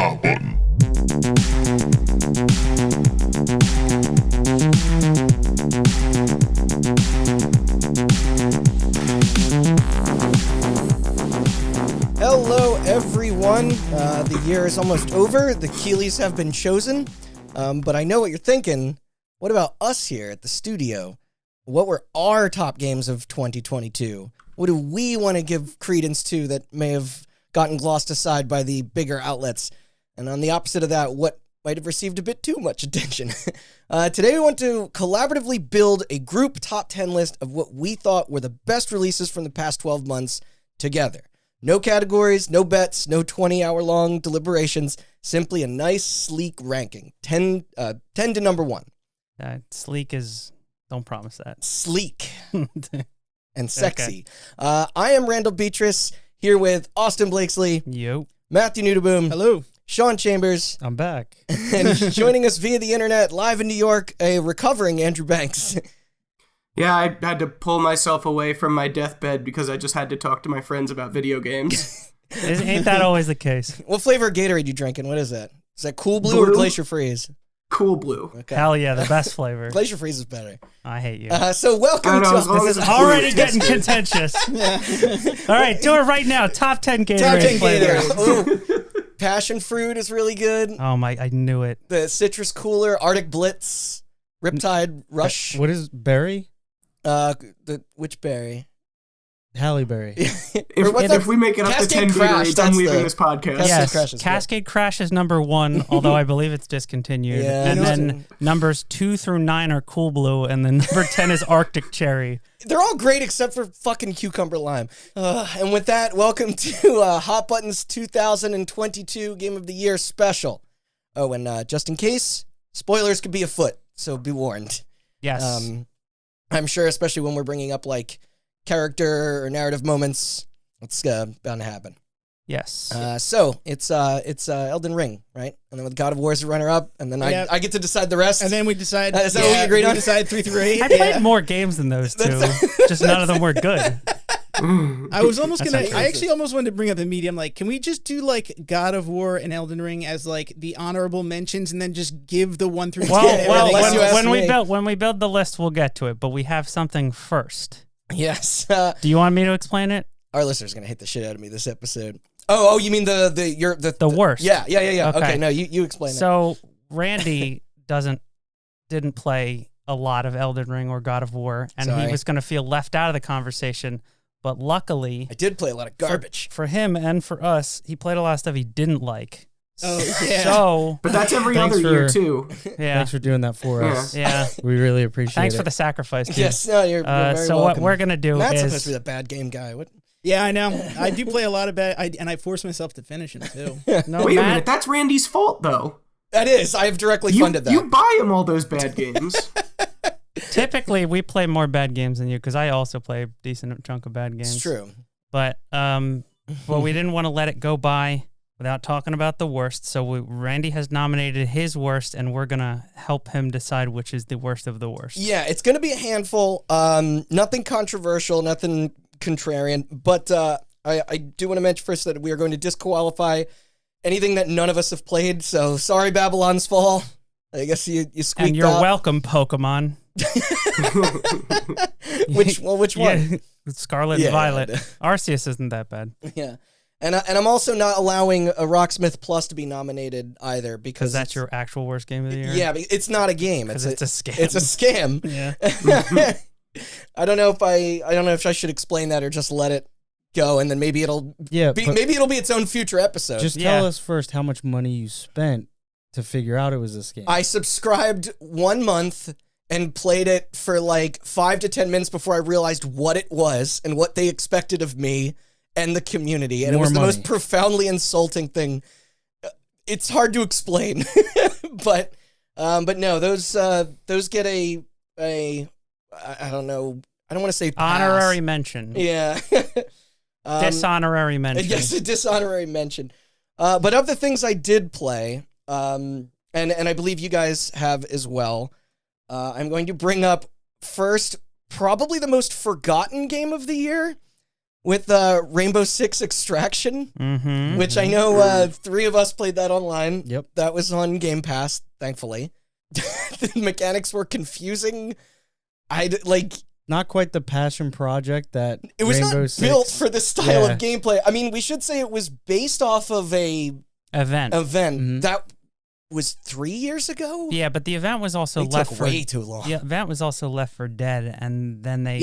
Hot Button. Hello, everyone. The year is almost over. The Keeleys have been chosen. But I know what you're thinking. What about us here at the studio? What were our top games of 2022? What do we want to give credence to that may have gotten glossed aside by the bigger outlets? And on the opposite of that, what might have received a bit too much attention? Today we want to collaboratively build a group top 10 list of what we thought were the best releases from the past 12 months together. No categories, no bets, no 20-hour-long deliberations, simply a nice, sleek ranking. 10 to number 1. Sleek is... Don't promise that. Sleek and sexy. Okay. I am Randall Beatrice, here with Austin Blakesley. Yo. Matthew Nudeboom. Hello. Sean Chambers. I'm back. And joining us via the internet, live in New York, a recovering Andrew Banks. Yeah, I had to pull myself away from my deathbed because I just had to talk to my friends about video games. Ain't that always the case? What flavor of Gatorade you drinking? What is that? Is that Cool Blue or Glacier Freeze? Cool Blue. Okay. Hell yeah, the best flavor. Glacier Freeze is better. I hate you. So welcome to... This is already getting contentious. All right, do it right now. Top 10 Gatorade Top 10 flavors. Ooh, passion fruit is really good. Oh my, I knew it. The citrus cooler, Arctic Blitz, Riptide Rush. What is berry? Which berry? Halle Berry. If we make it up to 10 Gatorades, I'm leaving this podcast. Yes, Cascade Crash is number 1, although I believe it's discontinued. Yeah, and then numbers 2 through 9 are Cool Blue, and then number 10 is Arctic Cherry. They're all great except for fucking Cucumber Lime. And with that, welcome to Hot Button's 2022 Game of the Year special. Oh, and just in case, spoilers could be afoot, so be warned. Yes. I'm sure, especially when we're bringing up, like, character or narrative moments, it's bound to happen. Yes. So it's Elden Ring, right? And then with God of War as a runner-up, and then I get to decide the rest. And then we decide. Is that what we agreed on? We decide 3 through 8. I played more games than those two. Just none of them were good. I was almost gonna. I actually almost wanted to bring up the medium. Like, can we just do like God of War and Elden Ring as like the honorable mentions, and then just give the 1 through 10? Well, when we build the list, we'll get to it. But we have something first. Yes. Do you want me to explain it? Our listeners are gonna hate the shit out of me this episode. Oh, you mean the worst? Yeah. Okay, no, you explain that. So Randy didn't play a lot of Elden Ring or God of War, and he was going to feel left out of the conversation. But luckily, I did play a lot of garbage for him and for us. He played a lot of stuff he didn't like. Oh yeah. But that's every other year too. Yeah. Thanks for doing that for us. Yeah. We really appreciate it. Thanks for the sacrifice, dude. Yes, no, you're very so welcome. what we're gonna do Matt's is supposed to be the bad game guy. What? Yeah, I know. I do play a lot of bad, and I force myself to finish them too. No, Wait a minute, that's Randy's fault though. That is. I have directly funded that. You buy him all those bad games. Typically, we play more bad games than you because I also play a decent chunk of bad games. It's true. But we didn't want to let it go by without talking about the worst. So Randy has nominated his worst, and we're gonna help him decide which is the worst of the worst. Yeah, it's gonna be a handful. Nothing controversial, nothing contrarian. But I do want to mention first that we are going to disqualify anything that none of us have played. So sorry, Babylon's Fall. I guess you squeaked out. And you're welcome, Pokemon. Which one? Yeah, Scarlet and Violet. Arceus isn't that bad. Yeah. And I'm also not allowing a Rocksmith Plus to be nominated either because that's your actual worst game of the year. Yeah, it's not a game. It's a scam. It's a scam. Yeah. I don't know if I should explain that or just let it go, and then maybe it'll be its own future episode. Just tell us first how much money you spent to figure out it was a scam. I subscribed 1 month and played it for like 5 to 10 minutes before I realized what it was and what they expected of me and the community, and it was the most profoundly insulting thing. It's hard to explain, but no, those get a I don't know. I don't want to say pass. Honorary mention. Yeah. Dishonorary mention. Yes, a dishonorary mention. But of the things I did play, and I believe you guys have as well, I'm going to bring up first probably the most forgotten game of the year, with Rainbow Six Extraction, Mm-hmm. which I know 3 of us played that online. Yep. That was on Game Pass, thankfully. The mechanics were confusing. Not quite the passion project that It was Rainbow not Six. built for this style Yeah. of gameplay. I mean, we should say it was based off of a Event. Mhm. that was 3 years ago. Yeah, but the event was also They Left took for way too long. Yeah, event was also Left 4 Dead, and then they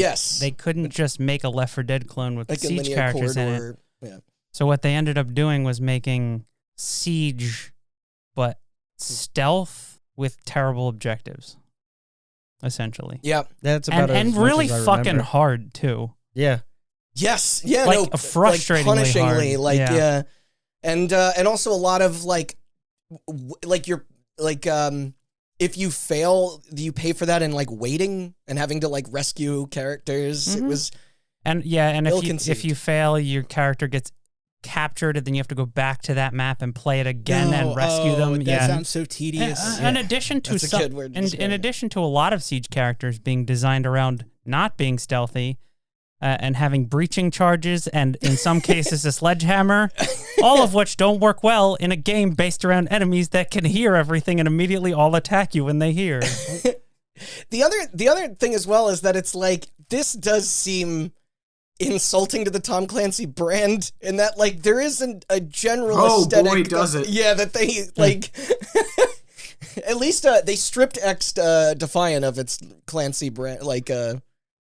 couldn't just make a Left 4 Dead clone with Like a Siege linear characters in it. corridor. Yeah. So what they ended up doing was making Siege, but stealth with terrible objectives, essentially. Yeah. That's about And as much really as I fucking remember. hard too. Yeah. Yes. Yeah. Like, no. frustratingly punishingly. hard. Like Yeah. and also a lot of if you fail, you pay for that in like waiting and having to like rescue characters. It Mhm. was And if Ill-conceived. you fail, your character gets captured, and then you have to go back to that map and play it again and rescue them. That sounds so tedious. In addition to That's a good word to in describe it. addition to a lot of Siege characters being designed around not being stealthy and having breaching charges and in some cases a sledgehammer, all of which don't work well in a game based around enemies that can hear everything and immediately all attack you when they hear. the other thing as well is that it's like this does seem insulting to the Tom Clancy brand in that like there isn't a general aesthetic. Boy, does it. Yeah, that they like at least they stripped X Defiant of its Clancy brand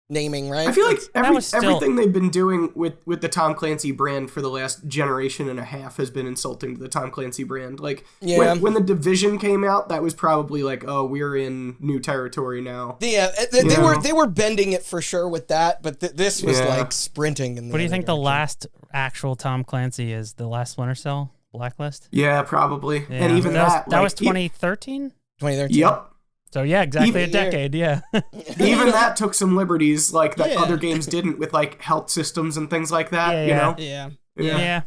naming, right? I feel like still- everything they've been doing with the Tom Clancy brand for the last generation and a half has been insulting to the Tom Clancy brand. Like, Yeah. when The Division came out, that was probably like, oh, we're in new territory now. Yeah, they were bending it for sure with that, but this was like sprinting. In the What do you other think the direction. last actual Tom Clancy is? The last Splinter Cell? Blacklist? Yeah, probably. Yeah. And even that was like, 2013? 2013? Yep. So yeah, exactly Even- a decade, yeah. Even that took some liberties like that Yeah. other games didn't with like health systems and things like that, Yeah, you know? Yeah. Yeah.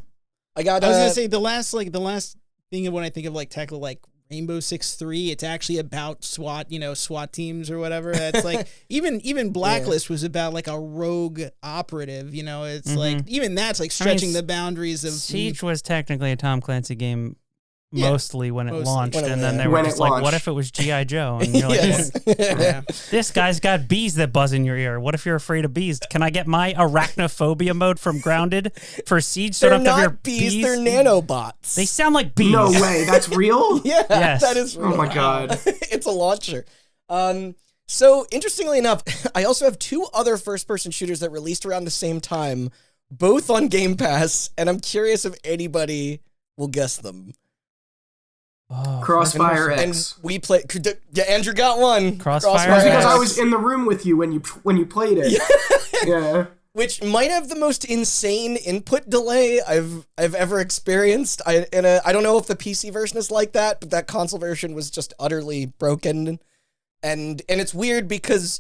I got. I was gonna say the last thing when I think of like tackle like Rainbow Six 3, it's actually about SWAT teams or whatever. It's like even Blacklist was about like a rogue operative. It's like even that's like stretching the boundaries of Siege was technically a Tom Clancy game Yeah, mostly when it mostly. launched, When it- and then they were When just it like, launched. what if it was G.I. Joe? And you're like, Yes. yeah. this guy's got bees that buzz in your ear. What if you're afraid of bees? Can I get my arachnophobia mode from Grounded for Siege? So I They're don't have to hear not bees. They're nanobots. They sound like bees. No way, that's real? Yeah, Yes. that is real. Oh my god. It's a launcher. So interestingly enough, I also have 2 other first-person shooters that released around the same time, both on Game Pass, and I'm curious if anybody will guess them. Oh, Crossfire And X. we play. Yeah, Andrew got one. Crossfire That's because X. I was in the room with you when you played it. Yeah. Which might have the most insane input delay I've ever experienced. I don't know if the PC version is like that, but that console version was just utterly broken. And it's weird because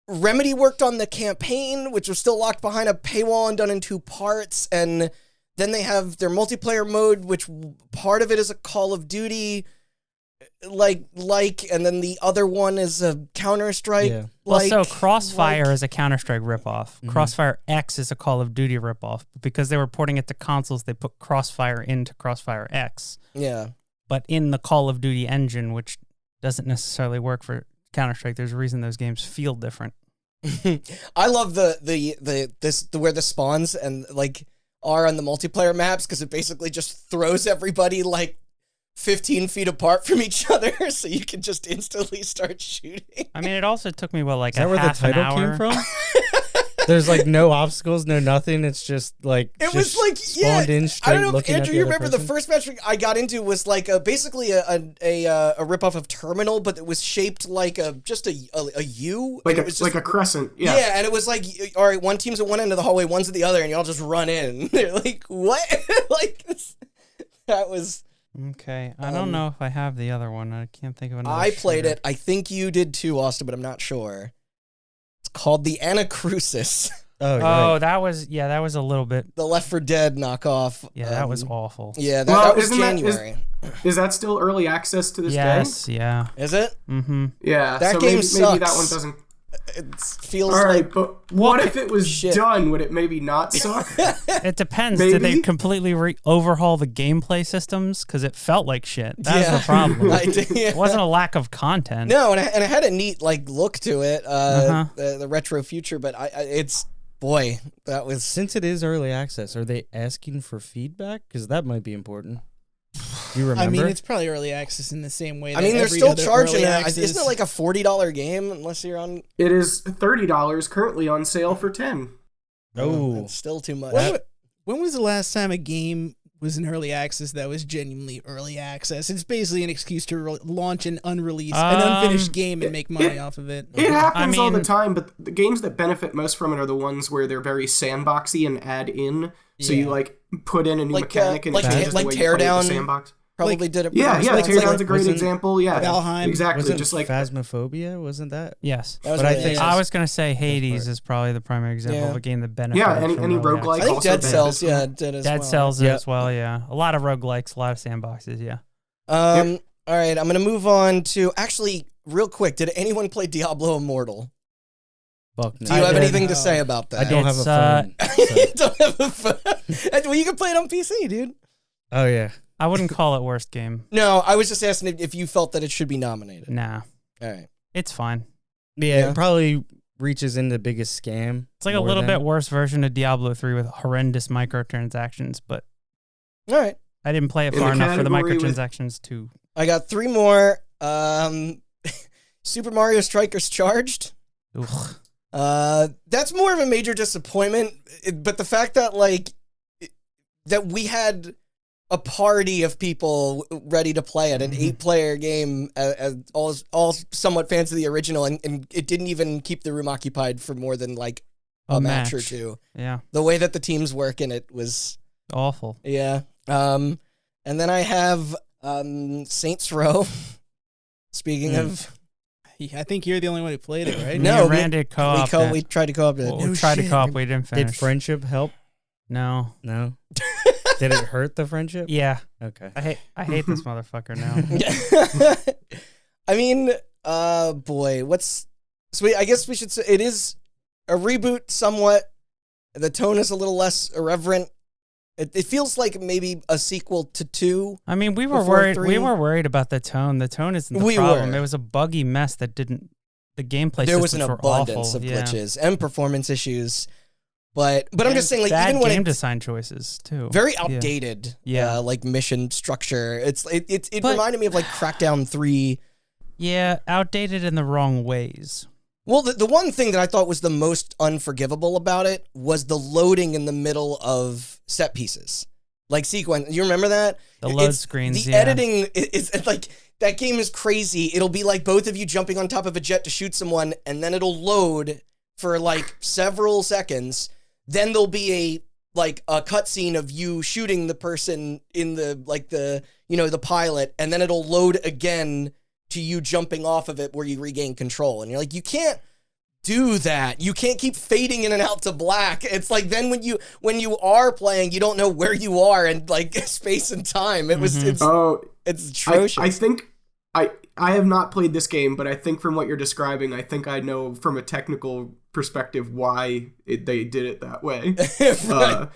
Remedy worked on the campaign, which was still locked behind a paywall and done in 2 parts, and then they have their multiplayer mode, which part of it is a Call of Duty and then the other one is a Counter-Strike. Yeah. Well, so Crossfire is a Counter-Strike ripoff. Mm-hmm. Crossfire X is a Call of Duty ripoff. But because they were porting it to consoles, they put Crossfire into Crossfire X. Yeah. But in the Call of Duty engine, which doesn't necessarily work for Counter-Strike, there's a reason those games feel different. I love where the spawns and like are on the multiplayer maps because it basically just throws everybody like 15 feet apart from each other, so you can just instantly start shooting. I mean, it also took me, Is a that where the half an title hour. came from? There's like no obstacles, no nothing. It's just like It just was like, yeah, spawned in I straight don't know if looking at Andrew, the you other remember the person. first match I got into was like basically a ripoff of Terminal, but it was shaped like just a U. Like and it was just, a crescent. Yeah. Yeah, and it was like, all right, one team's at one end of the hallway, one's at the other, and y'all just run in. They're like, what? Like, that was... Okay, I don't know if I have the other one. I can't think of another. I played shooter. it. I think you did too, Austin, but I'm not sure. It's called the Anacrusis, Oh, Oh, right. that was a little bit. the Left 4 Dead knockoff. Yeah, that was awful. Yeah, Well, that was isn't that- January. Is that still early access to this Yes, yeah. Is it? Mm-hmm. day? Yeah. That so game maybe that sucks. one doesn't It feels All right, like but what if it was shit. done? Would it maybe not suck? It depends. Maybe? Did they completely overhaul the gameplay systems? Because it felt like shit. That's Yeah. the problem. Yeah. It wasn't a lack of content. No, and it had a neat like look to it, Uh-huh. the retro future. But it's boy, that was Since it is early access, are they asking for feedback? Because that might be important. Do you remember? I mean, it's probably early access in the same way. I mean, that they're every still other charging early it. access- Isn't it like a $40 game unless you're on? It is $30 currently on sale for $10. Oh. It's still too much. When was the last time a game was in early access that was genuinely early access? It's basically an excuse to launch an an unfinished game and make money off of it. It happens all the mean- time, but the games that benefit most from it are the ones where they're very sandboxy and add in. So you like put in a new Like, mechanic and like it changes ta- like the way you play Teardown. the sandbox. Probably did it. Yeah, pretty yeah, much. It's Teardown's like- a great wasn't- example. Yeah, Valheim. exactly. Wasn't Just like Phasmophobia, wasn't that? Yes. That was But I early think- access. I was going to say Hades is probably the primary example Yeah. of a game that benefited yeah, any from early roguelike. I think also Dead benefits Cells, from yeah, it. did as Dead well. Cells Yeah. as well, yeah. A lot of roguelikes, a lot of sandboxes, yeah. All right, I'm gonna move on to actually real quick. Did anyone play Diablo Immortal? Fuck no. Do you I have did. anything to say about that? I don't have It's, a phone. so- You don't have a phone. Well, you can play it on PC, dude. Oh yeah. I wouldn't call it worst game. No, I was just asking if you felt that it should be nominated. Nah. All right. It's fine. Yeah, Yeah. it probably reaches into the biggest scam. It's like a more little than- bit worse version of Diablo 3 with horrendous microtransactions, but All right. I didn't play it In far the enough for the category with- microtransactions to. I got 3 more. Super Mario Strikers Charged. Ugh. That's more of a major disappointment, but the fact that that we had a party of people ready to play it, an 8-player game, all somewhat fans of the original, and it didn't even keep the room occupied for more than like a match or two. Yeah. The way that the teams work in it was Awful. yeah. And then I have Saints Row. Speaking of I think you're the only one who played it, right? No, Me and Randy co-op. we tried to co-op it. We tried to co-op. We didn't finish. Did friendship help? No. No. Did it hurt the friendship? Yeah. Okay. I hate this motherfucker now. I mean, boy, I guess we should say it is a reboot somewhat. The tone is a little less irreverent. It feels like maybe a sequel to 2. I mean, we were Before worried. 3. We were worried about the tone. The tone isn't the We problem. were. It was a buggy mess that didn't. The gameplay There was systems an were abundance awful. of Yeah. glitches and performance issues. But I'm And just saying, like, bad even when game it's design choices too. very Yeah. outdated, Yeah. like mission structure. It But- reminded me of like Crackdown 3. Yeah, outdated in the wrong ways. Well, the one thing that I thought was the most unforgivable about it was the loading in the middle of set pieces. Like sequence. You remember that? The load screens, The yeah. editing is like, that game is crazy. It'll be like both of you jumping on top of a jet to shoot someone, and then it'll load for like several seconds. Then there'll be a cutscene of you shooting the person in the pilot, and then it'll load again to you jumping off of it where you regain control. And you're like, you can't do that. You can't keep fading in and out to black. It's like then when you are playing, you don't know where you are in like space and time. It's atrocious. I think I have not played this game, but I think from what you're describing, I think I know from a technical perspective why they did it that way.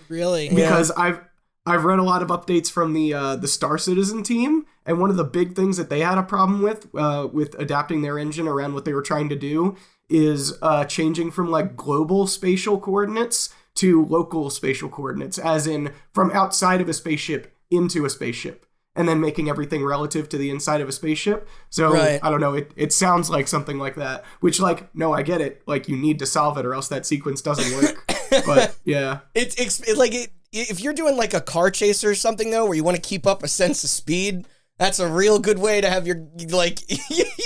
Really? Because I've read a lot of updates from the Star Citizen team, and one of the big things that they had a problem with adapting their engine around what they were trying to do is changing from like global spatial coordinates to local spatial coordinates, as in from outside of a spaceship into a spaceship, and then making everything relative to the inside of a spaceship. So Right. I don't know, it sounds like something like that, which like, no, I get it. Like you need to solve it or else that sequence doesn't work. But yeah. If you're doing like a car chase or something though, where you want to keep up a sense of speed, that's a real good way to have your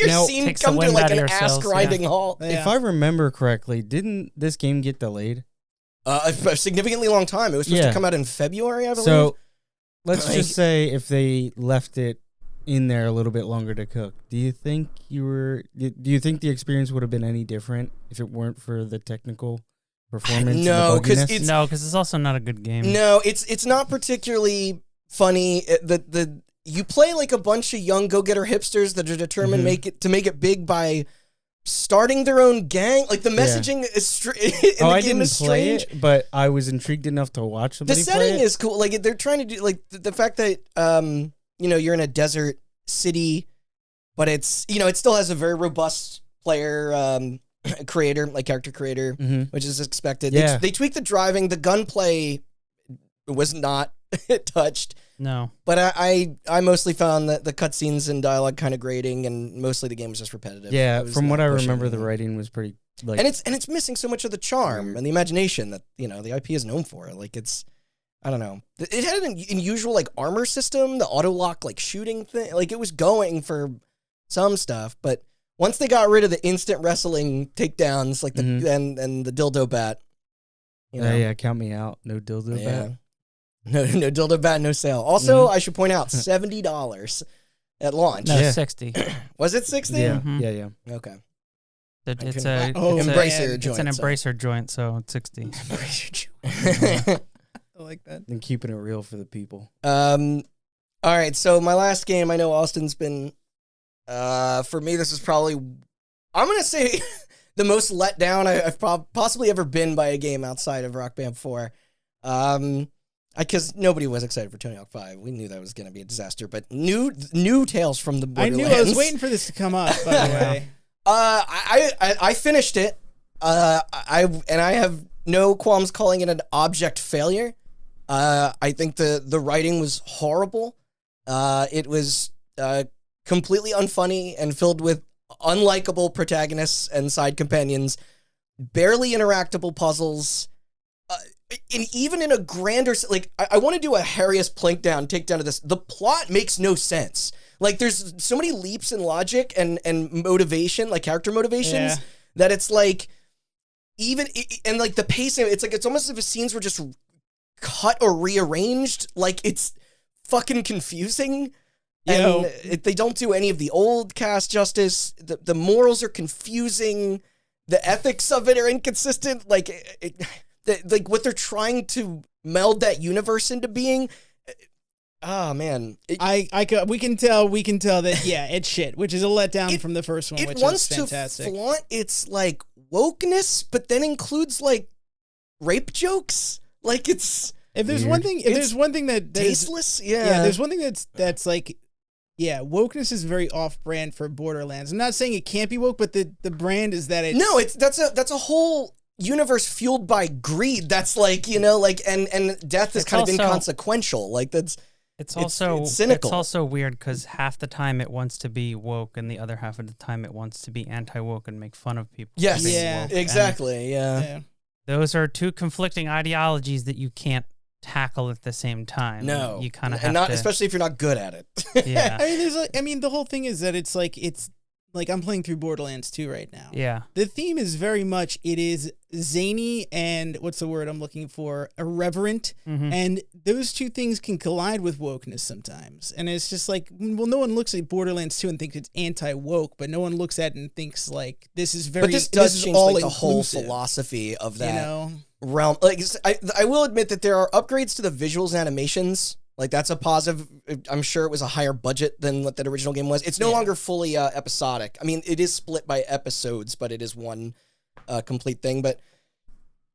Now, scene takes the come to wind like out of an your sails, ass grinding halt. If I remember correctly, didn't this game get delayed? A significantly long time. It was supposed to Yeah. come out in February, I believe. So let's Like- just say if they left it in there a little bit longer to cook, do you think the experience would have been any different if it weren't for the technical performance? No, and the 'cause bugginess? it's- No, because it's also not a good game. No, it's not particularly funny. You play like a bunch of young go-getter hipsters that are determined Mhm. to make it big by starting their own gang. Like the messaging is I didn't play it, but I was intrigued enough to watch somebody The play setting it. is cool. Like they're trying to do like the fact that you're in a desert city, but it's it still has a very robust player creator, like character creator, which is expected. Yeah. They tweaked the driving. The gunplay was not touched. No. But I mostly found that the cutscenes and dialogue kind of grating, and mostly the game was just repetitive. Yeah, It was from not what I pushing remember, the anything. writing was pretty like. And it's missing so much of the charm and the imagination that the IP is known for. Like I don't know. It had an unusual like armor system, the auto lock like shooting thing. Like it was going for some stuff, but once they got rid of the instant wrestling takedowns, like and the dildo bat, yeah, count me out. No dildo bat. No dildo bat, no sale. Also, I should point out $70 at launch. No, Yeah. 60. Was it 60? Yeah, Mhm. yeah. Okay. It's couldn't- a Embracer it's joint. an so. embracer joint, so it's 60. I like that. And keeping it real for the people. All right. So my last game, I know Austin's been. For me, this is probably. I'm gonna say the most let down I've possibly ever been by a game outside of Rock Band 4. Because nobody was excited for Tony Hawk 5. We knew that was gonna be a disaster. But new Tales from the I Borderlands. knew I was waiting for this to come up. By the way, I finished it. I have no qualms calling it an object failure. I think the writing was horrible. It was completely unfunny and filled with unlikable protagonists and side companions, barely interactable puzzles. And even in a grander, like, I want to do a Harrius takedown of this. The plot makes no sense. Like, there's so many leaps in logic and motivation, like character motivations, that it's like, and like the pacing, it's almost as if scenes were just cut or rearranged. Like, it's fucking confusing. And they don't do any of the old cast justice. The morals are confusing. The ethics of it are inconsistent. Like, like what they're trying to meld that universe into being. Oh man, we can tell that it's shit, which is a letdown from the first one, it which wants is fantastic. to flaunt its like wokeness, but then includes like rape jokes. Like it's if there's weird. one thing, there's one thing that is tasteless. there's one thing that's like. Yeah, wokeness is very off-brand for Borderlands. I'm not saying it can't be woke, but the brand is that it's... No, that's a whole universe fueled by greed. That's like, and death is kind of inconsequential. Like It's cynical. It's also weird because half the time it wants to be woke, and the other half of the time it wants to be anti-woke and make fun of people. Yes, Yeah. woke. exactly. And Yeah. those are two conflicting ideologies that you can't tackle at the same time. No, you kind of have and not to, especially if you're not good at it. Yeah. I mean, the whole thing is that it's like I'm playing through Borderlands 2 right now. Yeah. The theme is very much, it is zany and what's the word I'm looking for? Irreverent. Mhm. And those two things can collide with wokeness sometimes. And it's just like, well, no one looks at Borderlands 2 and thinks it's anti-woke, but no one looks at it and thinks like, this is very, But this does is change all like, the whole inclusive, philosophy of that you know? realm. Like I will admit that there are upgrades to the visuals and animations. Like that's a positive. I'm sure it was a higher budget than what that original game was. It's no longer fully episodic. I mean, it is split by episodes, but it is one complete thing. But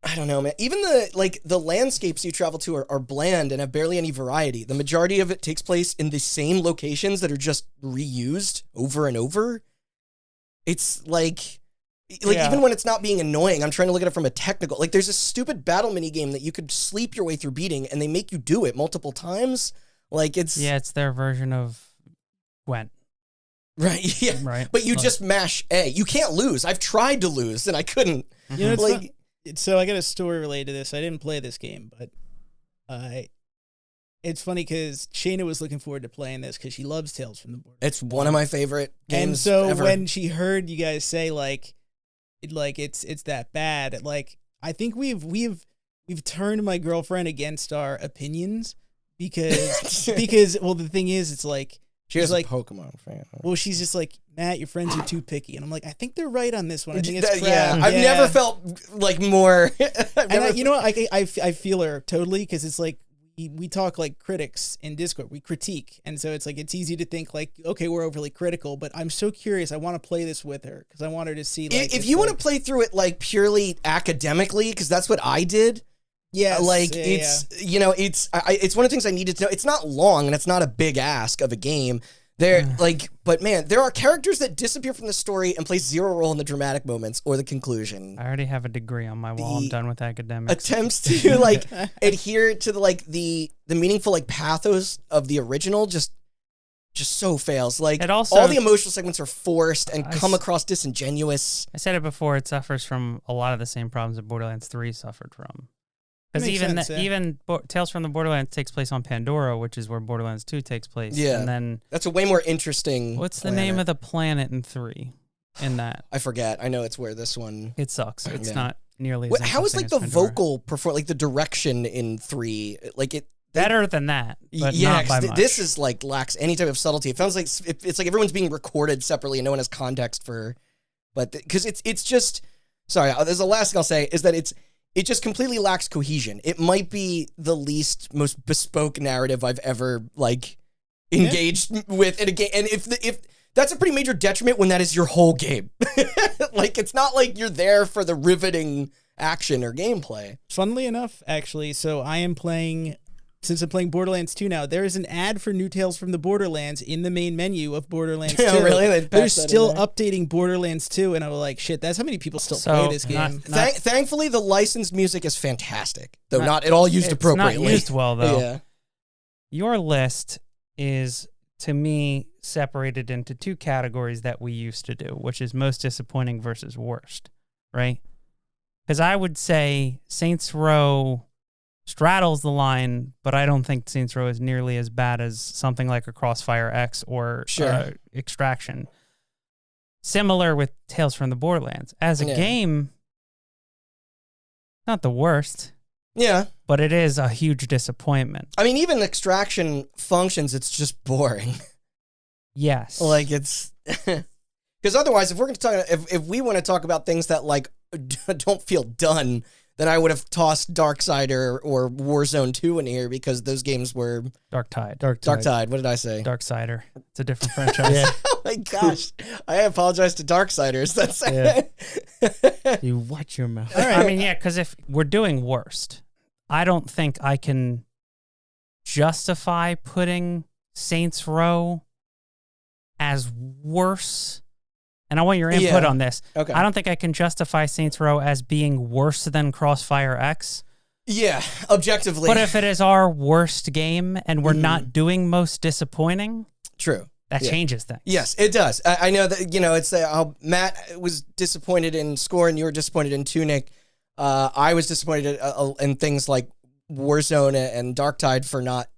I don't know, man. Even the landscapes you travel to are bland and have barely any variety. The majority of it takes place in the same locations that are just reused over and over. It's like even when it's not being annoying, I'm trying to look at it from a technical. Like there's a stupid battle mini game that you could sleep your way through beating, and they make you do it multiple times. Like it's It's their version of Gwent. right, yeah. Right. But you just mash A. You can't lose. I've tried to lose and I couldn't. You know, it's Like- not- so I got a story related to this. I didn't play this game, but it's funny because Shayna was looking forward to playing this because she loves Tales from the Borderlands. It's one of my favorite games And so ever. when she heard you guys say it's that bad, like I think we've turned my girlfriend against our opinions because well the thing is it's like she was like a Pokemon fan. well she's just like Matt, your friends are too picky, and I'm like I think they're right on this one. I think it's crap. Yeah, I've never felt like more. And you know what? I feel her totally because it's like we talk like critics in Discord. We critique, and so it's like it's easy to think like, okay, we're overly critical. But I'm so curious. I want to play this with her because I want her to see. Like, if you want to play through it like purely academically, because that's what I did. Yeah, You know, it's one of the things I needed to know. It's not long and it's not a big ask of a game. But man, there are characters that disappear from the story and play zero role in the dramatic moments or the conclusion. I already have a degree on my wall. I'm done with academics. Attempts to like adhere to the meaningful like pathos of the original just so fails. Like It also- all the emotional segments are forced and come across disingenuous. I said it before. It suffers from a lot of the same problems that Borderlands 3 suffered from. Because Makes sense, yeah. even Tales from the Borderlands takes place on Pandora, which is where Borderlands 2 takes place. Yeah. And then That's a way more interesting. what's the name of the planet in 3? In that I forget. I know it's where this one. it sucks. It's Yeah. not nearly as How is like the interesting as Pandora. vocal perform like the direction in 3 like it better than that, but yeah, not by 'cause much. this is like lacks any type of subtlety. It feels like it's like everyone's being recorded separately and no one has context for. But because it's just sorry. There's the last thing I'll say is that it just completely lacks cohesion. It might be the least most bespoke narrative I've ever like engaged with in a game. And if that's a pretty major detriment when that is your whole game. Like it's not like you're there for the riveting action or gameplay. Funnily enough, actually, so I am playing. Since I'm playing Borderlands 2 now, there is an ad for New Tales from the Borderlands in the main menu of Borderlands 2. Yeah, really? They They're patched that in still there? updating Borderlands 2, and I'm like, shit, that's how many people still So, play this not- game. Thankfully, the licensed music is fantastic, though not at all used it's appropriately. not used well though. Yeah. Your list is, to me, separated into 2 categories that we used to do, which is most disappointing versus worst, right? Because I would say Saints Row straddles the line, but I don't think Saints Row is nearly as bad as something like a Crossfire X or Sure. Extraction. Similar with Tales from the Borderlands. As a Yeah. game, not the worst, Yeah. but it is a huge disappointment. I mean, even Extraction functions, it's just boring. Yes. Like, it's... Because otherwise, if we're going to talk... If we want to talk about things that, like, don't feel done, then I would have tossed Darksider or Warzone 2 in here because those games were... Dark Tide. Darktide. What did I say? Darksider. It's a different franchise. Yeah. Oh my gosh. I apologize to Darksiders. That's... Yeah. You watch your mouth. I mean, yeah, because if we're doing worst, I don't think I can justify putting Saints Row as worse. And I want your input Yeah. on this. Okay. I don't think I can justify Saints Row as being worse than Crossfire X. Yeah, objectively. But if it is our worst game and we're not doing most disappointing, True. that Yeah. changes things. Yes, it does. I know that, you know, it's how Matt was disappointed in Score and you were disappointed in Tunic. I was disappointed in things like Warzone and Darktide for not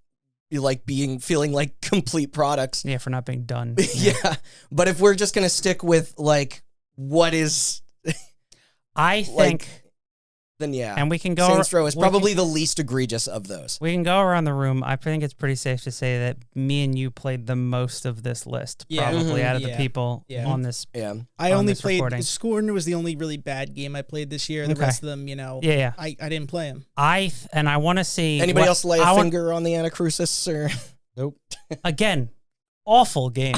feeling like complete products. Yeah, for not being done. Yeah. But if we're just going to stick with like what is, I think, then yeah. and we can go. Saints Row is we probably the least egregious of those. We can go around the room. I think it's pretty safe to say that me and you played the most of this list, Yeah. probably out of Yeah. the people Yeah. on this. Yeah. I on only this played recording. Scorn was the only really bad game I played this year. The Okay. rest of them, you know, Yeah. I didn't play them. I want to see Anybody what- else lay a I want- finger on the Anacrusis or? Nope. again, awful game.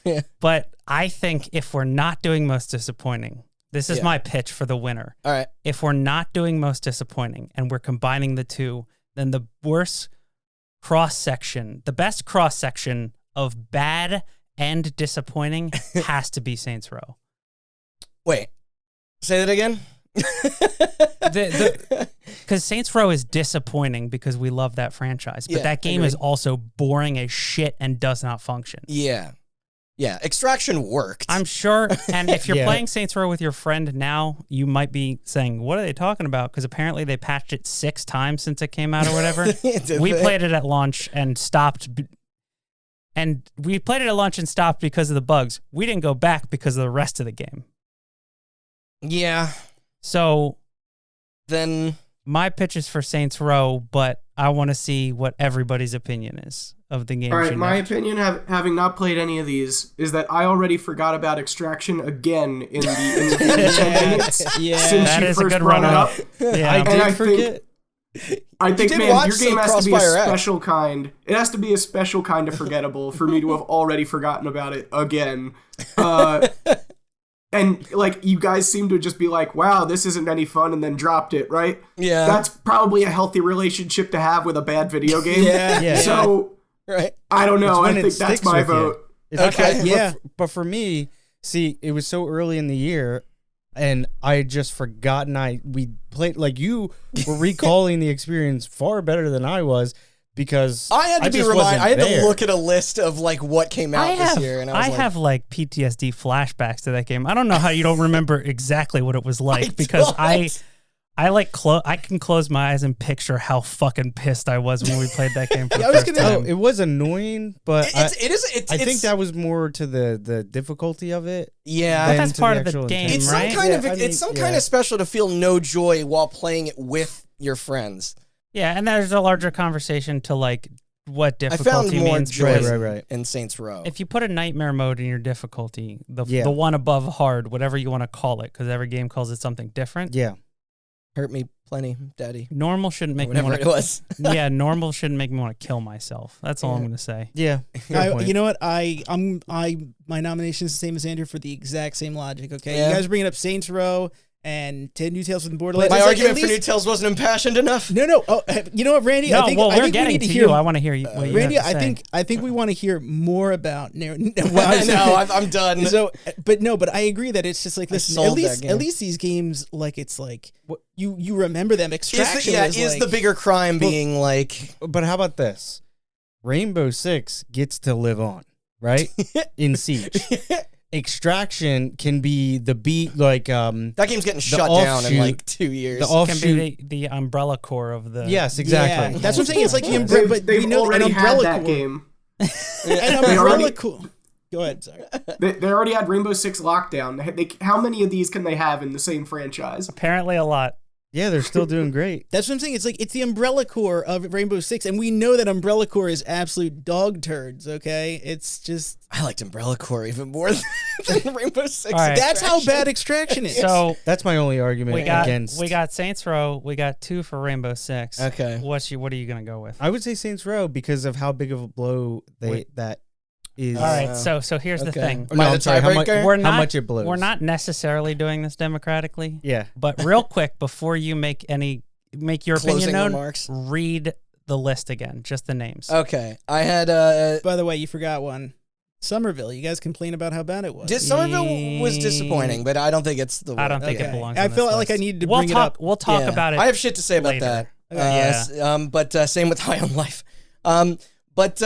Yeah. But I think if we're not doing most disappointing, this is Yeah. my pitch for the winner. All right. If we're not doing most disappointing and we're combining the two, then the worst cross section, the best cross section of bad and disappointing has to be Saints Row. Wait, say that again. Because Saints Row is disappointing because we love that franchise, but Yeah, that game agreed. is also boring as shit and does not function. Yeah. Yeah. Extraction worked. I'm sure, and if you're Yeah. playing Saints Row with your friend now, you might be saying, what are they talking about? Because apparently they patched it 6 times since it came out or whatever. Did We they? played it at launch and stopped. And we played it at launch and stopped because of the bugs. We didn't go back because of the rest of the game. Yeah. So Then my pitch is for Saints Row, but I want to see what everybody's opinion is of the game. All right, my opinion, having not played any of these, is that I already forgot about Extraction again in the 10 minutes Yeah. since That you is a first good brought it run-up. up. Yeah. I And did I forget. think I think, did man, watch your game some has to be a Crossfire X. special kind. It has to be a special kind of forgettable for me to have already forgotten about it again. And, like, you guys seem to just be like, wow, this isn't any fun, and then dropped it, right? Yeah. That's probably a healthy relationship to have with a bad video game. Yeah. So, Right. I don't know. It's I when it think that's sticks my with you. vote. It's Okay. Yeah. But for me, see, it was so early in the year, and I had just forgotten we played, like, you were recalling the experience far better than I was, because I had to be just reminded. wasn't I had there. to look at a list of like what came out this year, and I was like, have like PTSD flashbacks to that game. I don't know how you don't remember exactly what it was like, because don't. I can close my eyes and picture how fucking pissed I was when we played that game for the I was first gonna- time. It was annoying, but It's I think that was more to the difficulty of it. yeah. than That's to part of the actual game, It's intent. some right? kind of Yeah, I mean, it's some kind of special to feel no joy while playing it with your friends. Yeah, and there's a larger conversation to like what I found difficulty more means. joy because Right. in Saints Row. If you put a nightmare mode in your difficulty, the Yeah. one above hard, whatever you want to call it, because every game calls it something different. Yeah. Hurt me plenty, Daddy. Normal shouldn't make me Whatever want it to. was. Yeah, normal shouldn't make me want to kill myself. That's all I'm going to say. Yeah. You know what? My nomination is the same as Andrew for the exact same logic. Okay, Yeah. you guys are bringing up Saints Row and 10 New Tales from the Borderlands. My It's like, argument at for New least- Tales wasn't impassioned enough. No. Oh, you know what, Randy? No, I think, well, I we're think we getting need to to hear. you. I want to hear you. What you Randy, have to I say. think we want to hear more about. No, I'm done. So, but I agree that it's just like, listen, sold at that least game. at least these games, like, it's like you remember them. Extraction is like, the bigger crime being like But how about this? Rainbow Six gets to live on, right? In Siege. Extraction can be the beat, like that game's getting shut down in offshoot- like 2 years. the Can offshoot. be the umbrella core of the. Yes, exactly. Yeah, that's what I'm saying. It's like the They've, umbrella, but they've we know already an had umbrella that core. game. An They umbrella already- core. Go ahead. Sorry. They already had Rainbow Six Lockdown. How many of these can they have in the same franchise? Apparently a lot. Yeah, they're still doing great. That's what I'm saying. It's like it's the umbrella core of Rainbow Six, and we know that umbrella core is absolute dog turds. Okay, it's just I liked Umbrella Core even more than Rainbow Six. All right. that's how bad Extraction is. So That's my only argument we got against. Saints Row. We got 2 for Rainbow Six. Okay. What are you gonna go with? I would say Saints Row because of how big of a blow that is. All right. So here's the Okay. thing. Am I No, the I'm sorry, how much- tiebreaker? We're how not, much it blows. We're not necessarily doing this democratically. Yeah. But real quick, before you make your Closing opinion known, remarks. read the list again, just the names. Okay. I had By the way, you forgot one. Somerville. You guys complain about how bad it was. Somerville was disappointing, but I don't think it's the I don't think it Okay. belongs. I on this felt like list. I needed to We'll bring it talk. up. We'll talk Yeah. about it. I have shit to say about later. that. Yeah. Same with High on Life. But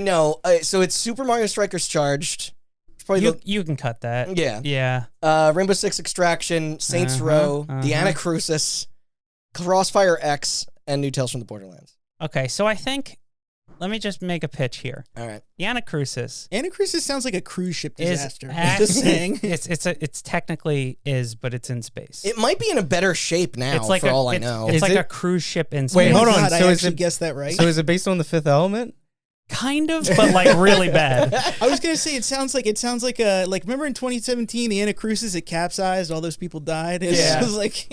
no. So it's Super Mario Strikers Charged. It's probably You can cut that. yeah. Yeah. Rainbow Six Extraction, Saints Uh-huh, Row, uh-huh. The Anacrusis, Crossfire X, and New Tales from the Borderlands. Okay. So I think let me just make a pitch here. All right. The Anacrusis Anacrusis sounds like a cruise ship is disaster. Just saying. It's technically is, but it's in space. It might be in a better shape now, It's like for a, all I it's- know. It's Is like it- a cruise ship in space. Wait, hold on. God, So I is actually it- guessed that right. So is it based on the Fifth Element? Kind of, but like really bad. I was gonna say it sounds like a remember in 2017 the Anacrusis it capsized, all those people died. It's Yeah. just like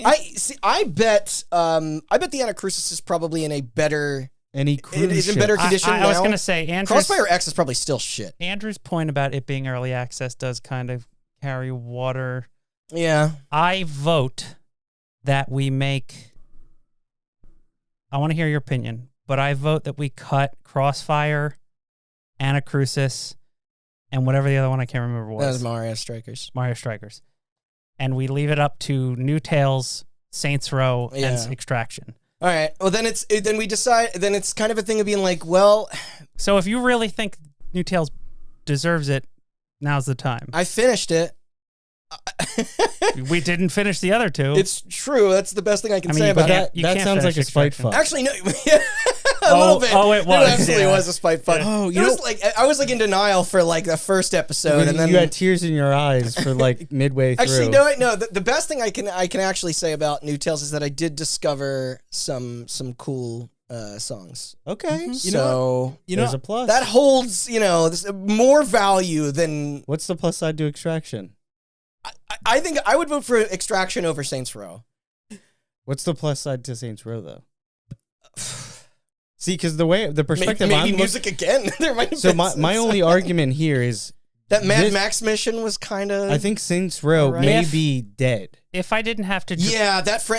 I bet the Anacrusis is probably in a better. Any It cruise is in ship? better condition I was now. gonna say Andrew's Crossfire X is probably still shit. Andrew's point about it being early access does kind of carry water. Yeah. I vote that we make. I want to hear your opinion, but I vote that we cut Crossfire, Anacrusis, and whatever the other one I can't remember That was was. Mario Strikers. Mario Strikers, and we leave it up to New Tales, Saints Row, Yeah. and Extraction. All right. Well, then we decide. Then it's kind of a thing of being like, well, So if you really think New Tales deserves it, now's the time. I finished it. We didn't finish the other two. It's true. That's the best thing I can I mean, say you about can't- it. you that can't sounds like finish a spite Extraction. fuck. Actually, no. A little bit. oh, it was, absolutely yeah. was a spite fuck. Oh, It was like I was like in denial for like the first episode, and then you had tears in your eyes for like midway through. actually no. The best thing I can actually say about New Tales is that I did discover some cool songs. Okay. So There's a plus. that holds more value than What's the plus side to Extraction? I think I would vote for Extraction over Saints Row. What's the plus side to Saints Row though? See, because the perspective maybe I'm music again. There might have so been my only argument here is that Mad Max mission was kind of. I think Saints Row Alright. may be dead. If I didn't have to, Yeah, that's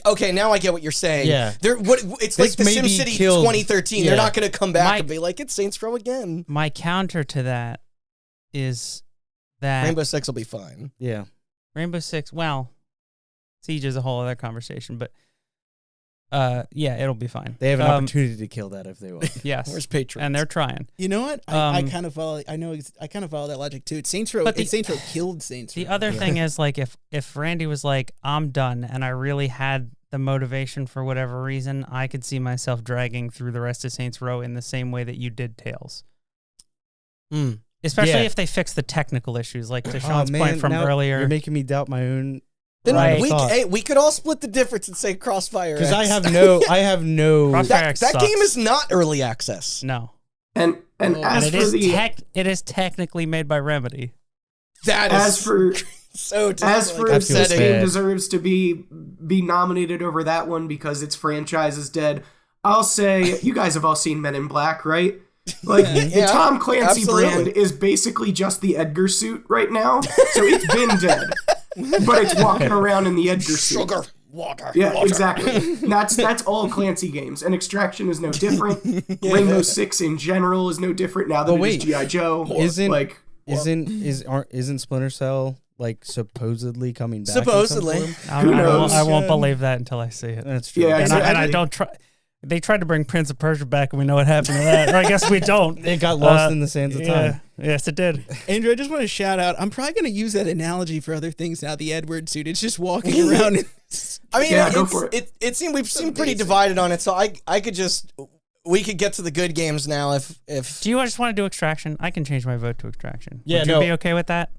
okay. Now I get what you're saying. Yeah. It's like This the may be SimCity killed. 2013. Yeah. They're not going to come back My- and be like, it's Saints Row again. my counter to that is that Rainbow Six will be fine. Yeah. Rainbow Six. Well, Siege is a whole other conversation, but yeah, it'll be fine. They have an opportunity to kill that if they want. Yes, Where's Patriots? and they're trying. You know what? I Um, kind of follow. I know. I kind of follow that logic too. Saints Row. But Saints Row killed Saints Row. The other thing is, like, if Randy was like, I'm done, and I really had the motivation for whatever reason, I could see myself dragging through the rest of Saints Row in the same way that you did Tales. Especially Yeah. if they fix the technical issues, like to Oh, Sean's man, point from now earlier. You're making me doubt my own. Then Right. we could all split the difference and say Crossfire. Because I X. have no. Crossfire that X that sucks. game is not early access. No, And Oh. as and it for is the it is technically made by Remedy. That as is for so as for I if feel this bad. game deserves to be nominated over that one because its franchise is dead, I'll say you guys have all seen Men in Black, right? Like the Yeah, Tom Clancy absolutely. brand is basically just the Edgar suit right now, so it's been dead, but it's walking around in the Edgar suit. sugar, water. Yeah, water. exactly. That's all Clancy games, and Extraction is no different. Rainbow Six in general is no different now that Well, it is wait. GI Joe. Isn't Splinter Cell like supposedly coming back? in some Supposedly. form? Who knows? I won't believe that until I see it. That's true. Yeah, And I exactly. don't try. They tried to bring Prince of Persia back, and we know what happened to that. Or I guess we don't. It got lost in the sands of time. Yes, it did. Andrew, I just want to shout out. I'm probably going to use that analogy for other things now. The Edward suit. It's just walking around. I mean, Yeah, go for it seemed we've seemed pretty divided on it. So I could just we could get to the good games now if Do you just want to do Extraction? I can change my vote to Extraction. Yeah, Would you no. be okay with that?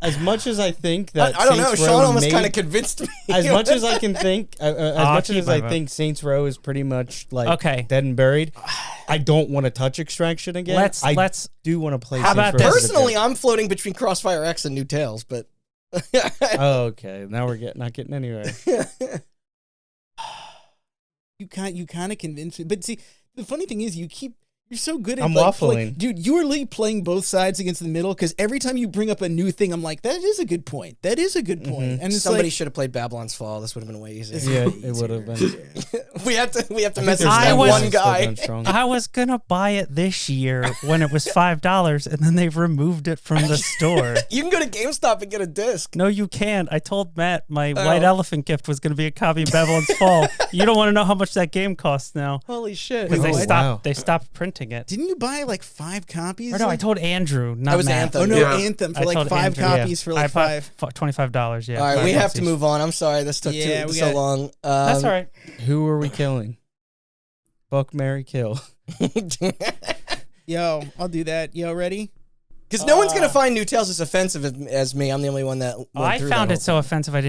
As much as I think that I don't know. Saints Row Sean almost may- kind of convinced me. as much as I can think, as I'll much keep as my I vote. think Saints Row is pretty much like Okay. dead and buried, I don't want to touch Extraction again. Let's- I let's- do want to play. How Saints about Row this? as a Personally, joke. I'm floating between Crossfire X and New Tales, but Oh, okay. Now we're not getting anywhere. you kind of convinced me. But see, the funny thing is, you're so good at I'm like, waffling. dude. You are literally playing both sides against the middle because every time you bring up a new thing, I'm like, that is a good point. That is a good point. And it's somebody like, should have played Babylon's Fall. This would have been way easier. Yeah, it would have been. we have to I message think I that was- one still guy. going strong. I was gonna buy it this year when it was $5, and then they've removed it from the store. You can go to GameStop and get a disc. No, you can't. I told Matt my white elephant gift was gonna be a copy of Babylon's Fall. You don't want to know how much that game costs now Holy shit! because Oh, wow. they stopped printing it. didn't you buy like 5 copies? Or no, I Like- told Andrew, not That was Matt. Anthem. Oh no, Yeah. Anthem for I like told 5 Andrew, copies for like I bought $5. $25. Yeah. All right, five we have bucks to each. move on. I'm sorry, this took Yeah, we so got- long. That's all right. Who are we killing? Fuck, marry, kill. Yo, I'll do that. Yo, ready? Because no one's gonna find New Tales as offensive as me. I'm the only one that. Went I through found that it so offensive I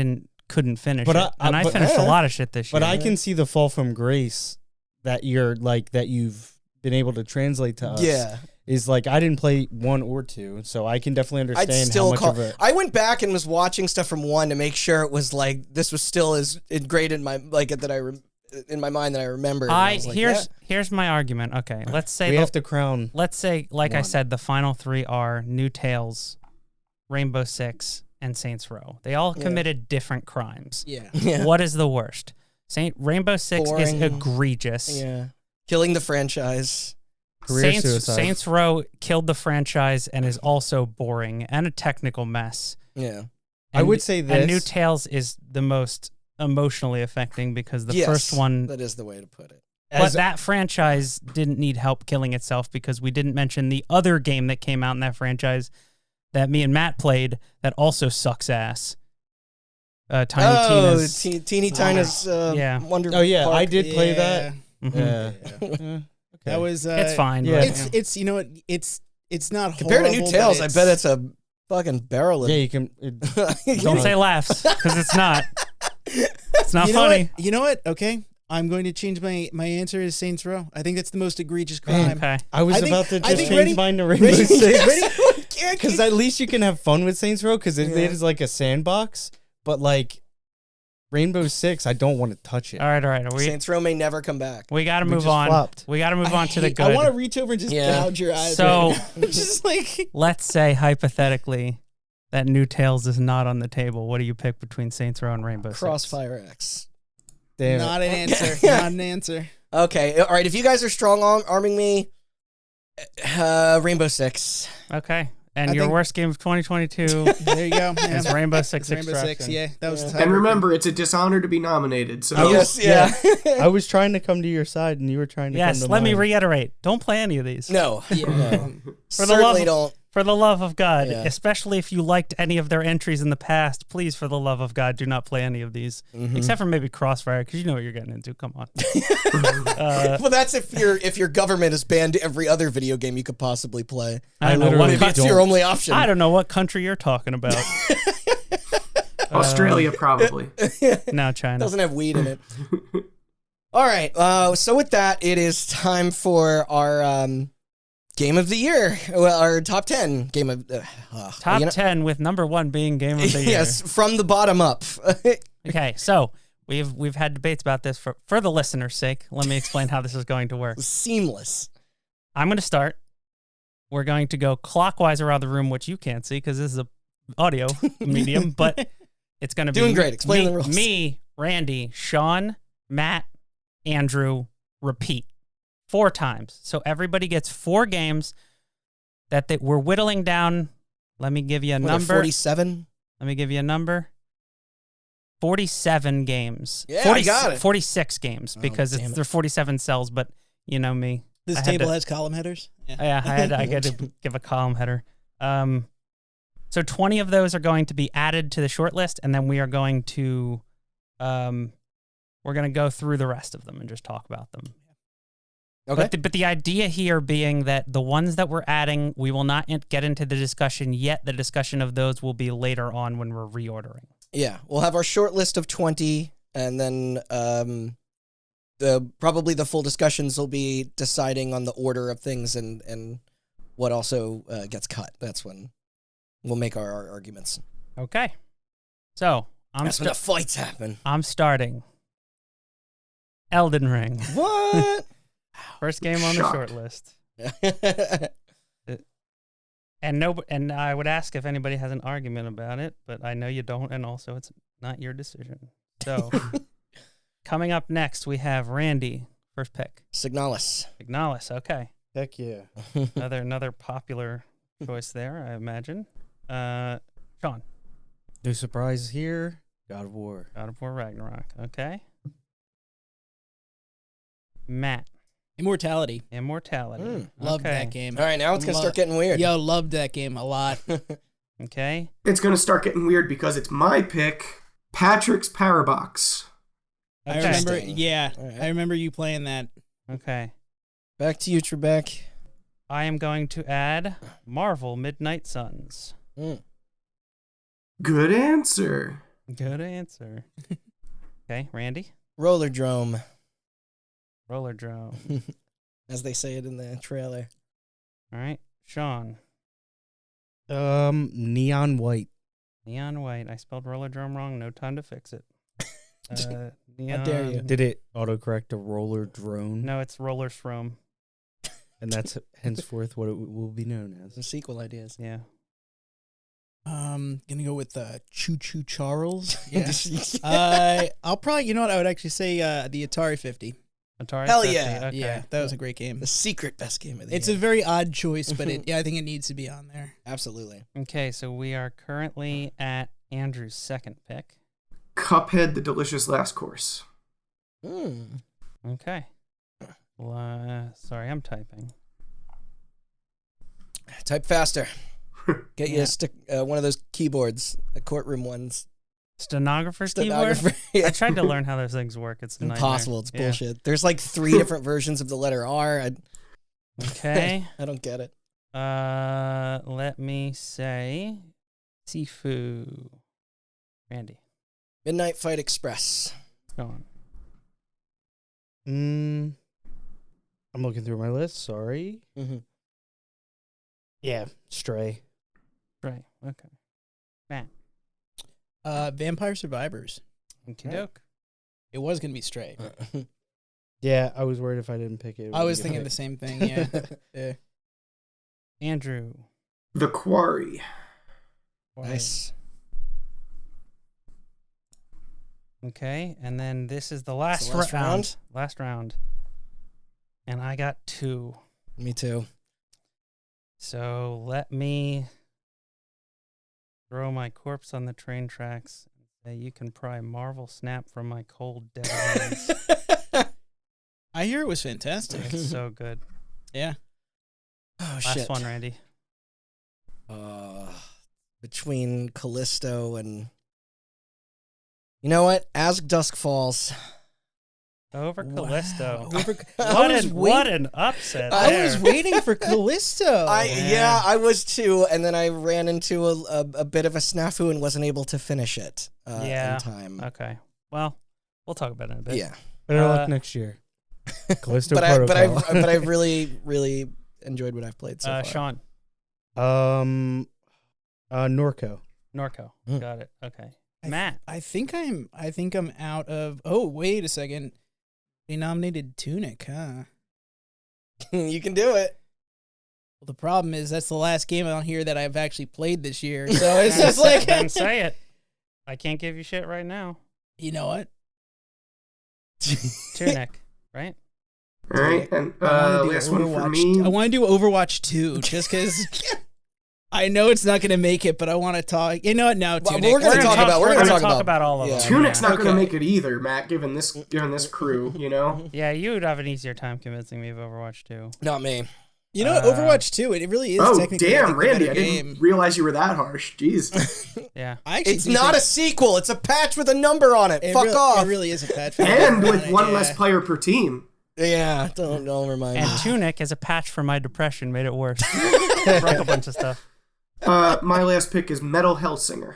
couldn't finish But it. And I but- finished a lot of shit this year. But I can see the fall from grace that you've been able to translate to us. Yeah. Is like I didn't play 1 or 2, so I can definitely I'd understand how still much call. of a. I went back and was watching stuff from 1 to make sure it was like this was still as ingrained in my in my mind that I remembered. And I was like, here's my argument. Okay, let's say We have to crown. let's say like I one. said, the final 3 are New Tales, Rainbow Six, and Saints Row. They all committed different crimes. Yeah. Yeah. What is the worst? Rainbow Six Boring. is egregious. Yeah. Killing the franchise. Career suicide. Saints Row killed the franchise and is also boring and a technical mess. Yeah. I would say And New this. Tales is the most emotionally affecting because the Yes, first one. That is the way to put it. But that franchise didn't need help killing itself because we didn't mention the other game that came out in that franchise that me and Matt played that also sucks ass. Tiny Tina's. Teeny Tina's Yeah. Wonder Oh yeah, Park. I did play that. Mhm. Yeah. Okay. That was. It's fine. Yeah. but- It's you know what it's not Compared to horrible, New but Tales, I it's- bet it's a fucking barrel of. Yeah, you can. Don't say laughs because it's not. It's not you know funny. What? You know what? Okay, I'm going to change my answer is Saints Row. I think that's the most egregious crime. Okay. I was I think- about to I just think change ready- mine to Rainbow ready- Six. ready- Because at least you can have fun with Saints Row because it Yeah. is like a sandbox. But like, Rainbow Six, I don't want to touch it. All right. Saints Row may never come back. We got to We move just on. flopped. We got to move on to the good. I want to reach over and just gouge your eyes. So- right now. Just like Let's say hypothetically that New Tales is not on the table. What do you pick between Saints Row and Rainbow Six? Crossfire X. Damn. not an answer. Yeah. Not an answer. Okay, all right. If you guys are strong arming me, Rainbow Six. Okay. And I your think- worst game of 2022 There you go. Yeah. is Rainbow Six Rainbow Extraction. Six. Yeah, that was. Yeah. the And tiebreaker. remember, it's a dishonor to be nominated. So Yes, yeah. I was trying to come to your side, and you were trying to Yes, come to let me mine. reiterate. Don't play any of these. No. Yeah. No. For the love Certainly of- don't. For the love of God, Yeah. especially if you liked any of their entries in the past, please, for the love of God, do not play any of these. Mhm. Except for maybe Crossfire, because you know what you're getting into. Come on. Well, that's if your government has banned every other video game you could possibly play. I don't know literally what Maybe it's your only option. I don't know what country you're talking about. Australia probably. Now China. Doesn't have weed in it. All right. So with that, it is time for our game of the year. Well, our top 10 game of Top you know- 10 with number 1 being Game of the Year. Yes, from the bottom up. Okay, so we've had debates about this for the listener's sake. Let me explain how this is going to work. Seamless. I'm going to start. We're going to go clockwise around the room, which you can't see because this is a audio medium, but it's going to be Doing great. Explain me, the rules. Me, Randy, Sean, Matt, Andrew, repeat 4 times. So everybody gets 4 games that we're whittling down. Let me give you a number. 47. Let me give you a number. 47 games. Yeah, I got it. 46 games because damn it. they're 47 cells, but you know me. This I had table to- has column headers. Yeah. Yeah, I got to give a column header. So 20 of those are going to be added to the short list, and then we are going to we're going to go through the rest of them and just talk about them. Okay. But the idea here being that the ones that we're adding, we will not get into the discussion yet. The discussion of those will be later on when we're reordering. Yeah, we'll have our short list of 20, and then probably the full discussions will be deciding on the order of things and what also gets cut. That's when we'll make our arguments. Okay. So That's when the fights happen. I'm starting. Elden Ring. What? First game on the Shocked. short list. And I would ask if anybody has an argument about it, but I know you don't, and also it's not your decision. So, coming up next, we have Randy. First pick. Signalis. Ignalis. Okay. Heck yeah. Another popular choice there, I imagine. Sean. No surprise here. God of War. God of War Ragnarok. Okay. Matt. Immortality. Immortality. Love Okay. that game. All right, now it's going to start getting weird. Yo, loved that game a lot. Okay. It's going to start getting weird because it's my pick, Patrick's Parabox. I remember. Interesting. Yeah, All right. I remember you playing that. Okay. Back to you, Trebek. I am going to add Marvel Midnight Suns. Good answer. Good answer. Okay, Randy. Roller Drome, Roller Drone. as they say it in the trailer. All right, Sean. Neon White. Neon White. I spelled Roller Drone wrong. No time to fix it. Neon... dare you. Did it autocorrect to Roller Drone? No, it's Roller Strom. And that's henceforth what it will be known Some as. sequel ideas. Yeah. Gonna go with Choo Choo Charles. Yeah. Yeah. I'll probably. You know what? I would actually say the Atari 50. Atari Hell 50. yeah. Okay. Yeah, that was a great game. The secret best game of the It's year. a very odd choice, but I think it needs to be on there. Absolutely. Okay, so we are currently at Andrew's second pick. Cuphead, the delicious last course. Okay. Well, sorry, I'm typing. Type faster. Get you Yeah. a stick, one of those keyboards, the courtroom ones. Stenographer's keyboard? Stenographer. I Yeah. tried to learn how those things work. It's a nightmare. Impossible. It's Yeah. bullshit. There's like 3 different versions of the letter R. Okay. I don't get it. Let me say Sifu. Randy. Midnight Fight Express. Go on. I'm looking through my list. Sorry. Mm-hmm. Yeah, Stray. Right. Okay. Matt. Vampire Survivors. Okie doke. It was gonna be Stray. Yeah, I was worried if I didn't pick it. I was thinking the same thing. Yeah. Yeah. Andrew. The Quarry. Nice. Okay, and then this is the last, last round? Last round. And I got 2. Me too. So let me throw my corpse on the train tracks and say you can pry Marvel Snap from my cold dead hands. I hear it was fantastic. It's so good. Yeah. Oh, Last shit. one, Randy. Between Callisto and... You know what? As Dusk Falls. Over Callisto. Wow. What an upset I there. was waiting for Callisto. Yeah, I was too, and then I ran into a bit of a snafu and wasn't able to finish it in time. Okay. Well, we'll talk about it in a bit. Yeah. Better luck next year. Callisto but Protocol. I really, really enjoyed what I've played so far. Sean. Norco. Norco. Mm. Got it. Okay. Matt. I think I'm out of. Oh, wait a second. They nominated Tunic, huh? You can do it. Well, the problem is that's the last game on here that I've actually played this year. So it's just like, Then say it. I can't give you shit right now. you know what? Tunic, right? All right, and I wanna do last one for Overwatch- me. I want to do Overwatch 2 just because I know it's not going to make it, but I want to talk. You know what? No, Well, Tunic. we're gonna talk about- We're gonna gonna talk talk about- about all of yeah. them. Tunic's not Okay. going to make it either, Matt. Given this crew, you know. Yeah, you would have an easier time convincing me of Overwatch 2. Not me. You know what? Overwatch 2, it really is Oh technically damn, the Randy! better I game. didn't realize you were that harsh. Jeez. Yeah. I actually It's do not a think sequel. It's a patch with a number on it. it Fuck really, off. It really is a patch. And with one Yeah. less player per team. Yeah, don't remind me. And Tunic, as a patch for my depression, made it worse. Broke a bunch of stuff. My last pick is Metal Hellsinger.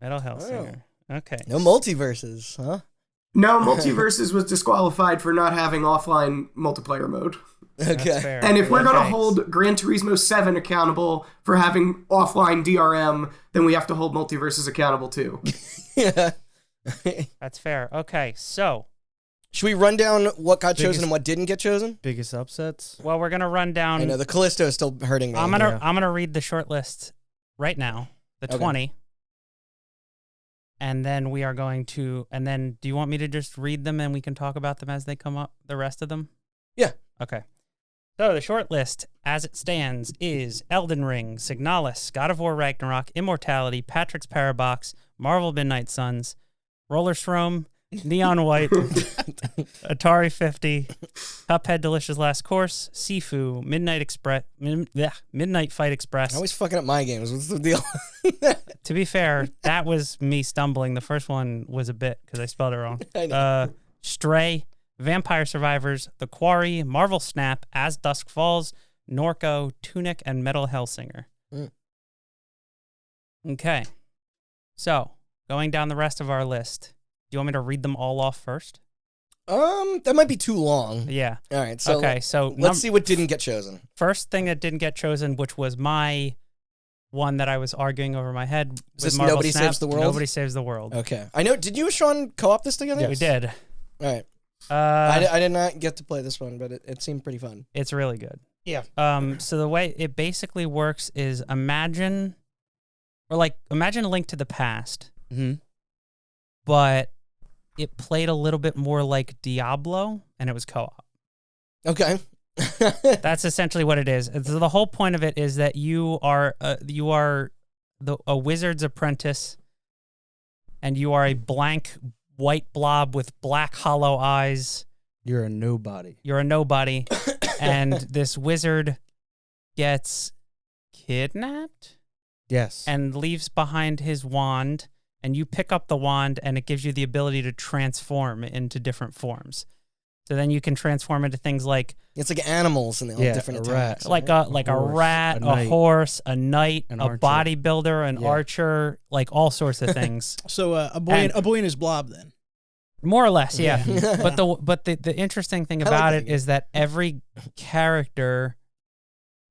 Metal Hellsinger. Okay. No multiverses, huh? No, Multiverses was disqualified for not having offline multiplayer mode. That's Okay. fair. And if we're going to Thanks. hold Gran Turismo 7 accountable for having offline DRM, then we have to hold Multiverses accountable too. Yeah. That's fair. Okay, so, Should we run down what got chosen Biggest- and what didn't get chosen? Biggest upsets. well, we're gonna run down. I know the Callisto is still hurting me. I'm gonna read the short list right now, the Okay. 20, and then we are going to. And then, do you want me to just read them and we can talk about them as they come up? The rest of them. Yeah. Okay. So the short list, as it stands, is Elden Ring, Signalis, God of War Ragnarok, Immortality, Patrick's Parabox, Marvel Midnight Suns, Roller Shrome, Neon White, Atari 50, Cuphead Delicious Last Course, Sifu, Midnight Fight Express. I'm always fucking up my games. What's the deal? To be fair, that was me stumbling. The first one was a bit because I spelled it wrong. I know. Stray, Vampire Survivors, The Quarry, Marvel Snap, As Dusk Falls, Norco, Tunic, and Metal Hellsinger. Mm. Okay. So, going down the rest of our list. Do you want me to read them all off first? That might be too long. Yeah. All right, so Okay, so let's see what didn't get chosen. first thing that didn't get chosen, which was my one that I was arguing over my head. Is was this Marvel Nobody Snap. Saves the World? Nobody Saves the World. Okay. I know. Did you and Sean co-op this together? We did. All right. Uh, I did not get to play this one, but it seemed pretty fun. It's really good. Yeah. So the way it basically works is imagine a Link to the Past, Mm-hmm. but it played a little bit more like Diablo, and it was co-op. Okay. That's essentially what it is. So the whole point of it is that you are a wizard's apprentice, and you are a blank white blob with black hollow eyes. You're a nobody. You're a nobody, and this wizard gets kidnapped Yes. and leaves behind his wand, and you pick up the wand, and it gives you the ability to transform into different forms. So then you can transform into things like It's like animals and they all have different a rat. attacks. like a horse, rat, a a knight, horse, a knight, an a archer. bodybuilder, an Yeah. archer, like all sorts of things. So a boy in his blob then. More or less, yeah. Yeah. But the interesting thing like about that it game. is that every character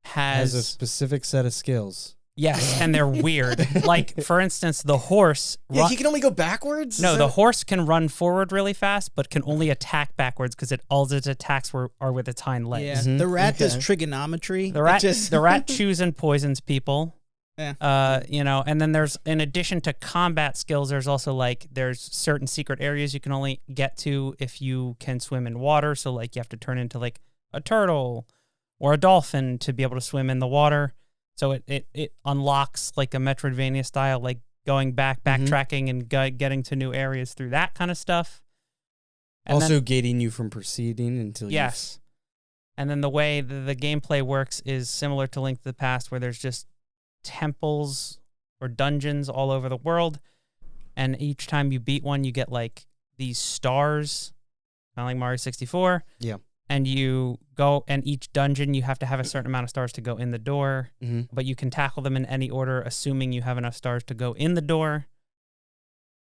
has a has specific set of skills. Yes, and they're weird. Like, for instance, the horse. Yeah, he can only go backwards? No, the horse can run forward really fast, but can only attack backwards because all its attacks are with its hind legs. Yeah, the rat does trigonometry. The rat chews and poisons people. Yeah. And then there's, in addition to combat skills, there's also like there's certain secret areas you can only get to if you can swim in water. So like you have to turn into like a turtle or a dolphin to be able to swim in the water. So it unlocks like a Metroidvania style, like going backtracking and getting to new areas through that kind of stuff. And also gating you from proceeding until yes. And then the way the gameplay works is similar to Link to the Past, where there's just temples or dungeons all over the world, and each time you beat one, you get like these stars, kind of like Mario 64. Yeah. And you go, and each dungeon you have to have a certain amount of stars to go in the door, but you can tackle them in any order, assuming you have enough stars to go in the door.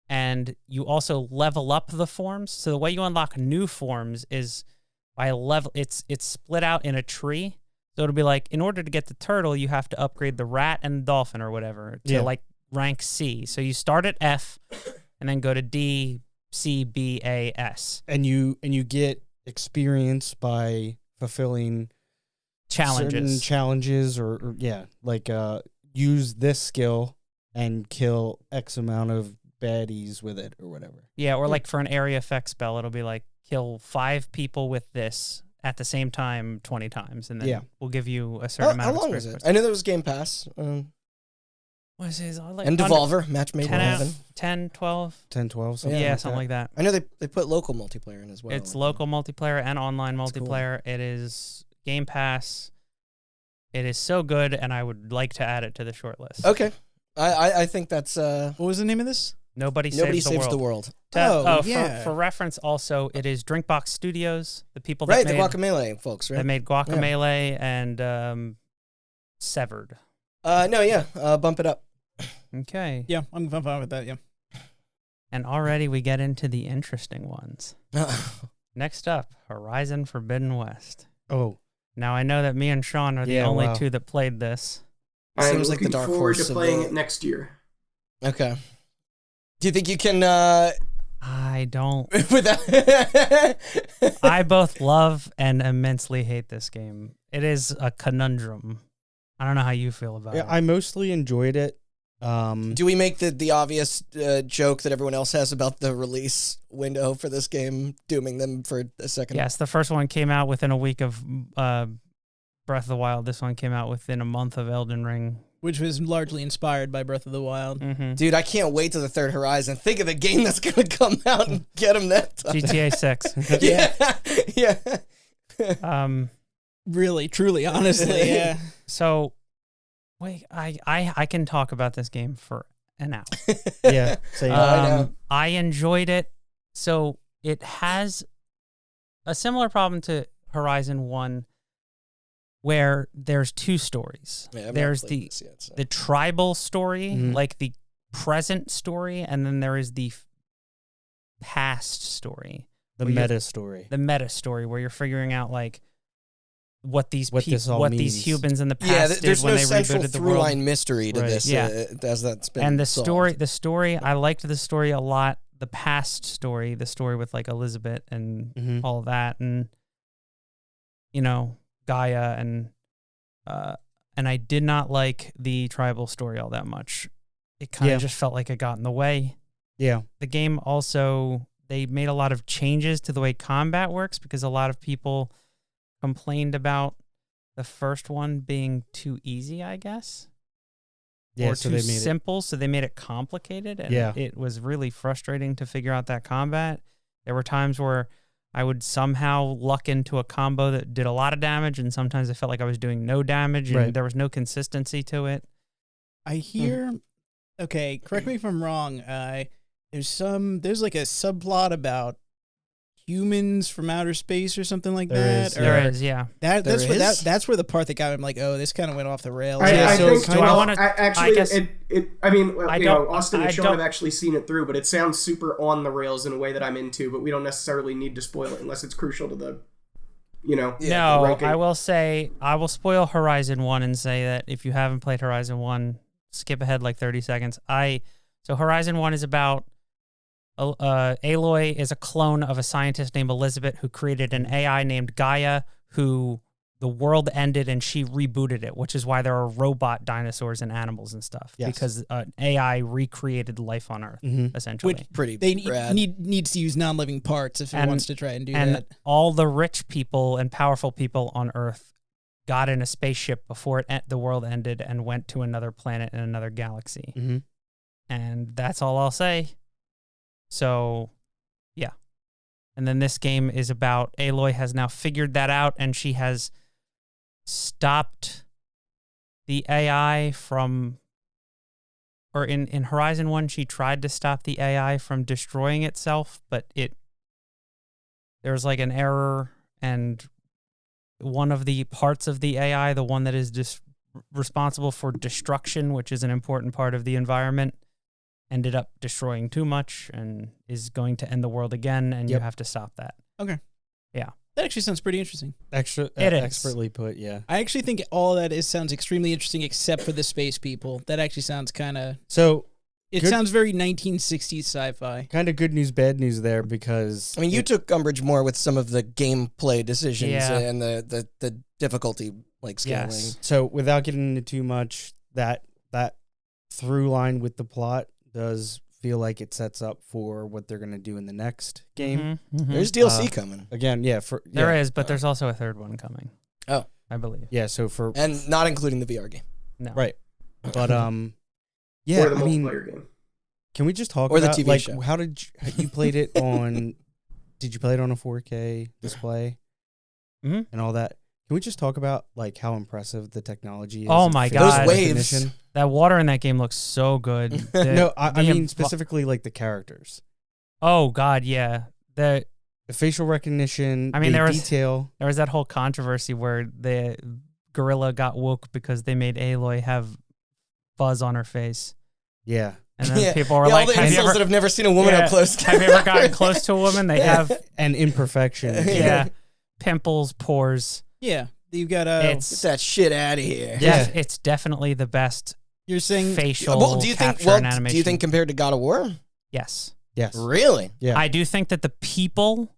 And you also level up the forms. So the way you unlock new forms is by level. It's split out in a tree. So it'll be like, in order to get the turtle, you have to upgrade the rat and the dolphin or whatever to like rank C. So you start at F, and then go to D, C, B, A, S. And you get experience by fulfilling certain challenges or use this skill and kill X amount of baddies with it or whatever. Yeah, or like for an area effect spell, it'll be like kill 5 people with this at the same time 20 times, and then we'll give you a certain amount of experience. How long is it? I know there was Game Pass. What is it? Like and Devolver, Match Made in Heaven. 10, 12? 10, 12, something like that. I know they put local multiplayer in as well. It's local multiplayer and online multiplayer. Cool. It is Game Pass. It is so good, and I would like to add it to the short list. Okay. I think that's... What was the name of this? Nobody Saves the World. For reference, also, it is Drinkbox Studios, the people that made... Right, the Guacamelee folks, right? That made Guacamelee and Severed. Bump it up. Okay. Yeah, I'm fine with that, yeah. And already we get into the interesting ones. Next up, Horizon Forbidden West. Oh. Now, I know that me and Sean are the only two that played this. Seems like the dark horse. I'm looking forward to playing it next year. Okay. Do you think you can... I don't. With that... I both love and immensely hate this game. It is a conundrum. I don't know how you feel about it. I mostly enjoyed it. Do we make the obvious joke that everyone else has about the release window for this game, dooming them for a second? Yes, the first one came out within a week of Breath of the Wild. This one came out within a month of Elden Ring. Which was largely inspired by Breath of the Wild. Mm-hmm. Dude, I can't wait till the third Horizon. Think of the game that's going to come out and get them that time. GTA 6. Yeah. Really, truly, honestly, yeah. So... Wait, I can talk about this game for an hour. Yeah, same. I enjoyed it. So it has a similar problem to Horizon 1, where there's 2 stories. Yeah, there's the tribal story, like the present story, and then there is the past story. The meta story. The meta story, where you're figuring out like what these means. humans in the past did when they rebooted the world. There's no central through-line mystery to this, as that's been And the solved. story, I liked the story a lot. The past story, the story with like Elizabeth and all of that, and Gaia, and I did not like the tribal story all that much. It kind of just felt like it got in the way. Yeah. The game also, they made a lot of changes to the way combat works because a lot of people complained about the first one being too easy, I guess. Yeah, or too simple, so they made it complicated, and it was really frustrating to figure out that combat. There were times where I would somehow luck into a combo that did a lot of damage, and sometimes I felt like I was doing no damage, and there was no consistency to it. I hear... Okay, correct me if I'm wrong. There's like a subplot about humans from outer space or something like that. There is, yeah. That's where the part that got me like, oh, this kind of went off the rails. Austin and Sean have actually seen it through, but it sounds super on the rails in a way that I'm into, but we don't necessarily need to spoil it unless it's crucial to the No, I will say, I will spoil Horizon 1 and say that if you haven't played Horizon 1, skip ahead like 30 seconds. So Horizon 1 is about, Aloy is a clone of a scientist named Elizabeth who created an AI named Gaia, who the world ended and she rebooted it, which is why there are robot dinosaurs and animals and stuff. Yes. Because AI recreated life on Earth, essentially. Which Pretty they rad. needs to use non-living parts if it wants to try and do and that. all the rich people and powerful people on Earth got in a spaceship before the world ended and went to another planet in another galaxy. Mm-hmm. And that's all I'll say. So, yeah. And then this game is about Aloy has now figured that out, and she has stopped the AI from, or in Horizon 1, she tried to stop the AI from destroying itself, but there was like an error, and one of the parts of the AI, the one that is responsible for destruction, which is an important part of the environment, ended up destroying too much and is going to end the world again, and you have to stop that. Okay. Yeah. That actually sounds pretty interesting. It is. Expertly put, yeah. I actually think all that sounds extremely interesting, except for the space people. That actually sounds kind of... So... It sounds very 1960s sci-fi. Kind of good news, bad news there, because... I mean, you took umbrage more with some of the gameplay decisions Yeah. and the difficulty, like, scaling. Yes. So without getting into too much, that through line with the plot does feel like it sets up for what they're going to do in the next game. There's DLC coming. Again, There is, but there's also a third one coming. Oh. I believe. Yeah, so for... And not including the VR game. No. Right. But, yeah, or the I mean... multiplayer game. Can we just talk Or the about, TV like, show. how did you played it on... Did you play it on a 4K display? Mm-hmm. And all that? Can we just talk about, like, how impressive the technology is? Oh and my facial God. Those waves. recognition? That water in that game looks so good. No, I mean specifically, like, the characters. Oh, God, yeah. The facial recognition, I mean, there was detail. There was that whole controversy where the gorilla got woke because they made Aloy have fuzz on her face. Yeah. And then people were all like, the incels that have never seen a woman up close. Have you ever gotten close to a woman? They have An imperfection. yeah, pimples, pores. Yeah. You got Get that shit out of here. Yeah. It's definitely the best You're saying facial Well, do you think? capture Well, and animation. do you think compared to God of War? Yes. Yes. Really? Yeah. I do think that the people...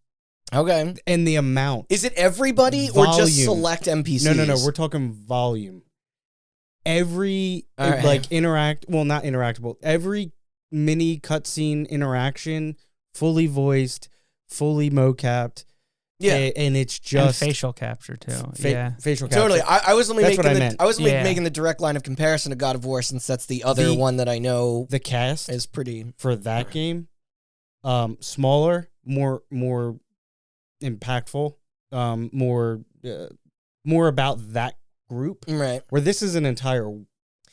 Okay. And the amount. Is it everybody or just Volume. select NPCs? No. We're talking volume. Every All right. like not interactable. Every mini cutscene interaction, fully voiced, fully mocapped. Yeah. And it's And just facial capture, too. Yeah. facial capture. Totally. I was only That's what making I the meant. I was only Yeah. making the direct line of comparison to God of War since that's the other one that I know The cast is pretty. for that game, smaller, more impactful, more about that group. Right. Where this is an entire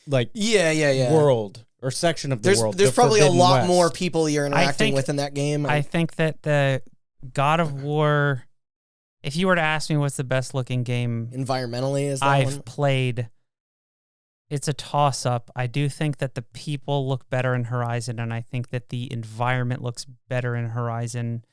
like Yeah. world or section of the world. There's the probably a Forbidden lot West. more people you're interacting think- with in that game. I think that the God of War... If you were to ask me what's the best looking game environmentally is that I've one? played, it's a toss-up. I do think that the people look better in Horizon, and I think that the environment looks better in Horizon.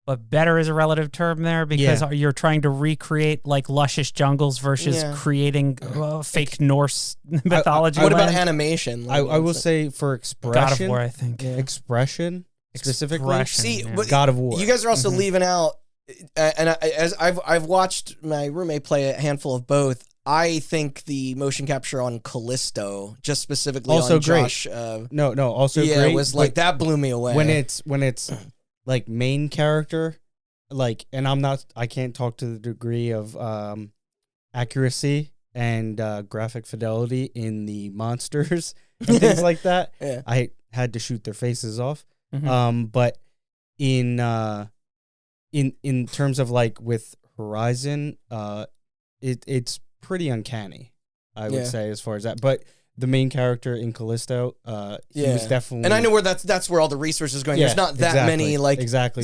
But better is a relative term there because you're trying to recreate like luscious jungles versus creating fake Norse mythology. What about land. animation? I will say for expression, God of War, I think. expression specifically. Expression, See, yeah. but God of War. You guys are also leaving out, and as I've watched my roommate play a handful of both. I think the motion capture on Callisto, just specifically Also on great. Josh, also yeah, great. was like that blew me away. when it's like main character, like, and I can't talk to the degree of accuracy and graphic fidelity in the monsters and things like that. Yeah. I had to shoot their faces off. Mhm. But in terms of like with Horizon, it's pretty uncanny, I would say, as far as that. But the main character in Callisto, he was definitely, and I know where that's where all the resources is going. Yeah, There's not that exactly, many like exactly.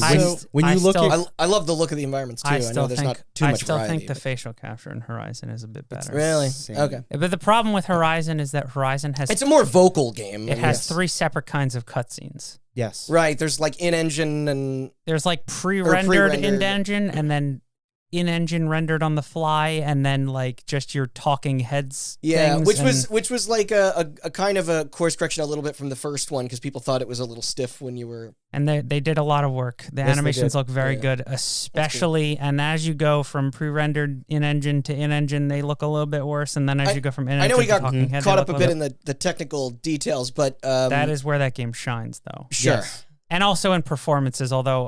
When you look still- at I love the look of the environments too. I know there's not too much I still variety. think the facial capture in Horizon is a bit better. Really? Same. Okay. But the problem with Horizon is that Horizon has It's a more vocal game. it has three separate kinds of cutscenes. yes, Right. There's like in-engine and There's like pre-rendered pre-rendered. in-engine and then in-engine rendered on the fly, and then like just your talking heads. Yeah, things which was like a kind of a course correction a little bit from the first one because people thought it was a little stiff when you were. And they did a lot of work. The Yes, they animations did. look very good, especially, and as you go from pre-rendered in-engine to in-engine, they look a little bit worse, and then as you go from in-engine I know we to got talking head, caught they up a look bit in the technical details, but that is where that game shines, though. sure. Yes. And also in performances, although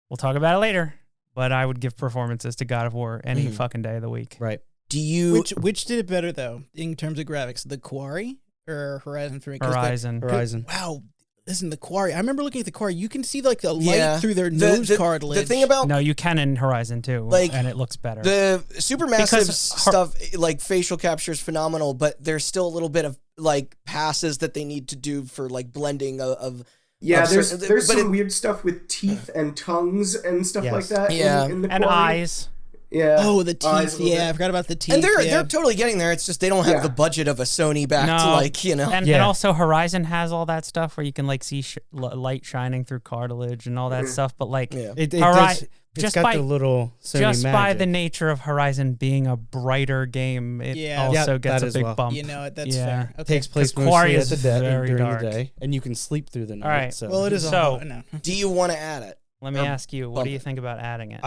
we'll talk about it later, but I would give performances to God of War any fucking day of the week. Right. Do you? Which did it better though in terms of graphics, the Quarry or Horizon 3? Horizon. Wow. Listen, the Quarry. I remember looking at the Quarry. You can see like the light through their nose cartilage. The thing about No, you can in Horizon too, Like, and it looks better. the supermassive Because stuff, like facial capture is phenomenal, but there's still a little bit of like passes that they need to do for like blending of Yeah, of there's certain- but some weird stuff with teeth and tongues and stuff Yes. like that. Yeah. in the and Quarry. eyes. Yeah. Oh, the eyes teeth. a little Yeah, I bit. forgot about the teeth. and they're yeah. totally getting there. It's just they don't have Yeah. the budget of a Sony back to No. like And Yeah. also Horizon has all that stuff where you can like see light shining through cartilage and all that stuff, but like Yeah. It Hori- it's just got by- the little Sony just by magic. the nature of Horizon being a brighter game, it Yeah. also Yeah, gets that a as big well. bump. You know what? That's Yeah. fair. Okay. takes place 'Cause Quarry mostly is during very the dark. day, and you can sleep through the night. All right. So Well, it is So- all no. Do you want to add it? Let me Or ask you, what bump do you it. think about adding it?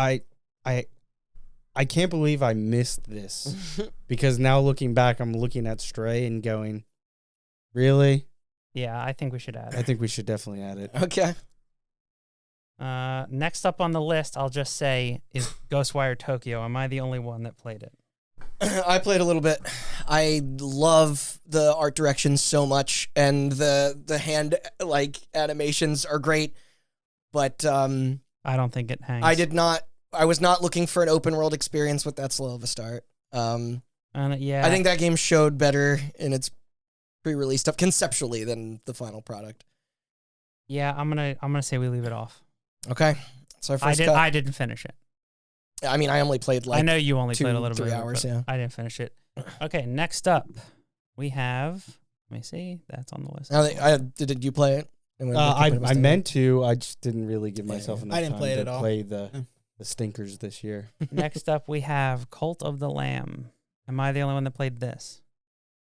I can't believe I missed this because now looking back, I'm looking at Stray and going, really? Yeah, I think we should add I it. think we should definitely add it. Okay. Next up on the list, I'll just say, is Ghostwire Tokyo. Am I the only one that played it? I played a little bit. I love the art direction so much, and the hand like animations are great. But I don't think it hangs. I was not looking for an open world experience with that slow of a start. Yeah, I think that game showed better in its pre-release stuff conceptually than the final product. Yeah, I'm gonna say we leave it off. Okay, it's our first cut. I didn't finish it. I mean, I only played like I know you only 2, played a little 3 bit, hours. but Yeah. I didn't finish it. Okay, next up, we have. Let me see. That's on the list. Did you play it? And when I Wikipedia was I there? meant to. I just didn't really give myself Yeah. enough I didn't time play it to at all. play the stinkers this year. Next up, we have Cult of the Lamb. Am I the only one that played this?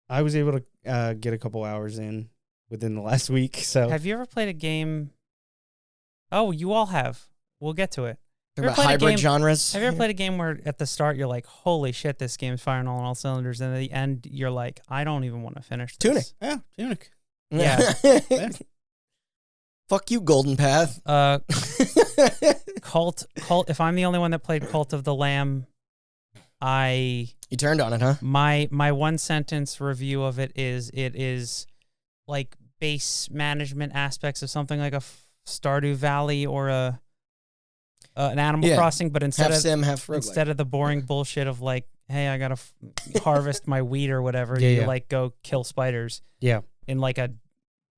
I was able to get a couple hours in within the last week. So Have you ever played a game? Oh, you all have. We'll get to it. Talking Ever about played a hybrid game- genres. Have you ever played a game where at the start you're like, holy shit, this game's firing on all cylinders, and at the end you're like, I don't even want to finish this. Tunic. Yeah, Tunic. Yeah. Fuck you, Golden Path. Cult. If I'm the only one that played Cult of the Lamb, You turned on it, huh? my one sentence review of it is like base management aspects of something like a Stardew Valley or an Animal Yeah. Crossing, but Half sim, half roguelike. instead of the boring bullshit of like, hey, I gotta harvest my wheat or whatever, Yeah, you yeah. like go kill spiders yeah, in like a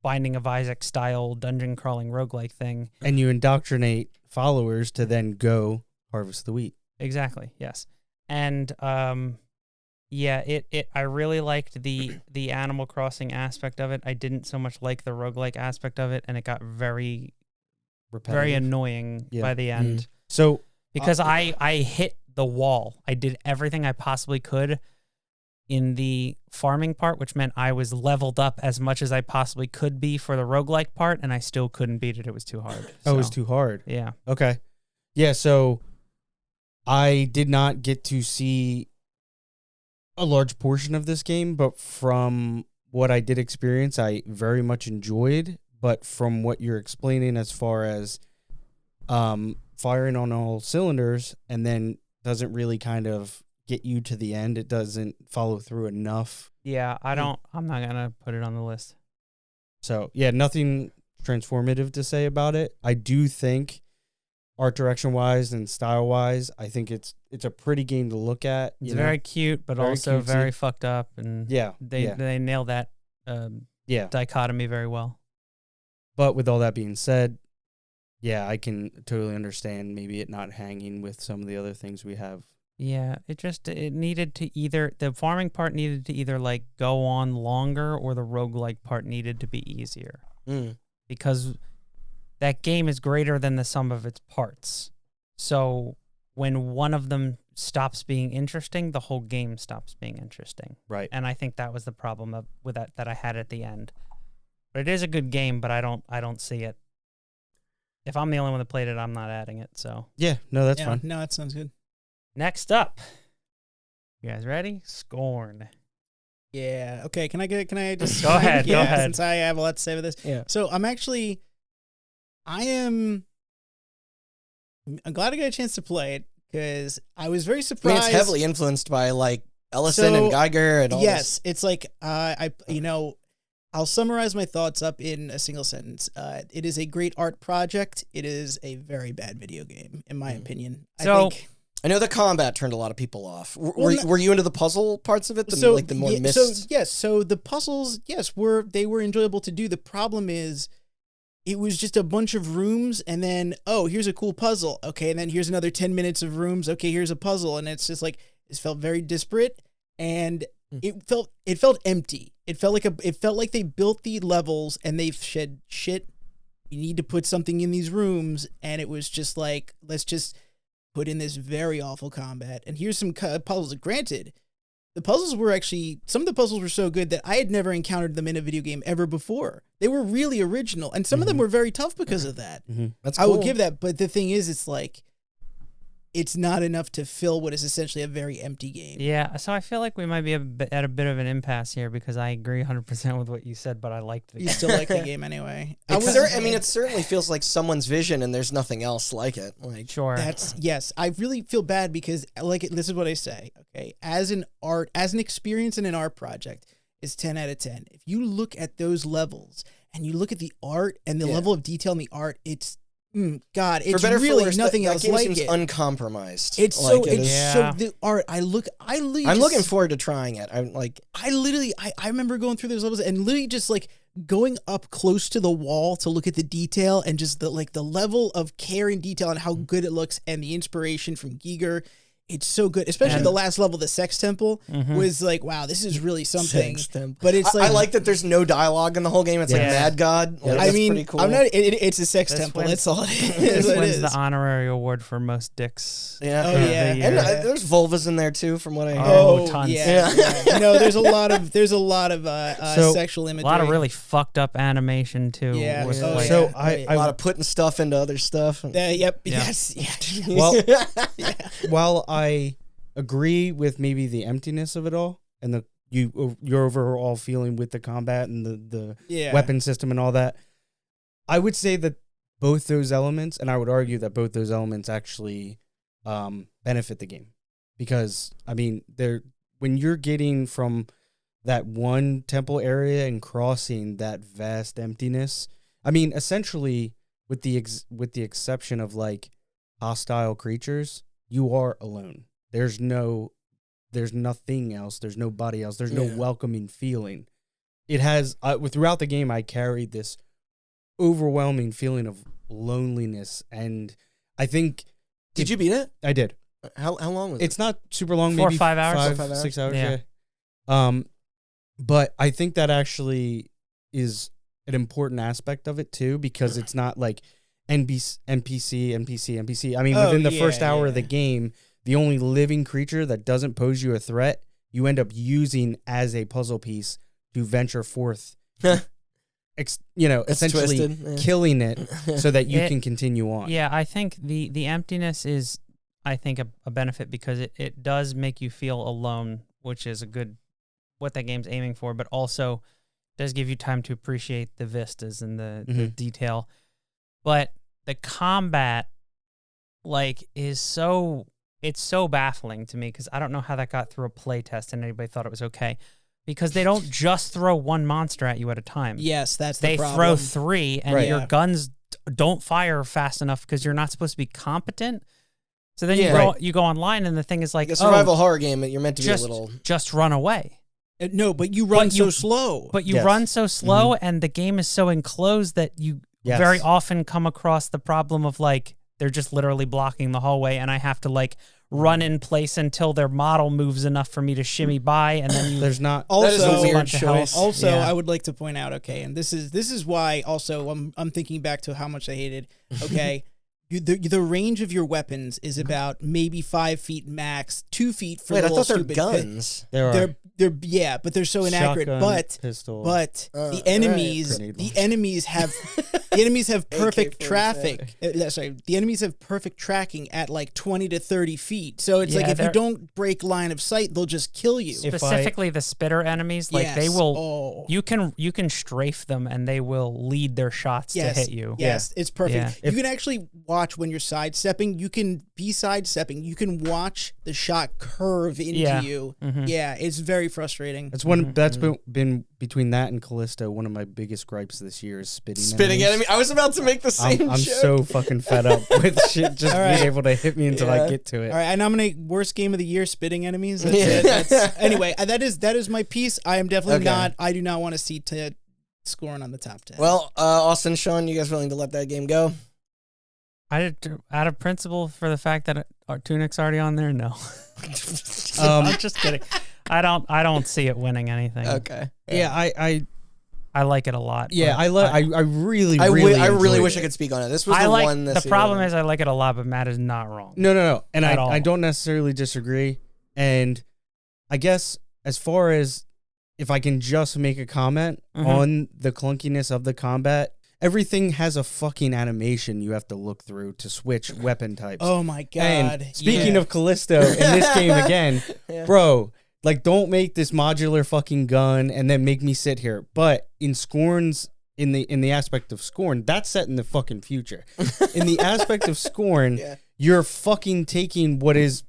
Binding of Isaac style dungeon crawling roguelike thing. and you indoctrinate followers to then go harvest the wheat. Exactly. Yes. And yeah, I really liked the Animal Crossing aspect of it. I didn't so much like the roguelike aspect of it, and it got very Repetitive. annoying Yeah. by the end So because I hit the wall. I did everything I possibly could in the farming part, which meant I was leveled up as much as I possibly could be for the roguelike part, and I still couldn't beat it. It was too hard. it was So, too hard. Yeah. Okay. Yeah, so I did not get to see a large portion of this game, but from what I did experience, I very much enjoyed. But from what you're explaining as far as firing on all cylinders and then doesn't really kind of get you to the end, it doesn't follow through enough. Yeah, I'm not going to put it on the list. So, yeah, nothing transformative to say about it. I do think art direction wise and style wise, I think it's a pretty game to look at. It's you know? very cute, but Very also cutesy. very fucked up, and Yeah. they nail that Yeah. dichotomy very well. But with all that being said, yeah, I can totally understand maybe it not hanging with some of the other things we have. Yeah, it needed to either, the farming part needed to either like go on longer, or the roguelike part needed to be easier. Because that game is greater than the sum of its parts. So when one of them stops being interesting, the whole game stops being interesting. Right. And I think that was the problem with that I had at the end. But it is a good game, but I don't see it. If I'm the only one that played it, I'm not adding it. So Yeah, no, that's fine. No, that sounds good. next up, you guys ready? Scorn. Yeah. Okay. Can I just Go ahead. Yeah, Go ahead. Since I have a lot to say with this. Yeah. So I'm glad I got a chance to play it because I was very I surprised. mean, it's heavily influenced by like Ellison and Geiger and all yes, this. it's like I'll summarize my thoughts up in a single sentence. It is a great art project. It is a very bad video game, in my opinion. So- I know the combat turned a lot of people off. Were you into the puzzle parts of it? The more missed? So the puzzles, they were enjoyable to do. The problem is, it was just a bunch of rooms, and then here's a cool puzzle. Okay, and then here's another 10 minutes of rooms. Okay, here's a puzzle, and it's just like it felt very disparate, and it felt empty. It felt like they built the levels and they said, shit, you need to put something in these rooms, and it was just like, let's just put in this very awful combat, and here's some puzzles. Granted, some of the puzzles were so good that I had never encountered them in a video game ever before. They were really original, and some of them were very tough because of that. That's cool. I will give that, but the thing is, it's like, it's not enough to fill what is essentially a very empty game. Yeah, so I feel like we might be at a bit of an impasse here because I agree 100% with what you said, but I liked the game. You still like the game anyway. It certainly feels like someone's vision, and there's nothing else like it. Like, Sure. Yes. I really feel bad because this is what I say. Okay, as an experience in an art project, is 10 out of 10. If you look at those levels and you look at the art and the level of detail in the art, it's God, it's really nothing else like it. Uncompromised. It's so the art. I'm looking forward to trying it. I remember going through those levels and literally just like going up close to the wall to look at the detail and just the level of care and detail and how good it looks and the inspiration from Giger. It's so good, especially the last level, the Sex Temple, was like, wow, this is really something. But it's like I like that there's no dialogue in the whole game. It's like Mad God. Like, I mean, pretty cool. I'm not. It's a Sex Temple. That's all it is. This wins the honorary award for most dicks. Yeah. Oh, yeah. And there's vulvas in there too, from what I hear. Oh, tons. Yeah. No, there's a lot of sexual imagery. A lot of really fucked up animation too. Yeah. with, Oh, like- yeah. A lot of putting stuff into other stuff. Yep. Yeah. Yes. Yeah. Well, while I agree with maybe the emptiness of it all and your overall feeling with the combat and the weapon system and all that, I would say that both those elements, and I would argue that both those elements actually benefit the game, because I mean, when you're getting from that one temple area and crossing that vast emptiness, I mean, essentially with the exception of like hostile creatures, you are alone. There's nothing else. There's nobody else. There's no welcoming feeling. It has throughout the game, I carried this overwhelming feeling of loneliness, and I think. Did you beat it? I did. How long was it? It's not super long. 4 or maybe 5 hours. 5, 6 hours. Yeah. But I think that actually is an important aspect of it too, because it's not like NPC. I mean, within the first hour of the game, the only living creature that doesn't pose you a threat, you end up using as a puzzle piece to venture forth, essentially killing it so that you can continue on. Yeah, I think the emptiness is, I think, a benefit because it does make you feel alone, which is what that game's aiming for, but also does give you time to appreciate the vistas and the detail. But the combat, is so baffling to me because I don't know how that got through a play test and anybody thought it was okay. Because they don't just throw one monster at you at a time. Yes, that's the problem. They throw 3, and your guns don't fire fast enough because you're not supposed to be competent. So then you go online, and the thing is like a survival horror game. You're meant to be a little just run away. No, but you run so slow. But you run so slow, and the game is so enclosed that you very often come across the problem of they're just literally blocking the hallway, and I have to run in place until their model moves enough for me to shimmy by, and then there's not. Also, that is a weird choice. Also, I would like to point out, and this is why also I'm thinking back to how much I hated. Okay, the range of your weapons is about maybe 5 feet max, 2 feet for Wait, the I little thought they're stupid guns. There are but they're so inaccurate. shotgun, pistol. But the right. enemies, Grenade the enemies have the enemies have perfect AK-47. traffic. Sorry, the enemies have perfect tracking at like 20 to 30 feet. So it's like Yeah, if you they're- don't break line of sight, they'll just kill you. Specifically, the spitter enemies, like they Yes. will. Oh. You can strafe them, and they will lead their shots to hit you. Yes, it's perfect. Yeah. You can actually watch when you're sidestepping. You can be sidestepping. You can watch the shot curve into Yeah. you. Mhm. Yeah, it's very frustrating. That's one. That's been between that and Callisto. One of my biggest gripes this year is spitting. Spitting enemies. enemy. I was about to make the same I'm joke. so fucking fed up with shit just All right. being able to hit me until Yeah. I get to it. All right, I nominate worst game of the year: spitting enemies. That's Yeah. it. Anyway, that is my piece. I am definitely Okay. not. I do not want to see Ted scoring on the top 10. Well, Austin, Sean, you guys willing to let that game go? Out of principle, for the fact that our Tunic's already on there, no. I'm just kidding. I don't see it winning anything. Okay. Yeah, I like it a lot. yeah, but I really I really really enjoyed wish I it. could speak on it. This was I the like one this the year. problem is I like it a lot, but Matt is not wrong. No, and At all. I don't necessarily disagree. And I guess as far as if I can just make a comment on the clunkiness of the combat, everything has a fucking animation you have to look through to switch weapon types. Oh my god! And speaking Yeah. of Callisto in this game again, bro, like don't make this modular fucking gun and then make me sit here. But in Scorn's in the aspect of Scorn, that's set in the fucking future. In the aspect of Scorn, you're fucking taking what is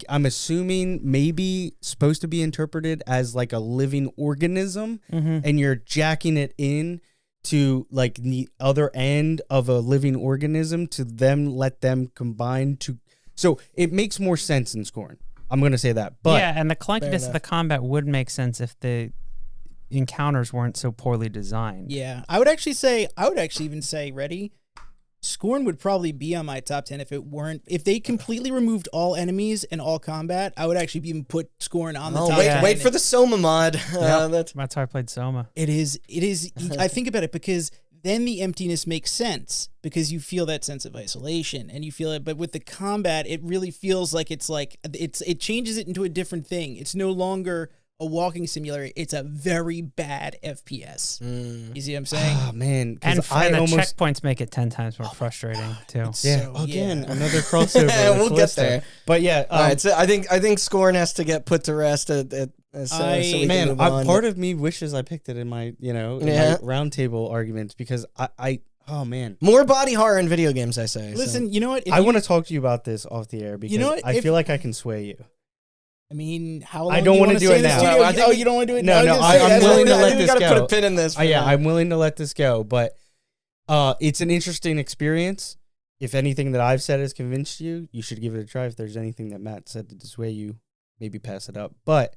I'm assuming maybe supposed to be interpreted as like a living organism, and you're jacking it in to like the other end of a living organism to let them combine to. So it makes more sense in Scorn. I'm going to say that. But yeah, and the clunkiness of the combat would make sense if the encounters weren't so poorly designed. Yeah, I would actually even say, ready? Scorn would probably be on my top 10 if they completely removed all enemies and all combat. I would actually even put Scorn on the top 10. Wait for the Soma mod. That's how I played Soma. It is. I think about it because then the emptiness makes sense because you feel that sense of isolation and you feel it. But with the combat, it really feels like it changes it into a different thing. It's no longer a walking simulator. It's a very bad FPS. You see what I'm saying? oh man, And, I and the almost checkpoints make it 10 times more frustrating too. another crossover. with We'll get Callisto. there. But yeah, All right, so I think Scorn has to get put to rest. So we can man, move on. part of me wishes I picked it in my in my roundtable arguments because I oh man, more body horror in video games. I say. Listen, you know what? I want to talk to you about this off the air because what? I feel like I can sway you. I mean, how long I don't want to do it now. Well, I think you don't want to do it No, now? no, I'm willing to let we this gotta go. put a pin in this. Yeah, I'm willing to let this go, but it's an interesting experience. If anything that I've said has convinced you, you should give it a try. If there's anything that Matt said to dissuade you, maybe pass it up. But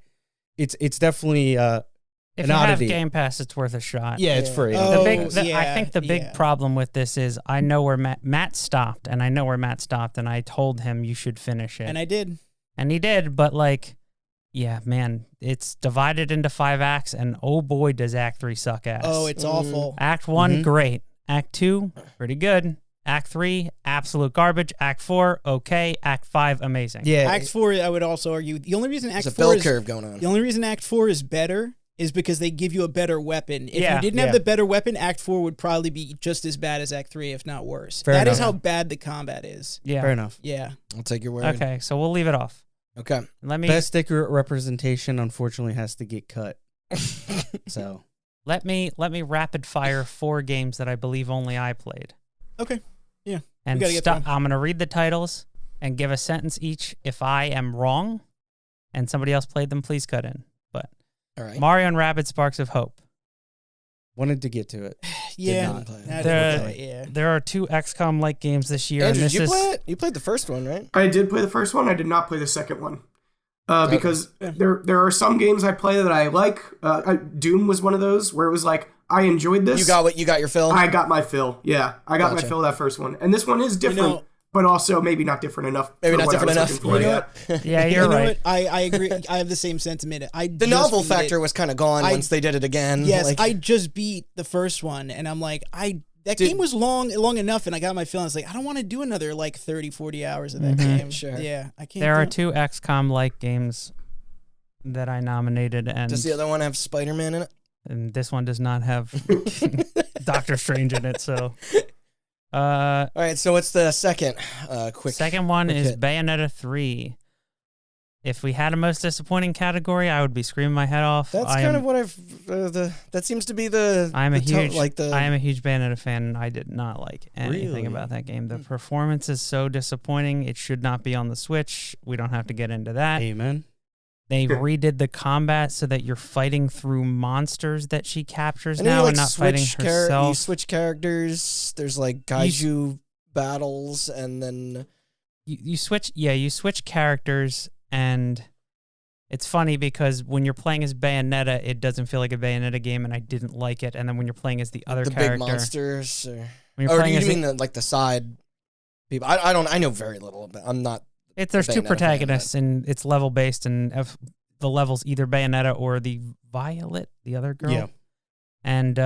it's definitely If an you have oddity. Game Pass, it's worth a shot. Yeah, it's free. Oh, I think the big problem with this is I know where Matt stopped, and I told him you should finish it. And I did. And he did, but like, yeah, man, it's divided into 5 acts, and oh boy, does Act 3 suck ass. Oh, it's awful. Act 1, great. Act 2, pretty good. Act 3, absolute garbage. Act 4, okay. Act 5, amazing. Yeah, Act 4, I would also argue. The only reason Act There's a 4 bell is curve going on. the only reason Act 4 is better is because they give you a better weapon. If Yeah, you didn't have the better weapon, Act 4 would probably be just as bad as Act 3, if not worse. That is enough. how bad the combat is. Yeah. fair enough. Yeah. I'll take your word. Okay, so we'll leave it off. Okay. Let me Best accurate representation, unfortunately, has to get cut. So let me rapid fire 4 games that I believe only I played. Okay. Yeah. And gotta get stop. through 'em. I'm going to read the titles and give a sentence each. If I am wrong and somebody else played them, please cut in. But All right. Mario and Rabbids Sparks of Hope. wanted to get to it. Yeah. not play it. I There- didn't play it, yeah. There are 2 XCOM-like games this year. Andrew, and did this you is play it? You played the first one, right? I did play the first one. I did not play the second one. Because there are some games I play that I like. Doom was one of those where it was like, I enjoyed this. You got your fill? I got my fill. Yeah, I got my fill of that first one. And this one is different, but also maybe not different enough. Maybe for not what I different was enough. looking for, You know yeah. Yeah, you're You know right. what? I agree. I have the same sentiment. The novel factor was kind of gone once they did it again. Yes, Like, I just beat the first one, and I'm like, that game was long enough, and I got my feelings like I don't want to do another like 30, 40 hours of that game. Sure. Yeah, I can't. There are 2 XCOM-like games that I nominated, and Does the other one have Spider-Man in it? And this one does not have Doctor Strange in it. So, all right. So what's the second? Second one is hit. Bayonetta 3. If we had a most disappointing category, I would be screaming my head off. That's kind of what I've. That seems to be the. I am a huge Bayonetta fan, and I did not like anything Really? about that game. The performance is so disappointing. It should not be on the Switch. We don't have to get into that. Amen. They redid the combat so that you're fighting through monsters that she captures and now, you, and not fighting herself. You switch characters. There's like kaiju battles, and then you switch. Yeah, you switch characters. And it's funny because when you're playing as Bayonetta, it doesn't feel like a Bayonetta game, and I didn't like it. And then when you're playing as the other character, big monsters, when you're playing do as you mean the side people? I know very little, but I'm not. There's 2 protagonists, and it's level based, and the level's either Bayonetta or the Violet, the other girl. Yeah. And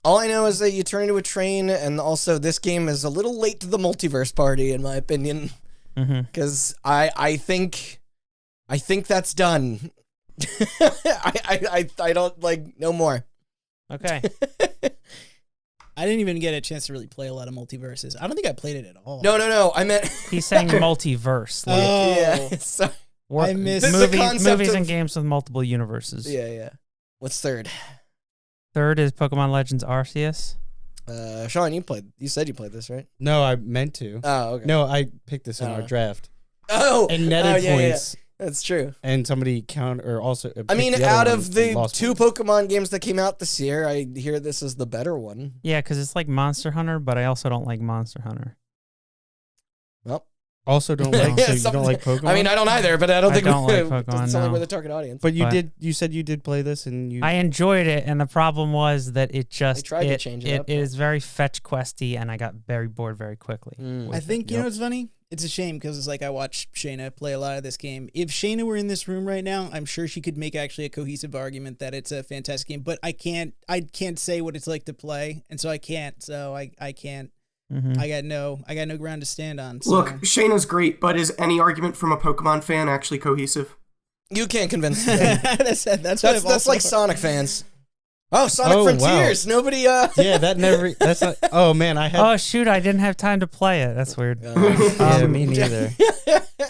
all I know is that you turn into a train, and also this game is a little late to the multiverse party, in my opinion. Because I think that's done. I don't like no more. Okay. I didn't even get a chance to really play a lot of multiverses. I don't think I played it at all. No. I meant He's saying multiverse. Like yeah. Sorry. I missed movies and games with multiple universes. Yeah. What's third? Third is Pokemon Legends Arceus. Sean, you said you played this, right? No, I meant to. Oh, okay. No, I picked this in our draft. Oh, And netted points. Yeah. That's true. And somebody also. I mean, the out other of one the and lost 2 points. Pokemon games that came out this year, I hear this is the better one. Yeah, because it's like Monster Hunter, but I also don't like Monster Hunter. Well, Also don't like. So you don't like Pokemon? I mean, I don't either, but I don't like Pokemon. Doesn't sound like No. we're the target audience. But you said you did play this, and you. I enjoyed it, and the problem was that it just tried to change it up, It is very fetch questy, and I got very bored very quickly. Mm. I think you know what's funny? It's a shame because it's like I watched Shayna play a lot of this game. If Shayna were in this room right now, I'm sure she could make actually a cohesive argument that it's a fantastic game. But I can't say what it's like to play, and so I can't. So I can't. I got no ground to stand on. So. Look, Shayna's great, but is any argument from a Pokemon fan actually cohesive? You can't convince me. That's like Sonic fans. Oh, Sonic Frontiers. Wow. Nobody. Yeah, that never. That's not. Oh man, I had. Oh shoot, I didn't have time to play it. That's weird. Yeah, me neither.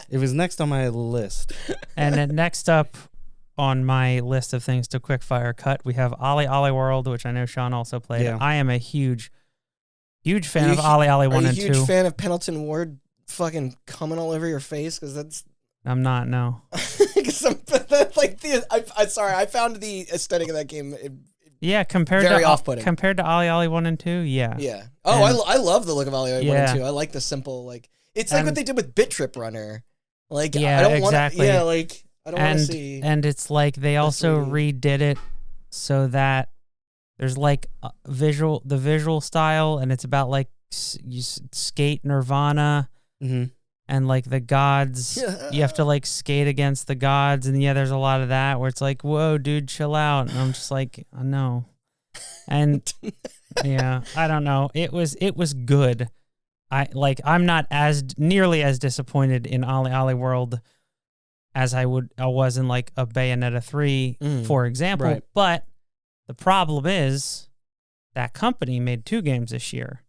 It was next on my list. And then next up on my list of things to quickfire cut, we have Ollie Ollie World, which I know Sean also played. Yeah. I am a huge fan of Ollie Ollie 1 and 2. Are you a huge fan of Pendleton Ward fucking coming all over your face? Because that's. I'm not, no. Because I found the aesthetic of that game. Yeah, compared very to off-putting. Compared to Ollie Ollie 1 and 2, yeah. Yeah. Oh, I love the look of Ollie Ollie 1 and 2. I like the simple it's like what they did with Bit Trip Runner. Like yeah, I don't exactly. want I don't want to see. And it's like they also redid it so that there's like the visual style, and it's about like you skate Nirvana. Mm-hmm. And like the gods, you have to like skate against the gods, and yeah, there's a lot of that where it's like, "Whoa, dude, chill out." And I'm just like, "Oh, no," and yeah, I don't know. It was good. I'm not nearly as disappointed in Ollie Ollie World as I was in like a Bayonetta 3, for example. Right. But the problem is that company made 2 games this year.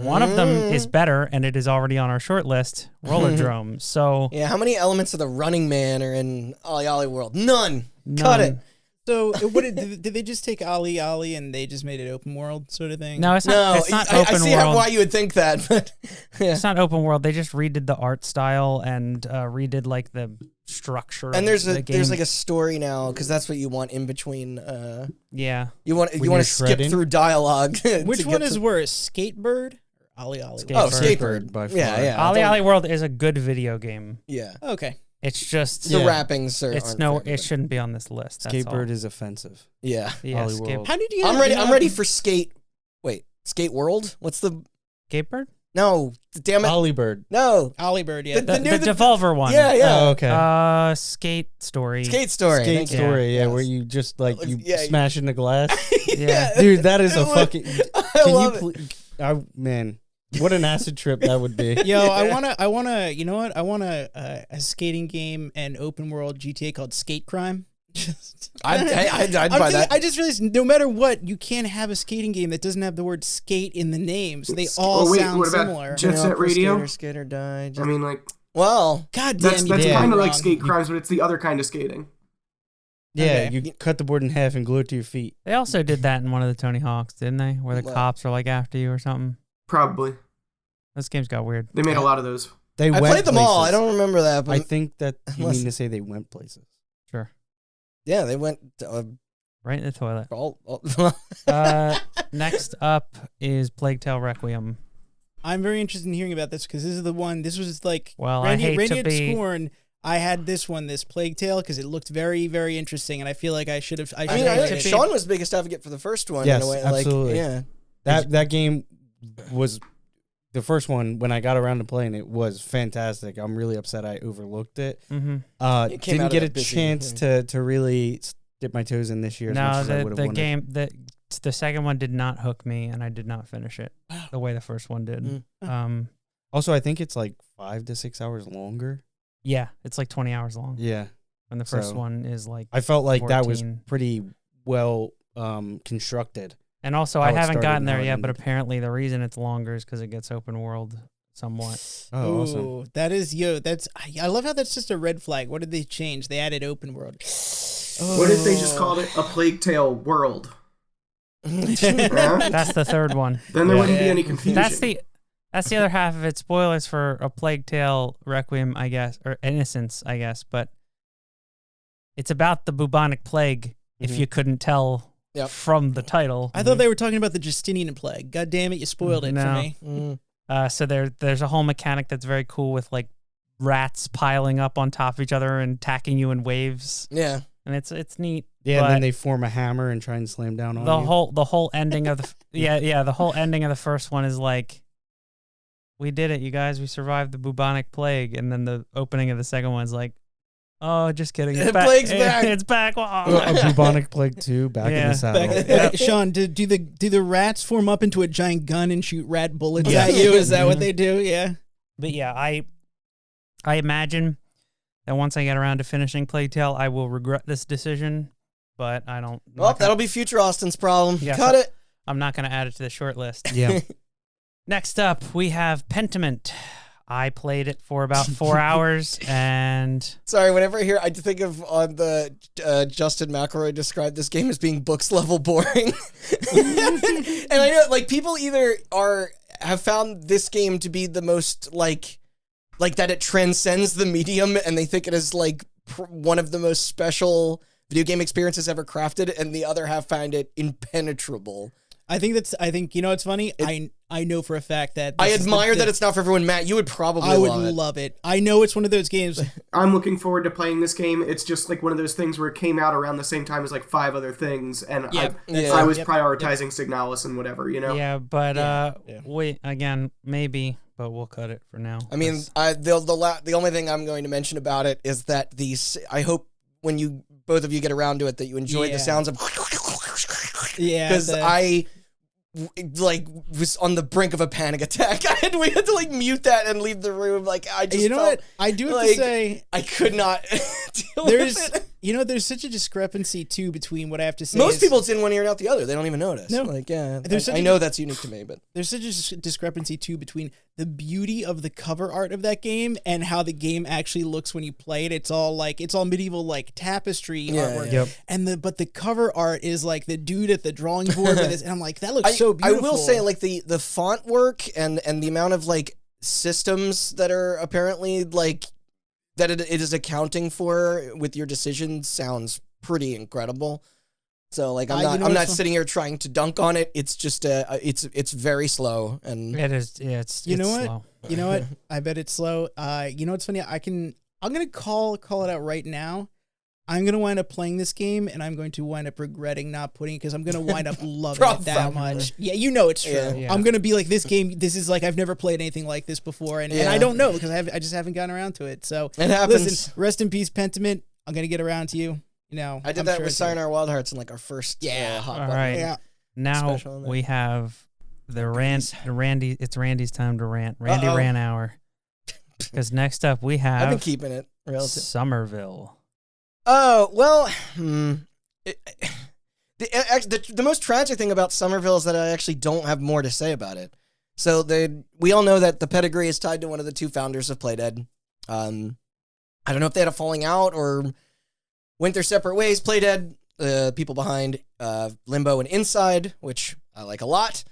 One of them is better, and it is already on our short list, Rollerdrome. So yeah, how many elements of the Running Man are in Ollie Ollie World? None. Cut it. So did they just take Ollie Ollie and they just made it open world sort of thing? No, it's not. It's not open I see world. why you would think that, but yeah. It's not open world. They just redid the art style and redid like the structure. And there's the game. there's like a story now because that's what you want in between. Yeah, you want to skip through dialogue. Which one is worse, Skatebird or Ollie Ollie? Skatebird by far. Yeah. Ollie Ollie World is a good video game. Yeah. Okay. It's just the wrappings are. It shouldn't be on this list. Skatebird is offensive. Yeah. World. How did you? I'm ready for Skate. Wait, Skate World. What's the Skatebird? No, damn it. Ollibird. No. Ollibird, yeah. The Devolver one. Yeah. Oh, okay. Skate Story. Skate Story. Skate Thank you. Story, Yes. where you just like smash into glass. Yeah. Dude, that is a fucking Man, what an acid trip that would be. Yo, I wanna, you know what? I want a skating game and open world GTA called Skate Crime. I'd buy that. I just realized no matter what, you can't have a skating game that doesn't have the word skate in the name. So they all sound similar. Jet Set Radio? Skater die. I mean, like, well, God damn, that's kind of like skate crimes, but it's the other kind of skating. Yeah, Okay. you cut the board in half and glue it to your feet. They also did that in one of the Tony Hawks, didn't they? Where the What? cops are like after you or something. Probably. Those games got weird. They made a lot of those. They I went played them all. places. I don't remember that, but I think that you Unless- mean to say they went places. Sure. yeah, they went Right in the toilet. all Next up is Plague Tale Requiem. I'm very interested in hearing about this because this is the one. This was like Well, Randy, I hate Randy to had be... Scorn. I had this Plague Tale, because it looked very, very interesting, and I feel like I should have. I mean, Sean was the biggest advocate for the first one. Yes, in a way. absolutely. Like, yeah. That game was the first one. When I got around to playing it, was fantastic. I'm really upset I overlooked it. Mm-hmm. It came Didn't out get of a busy chance thing. to really dip my toes in this year. As much No, as I would've the wanted. game, the second one did not hook me, and I did not finish it the way the first one did. Also, I think it's like 5 to 6 hours longer. Yeah, it's like 20 hours long. Yeah, And the first So, one is like I felt like that was 14. pretty well constructed. And also, how I it haven't started gotten and there how it yet, but ended. apparently the reason it's longer is because it gets open world somewhat. Oh, awesome. Ooh, that is I love how that's just a red flag. What did they change? They added open world. What if they just called it a Plague Tale world? That's the third one. Then there Yeah. wouldn't be any confusion. That's the other half of it. Spoilers for a Plague Tale Requiem, I guess, or Innocence, I guess. But it's about the bubonic plague, if you couldn't tell from the title. I thought they were talking about the Justinian plague. God damn it, you spoiled it for No. me. So there's a whole mechanic that's very cool with like rats piling up on top of each other and attacking you in waves, Yeah. and it's neat. Yeah, but and then they form a hammer and try and slam down on you. the whole ending of the the whole ending of the first one is like, we did it, you guys. We survived the bubonic plague, and then the opening of the second one is like, oh, just kidding. It's The back. plague's back. It's back. A bubonic plague 2, back in Yeah. the saddle. Sean, do the rats form up into a giant gun and shoot rat bullets Yeah. at you? Is that what they do? Yeah. But yeah, I imagine that once I get around to finishing Plague Tale, I will regret this decision. But I don't. Well, that'll be future Austin's problem. Yeah, Cut it. I'm not going to add it to the short list. Yeah. Next up, we have Pentiment. I played it for about 4 hours, and Sorry, whenever I hear, I think of on the Justin McElroy described this game as being books level boring, and I know like people either have found this game to be the most like that it transcends the medium, and they think it is like one of the most special video game experiences ever crafted, and the other half find it impenetrable. I think you know what's funny? I know for a fact that I this is admire the- that it's not for everyone. Matt, you would probably I would love it. love it. I know it's one of those games. I'm looking forward to playing this game. It's just like one of those things where it came out around the same time as like 5 other things, and I was prioritizing Signalis and whatever, you know? yeah, but wait, again, maybe, but we'll cut it for now. I mean, the only thing I'm going to mention about it is that I hope when you both of you get around to it that you enjoy the sounds of Yeah, because I was on the brink of a panic attack. We had to like mute that and leave the room. Like I just you know felt what? I do have like to say I could not deal there's with it. there's such a discrepancy too between what I have to say. Most people, it's in one ear and out the other. They don't even notice. No. Like, yeah, There's such I a- know that's unique to me, but there's such a discrepancy too between the beauty of the cover art of that game and how the game actually looks when you play it. It's all medieval like tapestry artwork. yeah. Yep. And but the cover art is like the dude at the drawing board with his, and I'm like, that looks so beautiful. I will say, like the font work and the amount of like systems that are apparently like that it is accounting for with your decisions sounds pretty incredible. So like I'm not sitting here trying to dunk on it. It's just it's very slow and It is. Yeah, it's. You know it's what? slow. You know what? I bet it's slow. You know what's funny? I'm gonna call it out right now. I'm gonna wind up playing this game, and I'm going to wind up regretting not putting it because I'm gonna wind up loving it that much. Yeah, you know it's true. Yeah. I'm gonna be like, this game. This is like I've never played anything like this before, and I don't know because I just haven't gotten around to it. So it happens. listen, rest in peace, Pentiment. I'm gonna get around to you. You know, I did I'm that sure with it's- Sayonara Wild Hearts in like our first hot All button. right. Yeah. Now Special in there. we have It's Randy's time to rant. Randy ran hour. Because next up we have I've been keeping it relative. Somerville. Oh, well, the most tragic thing about Somerville is that I actually don't have more to say about it. So we all know that the pedigree is tied to one of the two founders of Playdead. I don't know if they had a falling out or went their separate ways. Playdead, people behind Limbo and Inside, which I like a lot.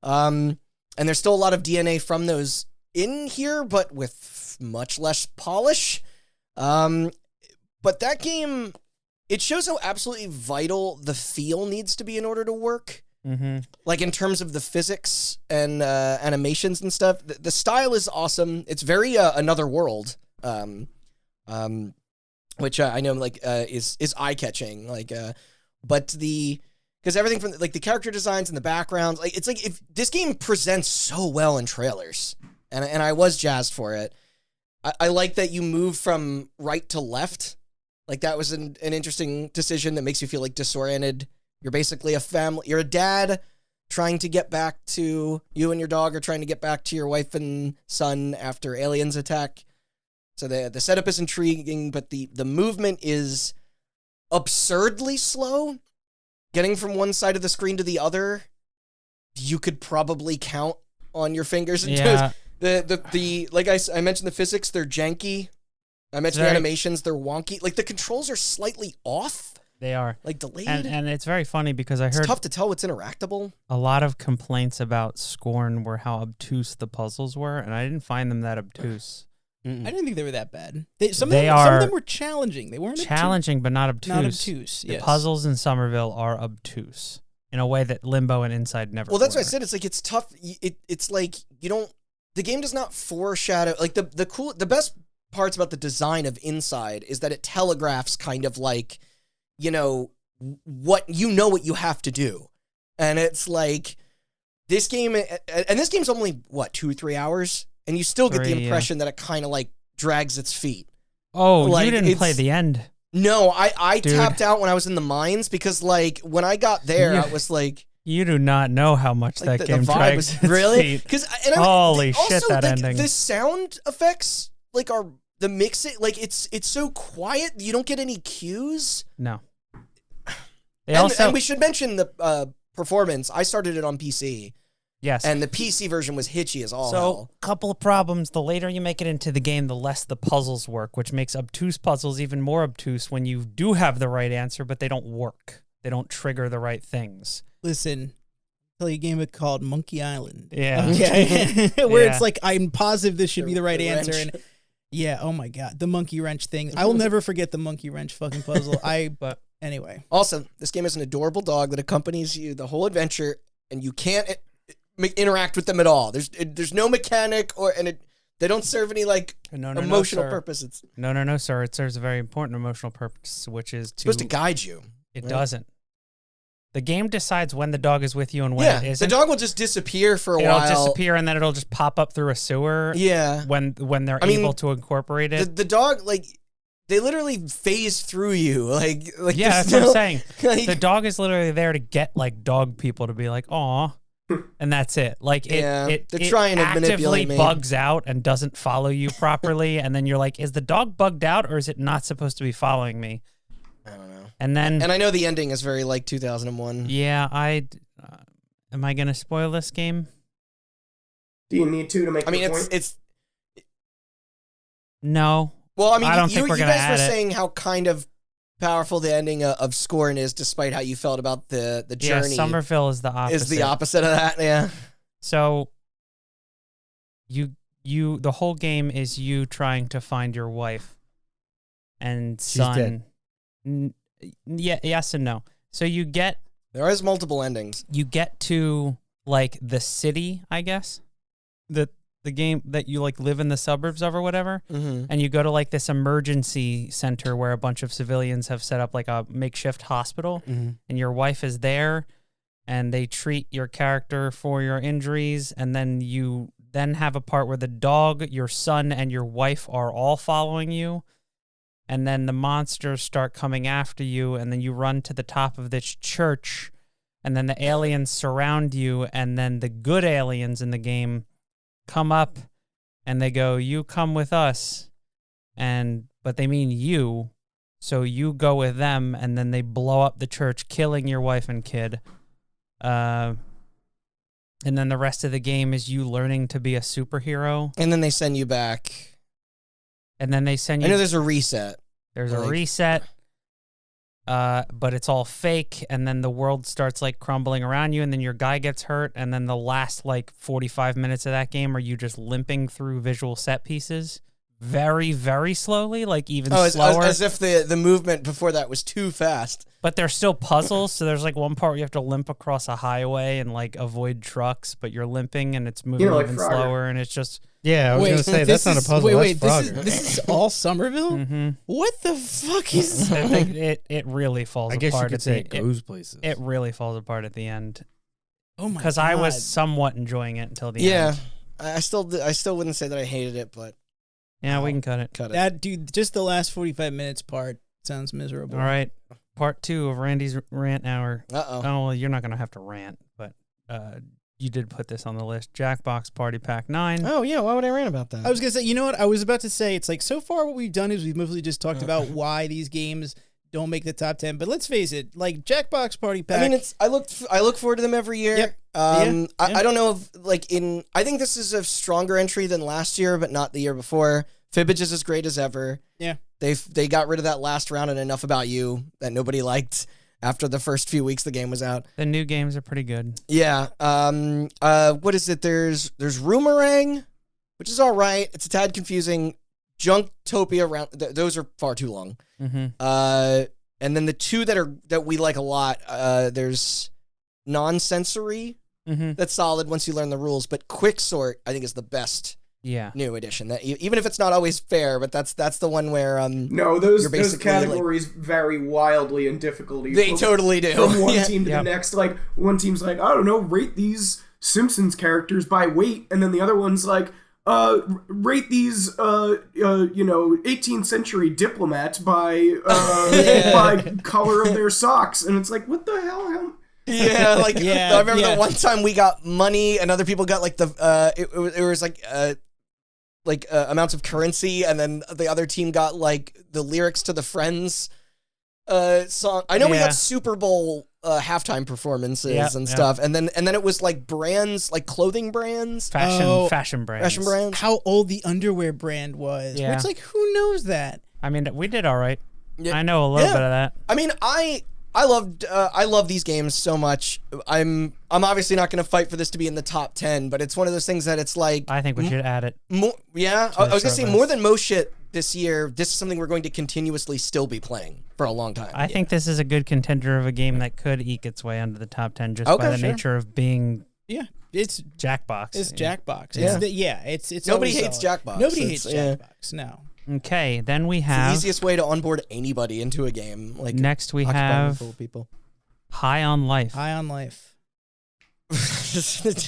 And there's still a lot of DNA from those in here, but with much less polish. But that game, it shows how absolutely vital the feel needs to be in order to work. Mm-hmm. Like in terms of the physics and animations and stuff. The style is awesome. It's very Another World, which I know is eye-catching. But because everything from the character designs and the backgrounds, it's like if this game presents so well in trailers, and I was jazzed for it. I like that you move from right to left. Like that was an interesting decision that makes you feel like disoriented. You're basically a family. You're a dad trying to get back to you and your dog are trying to get back to your wife and son after aliens attack. So the setup is intriguing, but the movement is absurdly slow. Getting from one side of the screen to the other, you could probably count on your fingers and toes. Like I mentioned the physics, they're janky. I mentioned the animations, they're wonky. Like the controls are slightly off. They are. Like delayed. And it's very funny because I heard... It's tough to tell what's interactable. A lot of complaints about Scorn were how obtuse the puzzles were, and I didn't find them that obtuse. I didn't think they were that bad. Some of them were challenging. They weren't challenging, but not obtuse. Not obtuse, yes. The puzzles in Somerville are obtuse in a way that Limbo and Inside never Well, that's were. what I said. It's like it's tough. It's like you don't... The game does not foreshadow... Like the best parts about the design of Inside is that it telegraphs kind of like... what you have to do. And it's like this game, and this game's only 2-3 hours, and you still get the impression that it kind of like drags its feet. Oh, like, you didn't play the end. No, I tapped out when I was in the mines because like when I got there, I was like, you do not know how much that game drags its really? Because holy shit, that ending. The sound effects like are the mixing, like it's so quiet you don't get any cues. No. And we should mention the performance. I started it on PC. Yes. And the PC version was hitchy as all hell. So, a couple of problems. The later you make it into the game, the less the puzzles work, which makes obtuse puzzles even more obtuse when you do have the right answer, but they don't work. They don't trigger the right things. Listen, I'll tell you a game called Monkey Island. Yeah. Okay. Where it's like, I'm positive this should be the right answer. And yeah, oh my God. The monkey wrench thing. I will never forget the monkey wrench fucking puzzle. But anyway. Also, this game is an adorable dog that accompanies you the whole adventure, and you can't interact with them at all. There's no mechanic, they don't serve any emotional purpose. No, sir. It serves a very important emotional purpose, which is supposed to guide you. It doesn't. The game decides when the dog is with you and when it isn't. The dog will just disappear for a while. It'll disappear, and then it'll just pop up through a sewer. Yeah. When they're able to incorporate it. The dog, they literally phase through you. Yeah, that's what I'm saying. The dog is literally there to get, dog people to be like, aw. And that's it. They're trying to manipulate me. Bugs out and doesn't follow you properly. And then you're like, is the dog bugged out or is it not supposed to be following me? I don't know. And I know the ending is very 2001. Yeah, am I going to spoil this game? Do you need to make the point? it's no. Well, I mean, I don't think we're you gonna guys were add it. saying how kind of powerful the ending of Scorn is, despite how you felt about the journey. Yeah, Somerville is the opposite. Is the opposite of that, yeah. So, the whole game is you trying to find your wife and son. Yes and no. So there is multiple endings. You get to the city, I guess. The game that you live in the suburbs of or whatever, and you go to this emergency center where a bunch of civilians have set up a makeshift hospital, and your wife is there, and they treat your character for your injuries, and then you have a part where the dog, your son, and your wife are all following you, and then the monsters start coming after you, and then you run to the top of this church and then the aliens surround you, and then the good aliens in the game come up and they go, "You come with us," but they mean you, so you go with them, and then they blow up the church, killing your wife and kid. And then the rest of the game is you learning to be a superhero. And then they send you back. And then they send you... I know there's a reset. There's a reset, but it's all fake, and then the world starts, like, crumbling around you, and then your guy gets hurt, and then the last, like, 45 minutes of that game are you just limping through visual set pieces very, very slowly, like, even slower. As if the movement before that was too fast. But they're still puzzles, so there's, like, one part where you have to limp across a highway and, like, avoid trucks, but you're limping, and it's moving even slower, and it's just... Yeah, I was going to say, that's not a puzzle, this is all Somerville? Mm-hmm. What the fuck is I think it really falls apart. I guess you could say it goes places. It really falls apart at the end. Oh my god. Because I was somewhat enjoying it until the end. Yeah, I still wouldn't say that I hated it, but... Yeah, we can cut it. That, dude, just the last 45 minutes part sounds miserable. All right. Part 2 of Randy's rant hour. Uh-oh. Oh, well, you're not going to have to rant, but you did put this on the list. Jackbox Party Pack 9. Oh, yeah, why would I rant about that? I was going to say, you know what? I was about to say, it's like, so far what we've done is we've mostly just talked about why these games don't make the top 10. But let's face it, like, Jackbox Party Pack... I mean, I look forward to them every year. Yep. I don't know if, like, I think this is a stronger entry than last year, but not the year before. Fibbage is as great as ever. Yeah. They got rid of that last round and Enough About You that nobody liked after the first few weeks the game was out. The new games are pretty good. Yeah. What is it? There's Roomerang, which is all right. It's a tad confusing. Junktopia round. Those are far too long. Mm-hmm. And then the two that we like a lot. There's Nonsensory. Mm-hmm. That's solid once you learn the rules. But Quicksort, I think, is the best. Yeah, new edition. That even if it's not always fair, but that's the one where no, those categories vary wildly in difficulty. They totally do. From one team to the next. Like one team's like, I don't know, rate these Simpsons characters by weight, and then the other one's like, rate these 18th century diplomats by by color of their socks, and it's like, what the hell? Yeah, like I remember the one time we got money, and other people got like it was like amounts of currency, and then the other team got like the lyrics to the Friends song. I know we got Super Bowl halftime performances and stuff, and then it was like brands, like clothing brands, fashion brands. How old the underwear brand was. Yeah. It's like, who knows that? I mean, we did all right. Yeah. I know a little bit of that. I mean, I love these games so much. I'm obviously not going to fight for this to be in the top 10, but it's one of those things that it's like... I think we should add it. I was going to say, more than most shit this year, this is something we're going to continuously still be playing for a long time. I think this is a good contender of a game that could eke its way under the top 10 just by the nature of being... Yeah, it's Jackbox. It's Jackbox. Yeah. It's nobody hates Jackbox. Nobody hates Jackbox, no. Okay, then we have... It's the easiest way to onboard anybody into a game. Like next we have people. High on Life. High on Life.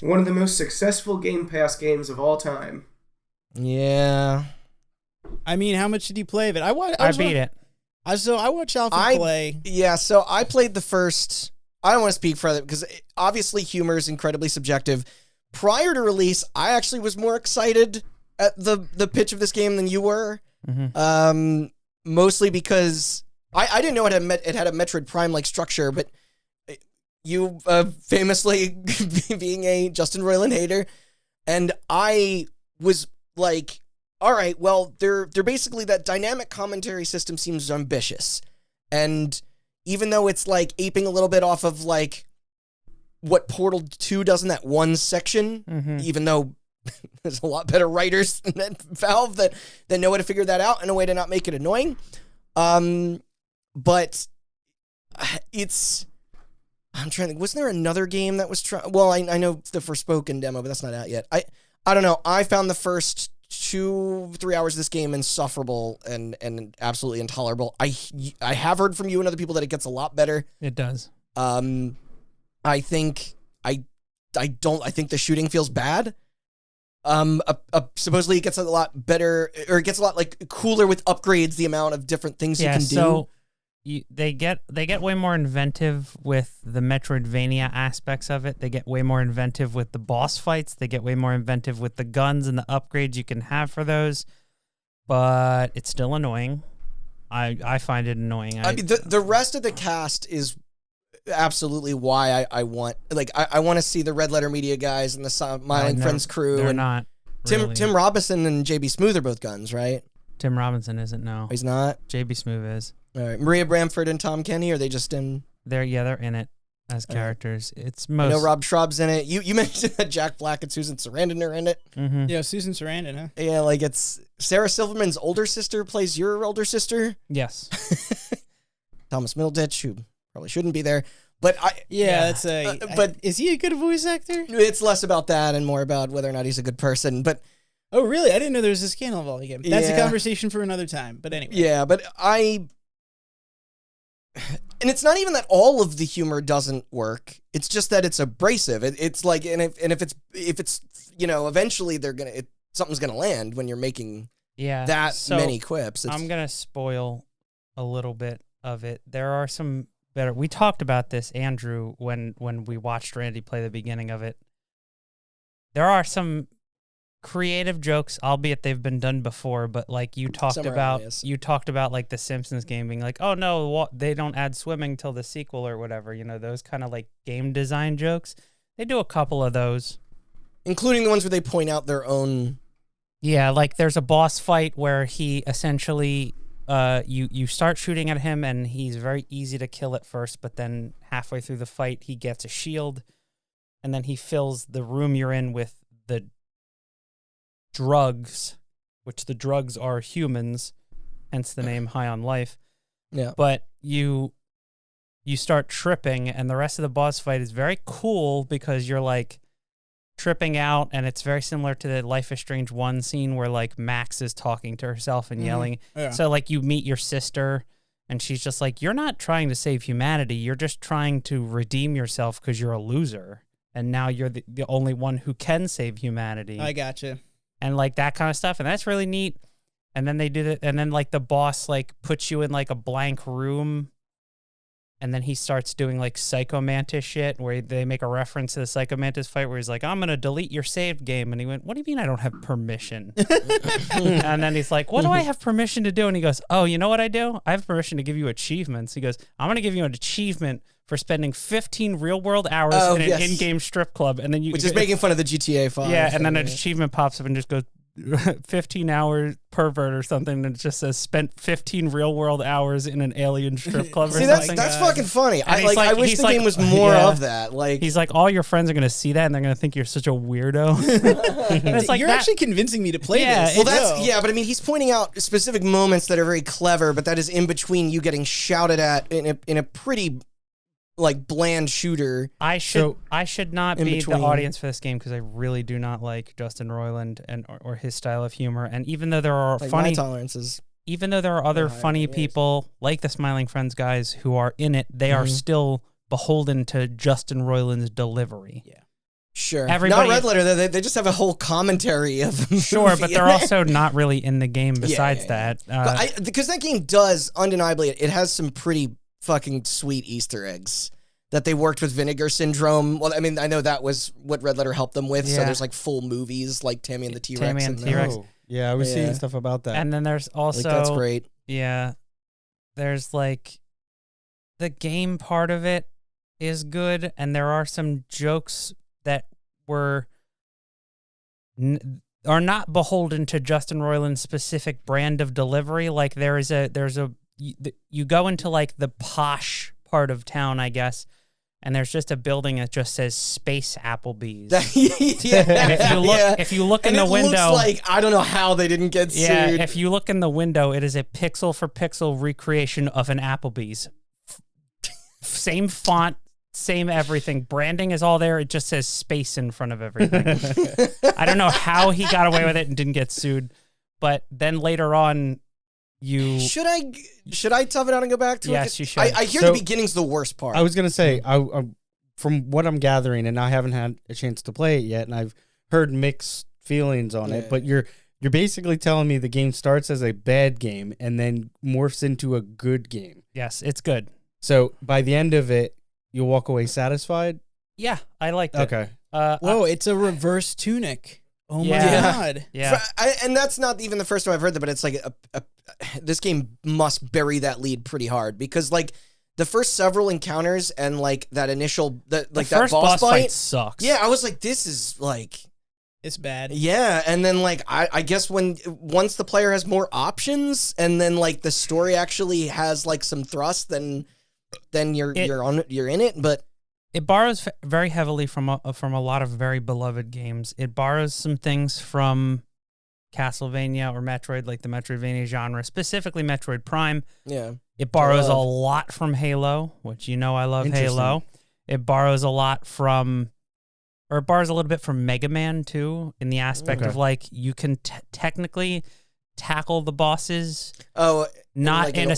One of the most successful Game Pass games of all time. Yeah. I mean, how much did you play of it? I beat it. So I watched Alpha play. Yeah, so I played the first... I don't want to speak for it because obviously humor is incredibly subjective. Prior to release, I actually was more excited at the pitch of this game than you were. Mm-hmm. Mostly because I didn't know it had a Metroid Prime-like structure, but you famously being a Justin Roiland hater, and I was like, all right, well, they're basically, that dynamic commentary system seems ambitious, and even though it's like aping a little bit off of like what Portal 2 does in that one section, even though there's a lot better writers than Valve that know how to figure that out in a way to not make it annoying. But it's... I'm trying to think, wasn't there another game that was well, I know the Forspoken demo, but that's not out yet. I don't know. I found the first 2-3 hours of this game insufferable and absolutely intolerable. I have heard from you and other people that it gets a lot better. It does. I think the shooting feels bad. Supposedly it gets a lot better, or it gets a lot like cooler with upgrades, the amount of different things you can do. they get way more inventive with the Metroidvania aspects of it. They get way more inventive with the boss fights. They get way more inventive with the guns and the upgrades you can have for those. But it's still annoying. I find it annoying. I mean, the rest of the cast is absolutely why I want, like, I want to see the Red Letter Media guys and the Smiling Friends crew. They're and not. Really. Tim Robinson and JB Smooth are both guns, right? Tim Robinson isn't, no. He's not? JB Smooth is. All right. Maria Bamford and Tom Kenny, are they just in? They're in it as characters. It's most. I know Rob Schraub's in it. You mentioned that Jack Black and Susan Sarandon are in it. Mm-hmm. Yeah, Susan Sarandon, huh? Yeah, like it's Sarah Silverman's older sister plays your older sister. Yes. Thomas Middleditch, who probably shouldn't be there. But that's but is he a good voice actor? It's less about that and more about whether or not he's a good person. But oh, really? I didn't know there was a scandal involving him. That's a Yeah. conversation for another time. But anyway. yeah, but and it's not even that all of the humor doesn't work. It's just that it's abrasive. It's like, and if it's eventually something's gonna land when you're making that many quips. I'm gonna spoil a little bit of it. There are some better. We talked about this, Andrew, when we watched Randy play the beginning of it. There are some creative jokes, albeit they've been done before, but like you talked about like the Simpsons game being like, oh no, they don't add swimming till the sequel or whatever, those kind of like game design jokes. They do a couple of those, including the ones where they point out their own. Yeah, like there's a boss fight where he essentially you start shooting at him and he's very easy to kill at first, but then halfway through the fight he gets a shield and then he fills the room you're in with the drugs, which the drugs are humans, hence the name High on Life. Yeah. But you start tripping, and the rest of the boss fight is very cool because you're like tripping out, and it's very similar to the Life is Strange 1 scene where like Max is talking to herself and yelling. Yeah. So like you meet your sister, and she's just like, you're not trying to save humanity, you're just trying to redeem yourself because you're a loser, and now you're the only one who can save humanity. I gotcha. And like that kind of stuff, and that's really neat. And then they did it, and then like the boss like puts you in like a blank room, and then he starts doing like Psycho Mantis shit, where they make a reference to the Psycho Mantis fight, where he's like, "I'm gonna delete your saved game," and he went, "What do you mean I don't have permission?" And then he's like, "What do I have permission to do?" And he goes, "Oh, you know what I do? I have permission to give you achievements." He goes, "I'm gonna give you an achievement for spending 15 real-world hours in an in-game strip club," and then which is making fun of the GTA 5. Yeah, and then an achievement pops up and just goes 15 hours pervert or something, and it just says spent 15 real-world hours in an alien strip club. See, or that's something. fucking funny. I wish the like, game was more of that. Like he's like, all your friends are gonna see that and they're gonna think you're such a weirdo. It's like you're actually convincing me to play this. Well, but I mean, he's pointing out specific moments that are very clever, but that is in between you getting shouted at in a pretty like bland shooter. I should not be between. the audience for this game because I really do not like Justin Roiland or his style of humor. And even though there are like funny my tolerances, even though there are other funny people like the Smiling Friends guys who are in it, they are still beholden to Justin Roiland's delivery. Yeah. Sure. Everybody, not Red Letter. They just have a whole commentary of the sure, movie. but they're also not really in the game besides that. Because that game does undeniably, it has some pretty fucking sweet Easter eggs that they worked with Vinegar Syndrome. Well, I mean, I know that was what Red Letter helped them with. So there's like full movies like Tammy and the T-Rex. Tammy and T-Rex. Oh, yeah, I was seeing stuff about that. And then there's also like, that's great. Yeah, there's like the game part of it is good, and there are some jokes that are not beholden to Justin Roiland's specific brand of delivery. Like you go into like the posh part of town, I guess, and there's just a building that just says Space Applebee's. And if you look in the window, looks like I don't know how they didn't get sued. Yeah, if you look in the window, it is a pixel for pixel recreation of an Applebee's. Same font, same everything. Branding is all there. It just says space in front of everything. I don't know how he got away with it and didn't get sued, but then later on, should I tough it out and go back to it? Yes, you should. I hear the beginning's the worst part. I was gonna say, from what I'm gathering, and I haven't had a chance to play it yet, and I've heard mixed feelings on it. But You're basically telling me the game starts as a bad game and then morphs into a good game. Yes, it's good. So by the end of it, you'll walk away satisfied? Yeah, I liked it. Okay. Whoa, it's a reverse Tunic. Oh my Yeah. god. Yeah. And that's not even the first time I've heard that, but it's like this game must bury that lead pretty hard because like the first several encounters and like that initial that first boss fight sucks. Yeah, I was like, this is like. It's bad. Yeah, and then like I guess once the player has more options, and then like the story actually has like some thrust, then you're in it. But it borrows very heavily from a lot of very beloved games. It borrows some things from Castlevania or Metroid, like the Metroidvania genre, specifically Metroid Prime. yeah, It borrows a lot from Halo, which you know I love Halo. It borrows a lot from. Or it borrows a little bit from Mega Man, too, in the aspect of, like, you can technically tackle the bosses not in a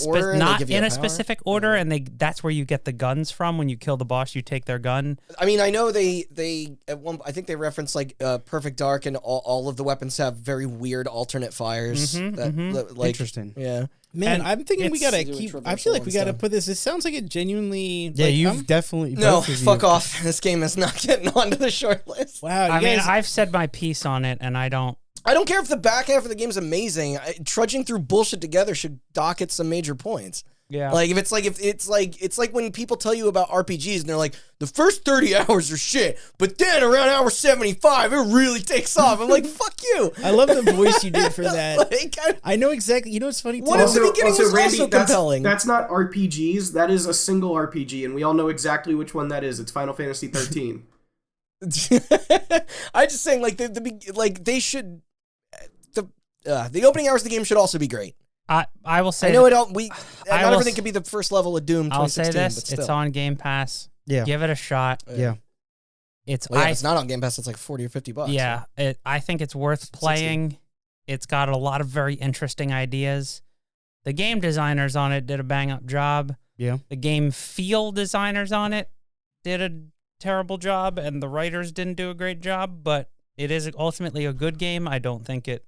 specific order, and that's where you get the guns from. When you kill the boss, you take their gun. I mean, I know they at one. I think they reference like Perfect Dark, and all of the weapons have very weird alternate fires. Like, interesting. Yeah. Man, I'm thinking we gotta do a keep. I traversal feel like we and gotta stuff. put this. It sounds like it genuinely. Yeah, like, you've definitely. No, both of you- fuck off. This game is not getting onto the short list. Wow, you I mean, guys. I've said my piece on it, and I don't. I don't care if the back half of the game is amazing. Trudging through bullshit together should dock it some major points. Yeah. Like if it's like when people tell you about RPGs and they're like the first 30 hours are shit, but then around hour 75 it really takes off. I'm like, fuck you. I love the voice you did for that. Like, I know exactly. You know what's funny? What too? is the beginning was Randy, also compelling. That's not RPGs. That is a single RPG, and we all know exactly which one that is. It's Final Fantasy 13. I just saying like they should the opening hours of the game should also be great. I will say. I know not I will everything could be the first level of Doom 2016. I'll say this: but still. it's on Game Pass. Yeah. Give it a shot. Yeah. It's Well, yeah, if it's not on Game Pass, it's like $40 or $50. Yeah, I think it's worth playing. It's got a lot of very interesting ideas. The game designers on it did a bang-up job. Yeah. The game feel designers on it did a terrible job, and the writers didn't do a great job, but it is ultimately a good game. I don't think it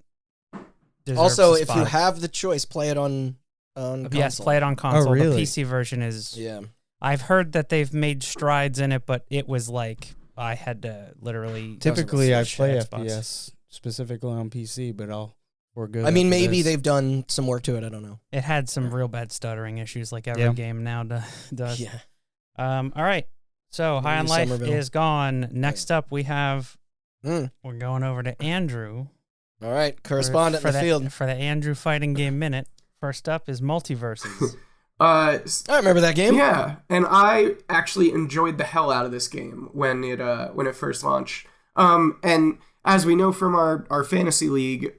deserves Also, a if spot. you have the choice, play it on console. Yes, play it on console. really? The PC version is... Yeah. I've heard that they've made strides in it, but it was like I had to literally... Typically, I switch play to Xbox. FPS specifically on PC, but we're good. I mean, after maybe this. they've done some work to it. I don't know. It had some real bad stuttering issues like every Yeah. game now does. Yeah. All right. So High on Life Somerville. is gone. Next up, we have... Mm. We're going over to Andrew. All right, correspondent for in the field. For the Andrew Fighting Game Minute. First up is Multiverses. I remember that game. Yeah, and I actually enjoyed the hell out of this game when it first launched. And as we know from our fantasy league,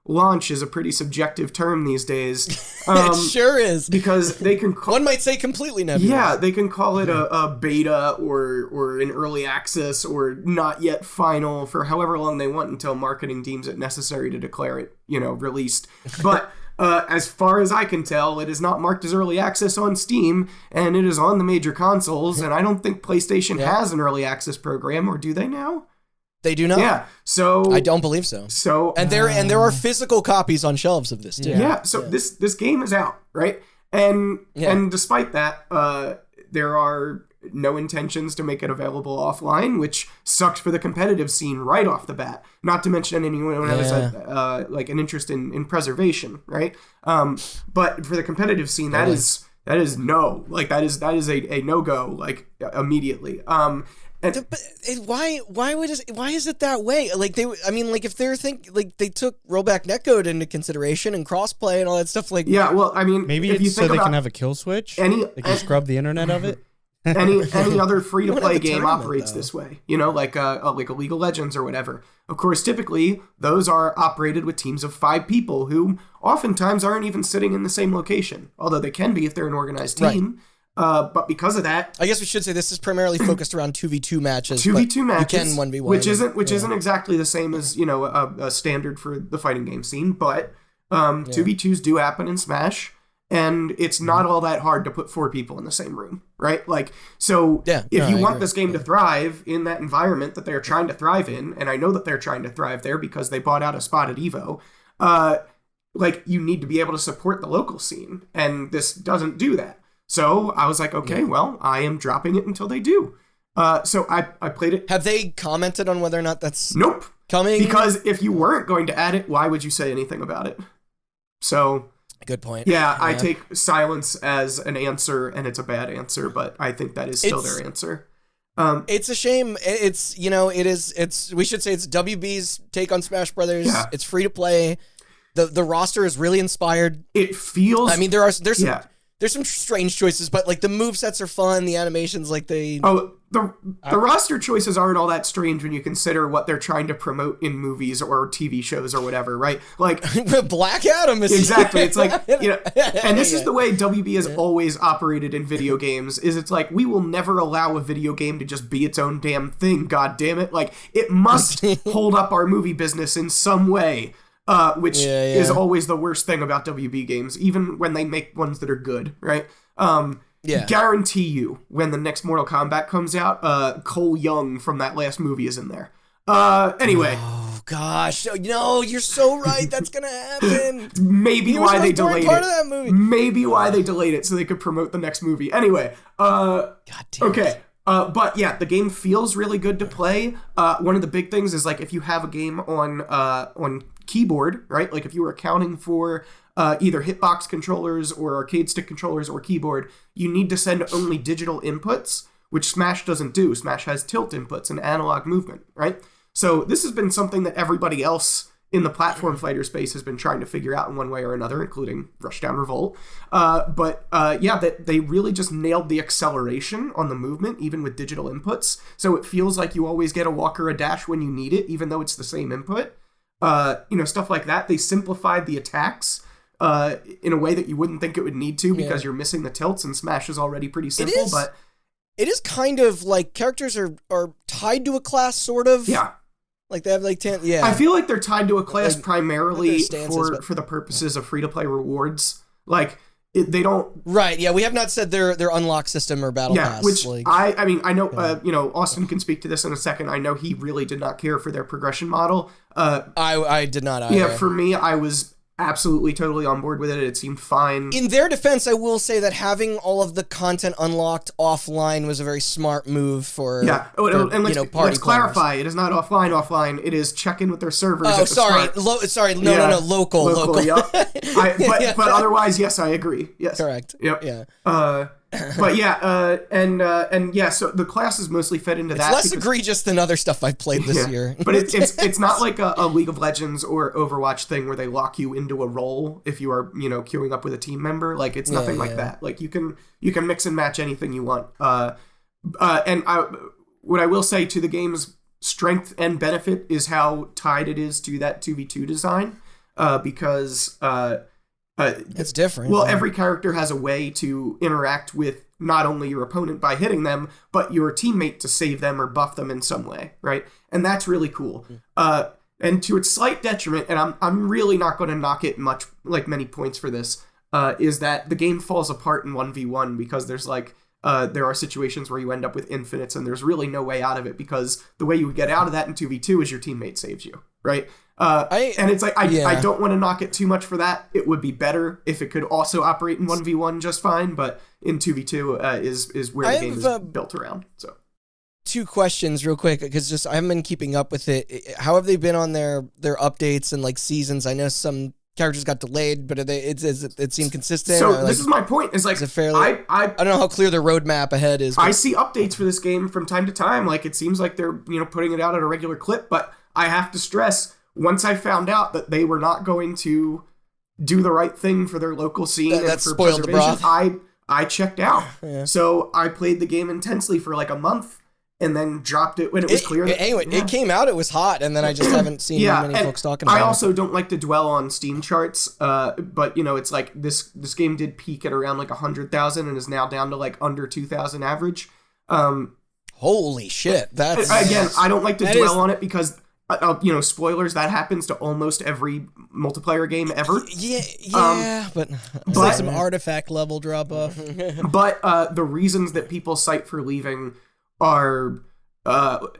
launch is a pretty subjective term these days. It sure is. Because they can One might say completely nebulous. Yeah, they can call it a beta or an early access or not yet final for however long they want until marketing deems it necessary to declare it, released. But as far as I can tell, it is not marked as early access on Steam, and it is on the major consoles, and I don't think PlayStation has an early access program, or do they now? They do not. Yeah, so... I don't believe so. So... And there are physical copies on shelves of this, too. Yeah, so this game is out, right? And despite that, there are no intentions to make it available offline, which sucks for the competitive scene right off the bat. Not to mention anyone has like an interest in preservation, right? But for the competitive scene, that is no, like that is a no-go, like immediately. But why is it that way? Like if they're they took rollback netcode into consideration and crossplay and all that stuff. Like, yeah, well, I mean, maybe if you it's so think they about can have a kill switch. They can scrub the internet of it. any other free-to-play have a game tournament, operates though. this way, like a League of Legends or whatever. Of course, typically those are operated with teams of 5 people who oftentimes aren't even sitting in the same location, although they can be if they're an organized team. But because of that, I guess we should say this is primarily focused around 2v2 matches. 2v2 matches, you can 1v1, which isn't exactly the same as a standard for the fighting game scene, but 2v2s do happen in Smash, and it's not all that hard to put 4 people in the same room, right? Like, so if you want this game to thrive in that environment that they're trying to thrive in, and I know that they're trying to thrive there because they bought out a spot at EVO, like, you need to be able to support the local scene, and this doesn't do that. So I was like, okay, well, I am dropping it until they do. So I played it. Have they commented on whether or not that's Nope. coming? Because if you weren't going to add it, why would you say anything about it? So... Good point. Yeah, I take silence as an answer, and it's a bad answer, but I think that is still their answer. It's a shame. It's, you know, we should say it's WB's take on Smash Brothers. Yeah. It's free to play. The roster is really inspired. It feels... I mean, there's some strange choices, but like the movesets are fun. The animations, like they... Oh, the roster choices aren't all that strange when you consider what they're trying to promote in movies or TV shows or whatever, right? Like... Black Adam is... Exactly. It's like, you know... And this is the way WB has always operated in video games, is it's like, we will never allow a video game to just be its own damn thing, god damn it. Like, it must hold up our movie business in some way. Which is always the worst thing about WB games, even when they make ones that are good, right? Guarantee you, when the next Mortal Kombat comes out, Cole Young from that last movie is in there. Anyway. Oh, gosh. No, you're so right. That's going to happen. Maybe why they delayed part it. Of that movie. Maybe why they delayed it so they could promote the next movie. Anyway. God damn okay. it. But yeah, the game feels really good to play. One of the big things is like if you have a game on keyboard, right? Like if you were accounting for either hitbox controllers or arcade stick controllers or keyboard, you need to send only digital inputs, which Smash doesn't do. Smash has tilt inputs and analog movement, right? So this has been something that everybody else in the platform fighter space has been trying to figure out in one way or another, including Rushdown Revolt. That they really just nailed the acceleration on the movement, even with digital inputs. So it feels like you always get a walk or a dash when you need it, even though it's the same input. Stuff like that. They simplified the attacks in a way that you wouldn't think it would need to because you're missing the tilts, and Smash is already pretty simple. But it is kind of like characters are tied to a class, sort of. Yeah. Like they have like 10. Yeah. I feel like they're tied to a class like, primarily for the purposes of free to play rewards. Like they don't. Right. Yeah. We have not said their unlock system or battle pass. Which like, I mean I know Austin can speak to this in a second. I know he really did not care for their progression model. I did not either. Yeah. For me, I was absolutely totally on boord with it. It seemed fine. In their defense, I will say that having all of the content unlocked offline was a very smart move for let's clarify. It is not offline. It is check in with their servers. Oh, sorry. No. Local. Yeah. But otherwise, yes, I agree. Yes. Correct. Yep. Yeah. But yeah, so the class is mostly fed into that. It's less egregious than other stuff I've played this year. But it's not like a League of Legends or Overwatch thing where they lock you into a role if you are, queuing up with a team member. Like it's nothing like that. Like you can mix and match anything you want. What I will say to the game's strength and benefit is how tied it is to that 2v2 design, because it's different. Well, every character has a way to interact with not only your opponent by hitting them, but your teammate to save them or buff them in some way, right? And that's really cool. And to its slight detriment, and I'm really not going to knock it many points for this, is that the game falls apart in 1v1 because there's there are situations where you end up with infinites and there's really no way out of it because the way you get out of that in 2v2 is your teammate saves you, right? I don't want to knock it too much for that. It would be better if it could also operate in 1v1 just fine, but in 2v2 is where the game is built around. So 2 questions real quick, because I haven't been keeping up with it. How have they been on their updates and like seasons? I know some characters got delayed, but it seemed consistent. So this is my point. Is it fairly? I don't know how clear the roadmap ahead is. I see updates for this game from time to time. Like it seems like they're putting it out at a regular clip, but I have to stress, once I found out that they were not going to do the right thing for their local scene and for spoiled the broth. I checked out. Yeah. So I played the game intensely for like a month and then dropped it when it was clear. It came out, it was hot, and then I just haven't seen many folks talking about it. I also don't like to dwell on Steam charts, but it's like this game did peak at around like 100,000 and is now down to like under 2,000 average. Holy shit. That's again, I don't like to dwell on it because spoilers, that happens to almost every multiplayer game ever. But it's like some artifact level drop off. But the reasons that people cite for leaving are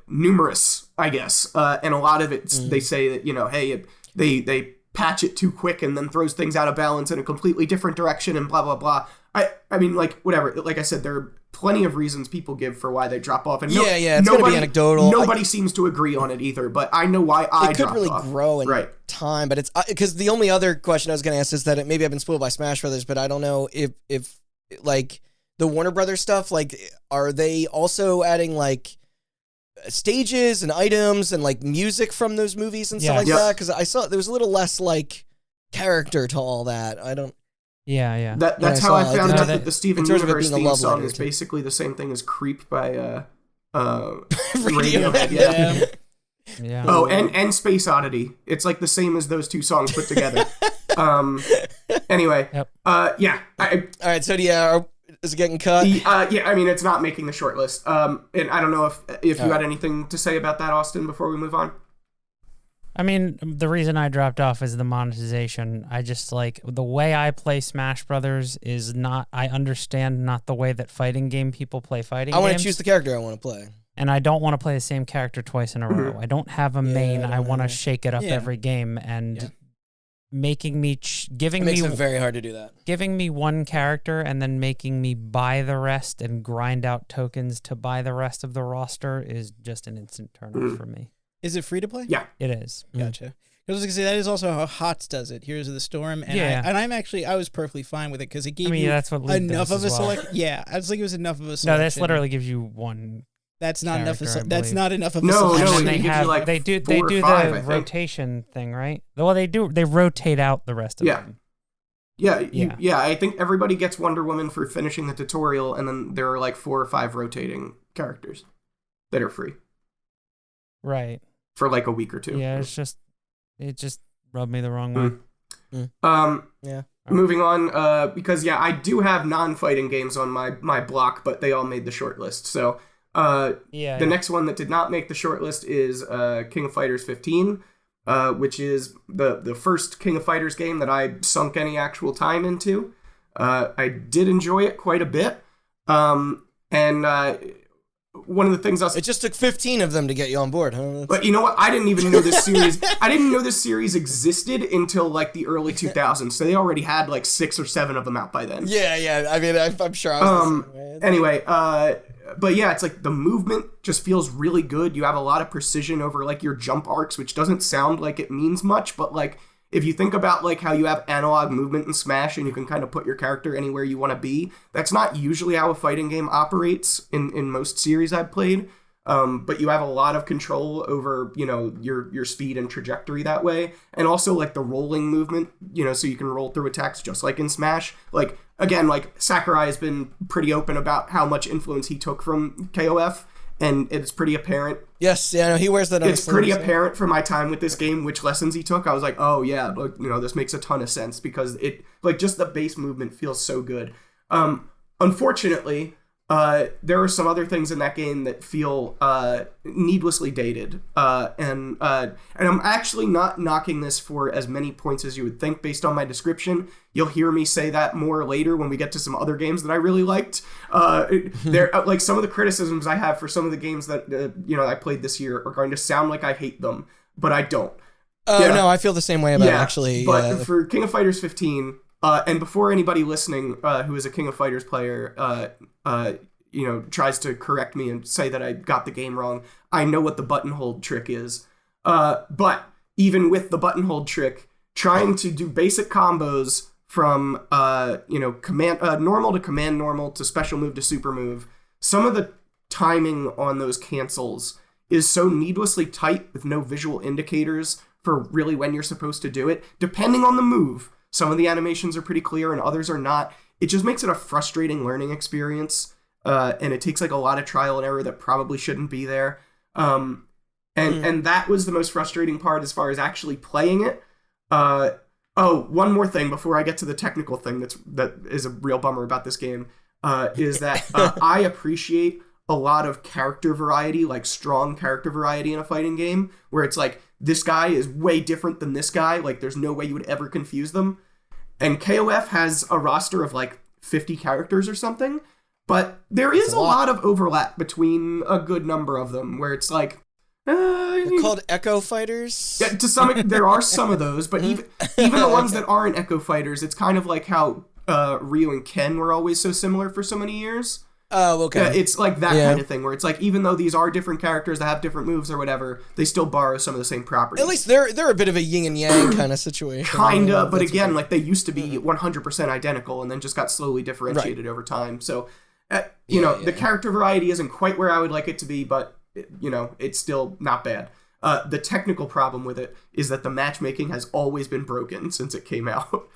numerous, I guess, and a lot of it they say that hey, they patch it too quick and then throws things out of balance in a completely different direction and blah blah blah. I mean, like, whatever. Like I said, there are plenty of reasons people give for why they drop off, and it's gonna be anecdotal. Nobody seems to agree on it either, but I know why I dropped off. It could really grow in time, but it's because the only other question I was gonna ask is that maybe I've been spoiled by Smash Brothers, but I don't know if like the Warner Brothers stuff, like, are they also adding like stages and items and like music from those movies and stuff like that? Because I saw there was a little less like character to all that. I don't. Yeah. That's how I found out that the Steven Universe theme song is basically the same thing as "Creep" by Radiohead. Yeah. Oh, and Space Oddity. It's like the same as those two songs put together. Anyway. Yep. Yeah. All right. So is it getting cut? Yeah. I mean, it's not making the short list. And I don't know if you had anything to say about that, Austin, before we move on. I mean, the reason I dropped off is the monetization. I just like the way I play Smash Brothers is not. I understand not the way that fighting game people play fighting games. I want to choose the character I want to play. And I don't want to play the same character twice in a row. I don't have a main. I want to shake it up every game, and making me makes it very hard to do that. Giving me one character and then making me buy the rest and grind out tokens to buy the rest of the roster is just an instant turn off for me. Is it free to play? Yeah, it is. Gotcha. I was going to say, that is also how HOTS does it, Heroes of the Storm. And I was perfectly fine with it because it gave that's what enough of a selection. Yeah, I was like, it was enough of a selection. No, this literally gives you one. That's not enough. That's not enough of a selection. No, they do the rotation thing, right? Well, they do. They rotate out the rest of them. Yeah. I think everybody gets Wonder Woman for finishing the tutorial, and then there are like 4 or 5 rotating characters that are free. Right. For like a week or 2. Yeah, it just rubbed me the wrong way. Moving on, because I do have non-fighting games on my block, but they all made the short list. So the next one that did not make the short list is King of Fighters 15, which is the first King of Fighters game that I sunk any actual time into. I did enjoy it quite a bit. One of the things it just took 15 of them to get you on board, huh? But you know what? I didn't even know this series. I didn't know this series existed until like the early 2000s. So they already had like 6 or 7 of them out by then. Yeah. I mean, I'm sure I was the same way. Anyway, but yeah, it's like the movement just feels really good. You have a lot of precision over like your jump arcs, which doesn't sound like it means much, but like if you think about like how you have analog movement in Smash and you can kind of put your character anywhere you want to be, that's not usually how a fighting game operates in most series I've played. But you have a lot of control over, your speed and trajectory that way. And also like the rolling movement, so you can roll through attacks just like in Smash. Like, again, like Sakurai has been pretty open about how much influence he took from KOF. And it's pretty apparent. Yes, no, he wears that on his sleeves. It's pretty apparent from my time with this game which lessons he took. I was like, oh yeah, this makes a ton of sense because it, like, just the base movement feels so good. Unfortunately, there are some other things in that game that feel needlessly dated. And I'm actually not knocking this for as many points as you would think based on my description. You'll hear me say that more later when we get to some other games that I really liked. There, like some of the criticisms I have for some of the games that I played this year are going to sound like I hate them, but I don't. No, I feel the same way about it, actually. But for King of Fighters 15, and before anybody listening who is a King of Fighters player, tries to correct me and say that I got the game wrong, I know what the button hold trick is. But even with the button hold trick, trying to do basic combos from command normal to command normal to special move to super move, some of the timing on those cancels is so needlessly tight with no visual indicators for really when you're supposed to do it. Depending on the move, some of the animations are pretty clear and others are not. It just makes it a frustrating learning experience. And it takes like a lot of trial and error that probably shouldn't be there. And that was the most frustrating part as far as actually playing it. One more thing before I get to the technical thing that is a real bummer about this game, is that I appreciate a lot of character variety, like strong character variety in a fighting game, where it's like, this guy is way different than this guy. Like, there's no way you would ever confuse them. And KOF has a roster of like 50 characters or something, but there is a lot of overlap between a good number of them, where it's like, they're called Echo Fighters. Yeah, to some there are some of those, but even the ones that aren't Echo Fighters, it's kind of like how Ryu and Ken were always so similar for so many years. Oh, okay. It's like that kind of thing, where it's like, even though these are different characters that have different moves or whatever, they still borrow some of the same properties. At least they're a bit of a yin and yang kind of situation. Kinda, but again, like, they used to be 100% identical and then just got slowly differentiated over time. So, you know, the character variety isn't quite where I would like it to be, but, you know, it's still not bad. The technical problem with it is that the matchmaking has always been broken since it came out.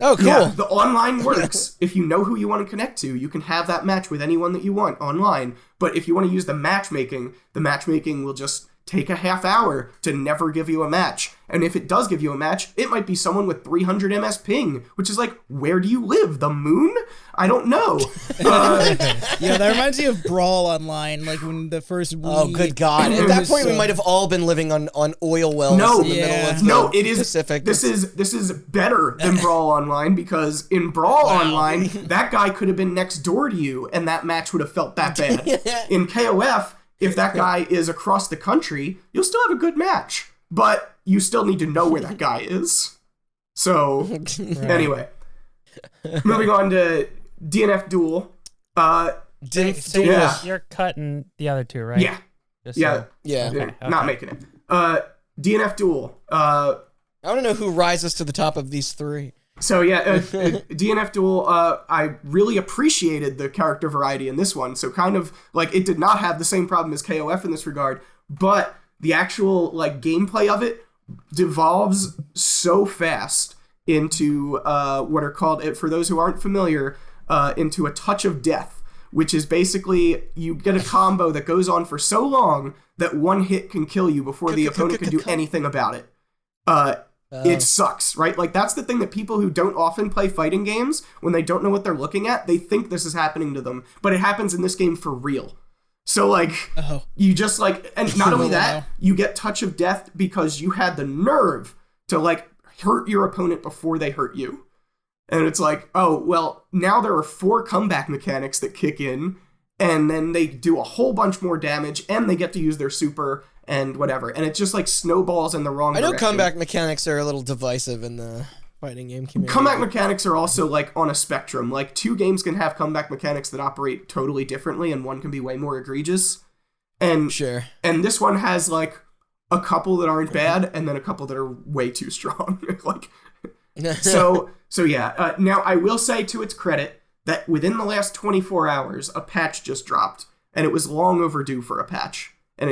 Oh, cool. Yeah, the online works. If you know who you want to connect to, you can have that match with anyone that you want online. But if you want to use the matchmaking will just take a half hour to never give you a match. And if it does give you a match, it might be someone with 300 MS ping, which is like, where do you live? The moon? I don't know. Yeah, that reminds me of Brawl Online, like when the first Wii. Oh, good God. At that point, we might have all been living on oil wells in the middle of the Pacific. This is better than Brawl Online, because in Brawl Online, that guy could have been next door to you, and that match would have felt that bad. In KOF, if that guy is across the country, you'll still have a good match, but you still need to know where that guy is. So, anyway. Moving on to DNF Duel. You're cutting the other two, right? Yeah. Okay. Not making it. DNF Duel. I want to know who rises to the top of these three. So DNF Duel, I really appreciated the character variety in this one. So kind of like, it did not have the same problem as KOF in this regard, but the actual like gameplay of it devolves so fast into what are called, for those who aren't familiar, into a touch of death, which is basically you get a combo that goes on for so long that one hit can kill you before the opponent can do anything about it. It sucks, right? Like, that's the thing that people who don't often play fighting games, when they don't know what they're looking at, they think this is happening to them, but it happens in this game for real. So, like, you just, like, and not only that, you get touch of death because you had the nerve to, like, hurt your opponent before they hurt you. And it's like, oh, well, now there are 4 comeback mechanics that kick in, and then they do a whole bunch more damage, and they get to use their super and whatever. And it just, like, snowballs in the wrong direction. I know comeback mechanics are a little divisive in the fighting game community. Comeback mechanics are also, like, on a spectrum. Like, 2 games can have comeback mechanics that operate totally differently, and one can be way more egregious. And sure. And this one has, like, a couple that aren't bad, and then a couple that are way too strong. Like, so yeah. Now, I will say, to its credit, that within the last 24 hours, a patch just dropped, and it was long overdue for a patch. And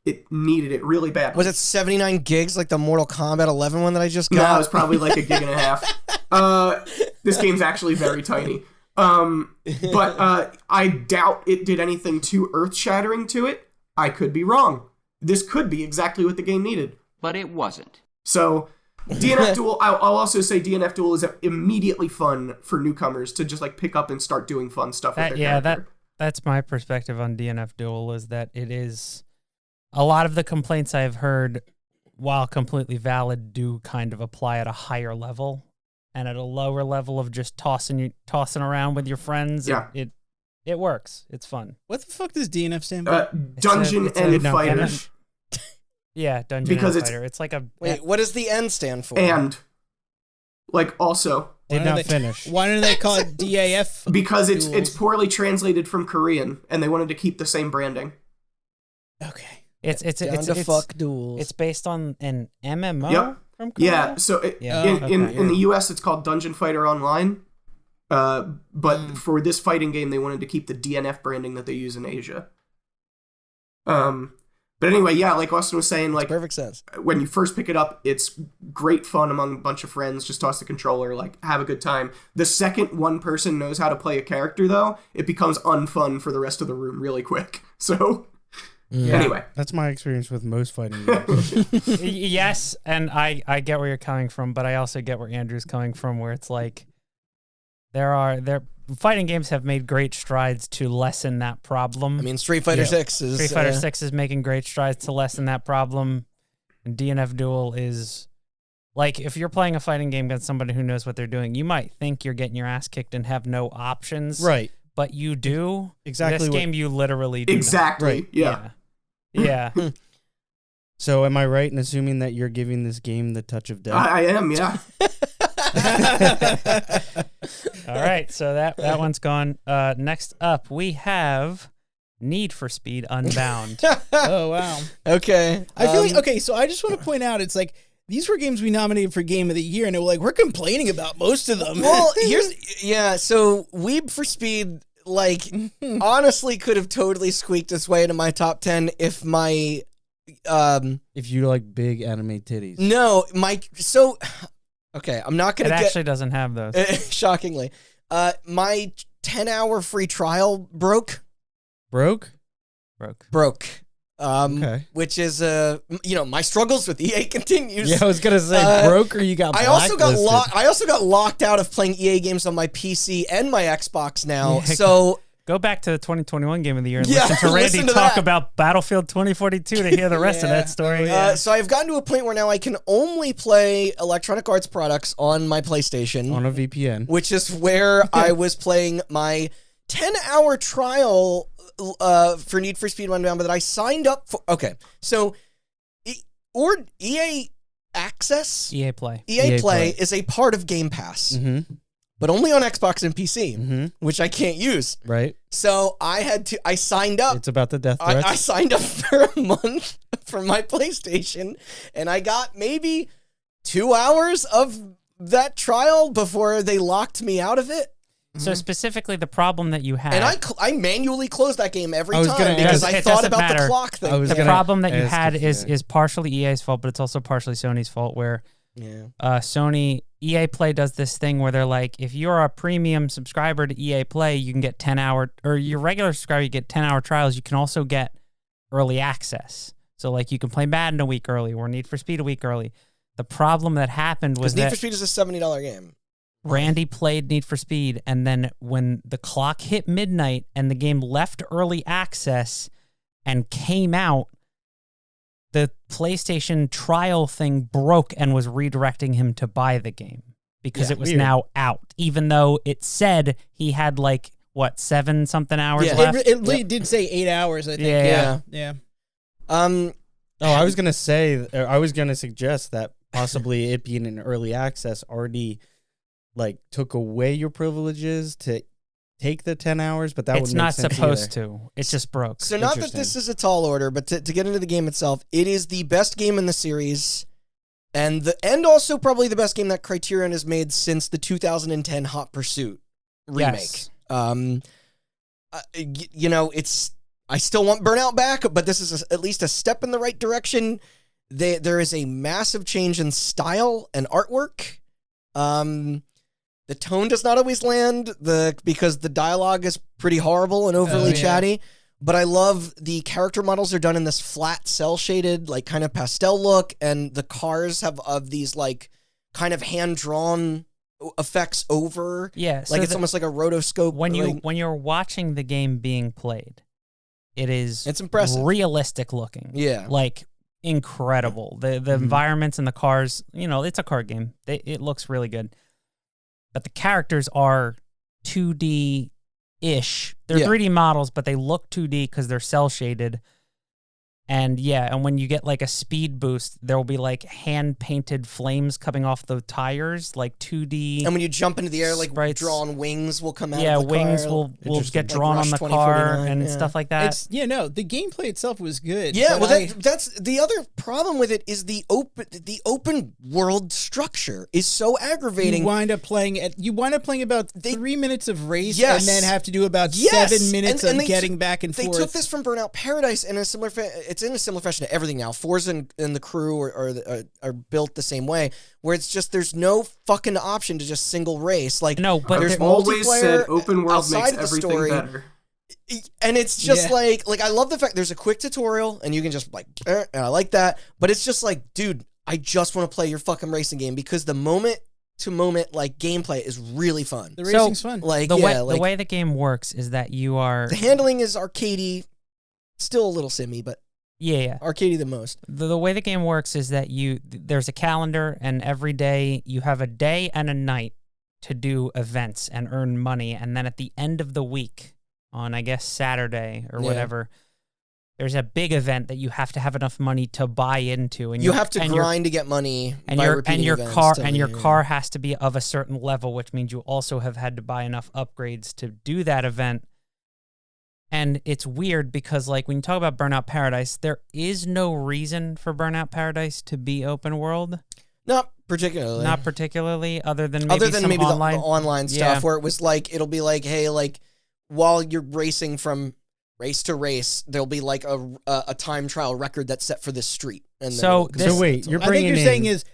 it needed it really bad. Was it 79 gigs like the Mortal Kombat 11 one that I just got? No, it was probably like a gig and a half. This game's actually very tiny. But I doubt it did anything too earth-shattering to it. I could be wrong. This could be exactly what the game needed. But it wasn't. So, DNF Duel, I'll also say DNF Duel is immediately fun for newcomers to just, like, pick up and start doing fun stuff with their character. That's my perspective on DNF Duel, is that it is... A lot of the complaints I've heard, while completely valid, do kind of apply at a higher level, and at a lower level of just tossing around with your friends. Yeah. It works. It's fun. What the fuck does DNF stand for? Dungeon and Fighter. Yeah, Dungeon and Fighter. It's like a... Wait, what does the N stand for? And, like, also... Did not finish. Why don't they call it DAF? Because it's poorly translated from Korean, and they wanted to keep the same branding. Okay. It's fuck duels. It's based on an MMO from Korea? Yeah, so in the US it's called Dungeon Fighter Online. But for this fighting game they wanted to keep the DNF branding that they use in Asia. But anyway, yeah, like Austin was saying, like, perfect sense. When you first pick it up, it's great fun among a bunch of friends. Just toss the controller, like, have a good time. The second one person knows how to play a character, though, it becomes unfun for the rest of the room really quick. So... Yeah. Anyway, that's my experience with most fighting games. Yes, and I get where you're coming from, but I also get where Andrew's coming from, where it's like, fighting games have made great strides to lessen that problem. I mean, Street Fighter 6 is... Street Fighter 6 is making great strides to lessen that problem. And DNF Duel is... Like, if you're playing a fighting game against somebody who knows what they're doing, you might think you're getting your ass kicked and have no options. Right. But you do. Exactly. This game, you literally do. Exactly. Right. Yeah. So am I right in assuming that you're giving this game the touch of death? I am, yeah. All right, so that one's gone. Next up, we have Need for Speed Unbound. Oh, wow. Okay. I feel like, okay, so I just want to point out, it's like, these were games we nominated for Game of the Year, and we're complaining about most of them. Well, so Weeb for Speed, like, honestly could have totally squeaked its way into my top 10 if my... if you like big anime titties. No, okay, I'm not going to It actually doesn't have those. Shockingly. My 10-hour free trial broke. Broke? Okay. Which is, my struggles with EA continues. Yeah, I was going to say broke or you got blacklisted. I also got locked out of playing EA games on my PC and my Xbox now, so... Go back to the 2021 Game of the Year and listen to Randy talk about Battlefield 2042 to hear the rest of that story. So I've gotten to a point where now I can only play Electronic Arts products on my PlayStation. On a VPN. Which is where I was playing my 10-hour trial for Need for Speed Unbound that I signed up for. Okay, so EA Access? EA Play. EA Play is a part of Game Pass. Mm-hmm. But only on Xbox and PC, which I can't use. Right. So I signed up. It's about the death threats. I signed up for a month for my PlayStation, and I got maybe 2 hours of that trial before they locked me out of it. So specifically the problem that you had... And I manually closed that game every time because I thought about the clock thing. The problem that you had is partially EA's fault, but it's also partially Sony's fault, where EA Play does this thing where they're like, if you're a premium subscriber to EA Play, you can get 10-hour, or your regular subscriber, you get 10-hour trials. You can also get early access. So, like, you can play Madden a week early or Need for Speed a week early. The problem that happened was that... Need for Speed is a $70 game. Randy played Need for Speed, and then when the clock hit midnight and the game left early access and came out, the PlayStation trial thing broke and was redirecting him to buy the game because it was now out, even though it said he had 7-something hours left. It did say 8 hours, I think. Yeah. I was gonna suggest that possibly it being in early access already took away your privileges to take the 10 hours, but it's not supposed to. It just broke. So not that this is a tall order, but to get into the game itself, it is the best game in the series, and also probably the best game that Criterion has made since the 2010 Hot Pursuit remake. Yes. I still want Burnout back, but this is at least a step in the right direction. There is a massive change in style and artwork. The tone does not always land because the dialogue is pretty horrible and overly chatty. But I love the character models are done in this flat cell shaded, kind of pastel look, and the cars have these kind of hand drawn effects over. Yeah, so it's almost like a rotoscope. When you're watching the game being played, it's impressive, realistic looking. Yeah, incredible. The environments and the cars. It's a car game. It looks really good. But the characters are 2D-ish. They're 3D models, but they look 2D because they're cell-shaded. And when you get a speed boost, there will be hand-painted flames coming off the tires, 2D. And when you jump into the air, sprites. Drawn wings will come out of the car. Wings will get drawn on the car and stuff like that. The gameplay itself was good. Yeah, that's the other problem with it is the open world structure is so aggravating. You wind up playing about 3 minutes of race and then have to do about 7 minutes of getting back and forth. They took this from Burnout Paradise in a similar it's in a similar fashion to everything now. Forza and the crew are built the same way, where it's just there's no fucking option to just single race. No, but there's always said multiplayer open world makes everything story, better. And it's just I love the fact there's a quick tutorial and you can just and I like that. But it's just dude, I just want to play your fucking racing game because the moment to moment like gameplay is really fun. The racing's fun. Like the way the game works is that you are the handling is arcadey, still a little simmy, but arcadey the most. The way the game works is that there's a calendar, and every day you have a day and a night to do events and earn money, and then at the end of the week, on I guess Saturday or whatever, there's a big event that you have to have enough money to buy into, and you have to grind to get money. Your car has to be of a certain level, which means you also have had to buy enough upgrades to do that event. And it's weird because, like, when you talk about Burnout Paradise, there is no reason for Burnout Paradise to be open world. Not particularly, other than maybe the online stuff where it was like, it'll be like, hey, like, while you're racing from race to race, there'll be like a time trial record that's set for this street. And so wait, I think you're saying is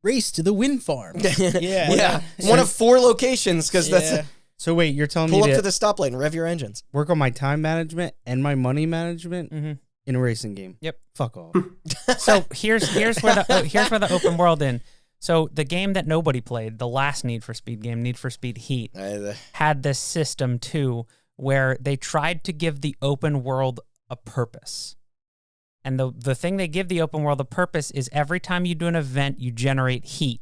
race to the wind farm. yeah. One of 4 locations, because that's... So wait, you're telling me pull up to the stoplight and rev your engines. Work on my time management and my money management in a racing game. Yep. Fuck off. So here's where the open world in. So the game that nobody played, the last Need for Speed game, Need for Speed Heat, had this system too, where they tried to give the open world a purpose. And the thing they give the open world a purpose is every time you do an event, you generate heat.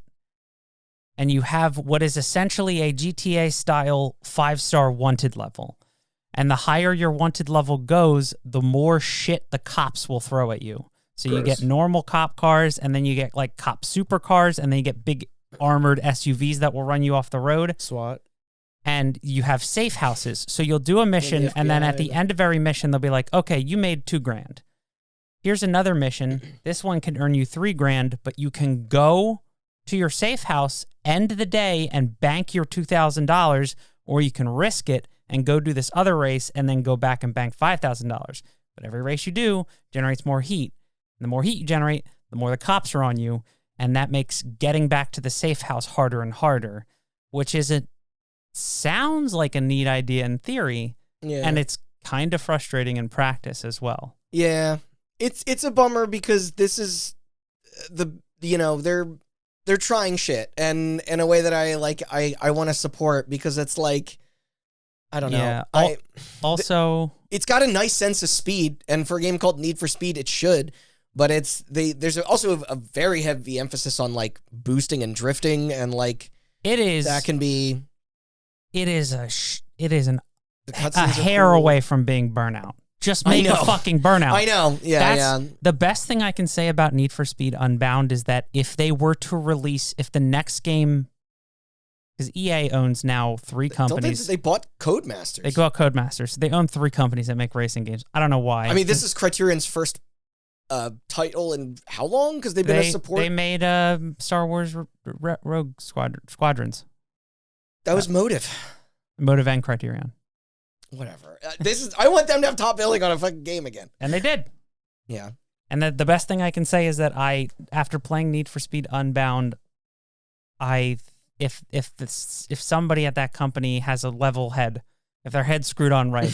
And you have what is essentially a GTA-style 5-star wanted level. And the higher your wanted level goes, the more shit the cops will throw at you. So you get normal cop cars, and then you get like cop supercars, and then you get big armored SUVs that will run you off the road. SWAT. And you have safe houses. So you'll do a mission, and then at the end of every mission, they'll be like, okay, you made $2,000. Here's another mission. This one can earn you $3,000, but you can go to your safe house, end the day, and bank your $2,000, or you can risk it and go do this other race and then go back and bank $5,000. But every race you do generates more heat. And the more heat you generate, the more the cops are on you, and that makes getting back to the safe house harder and harder, which sounds like a neat idea in theory, and it's kind of frustrating in practice as well. Yeah, it's a bummer because this is they're trying shit, and in a way that I want to support, because it's like, I don't know. It's got a nice sense of speed, and for a game called Need for Speed, it should. But there's also a very heavy emphasis on like boosting and drifting, and like it is that can be. It is a hair away from being Burnout. Just make a fucking Burnout. I know. Yeah. The best thing I can say about Need for Speed Unbound is that if they were to release, if the next game, because EA owns now 3 companies. They bought Codemasters. They bought Codemasters. They own 3 companies that make racing games. I don't know why. I mean, this is Criterion's first title in how long? Because they've been a support. They made Star Wars Rogue Squadrons. That was Motive and Criterion. Whatever. I want them to have top billing on a fucking game again. And they did. Yeah. And the best thing I can say is that after playing Need for Speed Unbound, if somebody at that company has a level head, if their head's screwed on right,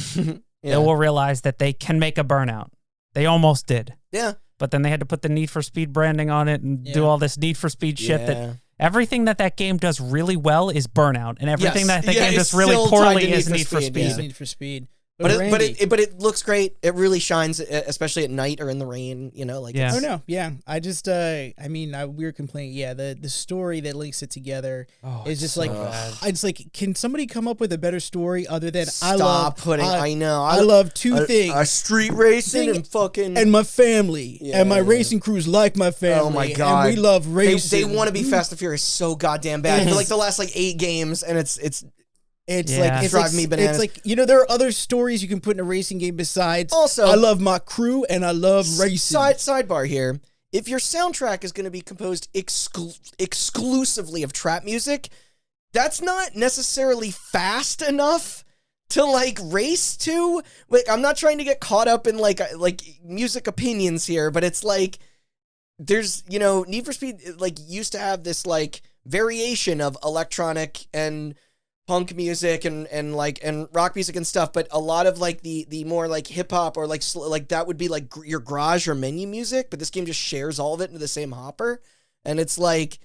they will realize that they can make a Burnout. They almost did. Yeah. But then they had to put the Need for Speed branding on it and do all this Need for Speed shit that... Everything that game does really well is Burnout, and everything that game does really poorly is Need for Speed. Need for Speed. But it looks great. It really shines, especially at night or in the rain. You know, like Oh no, yeah. I just we were complaining. Yeah, the story that links it together is just like it's like, can somebody come up with a better story other than I love 2 things: a street racing and fucking and my family and my racing crews like my family. Oh my god, and we love racing. They want to be Fast and Furious so goddamn bad for like the last 8 games, and it's drive me bananas. It's like, there are other stories you can put in a racing game besides. Also, I love my crew and I love racing. Sidebar here: if your soundtrack is going to be composed exclusively of trap music, that's not necessarily fast enough to like race to. Like, I'm not trying to get caught up in like music opinions here, but it's like there's Need for Speed like used to have this like variation of electronic and punk music and rock music and stuff, but a lot of like the more like hip hop or like that would be like your garage or menu music, but this game just shares all of it into the same hopper, and it's like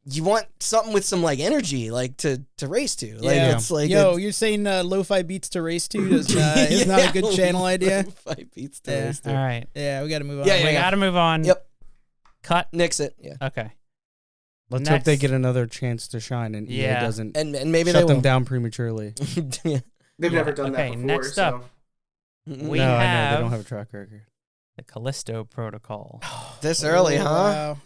you want something with some like energy, like to race to. Like it's like you're saying lo-fi beats to race to is not a good channel idea. Lo-fi beats to race to. All right. Yeah, we got to move on. We got to move on. Yep. Cut. Nix it. Yeah. Okay. Let's hope they get another chance to shine and EA doesn't and maybe shut they them down prematurely. They've never done that before. Next so. up, we I know have they don't have a track record. the Callisto Protocol. This early, huh? Wow.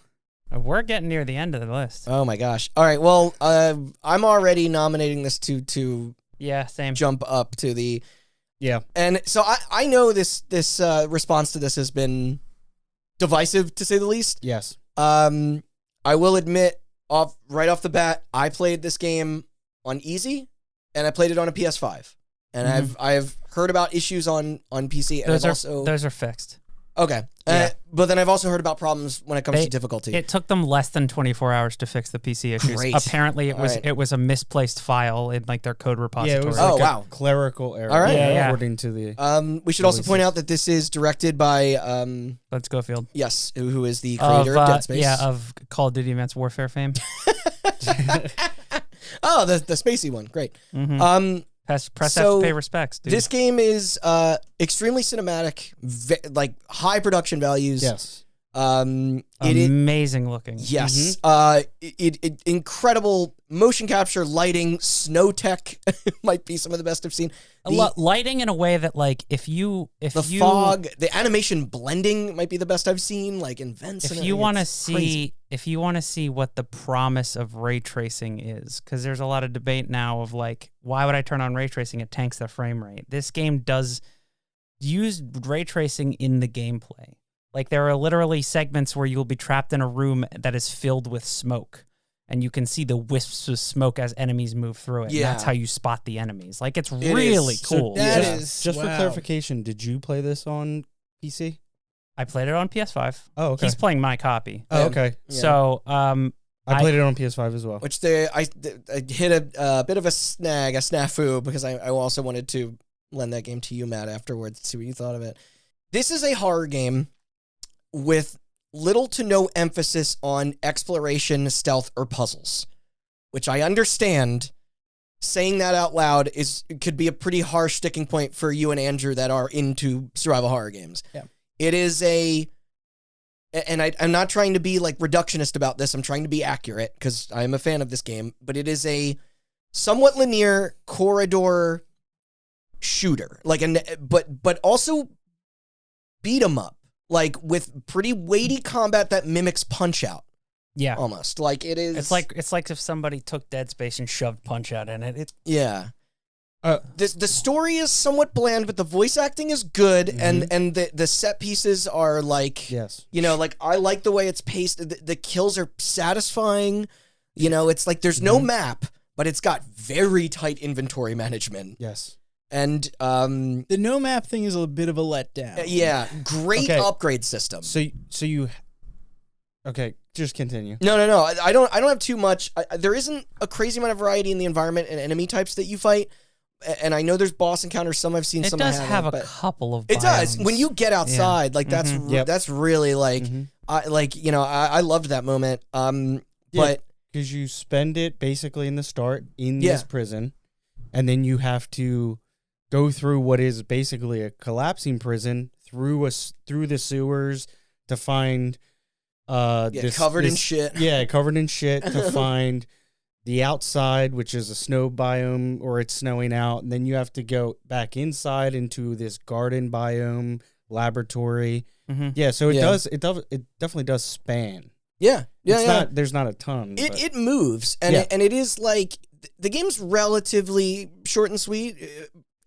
We're getting near the end of the list. Oh my gosh. All right. Well, I'm already nominating this to Same. jump up to the And so I know this response to this has been divisive to say the least. Yes. I will admit right off the bat, I played this game on easy and I played it on a PS5. And I've heard about issues on PC and those are fixed. Okay. But then I've also heard about problems when it comes to difficulty. It took them less than 24 hours to fix the PC issues. Great. Apparently, it was a misplaced file in like their code repository. Yeah, it was wow. a clerical error. All right. According to the we should also point out that this is directed by Let's go, Field. yes, who is the creator of Dead Space. Yeah, of Call of Duty Advanced Warfare fame. Oh, the spacey one. Great. Press F to pay respects, dude. This game is extremely cinematic, like high production values. Yes. Amazing looking. Yes. It incredible motion capture, lighting, snow tech might be some of the best I've seen. Lighting in a way that like if you fog, the animation blending might be the best I've seen. Like in vents. If you want to see what the promise of ray tracing is, because there's a lot of debate now of like, why would I turn on ray tracing? It tanks the frame rate. This game does use ray tracing in the gameplay. Like there are literally segments where you'll be trapped in a room that is filled with smoke, and you can see the wisps of smoke as enemies move through it. Yeah. And that's how you spot the enemies. Like it's really cool. Just for clarification, did you play this on PC? I played it on PS5. Oh, okay. He's playing my copy. Oh, okay. Yeah. So, I played it on PS5 as well. Which I hit a bit of a snafu, because I also wanted to lend that game to you, Matt, afterwards, to see what you thought of it. This is a horror game with little to no emphasis on exploration, stealth, or puzzles, which I understand. Saying that out loud could be a pretty harsh sticking point for you and Andrew that are into survival horror games. Yeah. It is and I'm not trying to be like reductionist about this. I'm trying to be accurate because I am a fan of this game, but it is a somewhat linear corridor shooter, but also beat 'em up, like with pretty weighty combat that mimics Punch-Out. Yeah, almost like it is. It's like if somebody took Dead Space and shoved Punch-Out in it. Yeah. The story is somewhat bland, but the voice acting is good, and the set pieces are like, like I like the way it's paced. The kills are satisfying. It's like there's no map, but it's got very tight inventory management. Yes. And the no map thing is a bit of a letdown. Yeah, great upgrade system. So you okay, just continue. No. I don't have too much. There isn't a crazy amount of variety in the environment and enemy types that you fight. And I know there's boss encounters. Some I've seen. It some does I have haven't, a couple of. It does. When you get outside, like that's really like, I loved that moment. But because you spend it basically in the start in this prison, and then you have to go through what is basically a collapsing prison through the sewers to find covered in shit. Yeah, covered in shit to find the outside, which is a snow biome, or it's snowing out, and then you have to go back inside into this garden biome laboratory. Yeah, so it definitely does span. Yeah. There's not a ton. It moves, and it is like the game's relatively short and sweet.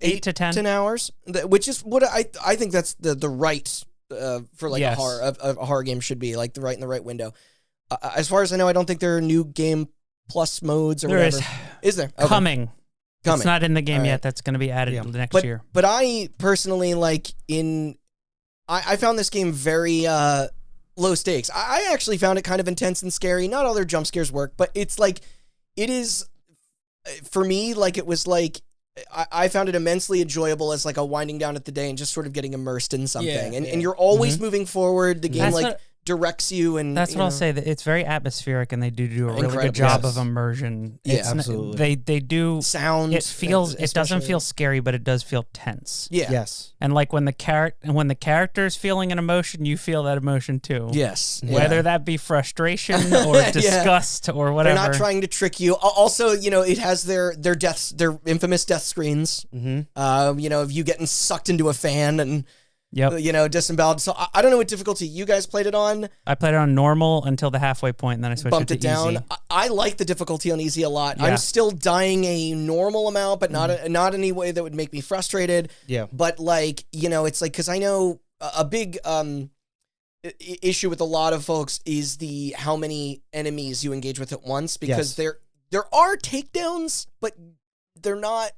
8 to 10 hours, which is what I think that's the right for like a horror game should be, like the right window. As far as I know, I don't think there are new game plus modes or whatever. Is there? Okay. Coming. It's not in the game yet. That's going to be added next year. But I personally I found this game very low stakes. I actually found it kind of intense and scary. Not all their jump scares work, but it's like, it is, for me, like it was like, I found it immensely enjoyable as like a winding down at the day and just sort of getting immersed in something. And you're always moving forward. The game directs you, and that's what I'll say. That it's very atmospheric, and they do a really Incredible. good job Yes. of immersion. Yeah, It's absolutely. They do. sound. It feels. It doesn't especially- feel scary, but it does feel tense. Yeah. Yes. And like when the character is feeling an emotion, you feel that emotion too. Yes. Whether Yeah. that be frustration or Yeah. disgust or whatever. They're not trying to trick you. Also, it has their deaths, their infamous death screens. Mm-hmm. Of you getting sucked into a fan and Yep. disemboweled. So I don't know what difficulty you guys played it on. I played it on normal until the halfway point, and then I switched Bumped it it to down. easy. I like the difficulty on easy a lot. Yeah. I'm still dying a normal amount, but not any way that would make me frustrated. Yeah. But it's like, because I know a big issue with a lot of folks is the how many enemies you engage with at once, because there are takedowns, but they're not.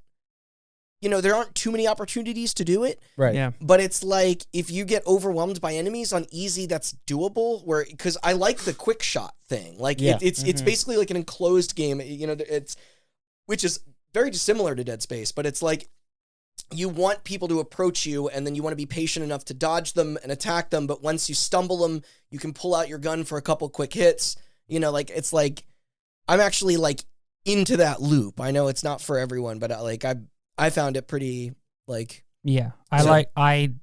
There aren't too many opportunities to do it. Right. Yeah. But it's like, if you get overwhelmed by enemies on easy, that's doable. Because I like the quick shot thing. Like Yeah. it's basically like an enclosed game. Which is very dissimilar to Dead Space. But it's like, you want people to approach you, and then you want to be patient enough to dodge them and attack them. But once you stumble them, you can pull out your gun for a couple quick hits. It's like, I'm actually like into that loop. I know it's not for everyone, but I found it pretty Yeah. So- I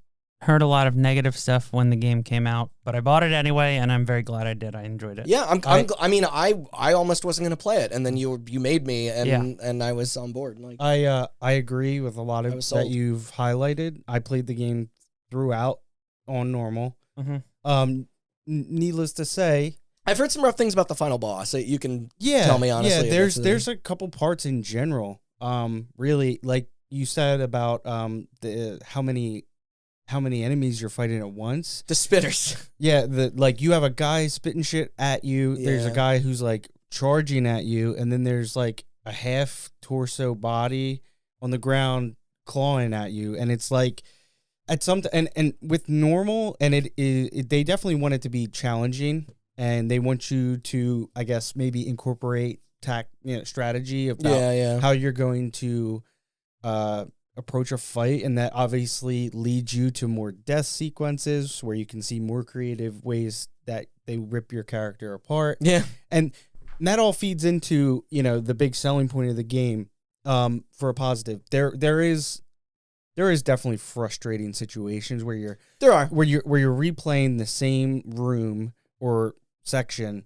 heard a lot of negative stuff when the game came out, but I bought it anyway, and I'm very glad I did. I enjoyed it. Yeah, I almost wasn't going to play it, and then you made me, and I was on board. Like, I agree with a lot I of was that sold. you've highlighted. I played the game throughout on normal. Mhm. Needless to say, I've heard some rough things about the final boss. You can yeah, tell me honestly. Yeah, if there's a couple parts in general. Really, like you said about the how many enemies you're fighting at once. the spitters. Yeah, you have a guy spitting shit at you. There's a Yeah. guy who's like charging at you, and then there's like a half torso body on the ground clawing at you, and it's like at some and with normal, and they definitely want it to be challenging, and they want you to, I guess, maybe incorporate strategy about how you're going to approach a fight, and that obviously leads you to more death sequences where you can see more creative ways that they rip your character apart. Yeah. And that all feeds into, the big selling point of the game. For a positive, there is definitely frustrating situations where you're replaying the same room or section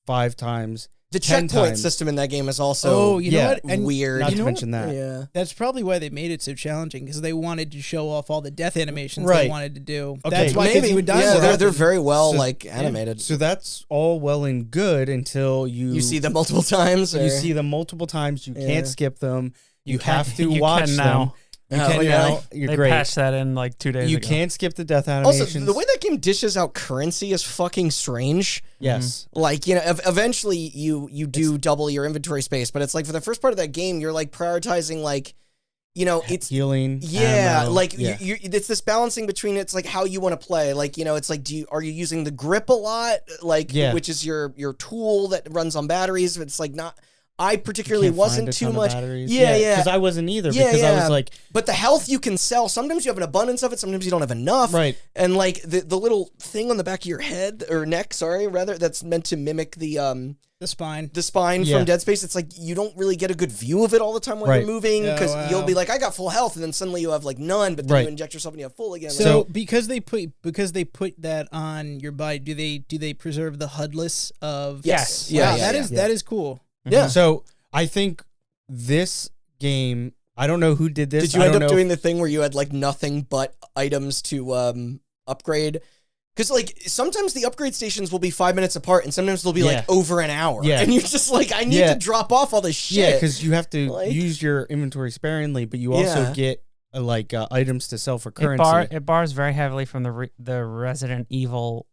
5 times. The 10 checkpoint times. system in that game is also you know what? And weird. Not you to know mention that. Yeah. that's probably why they made it so challenging, because they wanted to show off all the death animations Right. they wanted to do. Okay. That's why, 'cause Maybe. you would die Yeah, more they're often. very well So- animated. So that's all well and good until You see them multiple times. Or? You see them multiple times. You Yeah. can't skip them. You can- have to you watch can them. now. You Oh, can really? now. You're They great. patched that in like 2 days You ago. can't skip the death animations. Also, the way that game dishes out currency is fucking strange. yes. Like, eventually you do double your inventory space, but it's like for the first part of that game, you're like prioritizing it's Healing. yeah, ammo. like yeah. You it's this balancing between it's like how you want to play. Like, it's like are you using the grip a lot? Like, Yeah. which is your tool that runs on batteries. It's like not. I particularly Can't wasn't find a too ton of much. batteries. Yeah, yeah. Because I wasn't either. Yeah, because I yeah. was like, But the health you can sell. Sometimes you have an abundance of it. Sometimes you don't have enough. right. And like the little thing on the back of your head or neck, sorry, rather, that's meant to mimic the spine. spine Yeah. from Dead Space. It's like you don't really get a good view of it all the time while Right. you're moving, Oh, because wow. you'll be like, I got full health, and then suddenly you have like none, but then Right. you inject yourself and you have full again. So, So- because they put that on your body, do they preserve the HUDless of? Yes. Wow, Yeah, that yeah, is yeah. that is cool. yeah. So I think this game, I don't know who did this. Did you I end don't up know doing the thing where you had like nothing but items to upgrade? Because like sometimes the upgrade stations will be 5 minutes apart, and sometimes they'll be Yeah. like over an hour. Yeah. And you're just like, I need Yeah. to drop off all this shit. Yeah, because you have to Like- use your inventory sparingly, but you also Yeah. get items to sell for currency. It bars very heavily from the Resident Evil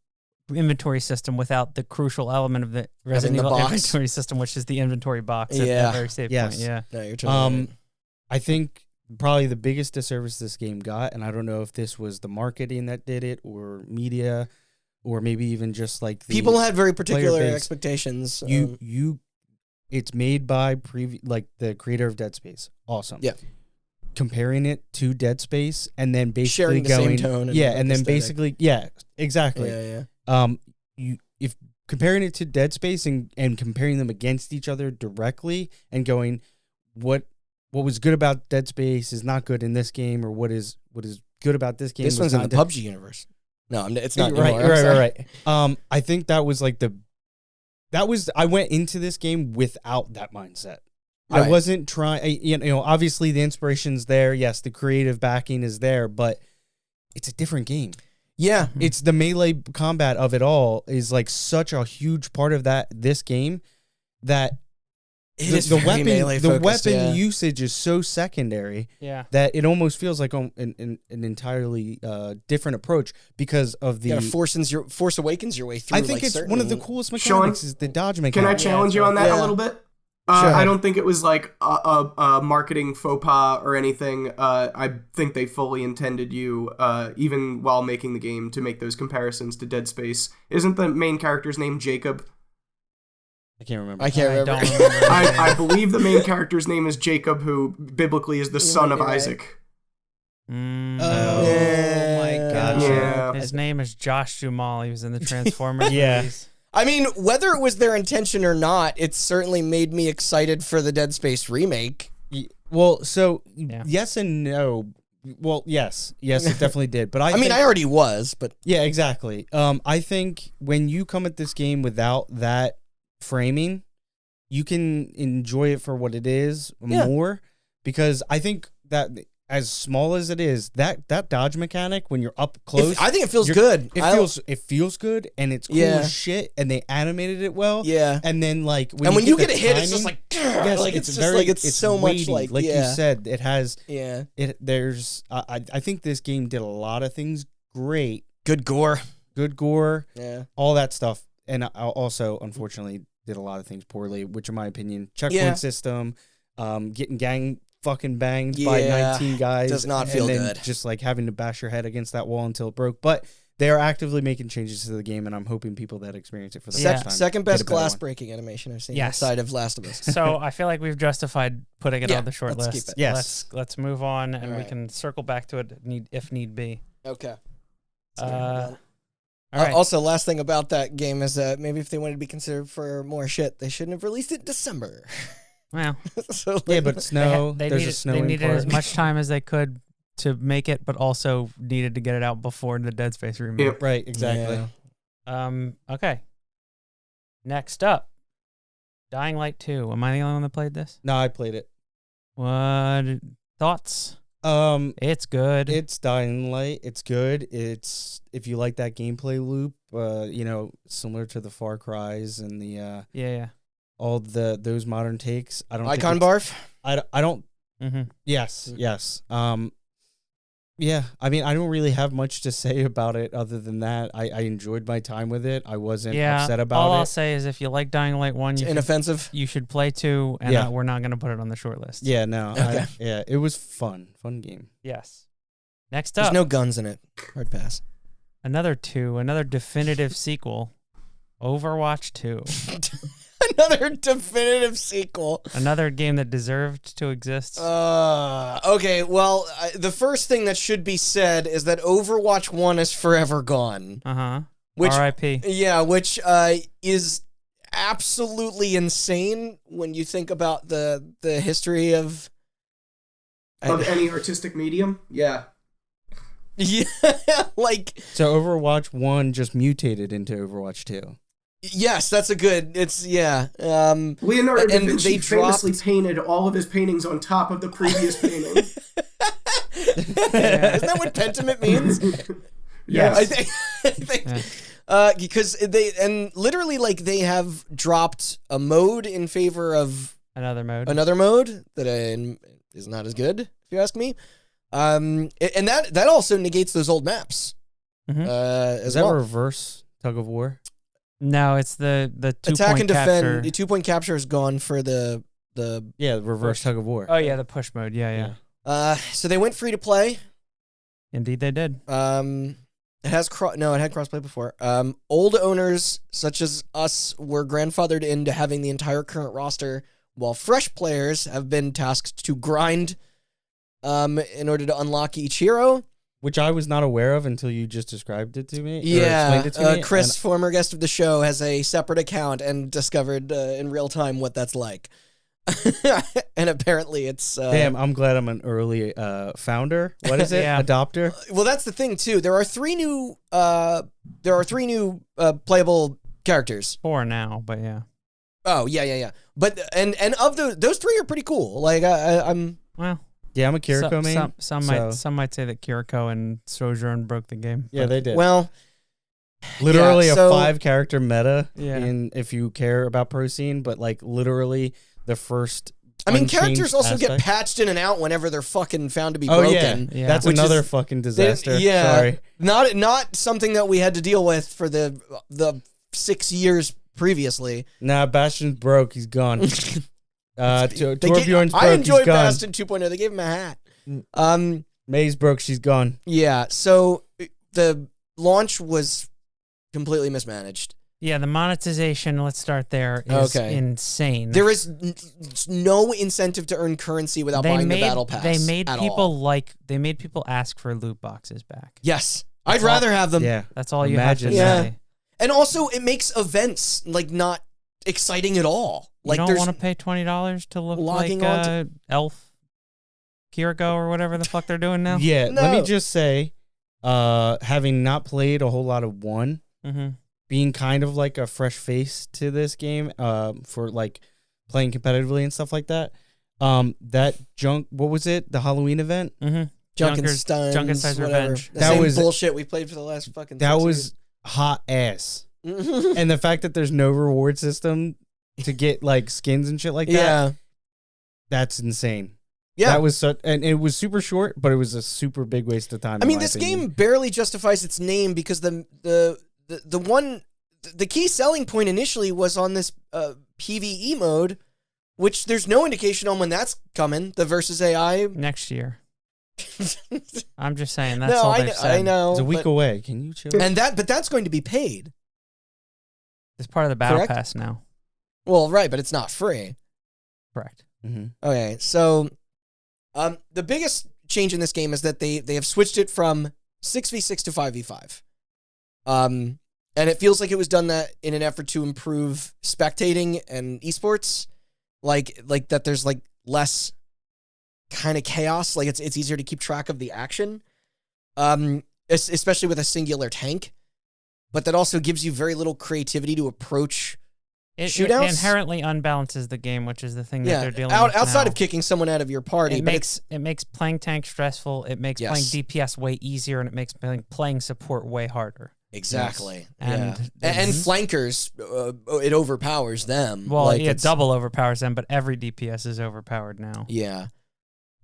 inventory system without the crucial element of the Resident the Evil box. inventory system, which is the inventory box at Yeah. that very save Yes. point. Yeah. No, you're totally right. I think probably the biggest disservice this game got, and I don't know if this was the marketing that did it or media, or maybe even just like the People had very particular base. expectations. It's made by the creator of Dead Space. Awesome. Yeah. Comparing it to Dead Space and then basically Sharing the going same tone and, yeah, like, and then aesthetic. basically exactly. yeah. if comparing it to Dead Space and comparing them against each other directly and going, what was good about Dead Space is not good in this game, or what is good about this game. This one's in the PUBG universe. No, it's not. Right. I think that was like I went into this game without that mindset. Right. I wasn't trying, obviously the inspiration's there. Yes, the creative backing is there, but it's a different game. Yeah. It's the melee combat of it all is like such a huge part of this game that the weapon usage is so secondary that it almost feels like an entirely different approach because of the Force Awakens your way through. I think it's one of the coolest mechanics is the dodge mechanic. Can I challenge you on that a little bit? Sure. I don't think it was like a marketing faux pas or anything. I think they fully intended you, even while making the game, to make those comparisons to Dead Space. Isn't the main character's name Jacob? I can't remember. I believe the main character's name is Jacob, who biblically is the son of Isaac. Oh my god! Yeah. His name is Josh Duhamel. He was in the Transformers movies. I mean, whether it was their intention or not, it certainly made me excited for the Dead Space remake. Well, so yes and no. Well, yes, it definitely did. But I mean, I already was, but yeah, exactly. I think when you come at this game without that framing, you can enjoy it for what it is more, because I think that as small as it is, that dodge mechanic when you're up close, I think it feels good. It feels good, and it's cool as shit, and they animated it well. Yeah, and then like when you get a hit, it's just like it's so much weighty. like you said, it has there's I think this game did a lot of things great. Good gore, all that stuff, and also unfortunately did a lot of things poorly, which in my opinion, checkpoint system, getting gang fucking banged by 19 guys does not feel good. Just like having to bash your head against that wall until it broke. But they are actively making changes to the game, and I'm hoping people that experience it for the first time. Second best glass breaking animation I've seen outside of Last of Us. So I feel like we've justified putting it on the short list. Keep it. Yes. Let's move on, and we can circle back to it if need be. Okay. All right. Also, last thing about that game is that maybe if they wanted to be considered for more shit, they shouldn't have released it in December. Well, but snow. They snowing needed part. as much time as they could to make it, but also needed to get it out before the Dead Space remake. Yep. Right, exactly. Yeah. Okay. Next up, Dying Light 2. Am I the only one that played this? No, I played it. What thoughts? It's good. It's Dying Light. It's good. It's if you like that gameplay loop, similar to the Far Cries and the all those modern takes. I don't Icon Barf. I don't. Mm-hmm. Yes. Yeah. I mean, I don't really have much to say about it other than that. I enjoyed my time with it. I wasn't upset about all it. I'll say is if you like Dying Light 1, inoffensive. You should play 2, and we're not going to put it on the short list. Yeah, no. Okay. It was fun. Fun game. Yes. Next up. There's no guns in it. Hard pass. Another definitive sequel. Overwatch 2. Another definitive sequel. Another game that deserved to exist. Okay, well, the first thing that should be said is that Overwatch 1 is forever gone. Which R.I.P. Yeah, which is absolutely insane when you think about the history of any artistic medium. Yeah. Yeah, like... So Overwatch 1 just mutated into Overwatch 2. Yes, that's a good. It's Leonardo da Vinci famously painted all of his paintings on top of the previous painting. Isn't that what Pentiment means? Yes. I think because they have dropped a mode in favor of another mode that is not as good, if you ask me. And that also negates those old maps. Is that reverse tug of war? No, it's the 2-point attack and capture. defend. The 2-point capture is gone for the reverse tug of war. Oh yeah, the push mode. Yeah. So they went free to play. Indeed, they did. It had crossplay before. Old owners such as us were grandfathered into having the entire current roster, while fresh players have been tasked to grind in order to unlock each hero. which I was not aware of until you just described it to me. Yeah, explained it to me, Chris, former guest of the show, has a separate account and discovered in real time what that's like. And apparently it's... damn, I'm glad I'm an early founder. What is it? Yeah. Adopter? Well, that's the thing, too. There are three new playable characters. 4 now, but yeah. Oh, yeah. But, and of those 3 are pretty cool. Like, I'm... Well... Yeah, I'm a Kiriko main. Some might say that Kiriko and Sojourn broke the game. Yeah, they did. Well... Literally yeah, a 5-character meta Yeah. if you care about pro scene, but like literally the first I mean, unchanged characters also get aspect. patched in and out whenever they're fucking found to be Oh broken. Yeah. That's Which another is- fucking disaster. Yeah, Sorry. not something that we had to deal with for the 6 years previously. Nah, Bastion's broke. He's gone. Torbjorn's I broke. enjoyed He's gone. Bastion 2.0. They gave him a hat. May's broke. She's gone. Yeah. So the launch was completely mismanaged. Yeah, the monetization, let's start there, is insane. There is no incentive to earn currency without buying the battle pass. They made at people all. they made people ask for loot boxes back. Yes, I'd rather have them. Yeah. That's all you Imagine. have to Yeah. say. And also, it makes events like not exciting at all. You Like don't there's want to pay $20 to look logging like on Elf Kiriko or whatever the fuck they're doing now. Yeah. Let me No. just say, having not played a whole lot of 1, Mm-hmm. being kind of like a fresh face to this game, for like playing competitively and stuff like that. That what was it? The Halloween event? Mm-hmm. Junkenstein's, Junkenstein's whatever. Revenge. The That same was- bullshit we played for the last fucking. That 6 was hot ass. years. And the fact that there's no reward system to get like skins and shit like that, Yeah, that's insane. yeah. That was and it was super short, but it was a super big waste of time. I in mean, my this opinion. game barely justifies its name because the key selling point initially was on this PvE mode, which there's no indication on when that's coming. The versus AI. Next year. I'm just saying that's No, all I they've know, said. I know. It's a week but- away. Can you chill? and that's going to be paid. It's part of the battle Correct? pass now. Well, right, but it's not free. Correct. Mm-hmm. Okay, so the biggest change in this game is that they have switched it from 6v6 to 5v5. And it feels like it was done that in an effort to improve spectating and esports, like that there's like less kind of chaos, like it's easier to keep track of the action, especially with a singular tank. But that also gives you very little creativity to approach It shootouts. inherently unbalances the game, which is the thing that they're dealing with outside now. of kicking someone out of your party. It but makes playing tank stressful. It makes Yes. playing DPS way easier, and it makes playing support way harder. exactly, And- yeah. And flankers, it overpowers them. Well, like it it's- double overpowers them, but every DPS is overpowered now. Yeah.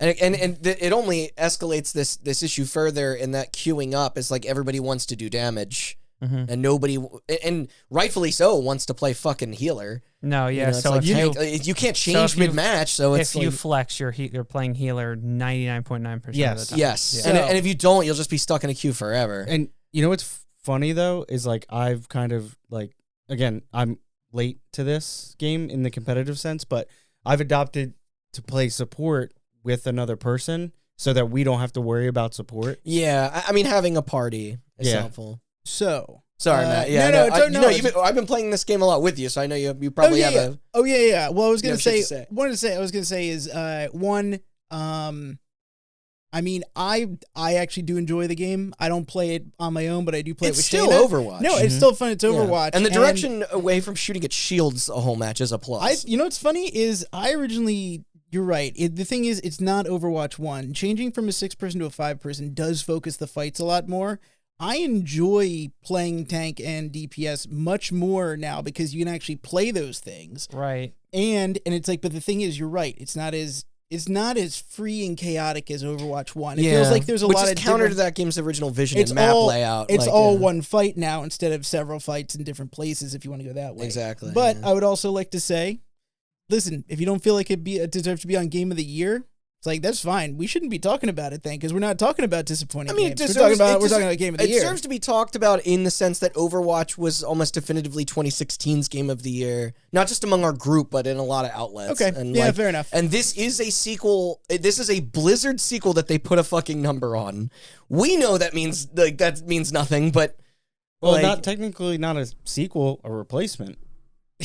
And it only escalates this issue further in that queuing up is like everybody wants to do damage Mm-hmm. and nobody, and rightfully so, wants to play fucking healer. No, yeah. You know, it's so like if you can't so change if you- mid-match, so it's if you like, flex, you're playing healer 99.9% Yes. of the time. yes. Yeah. And if you don't, you'll just be stuck in a queue forever. And you know what's funny though is like I've kind of like, again, I'm late to this game in the competitive sense, but I've adopted to play support with another person so that we don't have to worry about support. Yeah, I mean, having a party is Yeah. helpful. So Sorry, Matt. Yeah, no, I know, it's- I've been playing this game a lot with you, so I know you probably have a. Oh yeah. Well, I was You gonna have shit say, to say. I was gonna say is one. I mean, I actually do enjoy the game. I don't play it on my own, but I do play It's it with still Shayna. Overwatch. No, it's still fun. It's Yeah. Overwatch, And the direction away from shooting at shields a whole match is a plus. You know what's funny is I originally. You're right. The thing is, it's not Overwatch 1. Changing from a 6-person to a 5-person does focus the fights a lot more. I enjoy playing tank and DPS much more now because you can actually play those things. Right. And it's like, but the thing is, you're right. It's not as free and chaotic as Overwatch 1. It feels like there's a Which lot is of counter to different- that game's original vision It's and map all layout. It's like, all yeah. one fight now instead of several fights in different places. If you want to go that way, Exactly. But yeah. I would also like to say, listen, if you don't feel like it deserves to be on Game of the Year, It's like, that's fine. We shouldn't be talking about it then, because we're not talking about disappointing games. We're talking about Game of the Year. It deserves to be talked about in the sense that Overwatch was almost definitively 2016's Game of the Year, not just among our group, but in a lot of outlets. Okay, and fair enough. And this is a sequel. This is a Blizzard sequel that they put a fucking number on. We know that means nothing, but not technically not a sequel, a replacement.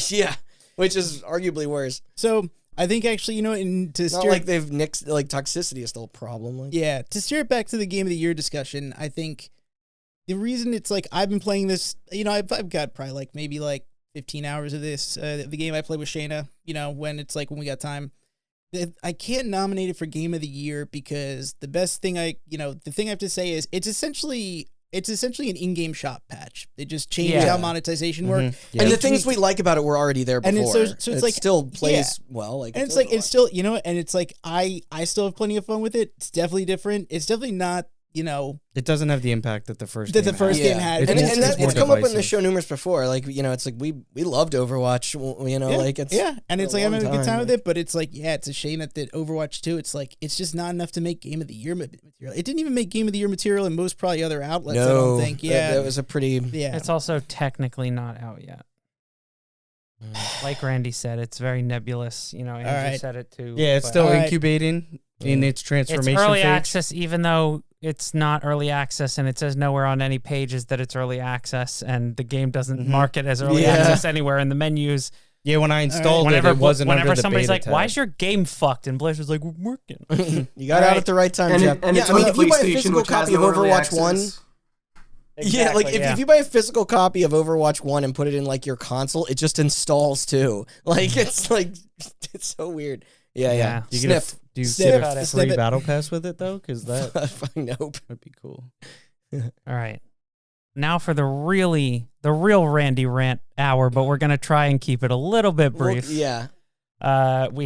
Yeah, which is arguably worse. So I think actually, to steer, not like they've nixed, like toxicity is still a problem. To steer it back to the Game of the Year discussion, I think the reason it's like I've been playing this, I've got probably maybe 15 hours of this, the game I played with Shayna, when we got time. I can't nominate it for Game of the Year because the best thing the thing I have to say is it's essentially an in-game shop patch. They just changed how monetization worked. Yeah. And the things we like about it were already there before. And so it's still plays well. And it's still, and it's like, I still have plenty of fun with it. It's definitely different. It's definitely not, it doesn't have the impact that the first game had. And it's come up in the show numerous before. It's like we loved Overwatch, and it's like I'm having a good time with it, but it's like, it's a shame that Overwatch 2, it's like, it's just not enough to make Game of the Year material. It didn't even make Game of the Year material in most probably other outlets, I don't think. That was a pretty... Yeah. It's also technically not out yet. Like Randy said, it's very nebulous. Andrew said it too. Yeah, it's still incubating in its transformation It's early phase. access, even though it's not early access, and it says nowhere on any pages that it's early access, and the game doesn't mark it as early access anywhere in the menus. Yeah, when I installed it wasn't under the Whenever somebody's beta like, tab. "Why is your game fucked?" and Blizzard's like, "We're working." You got out at the right time, Jeff. And it's on if you buy a PlayStation, physical which has copy of no early Overwatch 1... access. Exactly, if you buy a physical copy of Overwatch 1 and put it in your console, it just installs too. It's so weird. Yeah. Do you Sniff. get a free battle pass with it though? Because that nope. would be cool. All right. Now for the real Randy rant hour, but we're gonna try and keep it a little bit brief. We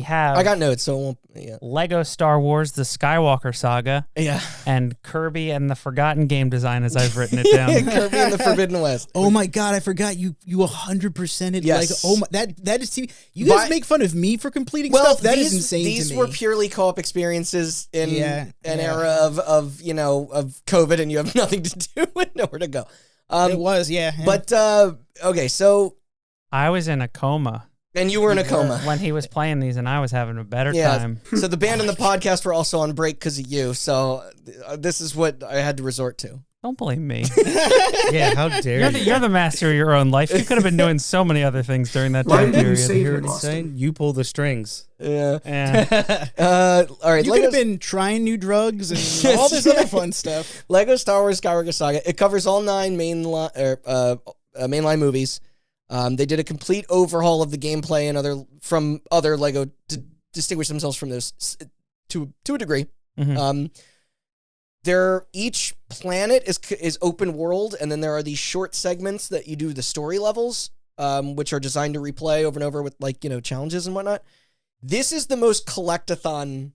have. I got notes, so it won't. Yeah. Lego Star Wars: The Skywalker Saga. Yeah. And Kirby and the Forgotten Game Design, as I've written it down. Kirby and the Forbidden West. Oh my God, I forgot you 100%ed. Yes. That is TV. You guys make fun of me for completing stuff. That is insane to me. These were purely co-op experiences in an era of COVID, and you have nothing to do and nowhere to go. It was, yeah. But okay, so I was in a coma. And you were in a coma. When he was playing these, and I was having a better time. So the band and the podcast were also on break because of you. So this is what I had to resort to. Don't blame me. Yeah, how dare you? You're the master of your own life. You could have been doing so many other things during that time period. You pull the strings. Yeah. All right. You could have been trying new drugs and all this other fun stuff. Lego Star Wars Skywalker Saga. It covers all 9 mainline movies. They did a complete overhaul of the gameplay and from other Lego to distinguish themselves from those to a degree. Mm-hmm. Each planet is open world, and then there are these short segments that you do the story levels, which are designed to replay over and over with challenges and whatnot. This is the most collectathon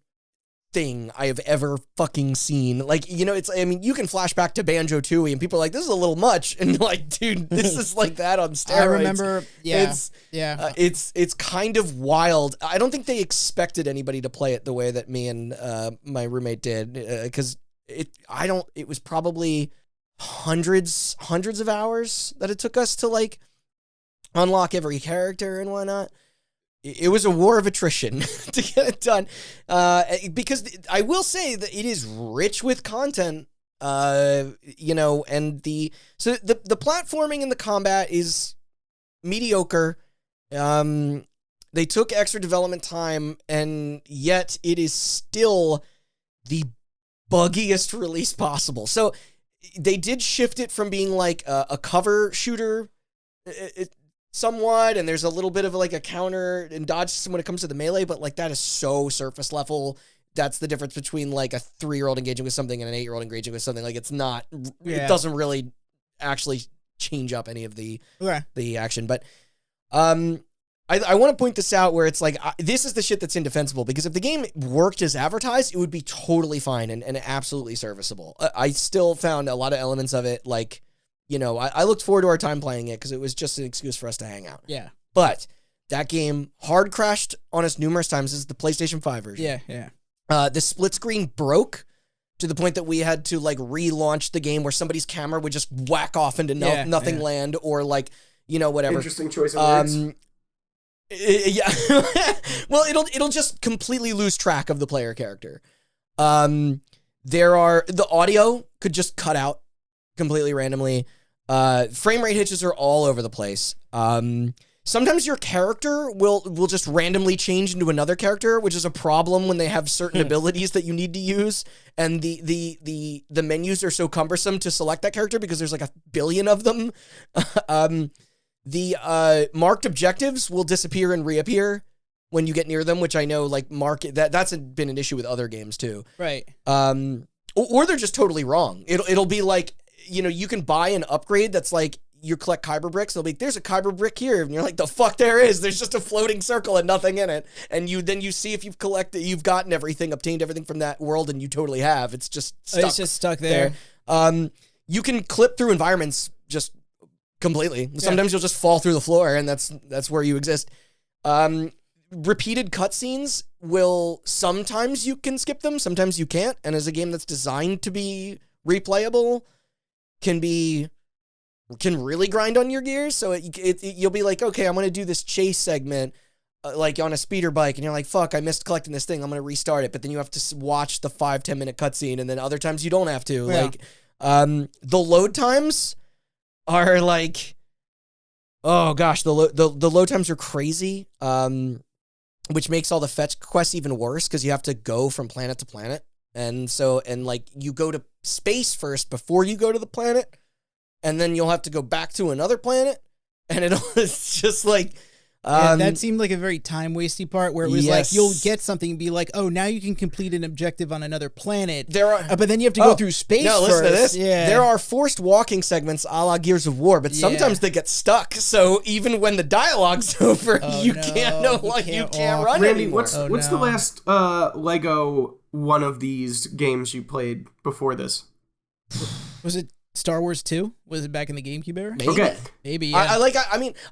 thing I have ever fucking seen. You can flash back to Banjo-Tooie and people are like, this is a little much. And dude, this is like that on steroids. I remember, it's kind of wild. I don't think they expected anybody to play it the way that me and my roommate did, because it was probably hundreds of hours that it took us to unlock every character and whatnot. It was a war of attrition to get it done, because I will say that it is rich with content, and the platforming and the combat is mediocre. They took extra development time, and yet it is still the buggiest release possible. So they did shift it from being a cover shooter, somewhat, and there's a little bit of a counter and dodge system when it comes to the melee, but that is so surface level. That's the difference between a 3-year-old engaging with something and an 8-year-old engaging with something. It's not, it doesn't really actually change up any of the action. But I want to point this out where it's this is the shit that's indefensible, because if the game worked as advertised, it would be totally fine and absolutely serviceable. I still found a lot of elements of it I looked forward to our time playing it because it was just an excuse for us to hang out. Yeah. But that game hard crashed on us numerous times. This is the PlayStation 5 version. Yeah. The split screen broke to the point that we had to like relaunch the game where somebody's camera would just whack off into nothing land, or like, you know, whatever. Interesting choice of words. Yeah. Well, it'll just completely lose track of the player character. The audio could just cut out completely randomly. Frame rate hitches are all over the place. Sometimes your character will just randomly change into another character, which is a problem when they have certain abilities that you need to use, and the menus are so cumbersome to select that character because there's like 1 billion of them. The marked objectives will disappear and reappear when you get near them, which I know like that's been an issue with other games too. Right. Or they're just totally wrong. It'll be like, you know, you can buy an upgrade that's like, you collect Kyber bricks, they'll be like, there's a Kyber brick here, and you're like, the fuck there is. There's just a floating circle and nothing in it. And you see if you've gotten everything, obtained everything from that world, and you totally have. It's just stuck. It's just stuck there. You can clip through environments just completely. Sometimes you'll just fall through the floor, and that's where you exist. Repeated cutscenes sometimes you can skip them, sometimes you can't. And as a game that's designed to be replayable, can really grind on your gears. So you'll be like, okay, I'm going to do this chase segment like on a speeder bike, and you're like, fuck, I missed collecting this thing, I'm going to restart it. But then you have to watch the 5-10 minute cutscene, and then other times you don't have to. Yeah. Like, the load times are like, oh gosh, the load times are crazy, which makes all the fetch quests even worse because you have to go from planet to planet. And like you go to space first before you go to the planet, and then you'll have to go back to another planet, and it's just like... that seemed like a very time-wasty part where it was like, you'll get something and be like, oh, now you can complete an objective on another planet. But then you have to go through space first. Listen to this. Yeah. There are forced walking segments a la Gears of War, but sometimes they get stuck. So even when the dialogue's over, you can't run Randy, anymore. what's the last Lego one of these games you played before this? Was it Star Wars 2? Was it back in the GameCube era? Maybe. Okay. Maybe, yeah.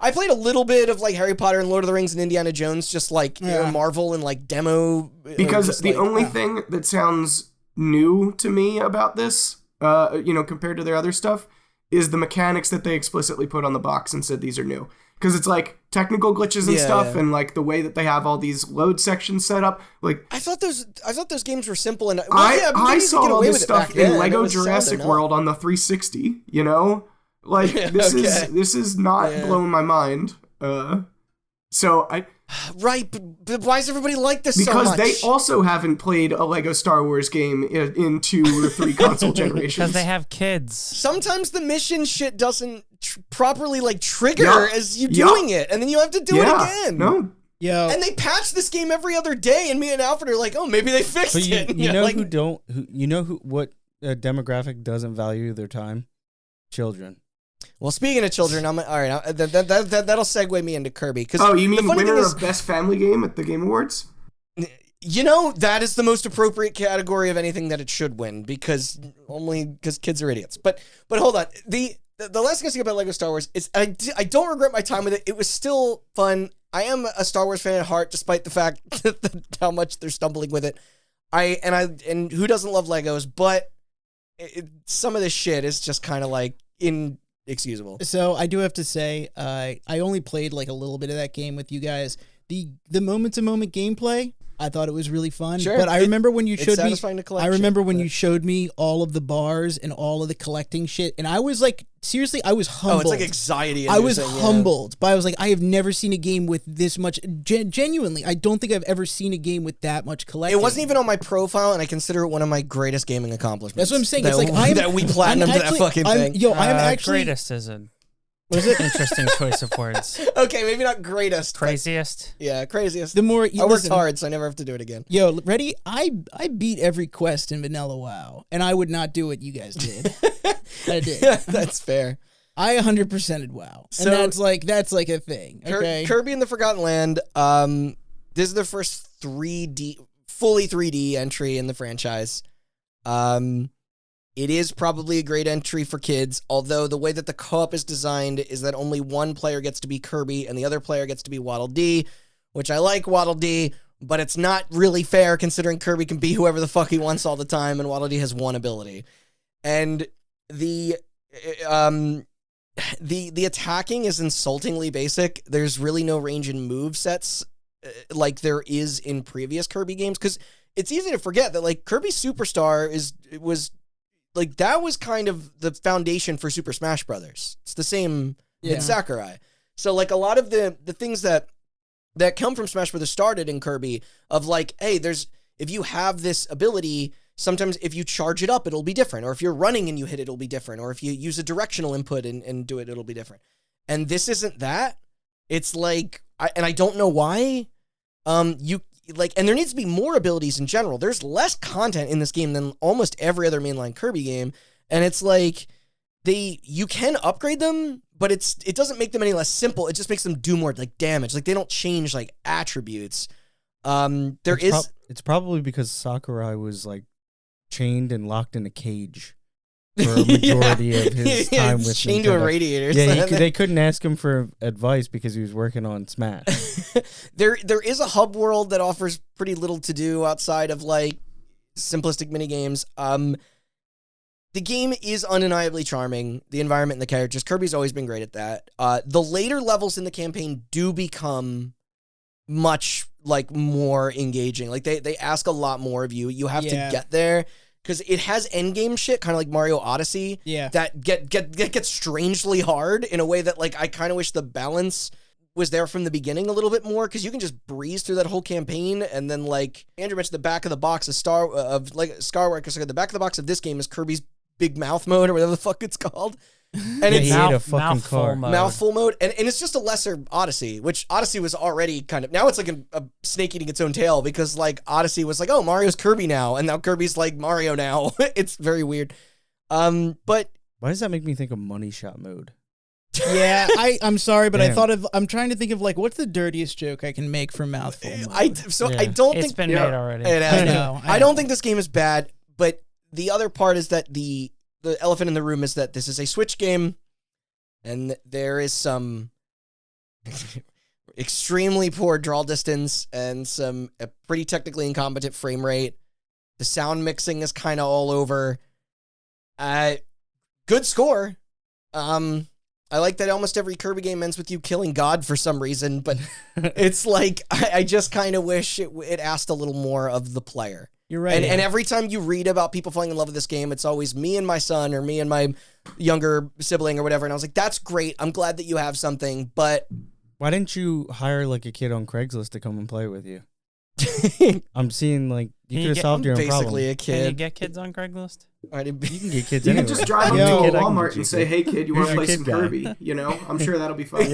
I played a little bit of like Harry Potter and Lord of the Rings and Indiana Jones, just like Marvel and like demo. Because the only thing that sounds new to me about this, compared to their other stuff, is the mechanics that they explicitly put on the box and said these are new. Because it's like technical glitches and stuff, and like the way that they have all these load sections set up. Like I thought those games were simple, and I saw all this stuff in Lego Jurassic World on the 360. You know, like this is not blowing my mind. So I. Right, but why does everybody like this so much? Because they also haven't played a Lego Star Wars game in 2 or 3 console generations. Because they have kids. Sometimes the mission shit doesn't properly like trigger as you doing it, and then you have to do it again. No. And they patch this game every other day, and me and Alfred are like, oh, maybe they fixed it. What demographic doesn't value their time? Children. Well, speaking of children, all right. That'll segue me into Kirby. You mean winner of Best Family Game at the Game Awards? You know, that is the most appropriate category of anything that it should win because kids are idiots. But hold on. The last thing I say about Lego Star Wars is I don't regret my time with it. It was still fun. I am a Star Wars fan at heart, despite the fact that how much they're stumbling with it. And who doesn't love Legos? But some of this shit is just kind of like inexcusable. So I do have to say, I only played like a little bit of that game with you guys. The moment-to-moment gameplay, I thought it was really fun. Sure. But I remember when you showed me. I remember when you showed me all of the bars and all of the collecting shit, and I was like, seriously, I was humbled. Oh, it's like anxiety. I was humbled, but I was like, I have never seen a game with this much. Genuinely, I don't think I've ever seen a game with that much collecting. It wasn't even on my profile, and I consider it one of my greatest gaming accomplishments. That's what I'm saying. That, it's like that we platinumed that fucking thing. I'm actually greatest is a interesting choice of words. Okay, maybe not greatest. Craziest. Yeah, craziest. The more I worked hard, so I never have to do it again. Yo, ready? I beat every quest in Vanilla WoW, and I would not do what you guys did. I did. That's fair. I 100%ed WoW, So, and that's like a thing. Okay, Kirby and the Forgotten Land. This is their first fully 3D entry in the franchise. It is probably a great entry for kids, although the way that the co-op is designed is that only one player gets to be Kirby and the other player gets to be Waddle Dee, which I like Waddle Dee. but it's not really fair considering Kirby can be whoever the fuck he wants all the time, and Waddle Dee has one ability. And the attacking is insultingly basic. There's really no range in move sets like there is in previous Kirby games, because it's easy to forget that like Kirby Superstar was kind of the foundation for Super Smash Brothers. It's the same in Sakurai. So like a lot of the things that come from Smash Brothers started in Kirby of like, hey, if you have this ability, sometimes if you charge it up, it'll be different. Or if you're running and you hit it, it'll be different. Or if you use a directional input and do it, it'll be different. And this isn't that. It's like, I don't know why. And there needs to be more abilities in general. There's less content in this game than almost every other mainline Kirby game. And it's like, you can upgrade them, but it doesn't make them any less simple. It just makes them do more like damage. Like they don't change like attributes. It's probably because Sakurai was like chained and locked in a cage for a majority of his time with chained Nintendo. to a radiator. Yeah, they couldn't ask him for advice because he was working on Smash. There is a hub world that offers pretty little to do outside of like simplistic minigames. The game is undeniably charming. The environment and the characters. Kirby's always been great at that. The later levels in the campaign do become much like more engaging. Like they ask a lot more of you. You have to get there because it has endgame shit, kind of like Mario Odyssey. Yeah, that gets strangely hard in a way that like I kind of wish the balance was there from the beginning a little bit more, because you can just breeze through that whole campaign, and then like Andrew mentioned, the back of the box of Skyward, because the back of the box of this game is Kirby's Big Mouth mode or whatever the fuck it's called. And it's mouthful mode. And it's just a lesser Odyssey, which Odyssey was already kind of, now it's like a snake eating its own tail, because like Odyssey was like, oh, Mario's Kirby now, and now Kirby's like Mario now. It's very weird. But why does that make me think of Money Shot mode? Yeah, I'm sorry, but damn. I'm trying to think of like, what's the dirtiest joke I can make for mouthful mode? I don't think it's been made already. It has. I don't think this game is bad, but the other part is that the elephant in the room is that this is a Switch game, and there is some extremely poor draw distance and some pretty technically incompetent frame rate. The sound mixing is kind of all over. Good score. I like that almost every Kirby game ends with you killing God for some reason, but it's like, I just kind of wish it asked a little more of the player. You're right. And every time you read about people falling in love with this game, it's always me and my son or me and my younger sibling or whatever. And I was like, that's great. I'm glad that you have something, but... Why didn't you hire like a kid on Craigslist to come and play with you? I'm seeing like you could have solved your own problem. Basically a kid. Can you get kids on Craigslist? You can get kids You anywhere. can just drive up to a Walmart and say, hey kid, you want to play some Kirby? You know, I'm sure that'll be fun.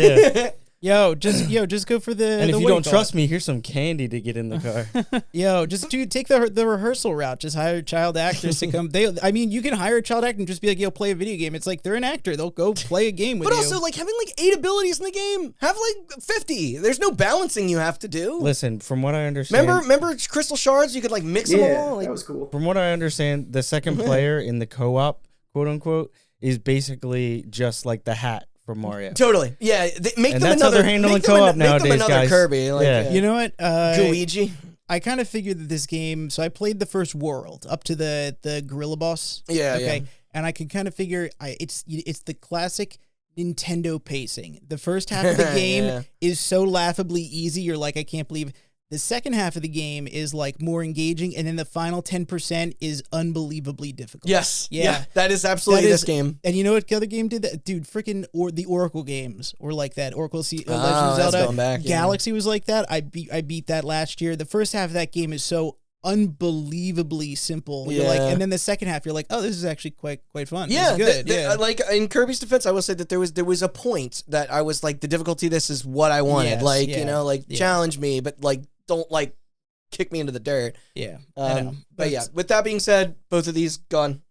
Yeah. Just go for the. And if you don't trust me, here's some candy to get in the car. Take the rehearsal route. Just hire child actors to come. You can hire a child actor and just be like, play a video game. It's like they're an actor. They'll go play a game with you. But also, like, having like 8 abilities in the game, have like 50. There's no balancing you have to do. Listen, from what I understand, remember crystal shards? You could like mix them all. That was cool. From what I understand, the second player in the co-op, quote unquote, is basically just like the hat from Mario. Totally. Yeah. Make and them that's another. How they're handling co-op nowadays, make them another guys. Kirby. Like, yeah. You know what? Luigi. I kind of figured that this game. So I played the first world up to the gorilla boss. Yeah. Okay. Yeah. And I can kind of figure it's the classic Nintendo pacing. The first half of the game is so laughably easy. You're like, I can't believe. The second half of the game is like more engaging, and then the final 10% is unbelievably difficult. Yes. Yeah. That is absolutely this game. And you know what the other game did? That dude, freaking the Oracle games were like that. Oracle Legend of Zelda. Going back, Galaxy was like that. I beat that last year. The first half of that game is so unbelievably simple. You're like, and then the second half, you're like, oh, this is actually quite fun. Yeah, it's good. Like in Kirby's defense, I will say that there was a point that I was like, the difficulty of this is what I wanted. Challenge me, but like don't like kick me into the dirt. Yeah, I know. But yeah, with that being said, both of these gone.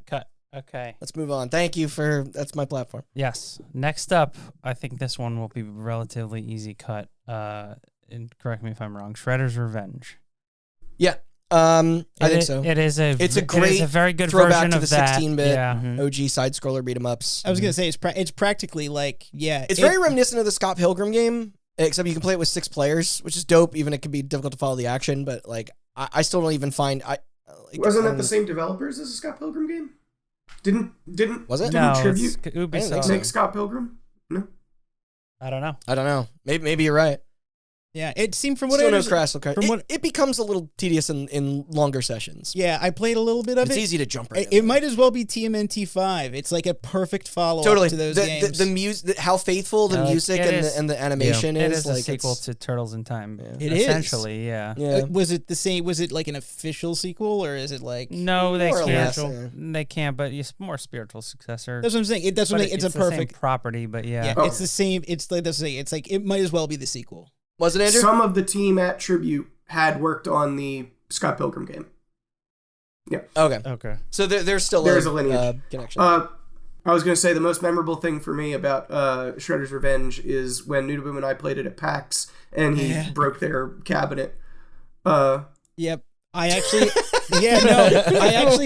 Cut. Okay. Let's move on. Thank you that's my platform. Yes. Next up, I think this one will be relatively easy cut. And correct me if I'm wrong. Shredder's Revenge. Yeah. I think so. It's a very good throwback version to of the that. 16-bit OG side scroller beat 'em ups. I was gonna say it's practically like it's very reminiscent of the Scott Pilgrim game. except you can play it with 6 players, which is dope. Even it can be difficult to follow the action, but like I still don't even find wasn't that the same developers as a Scott Pilgrim game? Didn't was it? Didn't No, Tribute it's Ubisoft. make Scott Pilgrim? No. I don't know. I don't know. Maybe you're right. Yeah, it seemed from what Still I no understood. Crash. It becomes a little tedious in longer sessions. Yeah, I played a little bit of It's it. easy to jump right It might as well be TMNT 5. It's like a perfect follow up to those games. The music, how faithful the music and the animation It is. is like a sequel to Turtles in Time. It is. Essentially, yeah. Yeah. Was it the same? Was it like an official sequel, or is it like? No, they More or can't. less, yeah. They can't, but it's more spiritual successor. That's what I'm saying. It's But a the perfect same property, but yeah. Yeah, Oh. it's the same. It's like that's it's like it might as well be the sequel. Was it, Andrew? Some of the team at Tribute had worked on the Scott Pilgrim game. Yeah. Okay. So there's still There's a lineage. connection. I was going to say the most memorable thing for me about Shredder's Revenge is when Nudaboom and I played it at PAX and he broke their cabinet. Yep. I actually,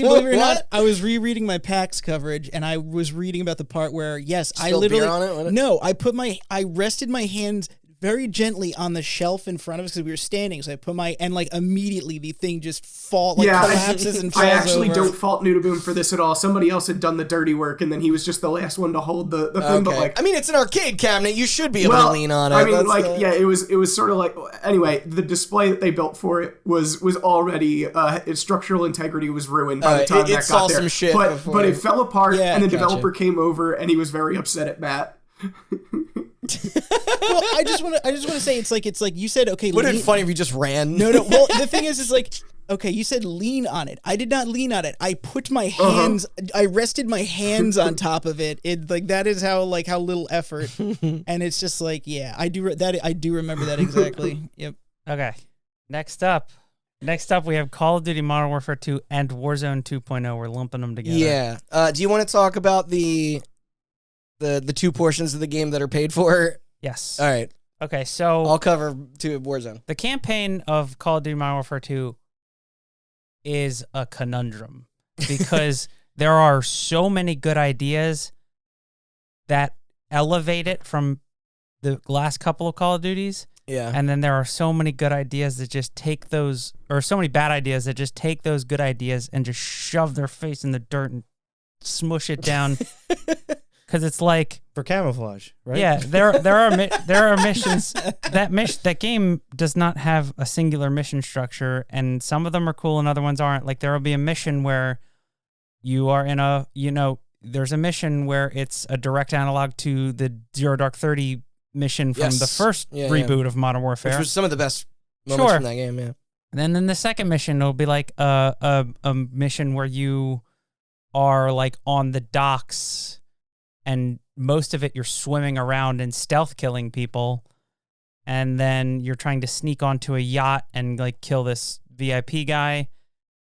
believe it or not, I was rereading my PAX coverage and I was reading about the part where, yes, I Spilled literally, beer on it, wasn't it? no, I rested my hands very gently on the shelf in front of us because we were standing. So I put and like immediately the thing just collapses and falls I actually over. don't fault Nudaboom for this at all. Somebody else had done the dirty work and then he was just the last one to hold the thing. But like, I mean, it's an arcade cabinet. You should be able to lean on it. I mean, That's like, the- yeah, it was sort of like, anyway, the display that they built for it was already, its structural integrity was ruined by the time it that saw got there. some shit but before. it fell apart Yeah, and the gotcha. developer came over and he was very upset at Matt. Well, I just want to say it's like you said. Okay, Would it be funny if you just ran? No. Well, the thing is like, okay, you said lean on it. I did not lean on it. I put my hands. I rested my hands on top of it. It like that is how little effort, and it's just like I do remember that exactly. Yep. Okay. Next up, we have Call of Duty Modern Warfare 2 and Warzone 2.0. We're lumping them together. Yeah. Do you want to talk about the 2 portions of the game that are paid for? Yes. All right. Okay, so I'll cover Warzone. the campaign of Call of Duty Modern Warfare 2 is a conundrum because there are so many good ideas that elevate it from the last couple of Call of Duties. Yeah. And then there are so many good ideas that just take those, or so many bad ideas that just take those good ideas and just shove their face in the dirt and smush it down. Because it's like, For camouflage, right? yeah, there are missions that game does not have a singular mission structure, and some of them are cool and other ones aren't. Like there will be a mission where you are in there's a mission where it's a direct analog to the Zero Dark 30 mission from the first reboot of Modern Warfare, which was some of the best moments from that game. Yeah. And then in the second mission, it'll be like a mission where you are like on the docks, and most of it you're swimming around and stealth killing people, and then you're trying to sneak onto a yacht and like kill this VIP guy.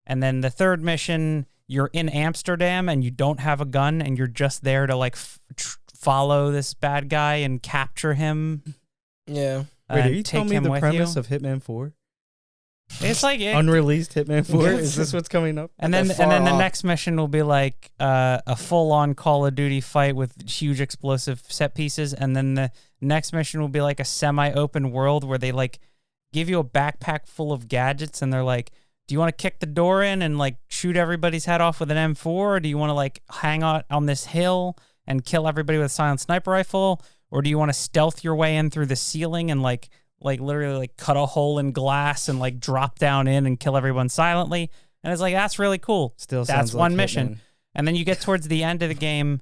And then the third mission, you're in Amsterdam and you don't have a gun and you're just there to like follow this bad guy and capture him. Yeah. Wait, are you take telling me him the with premise you. of Hitman 4? It's like Unreleased Hitman 4? Is this what's coming up? And then the next mission will be like a full-on Call of Duty fight with huge explosive set pieces. And then the next mission will be like a semi-open world where they like give you a backpack full of gadgets and they're like, do you want to kick the door in and like shoot everybody's head off with an M4? Or do you want to like hang out on this hill and kill everybody with a silent sniper rifle? Or do you want to stealth your way in through the ceiling and like literally like cut a hole in glass and like drop down in and kill everyone silently? And it's like, that's really cool. Still that's sounds like one mission. Hitman. And then you get towards the end of the game.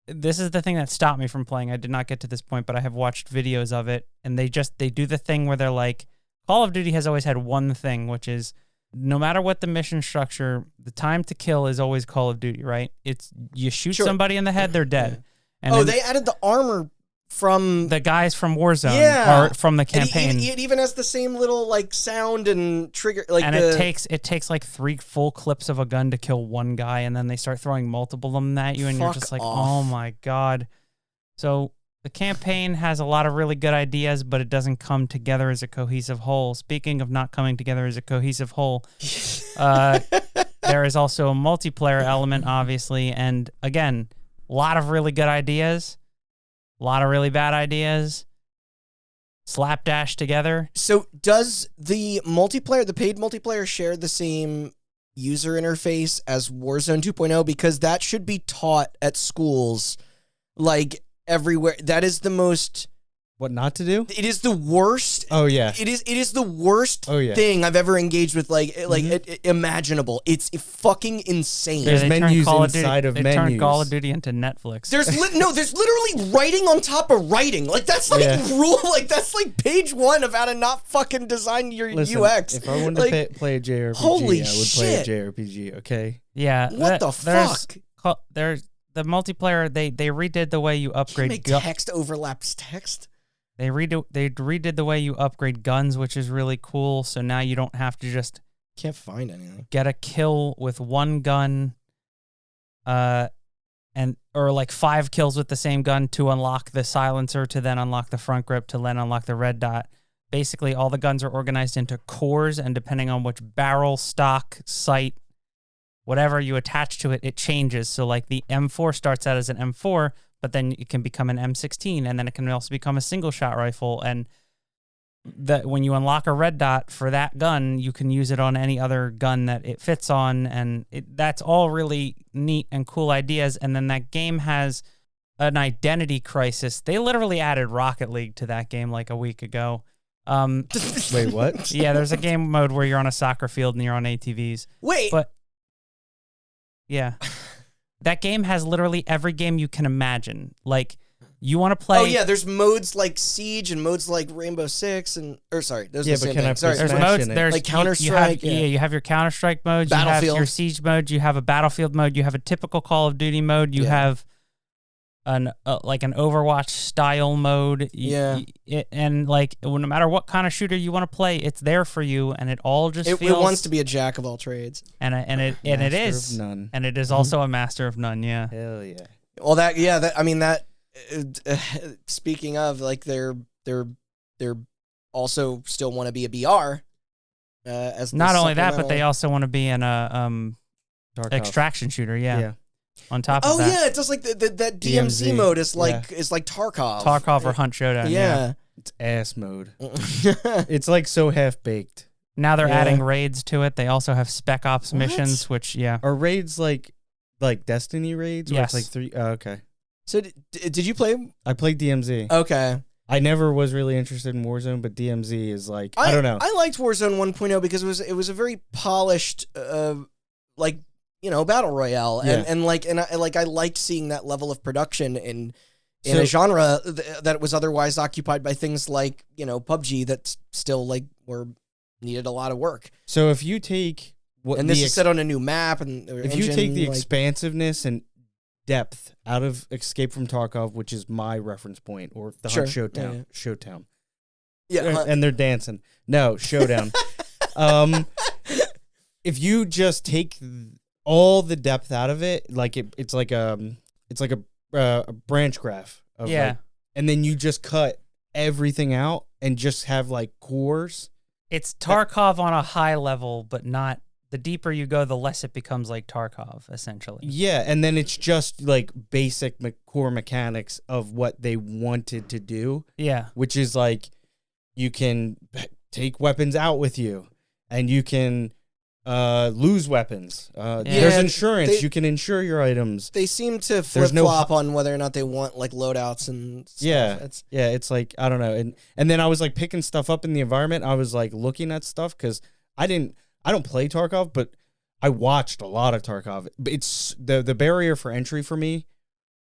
This is the thing that stopped me from playing. I did not get to this point, but I have watched videos of it. And they do the thing where they're like, Call of Duty has always had one thing, which is no matter what the mission structure, the time to kill is always Call of Duty, right? It's you shoot somebody in the head, they're dead. And then they added the armor from the guys from Warzone or from the campaign. It even has the same little like sound and trigger. Like, and it takes like 3 full clips of a gun to kill one guy, and then they start throwing multiple of them at you, and you're just like, oh my god. So the campaign has a lot of really good ideas, but it doesn't come together as a cohesive whole. Speaking of not coming together as a cohesive whole, there is also a multiplayer element, obviously, and again, a lot of really good ideas, a lot of really bad ideas. slapdash together. So does the paid multiplayer, share the same user interface as Warzone 2.0? Because that should be taught at schools, like everywhere. That is the most... What not to do? It is the worst. Oh yeah. It is the worst yeah. thing I've ever engaged with, imaginable. It's fucking insane. There's menus inside of menus. They turned Call of Duty into Netflix. There's literally writing on top of writing. Like that's like rule. Like that's like page 1 of how to not fucking design your UX. If I wanted to play a JRPG, holy I would play a JRPG. Okay. Yeah. What the fuck? There's the multiplayer. They redid the way you upgrade. Make text overlaps text. They redid the way you upgrade guns, which is really cool. So now you don't have to just can't find anything. Get a kill with one gun, or like 5 kills with the same gun to unlock the silencer, to then unlock the front grip, to then unlock the red dot. Basically, all the guns are organized into cores, and depending on which barrel, stock, sight, whatever you attach to it, it changes. So like the M4 starts out as an M4, but then it can become an M16, and then it can also become a single-shot rifle. And when you unlock a red dot for that gun, you can use it on any other gun that it fits on, and that's all really neat and cool ideas. And then that game has an identity crisis. They literally added Rocket League to that game like a week ago. Wait, what? Yeah, there's a game mode where you're on a soccer field and you're on ATVs. Wait. But, yeah. That game has literally every game you can imagine. Like, you want to play... Oh, yeah, there's modes like Siege and modes like Rainbow Six and... Or, sorry, those are the same thing. Sorry, there's modes, there's... Like Counter-Strike. You have your Counter-Strike mode, Battlefield. You have your Siege mode, you have a Battlefield mode, you have a typical Call of Duty mode, you have an Overwatch style mode. And, like, no matter what kind of shooter you want to play, it's there for you, and it all just feels... It wants to be a jack of all trades. And it is. Of none. And it is also a master of none, yeah. Hell yeah. Well, speaking of, like, they're also still want to be a BR. As not only that, but they also want to be in a extraction shooter, yeah. On top of that. Oh yeah, it's just like that DMZ mode is like Tarkov. Tarkov or Hunt Showdown. Yeah. It's ass mode. It's like so half baked. Now they're adding raids to it. They also have Spec Ops missions, which are raids like Destiny raids? Yes. Where it's like 3. Oh, okay. So did you play? I played DMZ. Okay. I never was really interested in Warzone, but DMZ is like I don't know. I liked Warzone 1.0 because it was a very polished battle royale, and I liked seeing that level of production in a genre that was otherwise occupied by things like PUBG that still needed a lot of work. So if you take this is set on a new map, and if you take the expansiveness and depth out of Escape from Tarkov, which is my reference point, or the Hunt Showdown, and they're dancing. No, Showdown. If you just take all the depth out of it, like it's like a branch graph of and then you just cut everything out and just have like cores. It's Tarkov on a high level, but not the deeper you go, the less it becomes like Tarkov, essentially. Yeah, and then it's just like basic core mechanics of what they wanted to do. Yeah, which is like you can take weapons out with you, and you can lose weapons. There's insurance. You can insure your items. They seem to flip-flop on whether or not they want like loadouts and stuff. It's like I don't know. And then I was like picking stuff up in the environment. I was like looking at stuff because I don't play Tarkov, but I watched a lot of Tarkov. It's the barrier for entry for me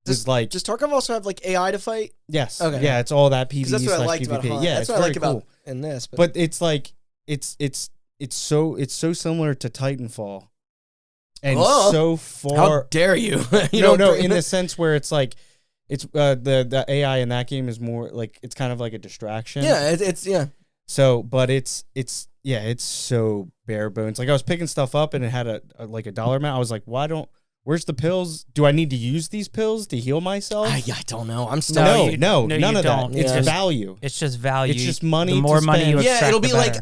is like. Does Tarkov also have like AI to fight? Yes. Okay. Yeah, it's all that PvE. That's what I liked PvP. about Hunt. Yeah, that's what I like about in this. But it's like it's so similar to Titanfall, and so far. How dare you? No, in the sense where it's like it's the AI in that game is more like it's kind of like a distraction. Yeah, it's. So, but it's so bare bones. Like I was picking stuff up and it had a dollar amount. I was like, where's the pills? Do I need to use these pills to heal myself? I don't know. I'm still no, none of that. It's value. It's just value. It's just money. The more money you extract, it'll be the like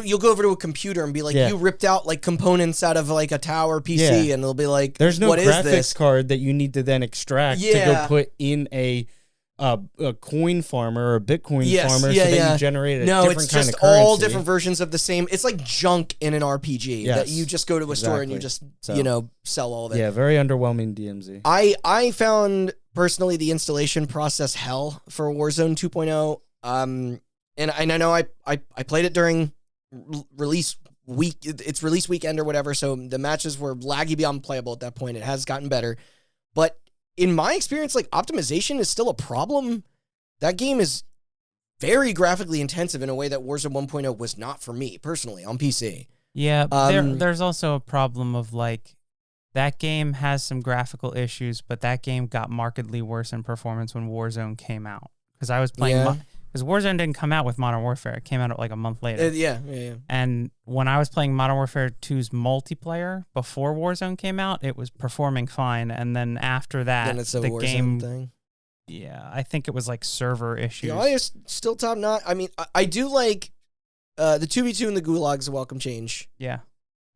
you'll go over to a computer and be like, you ripped out like components out of like a tower PC, and they'll be like, there's no what graphics is this? card that you need to then extract to go put in a a coin farmer or a Bitcoin Yes, farmer, yeah, so yeah. that you generate a No, different it's kind just of currency. all different versions of the same. It's like junk in an RPG that Yes, you just go to a store and you exactly. just, So, sell all of it. Yeah, very underwhelming DMZ. I found personally the installation process hell for Warzone 2.0. And I know I played it during release week. It's release weekend or whatever, so the matches were laggy beyond playable at that point. It has gotten better. But in my experience, like, optimization is still a problem. That game is very graphically intensive in a way that Warzone 1.0 was not for me personally on PC. Yeah, there's also a problem of like that game has some graphical issues, but that game got markedly worse in performance when Warzone came out. Because I was playing, because Warzone didn't come out with Modern Warfare. It came out like a month later. Yeah. And when I was playing Modern Warfare 2's multiplayer before Warzone came out, it was performing fine. And then after that, Then it's a the Warzone game thing. Yeah, I think it was like server issues. The audio is still top notch. I mean, I do like the 2v2 and the Gulag is a welcome change. Yeah.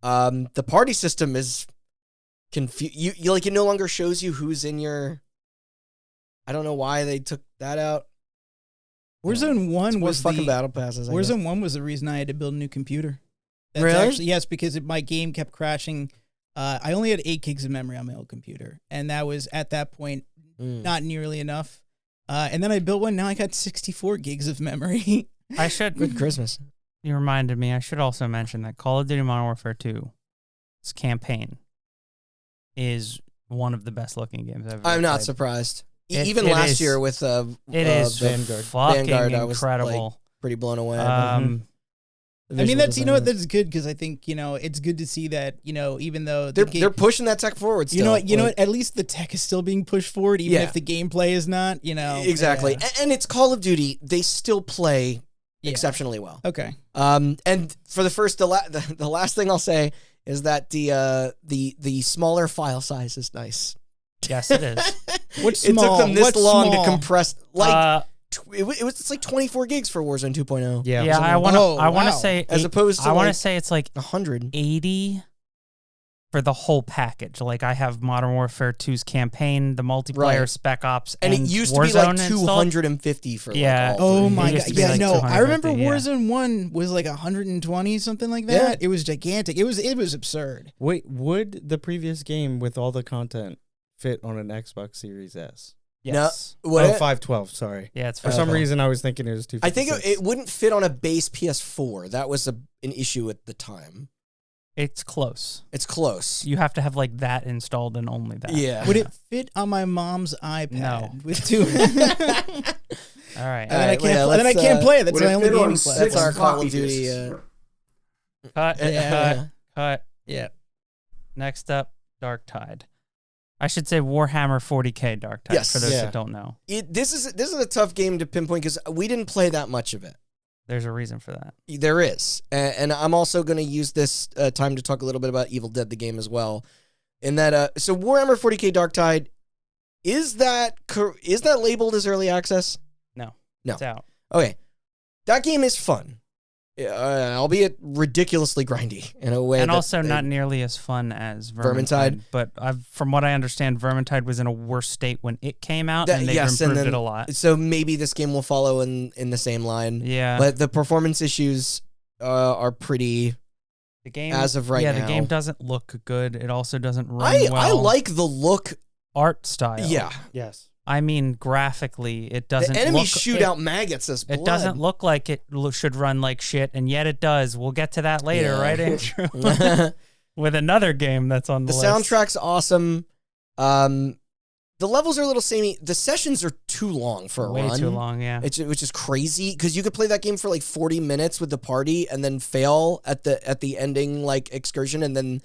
The party system is you like, it no longer shows you who's in your. I don't know why they took that out. Warzone 1 was fucking battle passes. Warzone 1 was the reason I had to build a new computer. That's Really? Actually, yes, because my game kept crashing. I only had 8 gigs of memory on my old computer, and that was at that point not nearly enough. And then I built one. Now I got 64 gigs of memory. I should. Good Christmas. You reminded me. I should also mention that Call of Duty Modern Warfare 2's campaign is one of the best looking games I've ever I'm not played. surprised. It- Even it last is- year with It is Vanguard. fucking Vanguard, I was, incredible. pretty blown away. I mean, that's that's good because I think it's good to see that even though they're pushing that tech forward. Still. You know what? At least the tech is still being pushed forward, even if the gameplay is not. Exactly, Yeah. and it's Call of Duty. They still play exceptionally well. Okay. And for the last thing I'll say is that the smaller file size is nice. Yes, it is. What's It small? took them this What's long small? to compress. It's like 24 gigs for Warzone 2.0. Yeah, Yeah, I want wow. to say As opposed to I want to like say it's like 100. 80 for the whole package. Like I have Modern Warfare 2's campaign, the multiplayer, Right. Spec Ops, And it used to be like Warzone installed. 250 for Yeah. like all Oh three. my It used god! to be Yeah, like no, I remember 250, yeah. Warzone 1 was like 120 something like that. Yeah. It was gigantic. It was absurd. Wait, would the previous game with all the content fit on an Xbox Series S? Yes. What? Oh, 512, sorry. Yeah, it's For some Okay. reason, I was thinking it was I think 256. it wouldn't fit on a base PS4. That was an issue at the time. It's close. It's close. You have to have like that installed and only that. Yeah. Would it fit on my mom's iPad No. with two? All right. All And then I right, can't. yeah, Then I let's, can't play it. That's Would my it only fit on gaming six That's platform. our Call floppy of Duty. disks? Cut. Yeah. Cut. Yeah. Next up, Dark Tide. I should say Warhammer 40K Dark Tide Yes. for those Yeah. that don't know. This is a tough game to pinpoint because we didn't play that much of it. There's a reason for that. There is, and I'm also going to use this time to talk a little bit about Evil Dead, the game, as well. In that, so Warhammer 40K Dark Tide, is that labeled as early access? No. No. It's out. Okay, that game is fun, albeit ridiculously grindy in a way, And that also they- not nearly as fun as Vermintide. Vermintide. But from what I understand, Vermintide was in a worse state when it came out, and they've yes, and improved then- it a lot. So maybe this game will follow in the same line. Yeah. But the performance issues are pretty. the game, as of right yeah, now. the game doesn't look good. It also doesn't run I well. like the look. art style. Yeah, Yes. I mean, graphically, it doesn't the enemies look, shoot it, out maggots as blood. It doesn't look like it should run like shit, and yet it does. We'll get to that later, Yeah. right, Andrew? With another game that's on the The list. soundtrack's awesome. The levels are a little samey. The sessions are too long for a Way run. too long, yeah. Which is crazy because you could play that game for like 40 minutes with the party and then fail at the ending like excursion, and then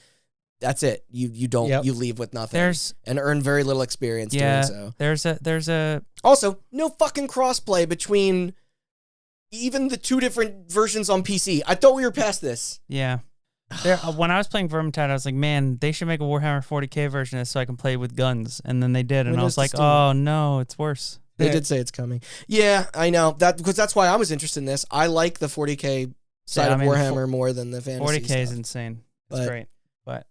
that's it. You don't Yep. you leave with nothing. There's and earn very little experience yeah, doing so. there's a Also, no fucking crossplay between even the two different versions on PC. I thought we were past this. yeah. There, when I was playing Vermintide, I was like, man, they should make a Warhammer 40K version of this so I can play with guns. And then they did, and I Windows was to like, Steam. oh no, it's worse. They did say it's coming. Yeah, I know that because that's why I was interested in this. I like the 40K side Yeah, I of mean, Warhammer more than the fantasy 40K is stuff. insane. It's But- great. But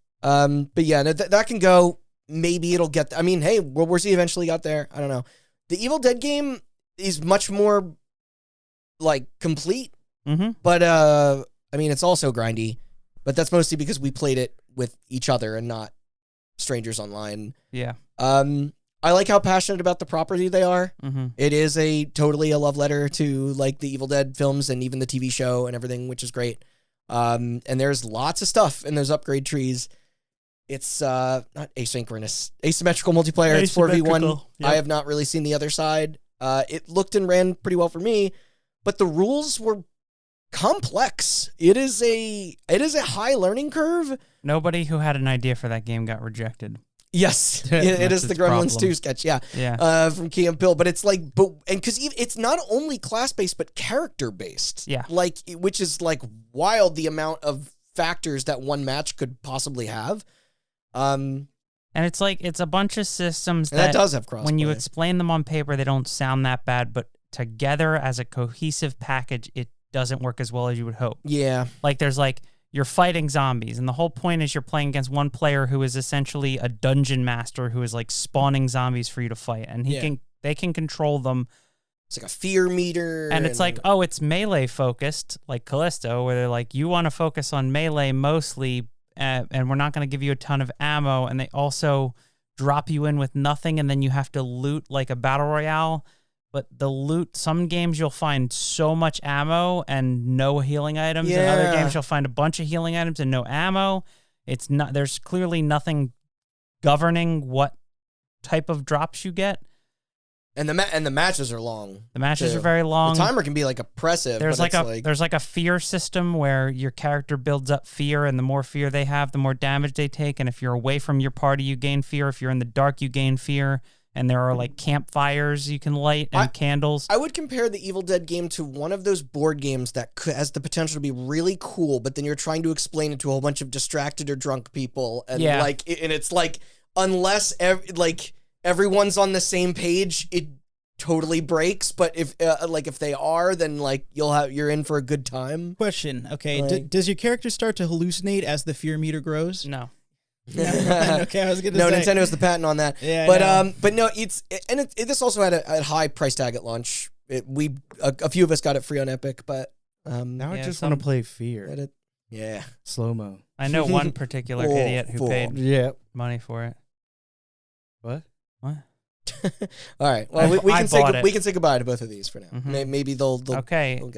But yeah, that can go. Maybe it'll get. I mean, hey, World War Z eventually got there. I don't know. The Evil Dead game is much more like complete, but I mean, it's also grindy, but that's mostly because we played it with each other and not strangers online. Yeah. I like how passionate about the property they are. It is totally a love letter to like the Evil Dead films and even the TV show and everything, which is great. And there's lots of stuff in those upgrade trees. It's not asynchronous, asymmetrical multiplayer. It's 4v1. Yep. I have not really seen the other side. It looked and ran pretty well for me, but the rules were complex. It is a high learning curve. Nobody who had an idea for that game got rejected. Yes, it is the Gremlins 2 sketch, from Key and Peele. But it's like, because it's not only class-based, but character-based. Yeah. Like, which is like wild, the amount of factors that one match could possibly have. And it's like, it's a bunch of systems that does have crossplay. When you explain them on paper, they don't sound that bad, but together as a cohesive package, it doesn't work as well as you would hope. Yeah. Like, there's like, you're fighting zombies, and the whole point is you're playing against one player who is essentially a dungeon master who is like spawning zombies for you to fight, and they can control them. It's like a fear meter. And it's like, oh, it's melee focused, like Callisto, where they're like, you want to focus on melee mostly, and we're not going to give you a ton of ammo, and they also drop you in with nothing, and then you have to loot like a battle royale. But the loot, some games you'll find so much ammo and no healing items. In other games you'll find a bunch of healing items and no ammo. It's not. There's clearly nothing governing what type of drops you get. And the matches are long. The matches are very long. The timer can be like oppressive. There's there's like a fear system where your character builds up fear, and the more fear they have, the more damage they take. And if you're away from your party, you gain fear. If you're in the dark, you gain fear. And there are like campfires you can light and candles. I would compare the Evil Dead game to one of those board games that has the potential to be really cool, but then you're trying to explain it to a whole bunch of distracted or drunk people, and and it's like unless everyone's on the same page, it totally breaks. But if they are, then like you're in for a good time. Question: okay, does your character start to hallucinate as the fear meter grows? No. Okay, I was gonna say. Nintendo has the patent on that. Yeah, but no, this also had a high price tag at launch. A few of us got it free on Epic, but now I just want to play Fear. Slow mo. I know one particular idiot who paid money for it. What? All right. Well, we can say goodbye to both of these for now. Maybe they'll get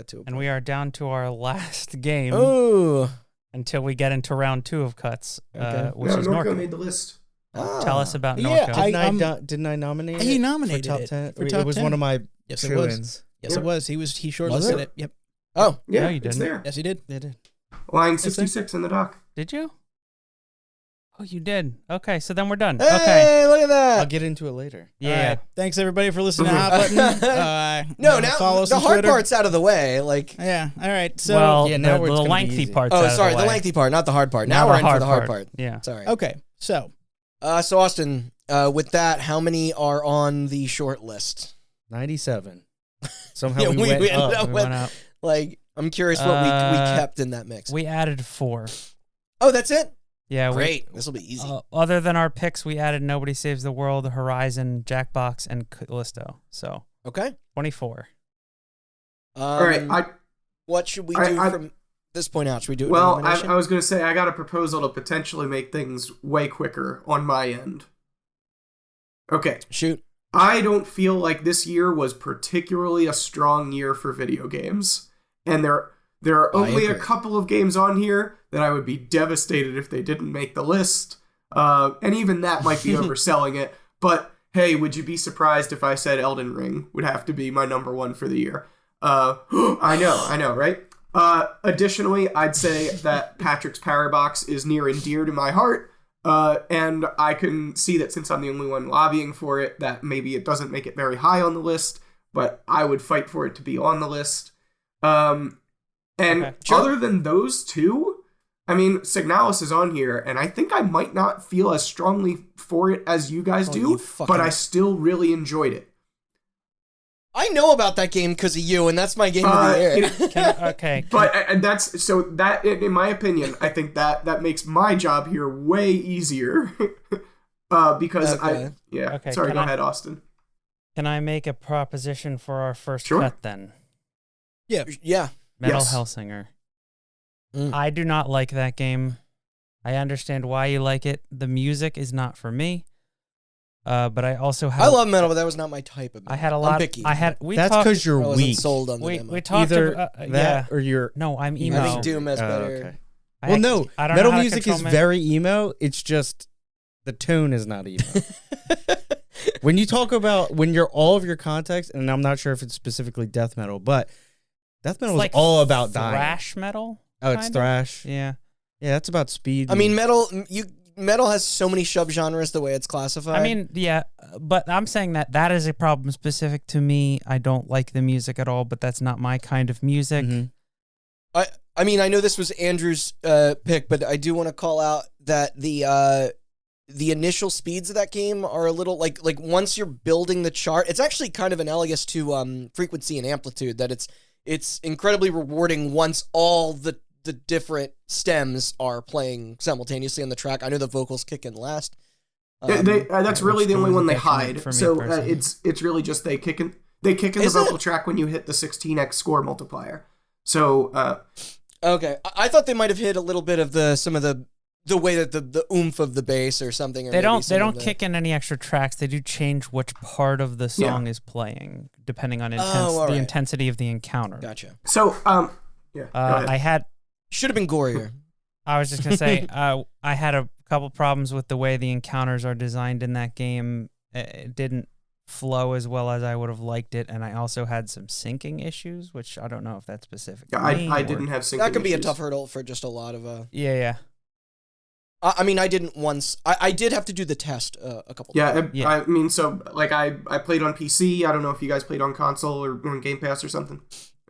to it. And we are down to our last game. Oh. Until we get into round 2 of cuts, which is Norco made the list. Tell us about Norco. Didn't I nominate it? He nominated for top it 10? for top it was 10. one of my Yes, it was. Yes, it was. He shortlisted it. Yep. Oh, yeah, no, you didn't. It's there. Yes, he did. They did. Line 66 in the doc. Did you? Oh, you did. Okay, so then we're done. Hey, okay, look at that. I'll get into it later. Yeah. All right. Thanks everybody for listening to Hot Button. Now the hard part's out of the way. Like, yeah. All right. So now the lengthy part. Oh, sorry, the lengthy part, not the hard part. Now we're in for the hard part. Yeah. Sorry. Okay. So Austin, with that, how many are on the short list? 97. Somehow we went up. Like, I'm curious what we kept in that mix. We added 4. Oh, that's it? Yeah, great. This will be easy. Other than our picks, we added Nobody Saves the World, Horizon, Jackbox, and Callisto. So okay, 24. All right, what should we do from this point out? Should we do it? Well, I was going to say I got a proposal to potentially make things way quicker on my end. Okay, shoot. I don't feel like this year was particularly a strong year for video games, and there are only a couple of games on here that I would be devastated if they didn't make the list. And even that might be overselling it. But hey, would you be surprised if I said Elden Ring would have to be my number 1 for the year? I know, right? Additionally, I'd say that Patrick's Parabox is near and dear to my heart. And I can see that since I'm the only one lobbying for it, that maybe it doesn't make it very high on the list, but I would fight for it to be on the list. Other than those two, I mean, Signalis is on here, and I think I might not feel as strongly for it as you guys do, but I still really enjoyed it. I know about that game because of you, and that's my game of the year. Okay. But that's, so that, in my opinion, I think that makes my job here way easier. Because Okay, sorry, go ahead, Austin. Can I make a proposition for our first Sure. cut then? Yeah. Metal Yes. Hellsinger. Mm. I do not like that game. I understand why you like it. The music is not for me. But I also had. I love metal, but that was not my type of metal. I had a lot. I'm picky. That's That's because you're I wasn't weak. sold on the we demo. talked Either about that yeah. or you're. No, I'm I emo. think Doom has better. Okay. I Well, act- no, I don't metal know how to music control is my- very emo. It's just the tone is not emo. When you talk about when you're all of your context, and I'm not sure if it's specifically death metal, but death metal is like all about dying. thrash metal. Oh, it's kind of? thrash. Yeah. Yeah, that's about speed. I mean, metal has so many subgenres the way it's classified. I mean, yeah, but I'm saying that is a problem specific to me. I don't like the music at all, but that's not my kind of music. Mhm. I mean, I know this was Andrew's pick, but I do want to call out that the initial speeds of that game are a little like once you're building the chart, it's actually kind of analogous to frequency and amplitude. That it's incredibly rewarding once all the different stems are playing simultaneously on the track. I know the vocals kick in last. That's really the only one they hide. for me So personally. it's really just they kick in the Is vocal it? track when you hit the 16x score multiplier. So Okay, I thought they might have hit a little bit of some of the way that the oomph of the bass or something. Or They maybe don't some of don't the- kick in any extra tracks. They do change which part of the song is playing depending on all the right. intensity of the encounter. Gotcha. yeah. Go ahead. Should have been gorier. I was just gonna say, I had a couple problems with the way the encounters are designed in that game. It didn't flow as well as I would have liked it, and I also had some syncing issues, which I don't know if that's specific. Yeah, to me I or- didn't have syncing That can be a issues. tough hurdle for just a lot of. Yeah. I mean, I didn't once. I did have to do the test a couple. Yeah, times. Yeah. I mean, so like I played on PC. I don't know if you guys played on console or on Game Pass or something.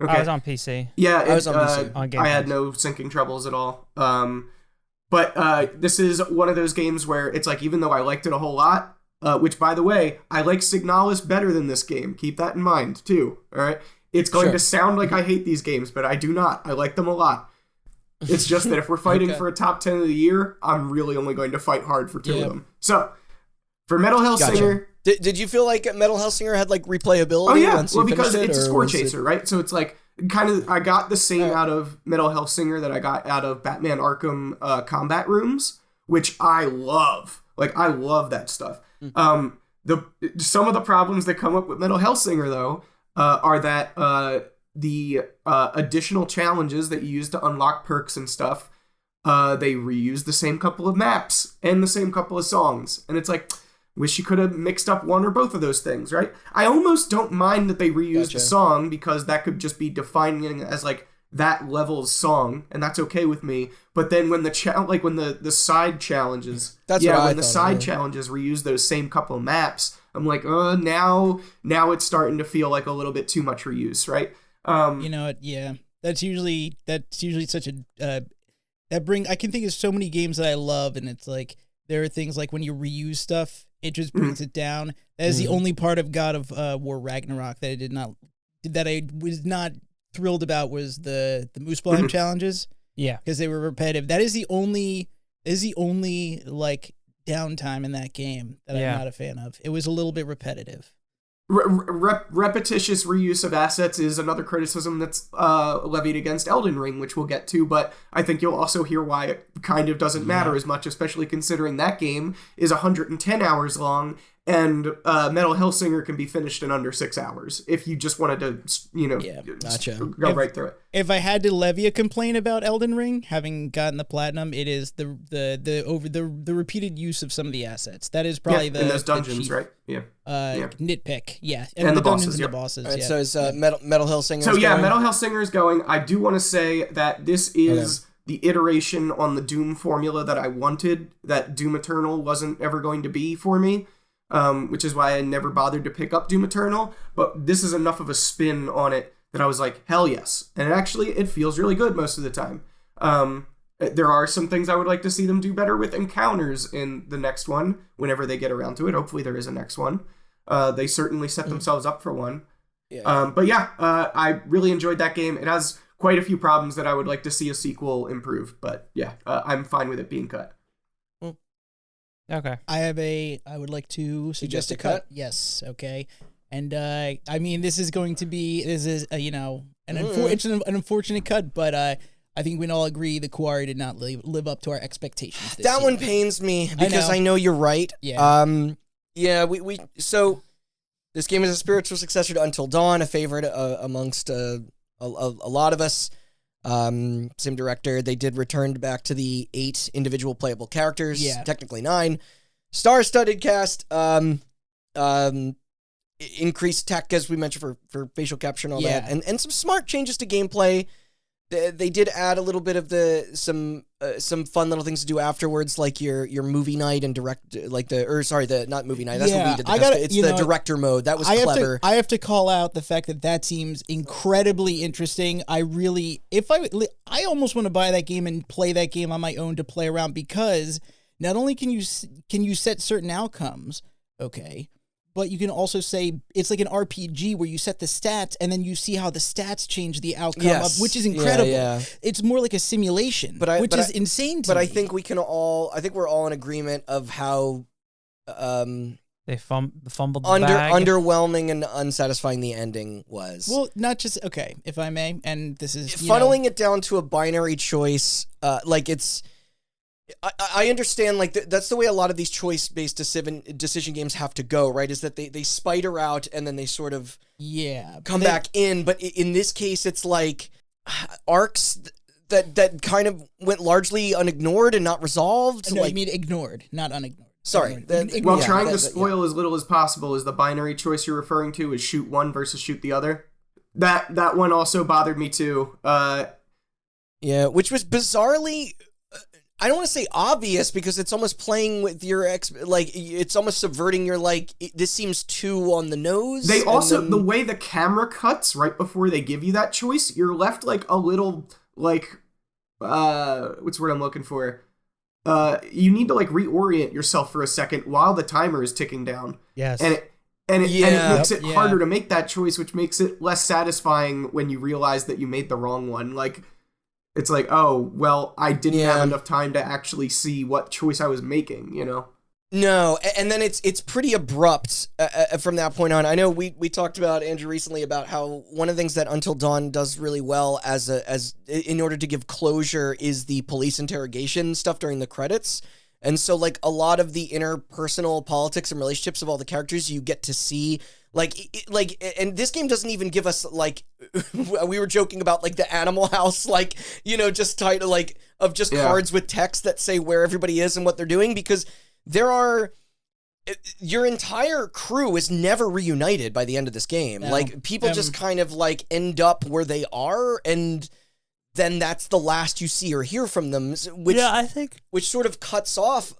Okay. I was on PC. Yeah, I was on PC. On Game I had Pass. no syncing troubles at all. But this is one of those games where it's like, even though I liked it a whole lot, which by the way, I like Signalis better than this game. Keep that in mind too. All right, it's going Sure. to sound like I hate these games, but I do not. I like them a lot. It's just that if we're fighting Okay. for a top 10 of the year, I'm really only going to fight hard for two Yeah. of them. So for Metal Hellsinger. Did you feel like Metal Hellsinger had like replayability? Oh yeah, once well you because finished it, it's a or score was it- chaser, right? So it's like kind of I got the same Right. out of Metal Hellsinger that I got out of Batman Arkham combat rooms, which I love. Like I love that stuff. Some of the problems that come up with Metal Hellsinger though are that the additional challenges that you use to unlock perks and stuff, they reuse the same couple of maps and the same couple of songs, and it's like. Wish you could have mixed up one or both of those things, right? I almost don't mind that they reused Gotcha. the song because that could just be defining as like that level's song, and that's okay with me. But then when the side challenges, That's what I when the thought, side yeah. challenges reuse those same couple of maps, I'm like, now it's starting to feel like a little bit too much reuse, right? You know what? Yeah, that's usually such a I can think of so many games that I love, and it's like there are things like when you reuse stuff, it just brings it down. That is the only part of God of War Ragnarok that I was not thrilled about was the Moose Blind challenges Yeah. because they were repetitive. That is the only like downtime in that game that Yeah. I'm not a fan of. It was a little bit repetitive. Repetitious reuse of assets is another criticism that's levied against Elden Ring, which we'll get to, but I think you'll also hear why it kind of doesn't matter as much, especially considering that game is 110 hours long, and Metal Hellsinger can be finished in under 6 hours if you just wanted to, gotcha. go right through it. If I had to levy a complaint about Elden Ring, having gotten the platinum, it is the repeated use of some of the assets. That is probably in those the dungeons, chief, right? Yeah. nitpick. Yeah, And the dungeons bosses, and yep. the bosses. All right, yeah. so is Metal Hellsinger. So yeah, Metal Hellsinger is going. I do want to say that this is the iteration on the Doom formula that I wanted, that Doom Eternal wasn't ever going to be for me, which is why I never bothered to pick up Doom Eternal. But this is enough of a spin on it that I was like, hell yes. And it feels really good most of the time. There are some things I would like to see them do better with encounters in the next one, whenever they get around to it. Hopefully there is a next one. They certainly set themselves up for one. Yeah. But yeah, I really enjoyed that game. It has quite a few problems that I would like to see a sequel improve. But yeah, I'm fine with it being cut. Okay. I would like to suggest a cut. Yes. Okay. And I mean, this is it's an unfortunate cut, but I think we can all agree the Quarry did not live up to our expectations. That one pains me because I know you're right. Yeah. So this game is a spiritual successor to Until Dawn, a favorite amongst a lot of us. Same director. They did return back to the 8 individual playable characters. Yeah. Technically 9. Star-studded cast. Increased tech, as we mentioned, for facial capture and all that, and some smart changes to gameplay. They did add a little bit of some fun little things to do afterwards, like your movie night and not movie night. That's what we did. It's the director mode. That was clever. I have to call out the fact that seems incredibly interesting. I almost want to buy that game and play that game on my own to play around, because not only can you set certain outcomes, okay, but you can also say it's like an RPG where you set the stats and then you see how the stats change the outcome, which is incredible. Yeah. It's more like a simulation, which is insane to me. But I think we're all in agreement of how they fumbled the bag. Underwhelming and unsatisfying the ending was. Well, not just, okay, if I may, and this is funneling it down to a binary choice, I understand, that's the way a lot of these choice-based decision games have to go, right? Is that they spider out and then they sort of come back in. But in this case, it's like arcs that kind of went largely unignored and not resolved. No, I mean ignored, not unignored. Sorry. While trying to spoil as little as possible, is the binary choice you're referring to is shoot one versus shoot the other? That one also bothered me too. Which was bizarrely... I don't want to say obvious, because it's almost playing with your it's almost subverting your, this seems too on the nose. They also, the way the camera cuts right before they give you that choice, you're left a little, what's the word I'm looking for? You need to reorient yourself for a second while the timer is ticking down. Yes. And it makes it harder to make that choice, which makes it less satisfying when you realize that you made the wrong one. It's oh, well, I didn't have enough time to actually see what choice I was making, No, and then it's pretty abrupt from that point on. I know we talked about, Andrew, recently about how one of the things that Until Dawn does really well as in order to give closure is the police interrogation stuff during the credits. And so a lot of the interpersonal politics and relationships of all the characters you get to see, and this game doesn't even give us we were joking about the Animal House, just title of just cards with text that say where everybody is and what they're doing, because your entire crew is never reunited by the end of this game. No. People just kind of end up where they are, and then that's the last you see or hear from them, which sort of cuts off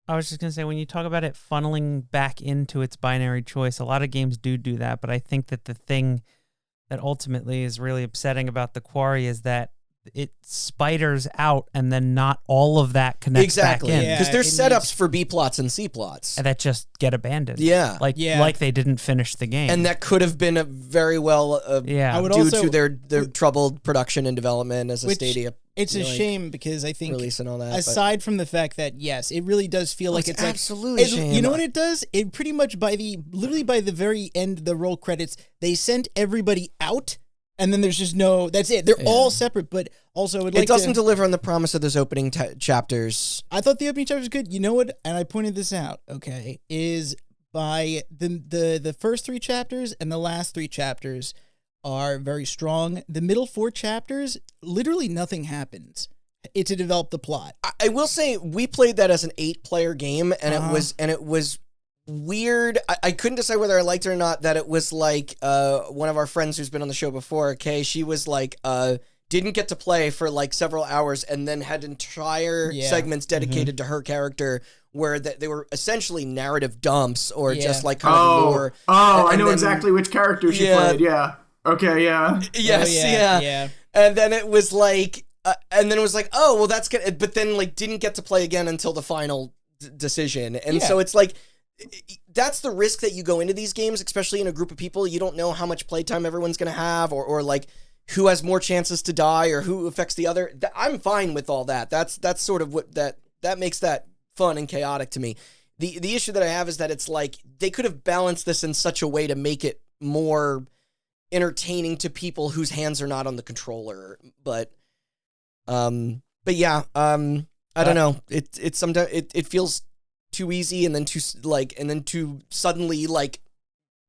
I was just going to say, when you talk about it funneling back into its binary choice, a lot of games do that, but I think that the thing that ultimately is really upsetting about the Quarry is that it spiders out and then not all of that connects back in. Because there's setups for B plots and C plots. And that just get abandoned. Yeah. Like they didn't finish the game. And that could have been a very well due to their troubled production and development as a Stadia. It's a shame, because I think release and all that, aside from the fact that, yes, it really does feel like it's absolutely shame. You know what it does? It pretty much by the very end of the roll credits, they sent everybody out. And then there's just that's it. They're all separate, but also it doesn't deliver on the promise of those opening chapters. I thought the opening chapter was good. You know what? And I pointed this out, okay, is by the first 3 chapters and the last 3 chapters are very strong. The middle 4 chapters, literally nothing happens to develop the plot. I will say we played that as an 8-player game, and it was weird. I couldn't decide whether I liked it or not. That it was one of our friends who's been on the show before, Kay, she was didn't get to play for several hours and then had entire segments dedicated to her character where they were essentially narrative dumps or just kind of lore. I know exactly which character she played. Yeah. Okay. Yeah. Yes. Yeah. And then it was oh, well, that's good. But then didn't get to play again until the final decision. And so it's that's the risk that you go into these games, especially in a group of people. You don't know how much playtime everyone's going to have or who has more chances to die or who affects the other. I'm fine with all that. That's sort of what that makes that fun and chaotic to me. The issue that I have is that it's like they could have balanced this in such a way to make it more entertaining to people whose hands are not on the controller. But yeah, I don't know. It's sometimes it feels too easy and then too suddenly like,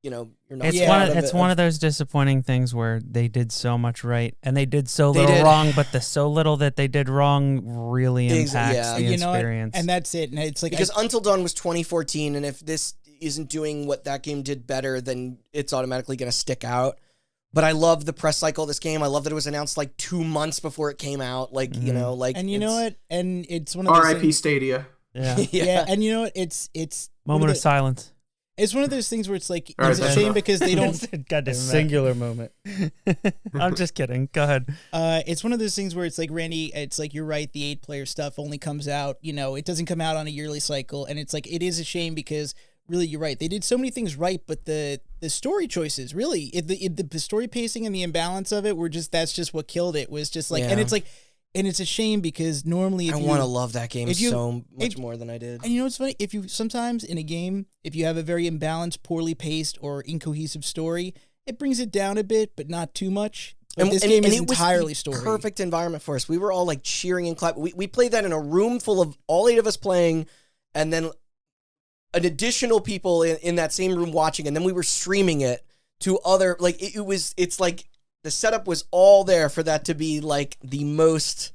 you know, you're not. It's one of those disappointing things where they did so much right and they did so little wrong, but the so little that they did wrong really impacts the experience. And that's it. And it's like because Until Dawn was 2014, and if this isn't doing what that game did better, then it's automatically going to stick out. But I love the press cycle of this game. I love that it was announced like 2 months before it came out. Like, you know, like, and you know what? And it's one of those R.I.P. Stadia. Yeah. Yeah. And you know what? It's Moment of silence. It's one of those things where it's like, it's a shame because they don't. Goddamn singular moment. I'm just kidding. Go ahead. It's one of those things where it's like, Randy, it's like, you're right. The 8-player stuff only comes out, you know, it doesn't come out on a yearly cycle. And it's like, it is a shame because really, you're right. They did so many things right, but the story choices, really, the story pacing and the imbalance of it that's just what killed it. Was just like, and it's like, and it's a shame because normally I want to love that game so much more than I did. And you know what's funny? If you sometimes in a game, if you have a very imbalanced, poorly paced, or incohesive story, it brings it down a bit, but not too much. But this game is entirely story. Perfect environment for us. We were all like cheering and clapping. We played that in a room full of all 8 of us playing, and then an additional people in that same room watching, and then we were streaming it to other, like, it's like the setup was all there for that to be like the most,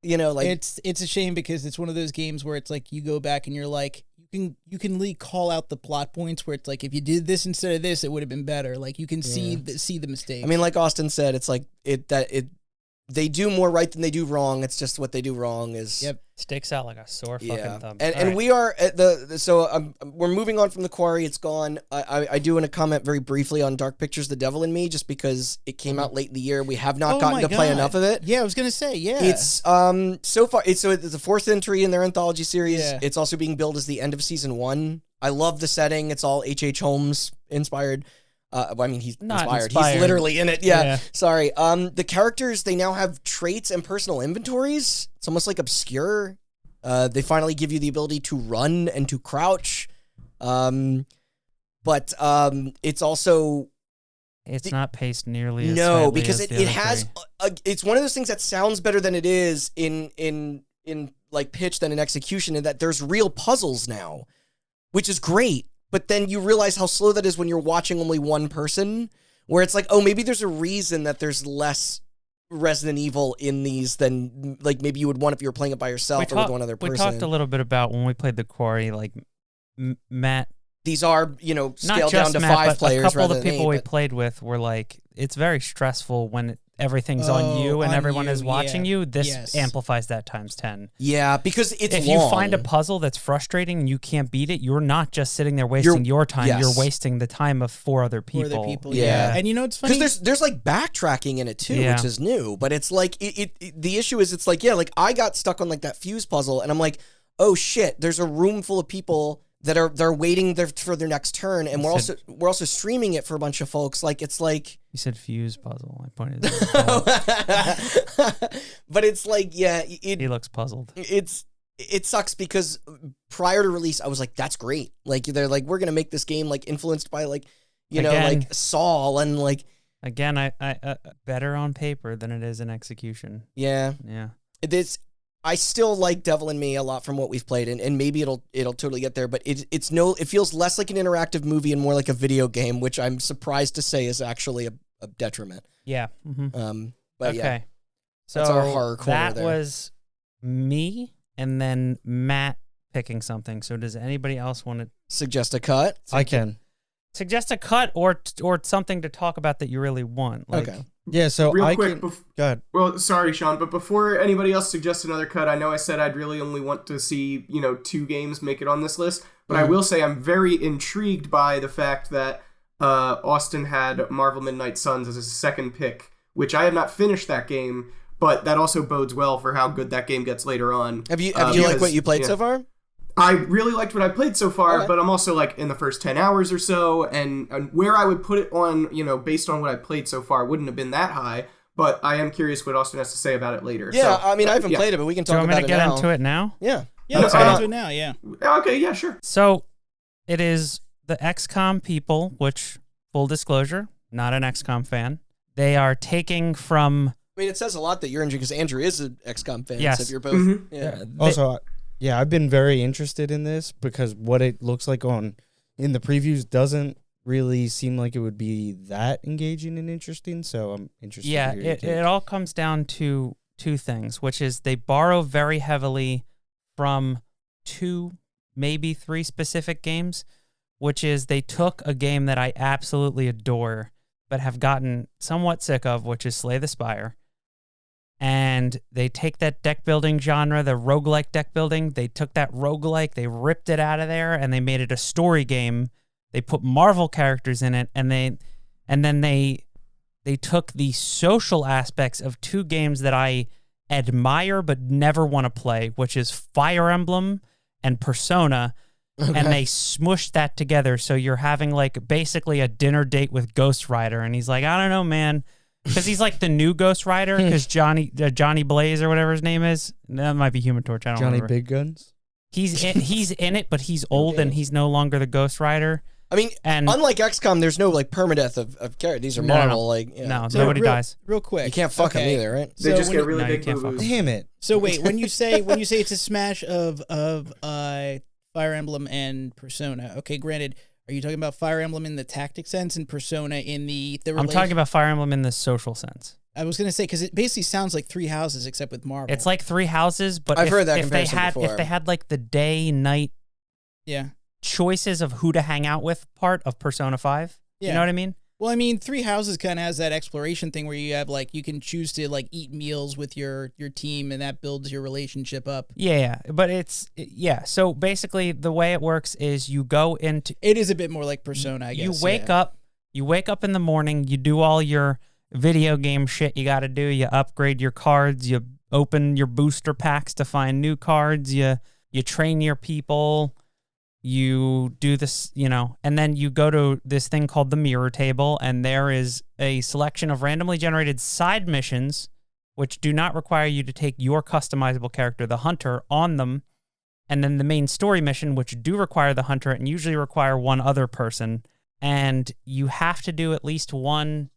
you know, like it's a shame because it's one of those games where it's like you go back and you're like, you can really call out the plot points where it's like, if you did this instead of this, it would have been better. Like you can see the mistake. I mean, like Austin said, it's like they do more right than they do wrong. It's just what they do wrong is sticks out like a sore fucking thumb. And we are at we're moving on from the Quarry. It's gone. I do want to comment very briefly on Dark Pictures: The Devil in Me, just because it came out late in the year. We have not gotten to play enough of it. Yeah, I was gonna say It's so far it's the 4th entry in their anthology series. Yeah. It's also being billed as the end of season 1. I love the setting. It's all H.H. Holmes inspired. I mean, he's not inspired. inspired. He's literally in it. Yeah. Sorry. The characters, they now have traits and personal inventories. It's almost like obscure. They finally give you the ability to run and to crouch. But it's also... It's not paced nearly as tightly because as the it other has... it's one of those things that sounds better than it is in like pitch than in execution, in that there's real puzzles now, which is great. But then you realize how slow that is when you're watching only one person, where it's like, oh, maybe there's a reason that there's less Resident Evil in these than like maybe you would want if you were playing it by yourself or with one other person. We talked a little bit about when we played the Quarry, like Matt. These are, scaled down to 5 players. A couple of the people we played with were like, it's very stressful when everything's on you and everyone is watching you. This amplifies that times 10. Yeah, because it's if long. You find a puzzle that's frustrating and you can't beat it, you're not just sitting there wasting your time. Yes. You're wasting the time of 4 other people. Yeah. And it's funny because there's like backtracking in it too, which is new. But it's like the issue is it's like like I got stuck on like that fuse puzzle and I'm like, oh shit, there's a room full of people that are waiting for their next turn, and we're also streaming it for a bunch of folks. Like it's like you said fuse puzzle. I pointed it out. But it's like he looks puzzled. It sucks because prior to release, I was like, that's great. Like they're like, we're gonna make this game like influenced by like like Saul and like again, I better on paper than it is in execution. Yeah. I still like Devil in Me a lot from what we've played, and maybe it'll totally get there, but it feels less like an interactive movie and more like a video game, which I'm surprised to say is actually a detriment. Yeah. Mm-hmm. But okay. yeah. So that's our horror corner that was me and then Matt picking something. So does anybody else want to suggest a cut? I can. Suggest a cut or something to talk about that you really want. Like, okay. Yeah, so real I quick, can... Go ahead. Well, sorry, Sean, but before anybody else suggests another cut, I know I said I'd really only want to see, 2 games make it on this list, but I will say I'm very intrigued by the fact that Austin had Marvel Midnight Suns as his second pick, which I have not finished that game, but that also bodes well for how good that game gets later on. Have you liked what you played so far? I really liked what I played so far, but I'm also like in the first 10 hours or so, and where I would put it on, based on what I played so far, wouldn't have been that high, but I am curious what Austin has to say about it later. Yeah, so, I mean, I haven't played it, but we can talk about it now. Do you want me to get into it now? Yeah. Yeah, let's get into it now. Yeah. Okay, yeah, sure. So it is the XCOM people, which, full disclosure, not an XCOM fan. They are taking from... I mean, it says a lot that you're injured because Andrew is an XCOM fan. Yes. So if you're both... Yeah. Also, yeah, I've been very interested in this because what it looks like in the previews doesn't really seem like it would be that engaging and interesting, so I'm interested. Yeah, to hear your take. it all comes down to two things, which is they borrow very heavily from 2, maybe 3 specific games, which is they took a game that I absolutely adore but have gotten somewhat sick of, which is Slay the Spire, and they take that deck building genre, the roguelike deck building, they took that roguelike, they ripped it out of there, and they made it a story game. They put Marvel characters in it, and then they took the social aspects of 2 games that I admire but never want to play, which is Fire Emblem and Persona, and they smushed that together. So you're having like basically a dinner date with Ghost Rider, and he's like, I don't know, man, because he's like the new Ghost Rider, because Johnny Blaze or whatever his name is, that might be Human Torch. I don't remember. Big Guns. He's in it, but he's old and he's no longer the Ghost Rider. I mean, and unlike XCOM, there's no like permadeath of characters. These are Marvel, like no, nobody dies. Real quick, you can't fuck them either, right? They just get really big boo-boos. Damn it! So wait, when you say it's a smash of Fire Emblem and Persona, okay, granted, are you talking about Fire Emblem in the tactic sense and Persona in the I'm talking about Fire Emblem in the social sense. I was gonna say because it basically sounds like 3 Houses except with Marvel. It's like 3 Houses, but I've heard that if they comparison before. if they had like the day night choices of who to hang out with part of Persona 5. You know what I mean? Well, I mean, 3 Houses kind of has that exploration thing where you have like you can choose to like eat meals with your team, and that builds your relationship up. Yeah, but so basically the way it works is you go into it is a bit more like Persona, I guess. You wake up in the morning, you do all your video game shit you got to do, you upgrade your cards, you open your booster packs to find new cards, you train your people, you do this, and then you go to this thing called the mirror table, and there is a selection of randomly generated side missions, which do not require you to take your customizable character, the hunter, on them, and then the main story mission, which do require the hunter and usually require one other person, and you have to do at least one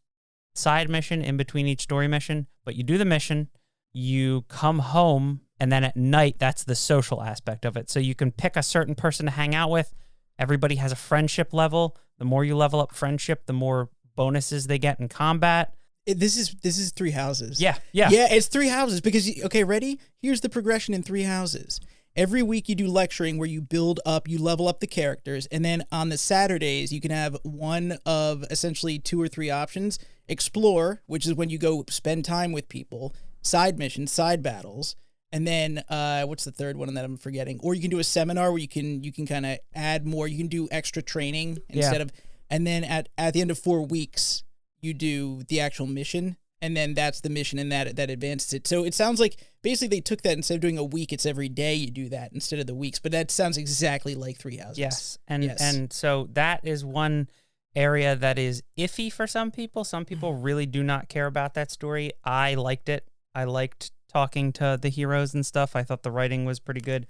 side mission in between each story mission, but you do the mission, you come home, and then at night, that's the social aspect of it. So you can pick a certain person to hang out with. Everybody has a friendship level. The more you level up friendship, the more bonuses they get in combat. This is 3 Houses. Yeah. It's 3 Houses because, okay, ready? Here's the progression in 3 Houses. Every week you do lecturing where you you level up the characters, and then on the Saturdays you can have one of essentially 2 or 3 options. Explore, which is when you go spend time with people. Side missions, side battles. And then what's the third one that I'm forgetting? Or you can do a seminar where you can kind of add more. You can do extra training instead of, and then at the end of 4 weeks you do the actual mission, and then that's the mission, and that advances it. So it sounds like basically they took that, instead of doing a week, it's every day you do that instead of the weeks. But that sounds exactly like 3 Houses. Yes, and so that is one area that is iffy for some people. Some people really do not care about that story. I liked it. I liked talking to the heroes and stuff. I thought the writing was pretty good.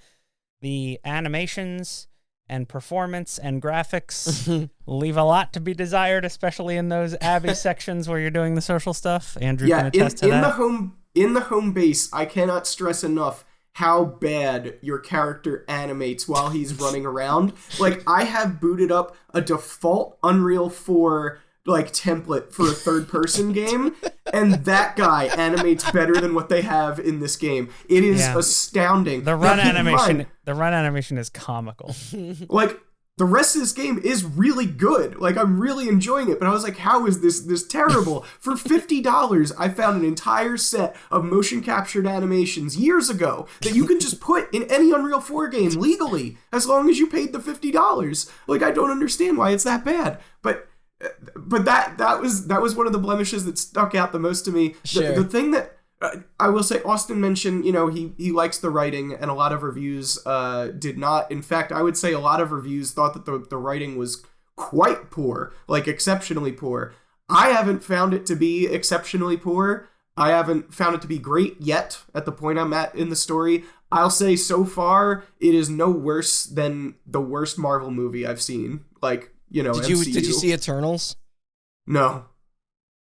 The animations and performance and graphics leave a lot to be desired, especially in those Abbey sections where you're doing the social stuff. Andrew can attest to that. In the home base, I cannot stress enough how bad your character animates while he's running around. Like, I have booted up a default Unreal 4 template for a third-person game, and that guy animates better than what they have in this game. It is astounding. The run animation is comical. The rest of this game is really good. I'm really enjoying it, but I was like, how is this terrible? For $50, I found an entire set of motion captured animations years ago that you can just put in any Unreal 4 game legally, as long as you paid the $50. I don't understand why it's that bad. But that was one of the blemishes that stuck out the most to me. Sure. The thing that I will say, Austin mentioned, he likes the writing, and a lot of reviews did not. In fact, I would say a lot of reviews thought that the writing was quite poor, exceptionally poor. I haven't found it to be exceptionally poor. I haven't found it to be great yet at the point I'm at in the story. I'll say so far it is no worse than the worst Marvel movie I've seen. Like, you know, Did MCU. you see Eternals? No,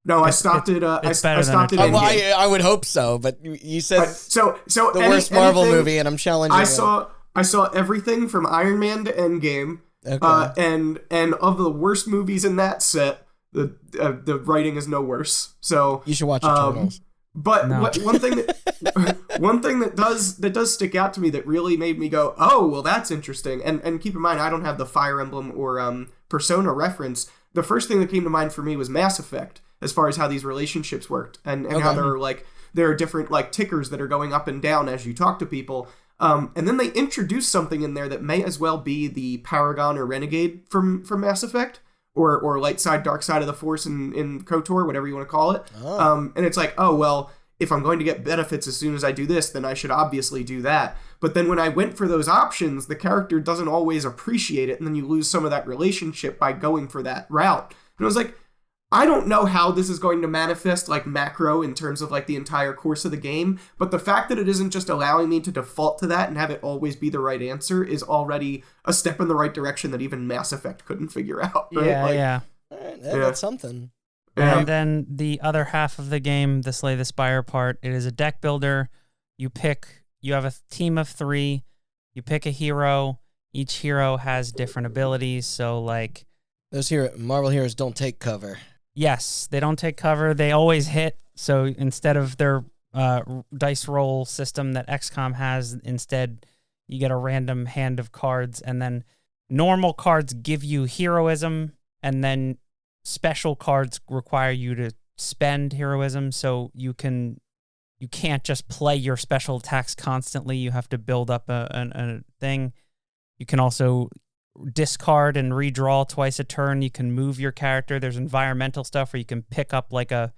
I stopped it. I better than stopped it. Eternals. Well, I would hope so, but you said So the worst Marvel movie, and I'm challenging. I saw everything from Iron Man to Endgame. Okay. And of the worst movies in that set, the writing is no worse. So You should watch Eternals. But No. one thing that does stick out to me that really made me go, oh, well, that's interesting. And keep in mind, I don't have the Fire Emblem or Persona reference. The first thing that came to mind for me was Mass Effect, as far as how these relationships worked and how there are different like tickers that are going up and down as you talk to people. And then they introduced something in there that may as well be the Paragon or Renegade from Mass Effect, or light side, dark side of the Force in KOTOR, whatever you want to call it. Oh. And it's like, oh, well, if I'm going to get benefits as soon as I do this, then I should obviously do that. But then when I went for those options, the character doesn't always appreciate it, and then you lose some of that relationship by going for that route. And I was like, I don't know how this is going to manifest like macro in terms of like the entire course of the game, but the fact that it isn't just allowing me to default to that and have it always be the right answer is already a step in the right direction that even Mass Effect couldn't figure out. Right? Yeah. All right, that's something. Yeah. And then the other half of the game, the Slay the Spire part, it is a deck builder. You have a team of 3. You pick a hero. Each hero has different abilities. So like Those Marvel heroes don't take cover. yes, they don't take cover. They always hit. So instead of their dice roll system that XCOM has, instead you get a random hand of cards, and then normal cards give you heroism, and then special cards require you to spend heroism. So you can't just play your special attacks constantly. You have to build up a thing. You can also discard and redraw twice a turn. You can move your character. There's environmental stuff where you can pick up like a...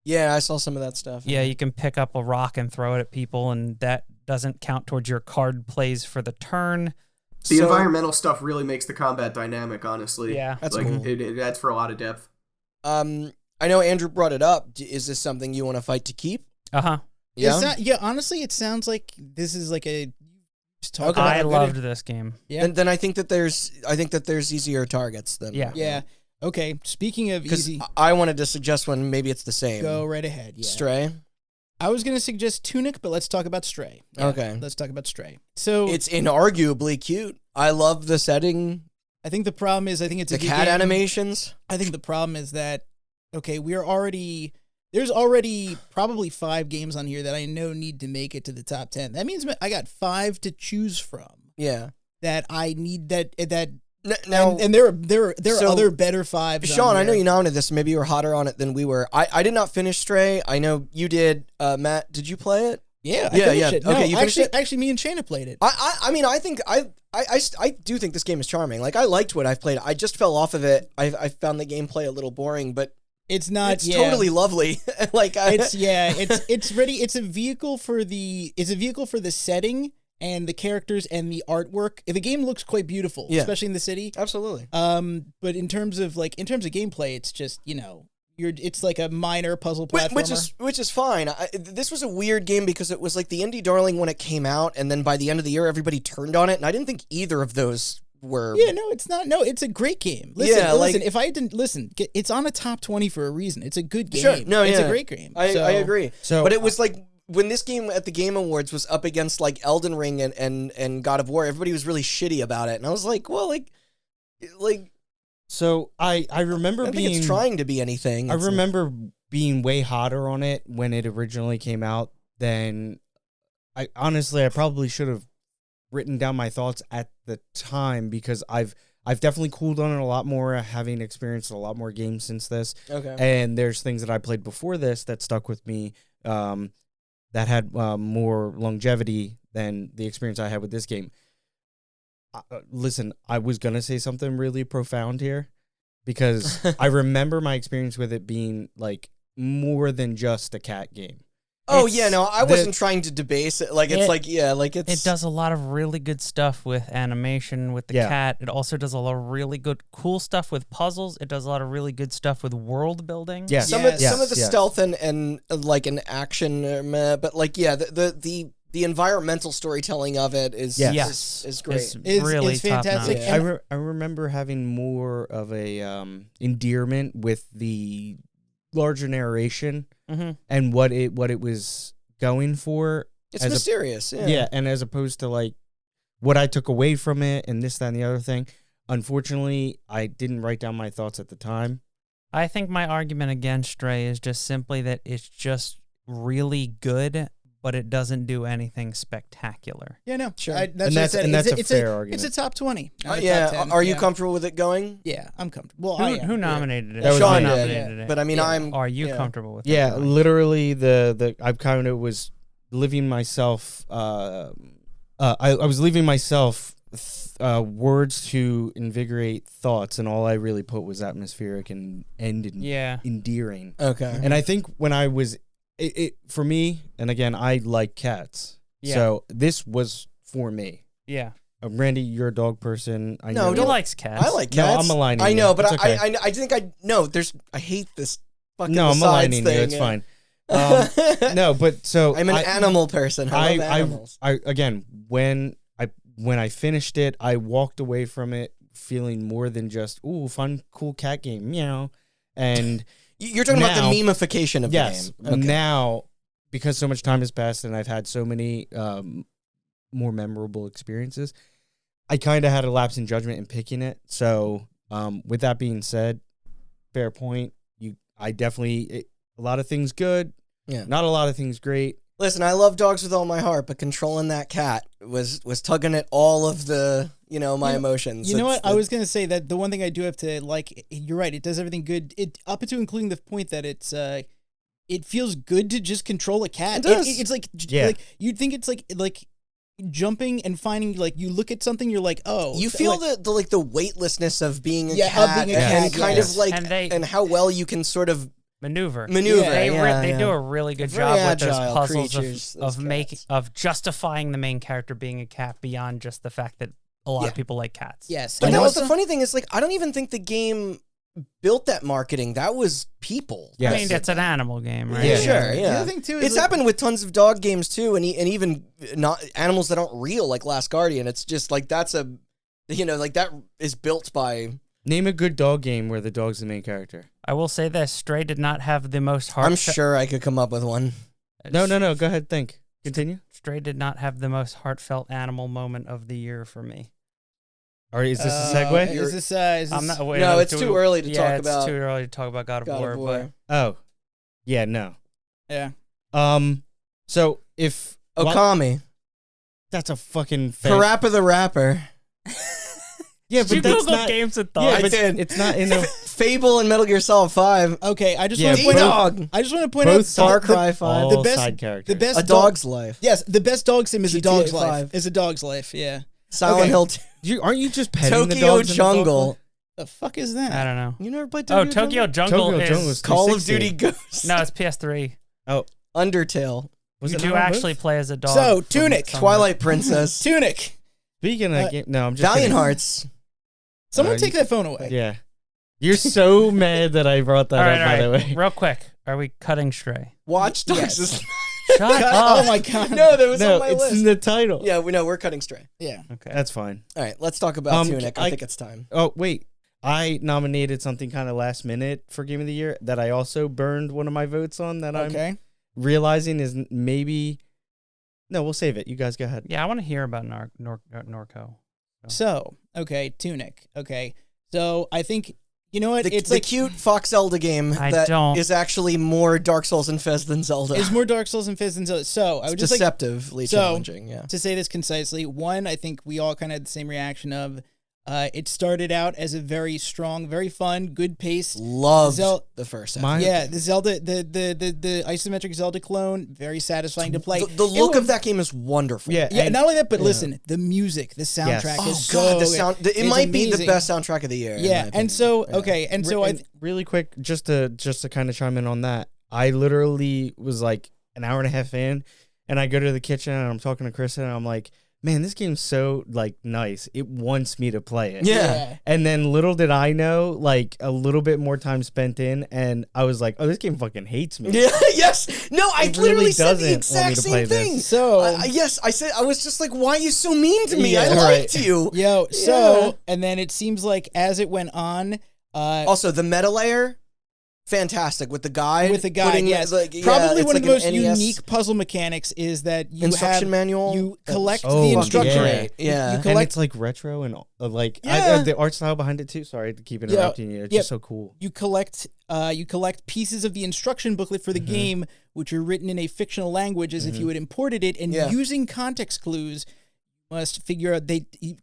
Yeah, I saw some of that stuff. Yeah, you can pick up a rock and throw it at people, and that doesn't count towards your card plays for the turn. The environmental stuff really makes the combat dynamic, honestly. Yeah. That's like, cool. It adds for a lot of depth. I know Andrew brought it up. Is this something you want to fight to keep? Uh-huh. Yeah. Honestly, it sounds like this is like a... Okay. I loved this game. Yeah. Then I think that there's easier targets than Yeah. Okay. Speaking of easy, I wanted to suggest one. Maybe it's the same. go right ahead. Yeah. Stray. I was going to suggest Tunic, but let's talk about Stray. Yeah, Okay. Let's talk about Stray. So It's inarguably cute. I love the setting. I think the problem is, I think it's The a good cat game. animations. I think the problem is that, okay, there's already probably 5 games on here that I know need to make it to the top 10. That means I got 5 to choose from. Yeah. That I need that Now, and there are so, other better 5s. Sean, I know you nominated this. Maybe you were hotter on it than we were. I did not finish Stray. I know you did. Matt, did you play it? Yeah, I finished it. No, Okay, you finished it? Actually, me and Shayna played it. I mean, I think I do think this game is charming. Like, I liked what I've played. I just fell off of it. I found the gameplay a little boring, but It's not. it's totally lovely. Like, it's ready. It's a vehicle for the setting and the characters and the artwork. The game looks quite beautiful, especially in the city. Absolutely. But in terms of gameplay, it's just it's like a minor puzzle platformer, which is fine. This was a weird game because it was like the indie darling when it came out, and then by the end of the year, everybody turned on it, and I didn't think either of those were. Yeah, no, it's not. No, it's a great game. Listen, if I didn't listen, it's on a top 20 for a reason. It's a good game. Sure. No, it's a great game. I agree. So, but it was like when this game at the Game Awards was up against like Elden Ring and God of War, everybody was really shitty about it, and I was like, well, like. So I remember I think it's trying to be anything. I remember being way hotter on it when it originally came out than I probably should have written down my thoughts at the time, because I've definitely cooled on it a lot more, having experienced a lot more games since this. Okay. And there's things that I played before this that stuck with me that had more longevity than the experience I had with this game. Listen, I was going to say something really profound here, because I remember my experience with it being like more than just a cat game. Oh, yeah, no, I wasn't trying to debase it. Like, It does a lot of really good stuff with animation, with the cat. It also does a lot of really good, cool stuff with puzzles. It does a lot of really good stuff with world building. Yeah, some of the stealth and like an action, but like, yeah, the the environmental storytelling of it is is great. It's really it's fantastic. top-notch. I remember having more of a endearment with the larger narration and what it was going for. It's mysterious. Yeah, and as opposed to like what I took away from it and this, that, and the other thing. Unfortunately, I didn't write down my thoughts at the time. I think my argument against Stray is just simply that it's just really good, but it doesn't do anything spectacular. Yeah, no, Sure. And that's a fair argument. It's a top 20. not a Yeah. top 10. Are you Yeah. comfortable with it going? Yeah, I'm comfortable. Well, Who nominated it? That was Sean me. did. it. But I mean, I'm. Are you yeah. comfortable with it? Yeah, going? literally the I kind of was living myself. I was leaving myself words to invigorate thoughts, and all I really put was atmospheric and endearing. Okay. And I think when I was it for me, and again, I like cats, so this was for me. Yeah. Randy, you're a dog person. I No, know. He likes cats. I like No, cats. I'm aligning I you. know, but It's okay. I think I hate this fucking No, I'm besides aligning thing. you. It's fine. No, but so I'm an animal person. I love animals. I again, when I finished it, I walked away from it feeling more than just fun, cool cat game, meow. And You're talking about the memification of the game. Okay. Now, because so much time has passed and I've had so many more memorable experiences, I kind of had a lapse in judgment in picking it. So, with that being said, fair point. I definitely a lot of things good. Yeah. Not a lot of things great. Listen, I love dogs with all my heart, but controlling that cat was tugging at all of the, my emotions. You know what? I was going to say that the one thing I do have to like, you're right. It does everything good. It up to including the point that it's, it feels good to just control a cat. It does. It's like, Yeah. like you'd think it's like jumping and finding, like you look at something, you're like, oh, You feel the weightlessness of being a Yeah, cat, of being a and cat, kind yes. of like, And and how well you can sort of maneuver. maneuver. Yeah. They do a really good Very job with those agile puzzles creatures, those cats. of justifying the main character being a cat beyond just the fact that a lot of people like cats. yes. But And that was the also- funny thing is, like, I don't even think the game built that marketing. That was people. Yes. I mean, it's an animal game, right? Yeah. Sure, The yeah. other thing too is It's like- happened with tons of dog games too, and even not animals that aren't real, like Last Guardian. It's just like that's a, like that is built by. Name a good dog game where the dog's the main character. I will say this: Stray did not have the most I'm heartfelt. sure I could come up with one. No. Go ahead. Think. Continue. Stray did not have the most heartfelt animal moment of the year for me. Or is this a segue? Is this? I'm not. Wait, No, it's too early to yeah, talk it's about too early to talk about God of God War. of War. Oh, yeah. No. Yeah. So if Okami, that's a fucking Parappa the Rapper, yeah, Did you but that's Google not. games and Yeah, thoughts? I but did. it's not in a Fable, and Metal Gear Solid 5. Okay, I just Yeah, want to both- point out. Dog, I just want to point both out Far sides- Cry 5, all the best- side characters. the best A dog- Dog's Life, Yes, the best dog sim is a GTA dog's 5. life. Is a dog's life. Yeah. Silent Okay. Hill 2, Aren't you just petting the Tokyo dogs in the dog Jungle, park? The fuck is that? I don't know. You never played Oh, Tokyo Tokyo Jungle? Jungle Tokyo is Jungle is Call of 360. Duty Ghosts, no, it's PS3. Undertale, Was you it do not on actually both? play as a dog. So, from Tunic, some- Twilight Princess, Tunic. Speaking of game, no, I'm just Valiant kidding. Hearts. Someone you- take that phone away. Yeah, you're so mad that I brought that All up. right, By the all right. way, Real quick, are we cutting Stray? Watch Dogs. Yes. is- Shut Oh up. my god. no, that was no, on my it's list. in the title. Yeah, we know we're cutting Stray. Yeah. Okay. That's fine. All right, let's talk about Tunic. I I- think it's time. Oh wait, I nominated something kind of last minute for Game of the Year that I also burned one of my votes on. That I'm Okay. realizing is maybe. No, we'll save it. You guys go ahead. Yeah, I want to hear about Norco. So, okay, Tunic. Okay. So, I think you know what? The, It's the like cute Fox Zelda game I that don't- is actually more Dark Souls and Fez than Zelda. it's more Dark Souls and Fizz than Zelda. So, I would It's just like deceptively so- challenging, yeah. to say this concisely. One, I think we all kind of had the same reaction of it started out as a very strong, very fun, good pace. Loved Zel- the first half. Mine- Yeah, the Zelda, the isometric Zelda clone, very satisfying to play. The look of that game is wonderful. Yeah, Yeah, and- not only that, but listen, the music, the soundtrack Oh is god, the so sound! It it's might be the amazing. best soundtrack of the year. in my Yeah, opinion. and so Yeah. okay, and so And really quick, just to kind of chime in on that, I literally was like an hour and a half in, and I go to the kitchen and I'm talking to Chris and I'm like, man, this game's so like nice. It wants me to play it. Yeah. And then little did I know, like a little bit more time spent in, and I was like, oh, this game fucking hates me. Yeah, yes. No, I It literally really said the doesn't want me exact to same play this. thing. So Yes, I said, I was just like, why are you so mean to me? Yeah, I liked you. Yo, so and then it seems like as it went on, Also, the meta layer, fantastic with the guide. Yes. Like, yeah, Probably it's one like of the most an NES unique puzzle mechanics is that you instruction have manual. you collect Oh, the fucking instruction. yeah. Yeah. You And collect it's like retro and like Yeah. the art style behind it too. Sorry to keep interrupting you. It's just so cool. you collect pieces of the instruction booklet for the game, which are written in a fictional language as if you had imported it, and using context clues, you must figure out.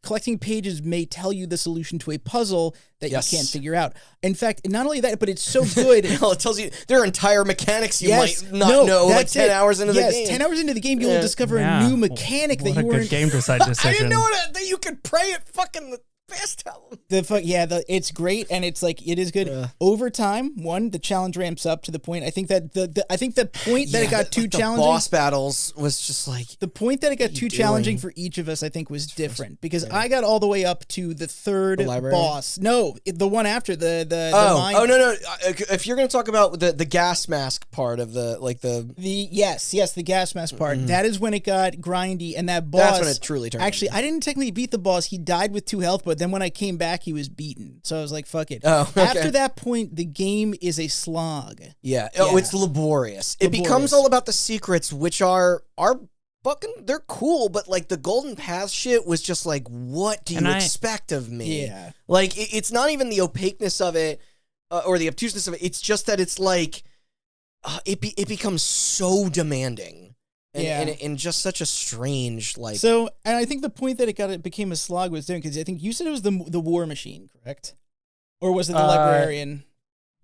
Collecting pages may tell you the solution to a puzzle that you can't figure out. In fact, not only that, but it's so good. Well, it tells you there are entire mechanics you Yes. might not No, know. Like that's 10 it. hours into the Yes, game. 10 hours into the game, you will discover a new mechanic that What you a good weren't. game design decision. I didn't know that you could pray at fucking the fast album. It's great, and it's like it is good. Over time, the challenge ramps up to the point. I think that the point that it got too the challenging. boss battles was just like The point that it got too challenging for each of us, I think, was different because I got all the way up to the third library? boss. No, the one after the no. If you're gonna talk about the gas mask part of the gas mask part. That is when it got grindy, and that boss. That's when it truly turned. Actually, I didn't technically beat the boss. He died with 2 health, but then when I came back, he was beaten. So I was like, "Fuck it." Oh, okay. After that point, the game is a slog. Yeah. Oh, it's laborious. It becomes all about the secrets, which are fucking, they're cool, but like the golden path shit was just like, what do you expect of me? Yeah. Like, it's not even the opaqueness of it or the obtuseness of it. It's just that it's like, it becomes so demanding. And just such a strange, like. So, and I think the point that it became a slog was doing, because I think you said it was the war machine, correct? Or was it the librarian?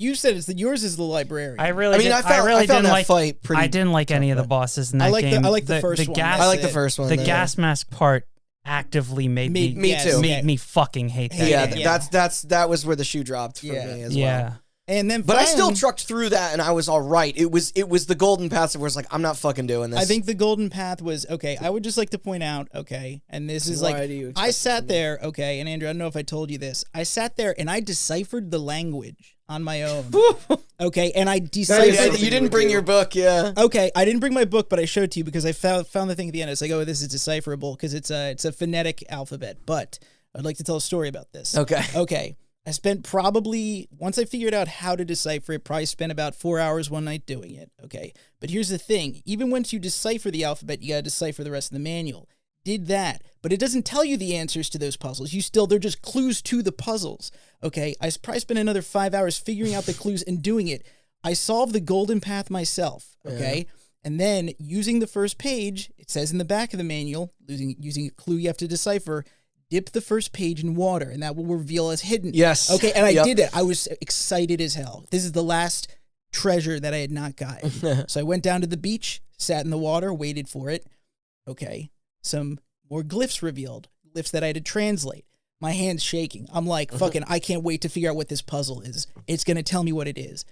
You said yours is the librarian. I found that fight pretty. I didn't like any of the bosses in that game. I like the first one. I like the first one. The gas mask part actively made me fucking hate that. Yeah, that was where the shoe dropped for me as well. And then, but I still trucked through that, and I was all right. It was the golden path where it's like, I'm not fucking doing this. I think the golden path was okay. I would just like to point out, and this is like, I sat there, and Andrew, I don't know if I told you this. I sat there and I deciphered the language on my own. And I deciphered. You didn't bring your book, yeah. Okay, I didn't bring my book, but I showed to you because I found the thing at the end. It's like, oh, this is decipherable because it's a phonetic alphabet. But I'd like to tell a story about this. Okay. I spent once I figured out how to decipher it, probably spent about 4 hours one night doing it. Okay. But here's the thing. Even once you decipher the alphabet, you got to decipher the rest of the manual. Did that. But it doesn't tell you the answers to those puzzles. They're just clues to the puzzles. Okay. I probably spent another 5 hours figuring out the clues and doing it. I solved the golden path myself. Okay. And then using the first page, it says in the back of the manual, using a clue you have to decipher, dip the first page in water, and that will reveal as hidden. Yes. Okay, and I did it. I was excited as hell. This is the last treasure that I had not gotten. So I went down to the beach, sat in the water, waited for it. Okay, some more glyphs revealed, glyphs that I had to translate. My hand's shaking. I'm like, fucking, I can't wait to figure out what this puzzle is. It's going to tell me what it is.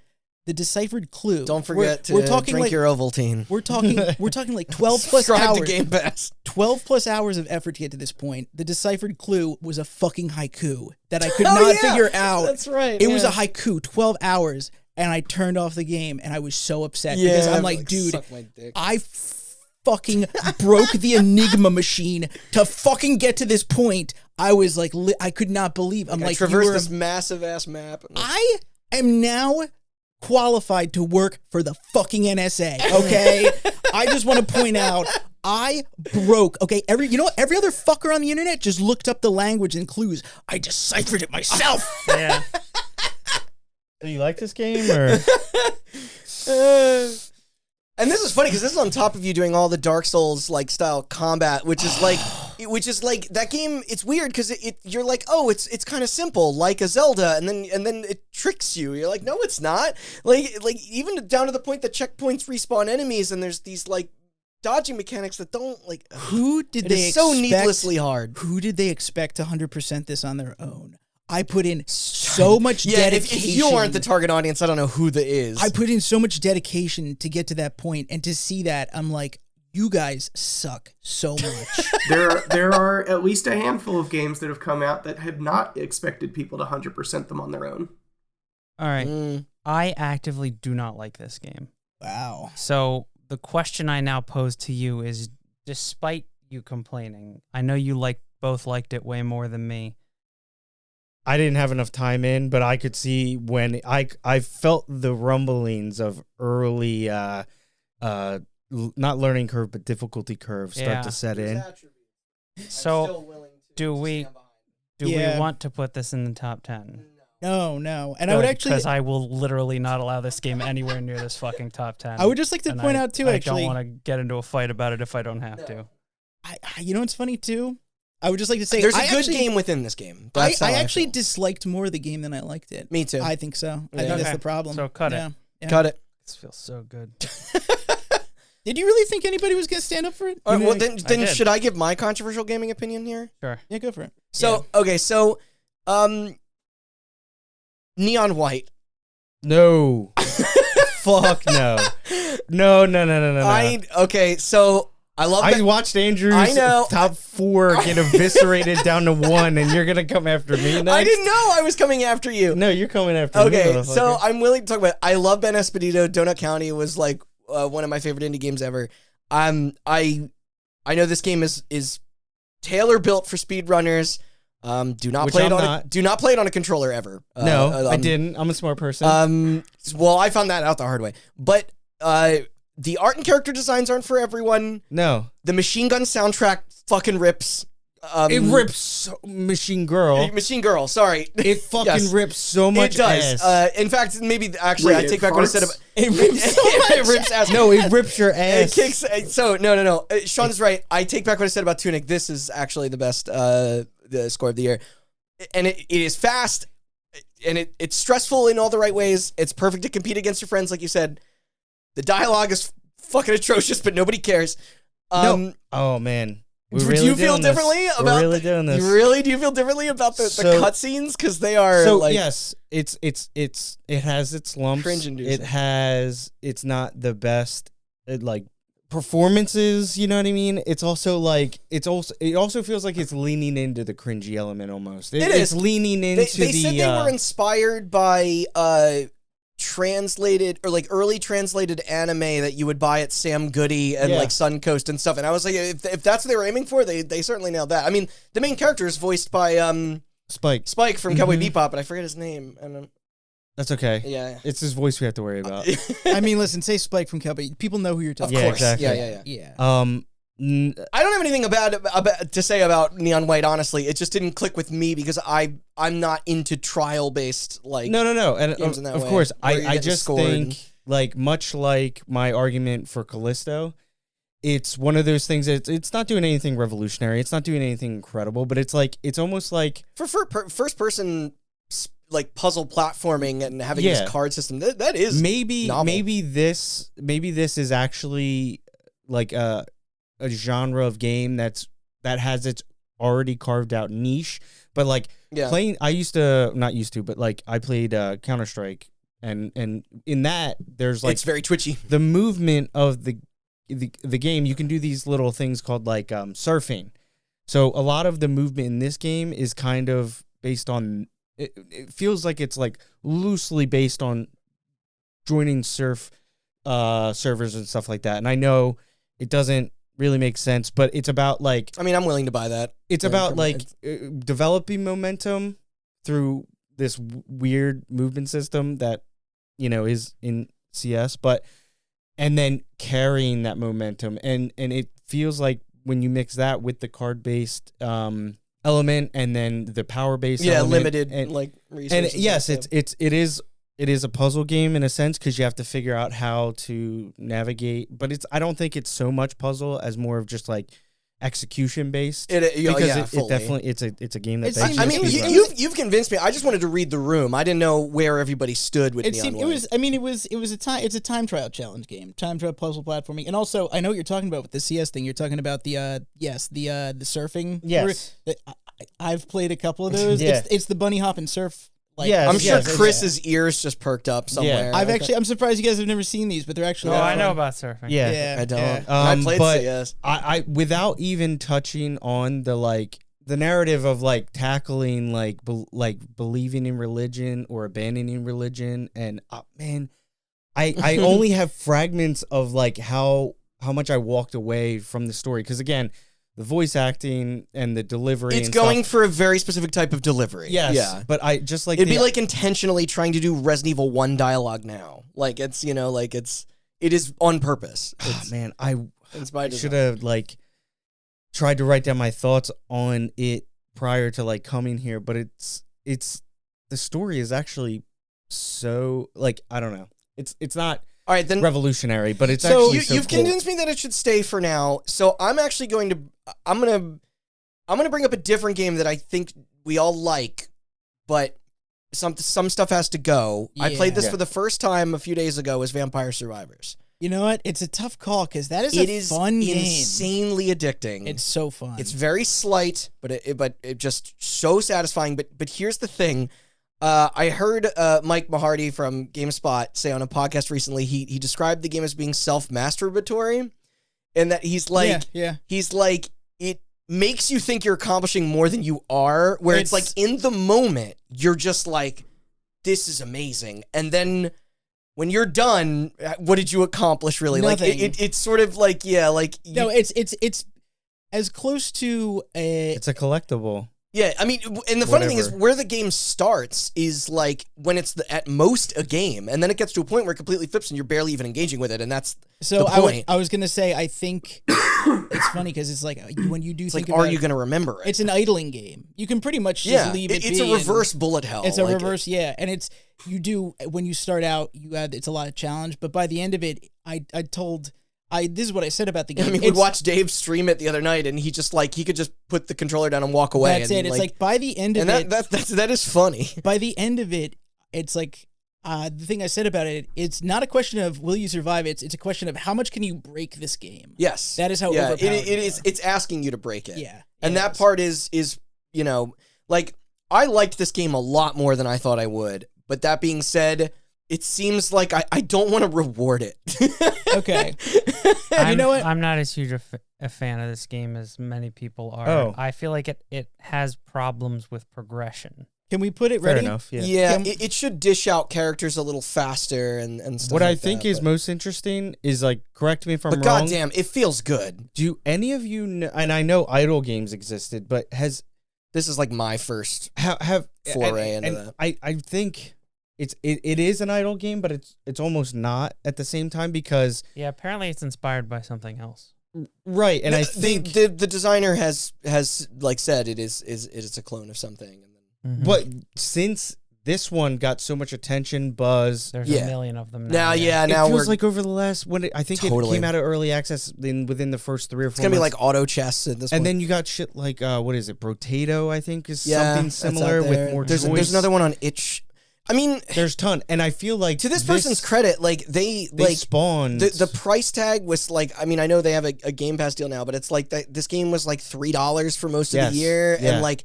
The deciphered clue. Don't forget to drink your Ovaltine. We're talking like 12 plus hours. To Game Pass. 12 plus hours of effort to get to this point. The deciphered clue was a fucking haiku that I could not figure out. That's right. It was a haiku, 12 hours, and I turned off the game, and I was so upset because I'm like, dude, suck my dick. I fucking broke the Enigma machine to fucking get to this point. I was like, I could not believe. I'm like, traversed this massive ass map. I am now qualified to work for the fucking NSA, okay? I just want to point out, I broke, every other fucker on the internet just looked up the language and clues. I deciphered it myself. Yeah. Do you like this game, or? And this is funny because this is on top of you doing all the Dark Souls like style combat, which is like that game. It's weird because you're like, oh, it's kind of simple like a Zelda, and then it tricks you. You're like, no, it's not. Like even down to the point that checkpoints respawn enemies, and there's these like dodging mechanics that don't like. Who did they expect, so needlessly hard? Who did they expect to 100% this on their own? I put in so much dedication. If you aren't the target audience, I don't know who the is. I put in so much dedication to get to that point, and to see that, I'm like, you guys suck so much. There are at least a handful of games that have come out that have not expected people to 100% them on their own. All right. I actively do not like this game. Wow. So the question I now pose to you is, despite you complaining, I know you both liked it way more than me. I didn't have enough time in, but I could see when I felt the rumblings of early not learning curve but difficulty curve start to set in. So do we want to put this in the top 10? No. And Good, I would actually, because I will literally not allow this game anywhere near this fucking top 10. I would just like to point out too, actually, I don't want to get into a fight about it if I don't have to. You know what's funny too? I would just like to say there's a good game within this game. I actually disliked more the game than I liked it. Me too. I think so. I think that's the problem. So cut it. Yeah. Cut it. This feels so good. Did you really think anybody was going to stand up for it? Well, then should I give my controversial gaming opinion here? Sure. Yeah, go for it. So, okay, Neon White. No. Fuck no. No. Okay, so I love I watched Andrew's top 4 get eviscerated down to 1, and you're gonna come after me next? I didn't know I was coming after you. No, you're coming after me. Okay, so I'm willing to talk about it. I love Ben Espedito. Donut County was like one of my favorite indie games ever. I know this game is tailor built for speedrunners. Do not play it on a controller ever. No, I didn't. I'm a smart person. Well, I found that out the hard way. But the art and character designs aren't for everyone. No. The Machine Gun soundtrack fucking rips. It rips Machine Girl. Sorry. It fucking rips so much It does. ass. In fact, maybe actually I take back what I said about it. Rips so much. It rips ass. No, it rips your ass. It kicks. So no. Sean's right. I take back what I said about Tunic. This is actually the best the score of the year, and it is fast, and it's stressful in all the right ways. It's perfect to compete against your friends, like you said. The dialogue is fucking atrocious, but nobody cares. No. Oh man. Do you feel differently about? We're really doing this. Do you feel differently about the cutscenes? Because they are yes, it has its lumps. Cringe-inducing. It's not the best performances. You know what I mean? It's also it also feels like it's leaning into the cringy element almost. It's leaning into they said they were inspired by translated or early translated anime that you would buy at Sam Goody and Suncoast and stuff. And I was like, if that's what they were aiming for, they certainly nailed that. I mean, the main character is voiced by Spike from Cowboy Bebop, but I forget his name. And that's okay. Yeah, it's his voice we have to worry about. I mean, listen, say Spike from Cowboy. People know who you're talking about. Of course. Exactly. Yeah. I don't have anything about to say about Neon White. Honestly, it just didn't click with me because I'm not into trial based no. And games in that of way, course, I just think much like my argument for Callisto, it's one of those things that it's not doing anything revolutionary. It's not doing anything incredible, but it's almost like for first person puzzle platforming and having this card system. That is novel. maybe this is actually a genre of game that has its already carved out niche, but playing, I played Counter-Strike, and in that there's it's very twitchy. The movement of the game, you can do these little things called surfing. So a lot of the movement in this game is kind of based on. It feels like it's loosely based on joining surf servers and stuff like that. And I know it doesn't really make sense, but it's about I'm willing to buy that. It's about developing momentum through this weird movement system that is in CS, and then carrying that momentum, and it feels like when you mix that with the card based element and then the power based element, limited resources. And yes, it is a puzzle game in a sense because you have to figure out how to navigate, but I don't think it's so much puzzle as more of just execution based. It definitely it's a game that you've convinced me. I just wanted to read the room. I didn't know where everybody stood with Neon White. It's a time trial challenge game, time trial puzzle platforming, and also I know what you're talking about with the CS thing. You're talking about the surfing. Yes, I've played a couple of those. Yeah. It's the bunny hop and surf Like, Yes, I'm sure yes, Chris's ears just perked up somewhere. I'm surprised you guys have never seen these, but they're actually. I know about surfing. Yeah. I don't. Yeah. I played but CS. I without even touching on the narrative of like tackling like believing in religion or abandoning religion, and man, I only have fragments of like how much I walked away from the story, because again, the voice acting and the delivery. It's and going stuff, for a very specific type of delivery. yes, Yeah. but I just like It'd be like intentionally trying to do Resident Evil 1 dialogue now. Like it's, like it is on purpose. It's, man, I by design. should have like tried to write down my thoughts on it prior to like coming here, but it's the story is actually so like, I don't know. It's not all right, then revolutionary, but it's so actually so you've cool. convinced me that it should stay for now. So I'm actually going to I'm gonna bring up a different game that I think we all like, but some stuff has to go. I played this for the first time a few days ago as Vampire Survivors. You know what? It's a tough call because that is It fun game. Insanely addicting. It's so fun. It's very slight, but it just so satisfying. But here's the thing. I heard Mike Mahardy from GameSpot say on a podcast recently, he described the game as being self-masturbatory, and that he's like, he's like, it makes you think you're accomplishing more than you are, where it's like in the moment, you're just like, this is amazing. And then when you're done, what did you accomplish really? Nothing. Like it's sort of like, no, it's as close to a. It's a collectible. Yeah, I mean, and the funny thing is, where the game starts is like when it's at most a game, and then it gets to a point where it completely flips and you're barely even engaging with it, and that's the point. I was gonna say, I think it's funny because it's like when you do think about are you gonna remember it? It's an idling game. You can pretty much just leave it. It's a reverse bullet hell. It's a reverse, and it's when you start out, it's a lot of challenge, but by the end of it, this is what I said about the game. I mean, we watched Dave stream it the other night, and he could just put the controller down and walk away. That's it. It's like by the end of it, that is funny. By the end of it, it's like the thing I said about it. It's not a question of will you survive. It's a question of how much can you break this game. Yes, that is how overpowered it is. It's asking you to break it. Yeah, and that part is like I liked this game a lot more than I thought I would. But that being said, it seems like I don't want to reward it. Okay. You know what? I'm not as huge a fan of this game as many people are. Oh. I feel like it has problems with progression. Can we put it Fair ready? enough, yeah. Yeah, it should dish out characters a little faster and stuff What like I think that, is most interesting is, like, correct me if I'm but wrong. goddamn, it feels good. Do any of you know, and I know idle games existed, but this is like my first foray into that. I think it is an idle game, but it's almost not at the same time, because apparently it's inspired by something else. Right, and I think the designer has like said it is a clone of something. And then, but since this one got so much attention, buzz, there's a million of them now. Now it feels like over the last I think totally. it came out of early access within the first 3 or 4 it's gonna months. be like auto chess at this point. And then you got shit like what is it, Brotato? I think is something similar with more choice. There's another one on itch. I mean, there's a ton, and I feel like to this person's credit, like they like spawned the price tag was like, I mean, I know they have a Game Pass deal now, but it's like this game was like $3 for most of the year, and like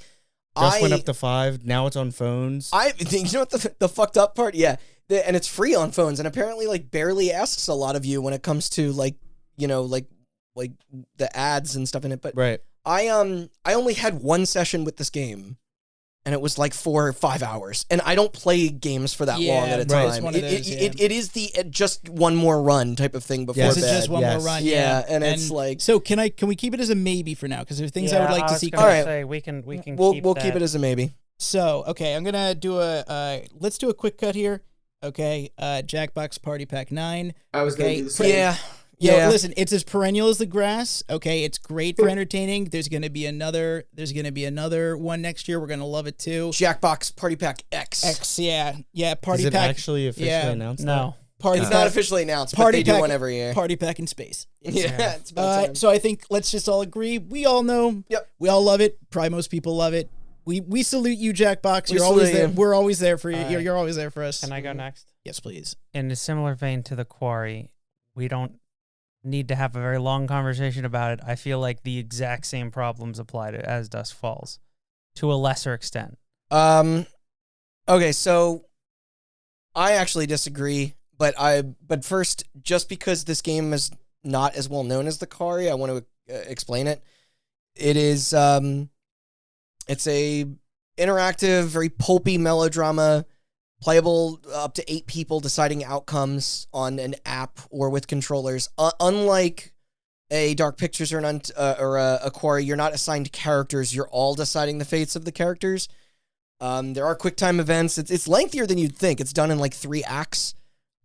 just went up to $5. Now it's on phones. You know what the fucked up part? Yeah, and it's free on phones, and apparently like barely asks a lot of you when it comes to like like the ads and stuff in it. But right, I only had one session with this game. And it was like 4 or 5 hours. And I don't play games for that long at a time. It is the just one more run type of thing before bed. It's just one more run. Yeah, and it's like... So can we keep it as a maybe for now? Because there are things I would like to see. All right, we can we'll keep it as a maybe. So, okay, I'm going to do let's do a quick cut here. Okay, Jackbox Party Pack 9. I was going to do the same. Yeah, listen, it's as perennial as the grass. Okay, it's great for entertaining. There's gonna be another one next year. We're gonna love it too. Jackbox Party Pack X. Party Is it Pack. Actually officially announced? No. It's not officially announced, but they do one every year. Party Pack in space. Yeah, it's about time. So I think let's just all agree. We all know. Yep. We all love it. Probably most people love it. We salute you, Jackbox. You're always there. We're always there for you. You're always there for us. Can I go next? Yes, please. In a similar vein to the Quarry, we don't need to have a very long conversation about it. I feel like the exact same problems apply to As Dusk Falls, to a lesser extent. Okay, so I actually disagree, but first, just because this game is not as well known as the Quarry, I want to explain it. It is it's a interactive, very pulpy melodrama, playable up to 8 people deciding outcomes on an app or with controllers. Unlike a Dark Pictures or a Quarry, you're not assigned characters. You're all deciding the fates of the characters. There are quick time events. It's lengthier than you'd think. It's done in like 3 acts.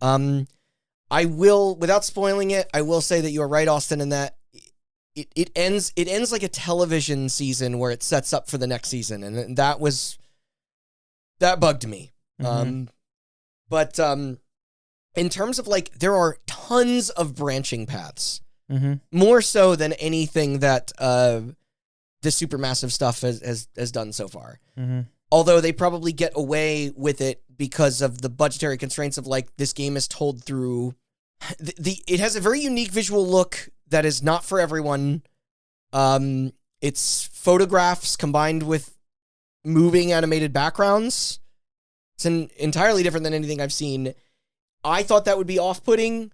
I will, without spoiling it, I will say that you are right, Austin, in that it ends like a television season where it sets up for the next season, and that bugged me. Mm-hmm. But in terms of like, there are tons of branching paths, more so than anything that the Supermassive stuff has done so far. Although they probably get away with it because of the budgetary constraints of like, this game is told through it has a very unique visual look that is not for everyone. It's photographs combined with moving animated backgrounds. It's entirely different than anything I've seen. I thought that would be off-putting.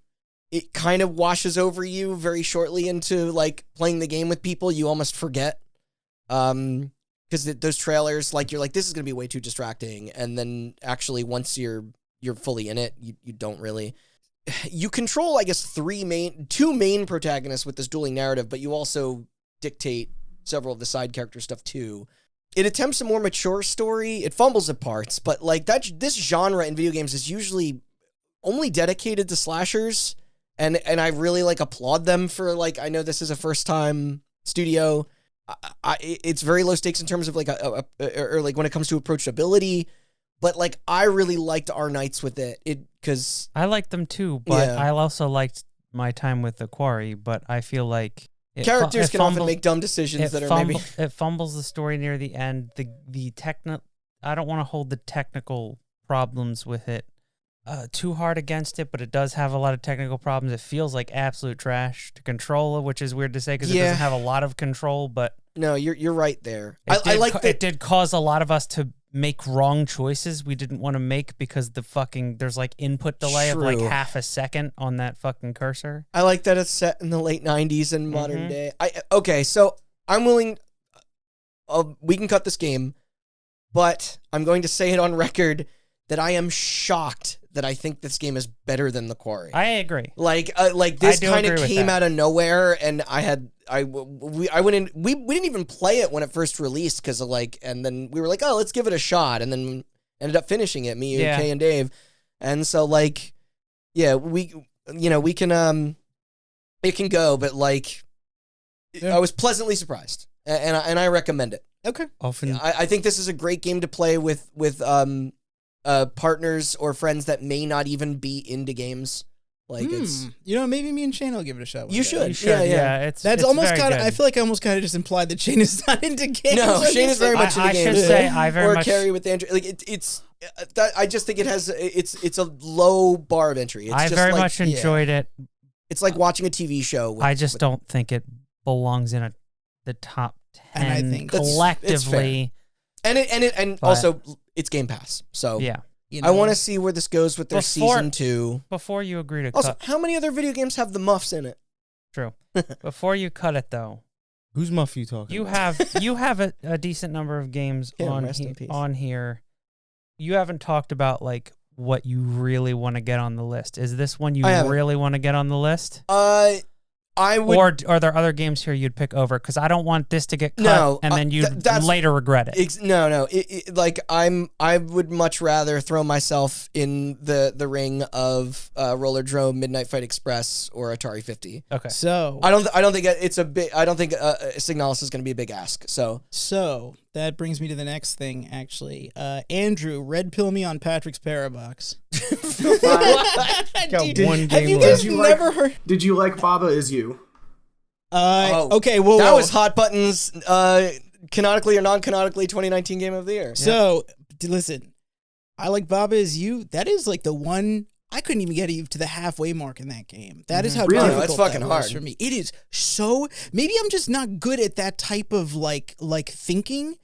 It kind of washes over you very shortly into like playing the game with people. You almost forget. Because those trailers, like, you're like, this is going to be way too distracting. And then actually once you're fully in it, you don't really. You control, I guess, 2 main protagonists with this dueling narrative, but you also dictate several of the side character stuff too. It attempts a more mature story. It fumbles at parts, but like this genre in video games is usually only dedicated to slashers, and I really like applaud them for like, I know this is a first time studio. It's very low stakes in terms of like or like when it comes to approachability. But like, I really liked Our Nights with it because I liked them too, but I also liked my time with the Quarry. But I feel like characters can often make dumb decisions that are maybe it fumbles the story near the end. I don't want to hold the technical problems with it too hard against it, but it does have a lot of technical problems. It feels like absolute trash to control, which is weird to say because it doesn't have a lot of control. But no, you're right there. It did cause a lot of us to make wrong choices we didn't want to make because there's like input delay of like half a second on that fucking cursor. I like that it's set in the late 90s and modern day. Okay, so I'm willing. We can cut this game, but I'm going to say it on record that I am shocked that I think this game is better than the Quarry. I agree. Like this kind of came out of nowhere, and we didn't even play it when it first released because of like, and then we were like, oh, let's give it a shot, and then ended up finishing it, me, Kay, and Dave, and so like, yeah, we can it can go, but like, I was pleasantly surprised, and I recommend it. Okay, often I think this is a great game to play with partners or friends that may not even be into games. Like it's, maybe me and Shane will give it a shot. You should. Yeah. That's almost kind of. I feel like I almost kind of just implied that Shane is not into games. No, Shane is very much into games. I should say I very much. Or Carrie with Andrew. Like it's. I just think it's a low bar of entry. It's I just very like, much enjoyed it. It's like watching a TV show. I just don't think it belongs in the top 10 and I think collectively. And also it's Game Pass. So yeah. I want to see where this goes with their season 2. Before you agree to also, cut. how many other video games have the muffs in it? True. Before you cut it, though. Whose muff are you talking about? You have a decent number of games on here. You haven't talked about like what you really want to get on the list. Is this one you really want to get on the list? I would, or are there other games here you'd pick over? Because I don't want this to get cut and then you'd later regret it. No. Like I would much rather throw myself in the ring of Roller Drome, Midnight Fight Express, or Atari 50. Okay. So I don't think it's a big. I don't think Signalis is going to be a big ask. So that brings me to the next thing. Actually, Andrew, red pill me on Patrick's Parabox. Have you guys never heard? Did you like Baba Is You? Okay, well, that was Hot Buttons, canonically or non-canonically 2019 Game of the Year. So, listen, I like Baba Is You. That is like the one. I couldn't even get to the halfway mark in that game. That is how difficult that's fucking that was hard for me. It is so. Maybe I'm just not good at that type of like thinking.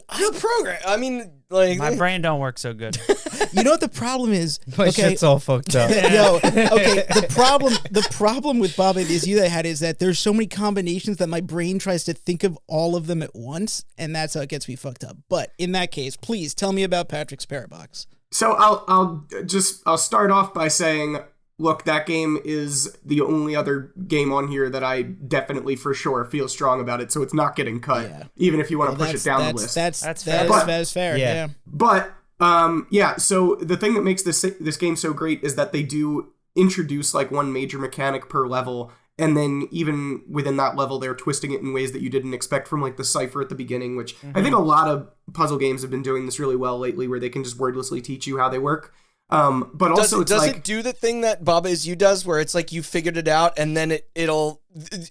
But the program. I mean, like My brain don't work so good. you know what the problem is? My shit's all fucked up. Yo, okay. The problem with Baba Is You that I had is that there's so many combinations that my brain tries to think of all of them at once, and that's how it gets me fucked up. But in that case, please tell me about Patrick's Parabox. So I'll start off by saying, look, that game is the only other game on here that I definitely for sure feel strong about it. So it's not getting cut, even if you want to push it down the list. That's fair. That is fair. Yeah. But so the thing that makes this game so great is that they do introduce like one major mechanic per level, and then even within that level, they're twisting it in ways that you didn't expect from like the cipher at the beginning, which I think a lot of puzzle games have been doing this really well lately, where they can just wordlessly teach you how they work. But also does it do the thing that Baba Is You does, where it's like you figured it out and then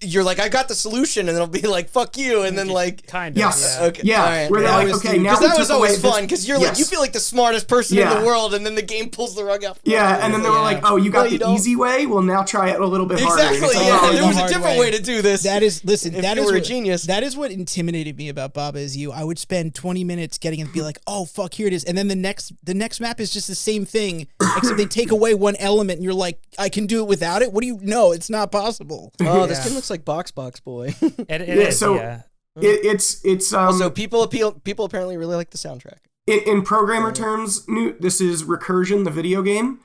you're like, I got the solution, and it'll be like, fuck you, and then like Kind of. yes, okay, yeah, all right. where they're like, okay, now because that was always fun because you're like, Yes. you feel like the smartest person in Yeah. the world, and then the game pulls the rug out. and then they were like, oh, you got the easy way, well now try it a little bit harder. And it's Exactly. like, Yeah, oh, there was a hard different way to do this. That is, listen, If that you is were a what, genius. That is what intimidated me about Baba Is You. I would spend 20 minutes getting it and be like, oh, fuck, here it is. And then the next map is just the same thing, except they take away one element and you're like, I can do it without it? What do you know? It's not possible. Oh, this game looks like Box Boy. It is, so yeah. it's Also, people apparently really like the soundtrack. in programmer terms, Newt, this is Recursion, the video game.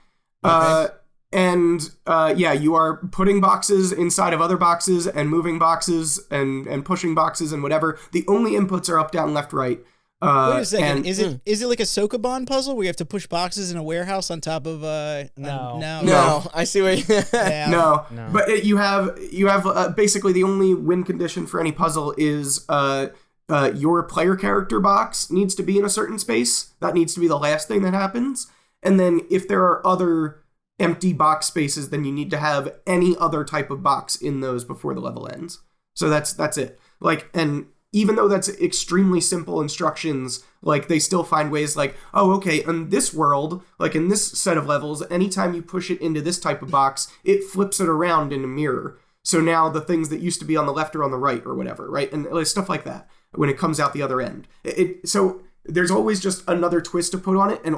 Okay. You are putting boxes inside of other boxes and moving boxes and pushing boxes and whatever. The only inputs are up, down, left, right. Wait a second. Is it like a Sokoban puzzle where you have to push boxes in a warehouse on top of No, I see what you... Yeah. No. But you have basically the only win condition for any puzzle is your player character box needs to be in a certain space. That needs to be the last thing that happens. And then if there are other empty box spaces, then you need to have any other type of box in those before the level ends. So that's it. Like, and even though that's extremely simple instructions, like they still find ways like, oh, okay, in this world, like in this set of levels, anytime you push it into this type of box, it flips it around in a mirror. So now the things that used to be on the left are on the right or whatever, right? And stuff like that when it comes out the other end. So there's always just another twist to put on it, and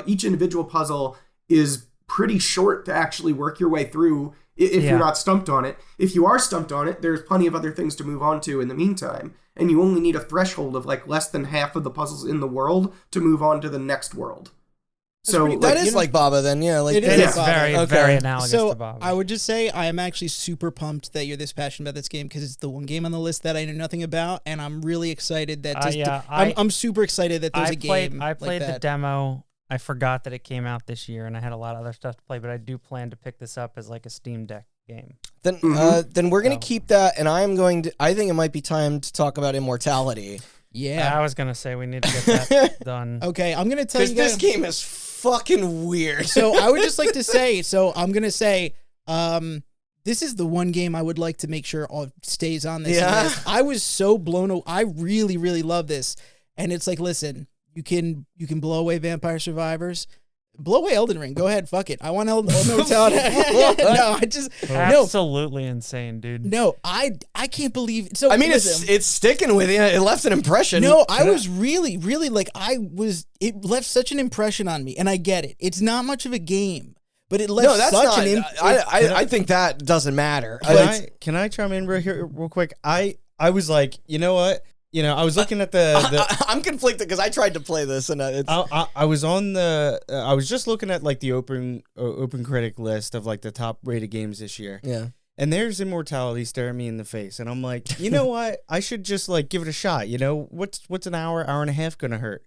each individual puzzle is pretty short to actually work your way through if you're not stumped on it. If you are stumped on it, there's plenty of other things to move on to in the meantime, and you only need a threshold of like less than half of the puzzles in the world to move on to the next world. So that is like Baba then, yeah. Like It It is is Baba. very, very analogous So to Bob. I would just say I am actually super pumped that you're this passionate about this game because it's the one game on the list that I know nothing about, and I'm really excited that I'm super excited that there's a game. I played like the that. demo. I forgot that it came out this year, and I had a lot of other stuff to play, but I do plan to pick this up as like a Steam Deck game. Then we're gonna keep that, and I think it might be time to talk about Immortality. Yeah. I was gonna say we need to get that done. Okay, I'm gonna tell you Because guys. this game is fucking weird. So I would just like to say, I'm gonna say, this is the one game I would like to make sure stays on this list. I was so blown away. I really, really love this, and it's like, listen, you can blow away Vampire Survivors. Blow away Elden Ring. Go ahead. Fuck it. I want Immortality. Absolutely insane, dude. No, I can't believe. So I mean, listen, it's sticking with you. It left an impression. No, I was really, really like, it left such an impression on me, and I get it. It's not much of a game, but it left such an impression. I think that doesn't matter. Can I chime in real quick? I was like, you know what? You know, I was looking at I'm conflicted because I tried to play this and I was on I was just looking at like the open critic list of like the top rated games this year. Yeah. And there's Immortality staring me in the face, and I'm like, you know what? I should just like give it a shot. You know, what's an hour and a half gonna hurt?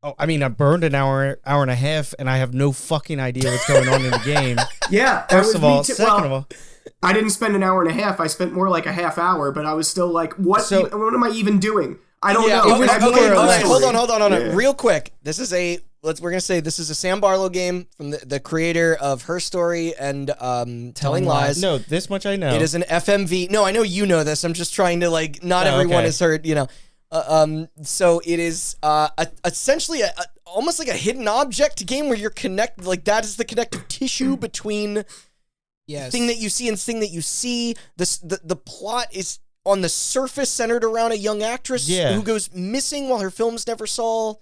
Oh, I mean, I burned an hour and a half, and I have no fucking idea what's going on in the game. Yeah. First of all, second of all. I didn't spend an hour and a half. I spent more like a half hour, but I was still like, what am I even doing? I don't know. Hold on. Yeah. Real quick. This is we're gonna say this is a Sam Barlow game from the creator of Her Story and Telling Lies. No, this much I know. It is an FMV. No, I know you know this. I'm just trying to like, not everyone has heard, you know. So it is essentially almost like a hidden object game where you're connected, like that is the connective tissue between thing that you see and thing that you see. The plot is on the surface centered around a young actress Yeah. who goes missing while her films never saw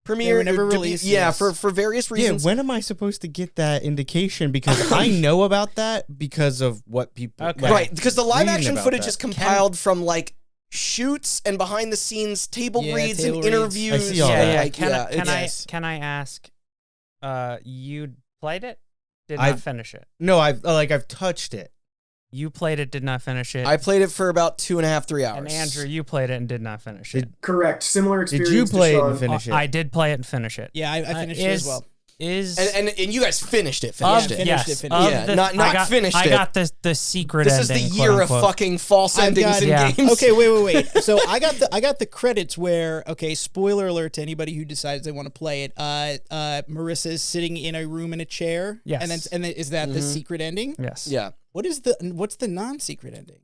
premiere. They were never released, Yeah, yes. for various reasons. Yeah, when am I supposed to get that indication? Because I know about that because of what people... Okay. like, Right, because the live reading action about footage that. is compiled from like shoots and behind the scenes table Yeah, reads table and reads. interviews. I see all yeah, that. yeah. Like, Can I ask? You played it? Did I've- not finish it. No, I've touched it. You played it, did not finish it. I played it for about 2.5, 3 hours. and Andrew, you played it and did not finish it. Correct. Similar experience. Did you play to it Sean. and finish it? I did play it and finish it. Yeah, I finished it as well. and you guys finished it. Yeah, Finished it. finished yes, it, finished of it. the- Not I got, finished I it. got the secret This is ending. the year of quote-unquote. fucking false I've endings got- in Yeah. games. Okay, wait. So I got the credits where, okay, spoiler alert to anybody who decides they want to play it. Marissa's sitting in a room in a chair. Yes. And then is that the secret ending? Yes. Yeah. What's the non-secret ending?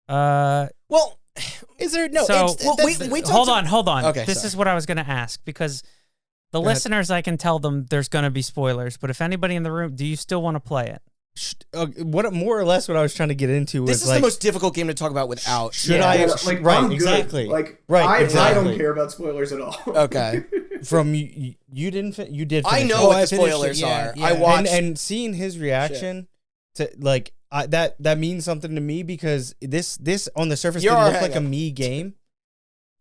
Well, Is there no? So- it's, Well, that's- we talked hold on. Okay, This sorry. is what I was going to ask because the Go ahead. listeners, I can tell them there's going to be spoilers. But if anybody in the room, do you still want to play it? What more or less what I was trying to get into was this is like, the most difficult game to talk about without. should Yeah. I? Yeah, like, right, I'm good. exactly. Like, Right, I exactly. don't care about spoilers at all. Okay. From you didn't you did. I finish know it. Oh, what I the finished it, spoilers yeah, are. yeah. I watched. and seeing his reaction to like that means something to me because this on the surface You're didn't our look like a hang-up. me game.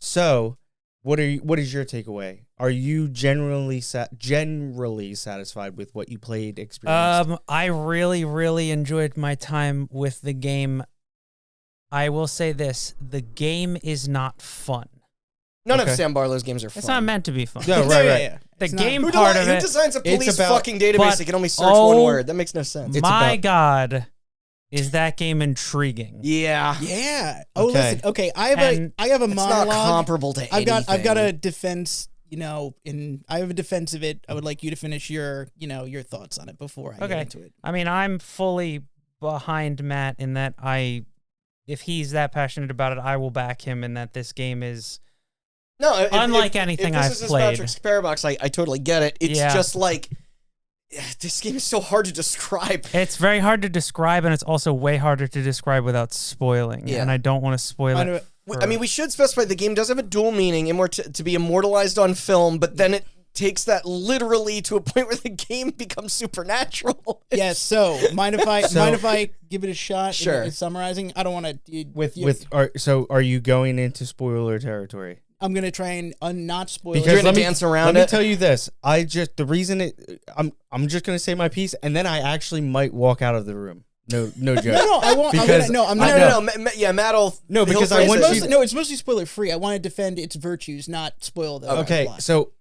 So, what is your takeaway? Are you generally satisfied with what you played, experienced? I really enjoyed my time with the game. I will say this: the game is not fun. None of Okay. Sam Barlow's games are fun. It's not meant to be fun. Yeah, No, right. yeah. The It's not- game Who, part of who it. designs a It's police about- fucking database but- that can only search oh, one word? That makes no sense. It's My about- God, is that game intriguing? Yeah. Yeah. Oh, Okay. listen. Okay, I And have a It's not monologue. comparable to I've got a anything. defense. I have a defense of it. I would like you to finish your thoughts on it before I Okay. get into it. I mean, I'm fully behind Matt in that if he's that passionate about it, I will back him in that this game is. No, Unlike anything if I've this is played. Patrick's Parabox, I totally get it. It's Yeah. just like this game is so hard to describe. It's very hard to describe, and it's also way harder to describe without spoiling. Yeah. And I don't want to spoil Mind it. if- I mean, we should specify the game does have a dual meaning, to be immortalized on film, but then it takes that literally to a point where the game becomes supernatural. Yes. So mind if I give it a shot? Sure. In summarizing, I don't want to. Are you going into spoiler territory? I'm gonna try and not spoil. You're Because gonna let me dance around Let me it? tell you this. The reason I'm just gonna say my piece, and then I actually might walk out of the room. No joke. No, I won't. Because I'm No, not. yeah, Matt'll. No, because he'll I phrase want it. you to- No, it's mostly spoiler free. I want to defend its virtues, not spoil the Okay, plot. so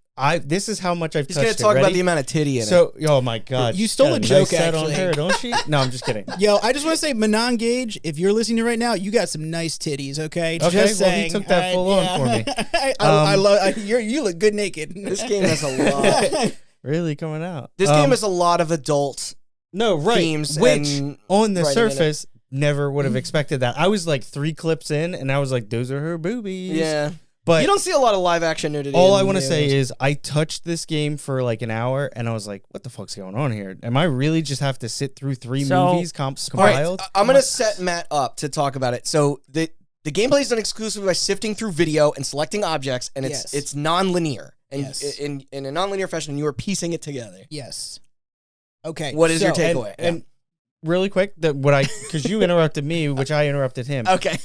this is how much I've He's touched gonna it. talk about Ready? the amount of titty in it. So, oh my god, You stole got a nice joke, set on actually. her, don't she? No, I'm just kidding. Yo, I just want to say, Manon Gage, if you're listening right now, you got some nice titties. Okay, Okay, just well, he saying. took that full on for me. I love. You look good naked. This game has a lot. Really coming out. This game has a lot of adult no right, themes which and on the writing in it. surface never would have expected that. I was like 3 clips in, and I was like, those are her boobies. Yeah. But You don't see a lot of live action nudity. all in I want to the say games. is I touched this game for like an hour, and I was like, what the fuck's going on here? Am I really just have to sit through 3 So- movies All right, compiled? I'm gonna set Matt up to talk about it. So the gameplay is done exclusively by sifting through video and selecting objects, and Yes. it's non-linear. And Yes. in a non-linear fashion, and you are piecing it together. Yes. Okay. What is your so- takeaway? And really quick, because you interrupted me, which I interrupted him. Okay.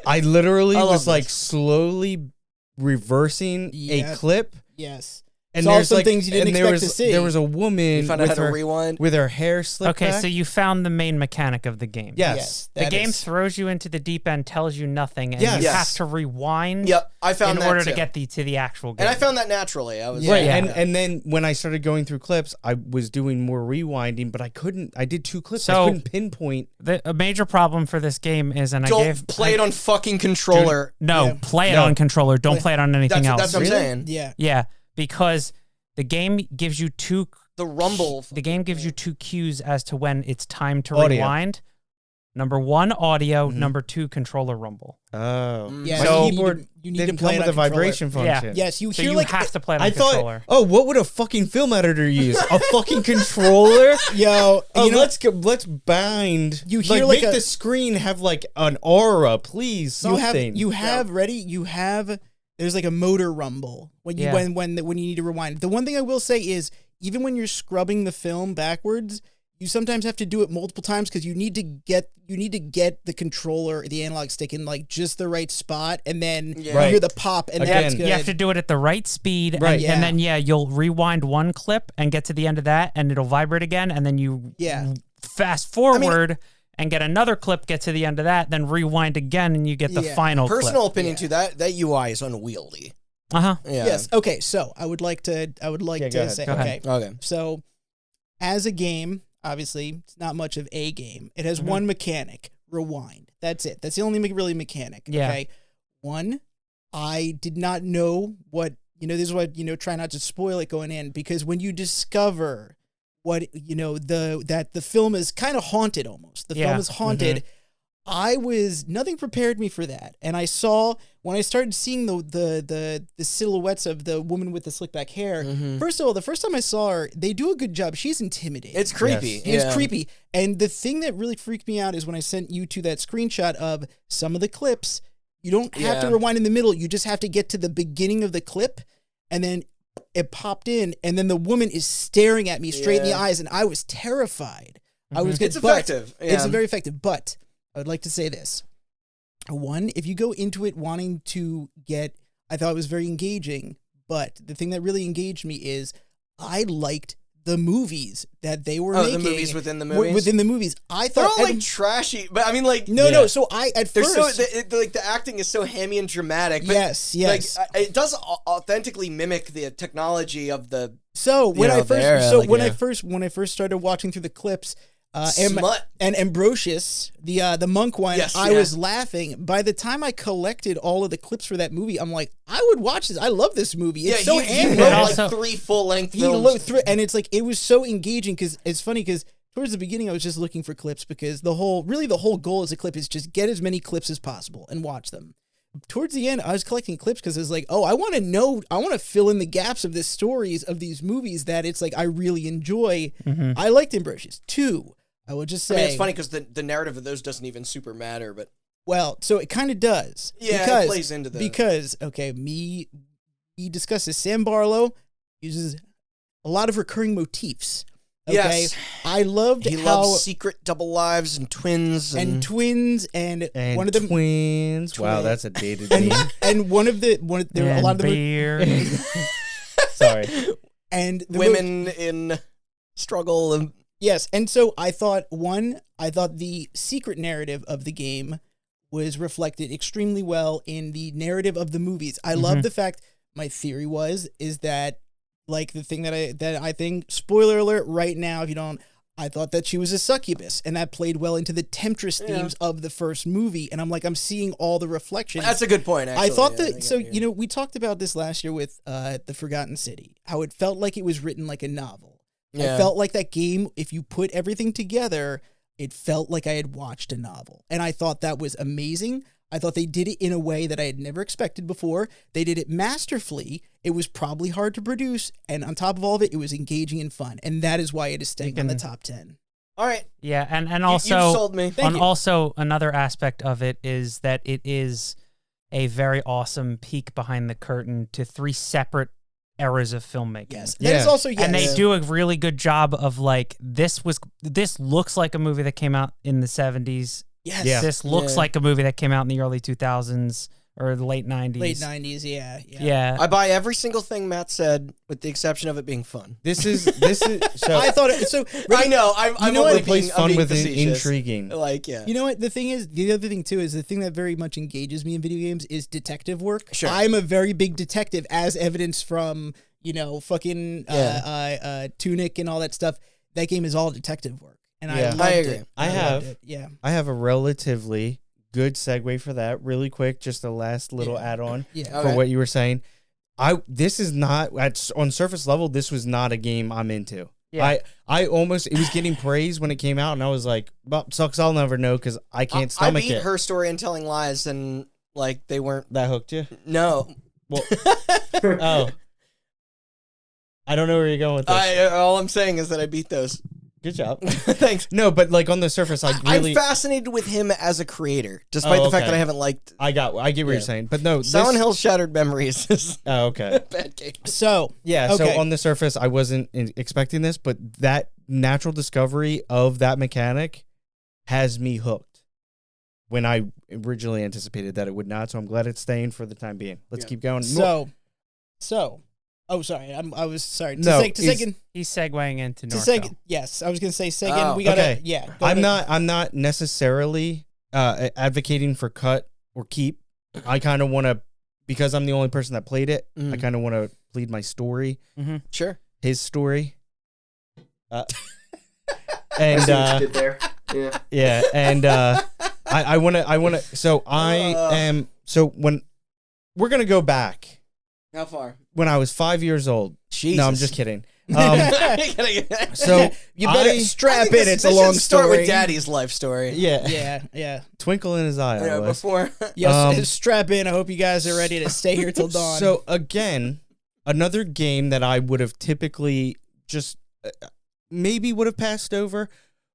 I literally I love was like this. slowly reversing Yeah. a clip, Yes. and Saw there's some like things you didn't and there expect was to see. there was a woman You found out with how to her rewind. with her hair slicked Okay, back. so you found the main mechanic of the game. Yes. The that game is- throws you into the deep end, tells you nothing, and Yes. you Yes. have to rewind Yep, I found in that order too. to get to the actual game. And I found that naturally. I was Yeah. Right, Yeah. and then when I started going through clips, I was doing more rewinding, but I couldn't. I did 2 clips. So- I couldn't pinpoint. A major problem for this game is, and I don't gave play it on fucking controller. No, Yeah. play it No. on controller. Don't play it on anything else. That's what I'm Really? saying. Yeah. Yeah, because the game gives you two. The rumble. The game gives you 2 cues as to when it's time to Audio. rewind. Number 1, audio. Number 2, controller rumble. Oh. Yeah, So- you need to Didn't play come it with a on controller. vibration function. Yeah. Yes, you So hear you like have to play it on I controller. thought, oh, what would a fucking film editor use? A fucking controller? yo. Oh, you know, let's bind. You hear like make a- the screen have like an aura, please. Something. You have there's like a motor rumble when you Yeah. when you need to rewind. The one thing I will say is even when you're scrubbing the film backwards, you sometimes have to do it multiple times because you need to get the controller, the analog stick in like just the right spot, and then you Right. hear the pop, and Again, that's good. You have to do it at the right speed, Right. and then you'll rewind one clip and get to the end of that, and it'll vibrate again, and then you fast forward and get another clip, get to the end of that, then rewind again, and you get the final Personal clip. opinion too, that UI is unwieldy. Uh-huh. Yeah. Yes. Okay. So I would like to go to say ahead. okay. So as a game, obviously, it's not much of a game. It has one mechanic, rewind. That's it. That's the only really mechanic. Yeah. Okay. One, I did not know what, this is why, try not to spoil it going in, because when you discover what, that the film is kind of haunted almost. The film is haunted. Nothing prepared me for that. And I saw, when I started seeing the silhouettes of the woman with the slick back hair, first of all, the first time I saw her, they do a good job. She's intimidating. It's creepy. Yes. It's creepy. And the thing that really freaked me out is when I sent you to that screenshot of some of the clips, you don't have to rewind in the middle. You just have to get to the beginning of the clip, and then it popped in, and then the woman is staring at me straight in the eyes, and I was terrified. It's effective. It's very effective, but I would like to say this. One, if you go into it wanting to I thought it was very engaging, but the thing that really engaged me is I liked the movies that they were making. The movies within the movies? Within the movies. I They're thought... all like trashy, but I mean like... No, so at They're first... so, the acting is so hammy and dramatic. But yes. Like, it does authentically mimic the technology of the... So when I first started watching through the clips, Smut. and Ambrosius, the monk one, I was laughing. By the time I collected all of the clips for that movie, I'm like, I would watch this. I love this movie. It's so he hammy. wrote Also- like 3 full-length He films. looked through, and it's like it was so engaging because it's funny because towards the beginning I was just looking for clips because the whole goal as a clip is just get as many clips as possible and watch them. Towards the end, I was collecting clips because I was like, oh, I want to fill in the gaps of the stories of these movies that it's like I really enjoy. I liked Ambrosius. 2, I would just say. I mean, it's funny because the narrative of those doesn't even super matter, but... Well, so it kind of does. Yeah, it plays into the... Because, we discussed this. Sam Barlow uses a lot of recurring motifs. Okay? Yes. I loved He loves secret double lives and twins. and twins and one of them... twins. Wow, that's a dated name. And there were a lot of them... beer. Sorry. And the women in struggle and... Yes, and so I thought the secret narrative of the game was reflected extremely well in the narrative of the movies. I love the fact, my theory is that, like, the thing that I think, spoiler alert right now if you don't, I thought that she was a succubus, and that played well into the temptress themes of the first movie, and I'm seeing all the reflections. That's a good point, actually. I thought we talked about this last year with The Forgotten City, how it felt like it was written like a novel. Yeah. I felt like that game, if you put everything together, it felt like I had watched a novel. And I thought that was amazing. I thought they did it in a way that I had never expected before. They did it masterfully. It was probably hard to produce. And on top of all of it, it was engaging and fun. And that is why it is staying on the top 10. All right. Yeah, and You've also... sold me. Also, another aspect of it is that it is a very awesome peek behind the curtain to 3 separate eras of filmmaking. Yes. That is also, yes. And they do a really good job of like, this looks like a movie that came out in the 70s. Yes. Yeah. This looks like a movie that came out in the early 2000s or the late 90s. Late 90s, yeah. Yeah. I buy every single thing Matt said, with the exception of it being fun. This is so. I thought it, so. I know. I'm know what? only Replace being, fun I'm being with facetious. intriguing. Like, yeah. You know what? The other thing too is the thing that very much engages me in video games is detective work. Sure. I'm a very big detective, as evidenced from, fucking Tunic and all that stuff. That game is all detective work. And I loved agree. it. I loved have. it. Yeah. I have a relatively good segue for that. Really quick, just a last little add-on Yeah. for what you were saying. This is not on surface level. This was not a game I'm into. Yeah. I almost, it was getting praise when it came out, and I was like, well, sucks, I'll never know because I can't stomach I beat it. Her Story and Telling Lies, and like they weren't. That hooked you? No. Well, oh. I don't know where you're going with this. All I'm saying is that I beat those. Good job. Thanks. No, but like on the surface, I'm fascinated with him as a creator, despite the fact that I haven't liked. I get what you're saying, but no. Silent Hill Shattered Memories is okay. a bad game. So yeah, so on the surface, I wasn't expecting this, but that natural discovery of that mechanic has me hooked. When I originally anticipated that it would not, so I'm glad it's staying for the time being. Let's keep going. Oh, sorry. I was sorry. He's segueing into Norco. Yes, I was going to say Sagan. Oh, we got to, okay. yeah. I'm not necessarily advocating for cut or keep. I kind of want to, because I'm the only person that played it, I kind of want to plead my story. Mm-hmm. Sure. His story. And I see what you did there. Yeah. Yeah, and I want to, so when we're going to go back. How far? When I was 5 years old. Jesus. No, I'm just kidding. So you better strap in. It's a long story. Start with Daddy's life story. Yeah. Twinkle in his eye. Yeah, before. Yes, strap in. I hope you guys are ready to stay here till dawn. So again, another game that I would have typically just maybe would have passed over,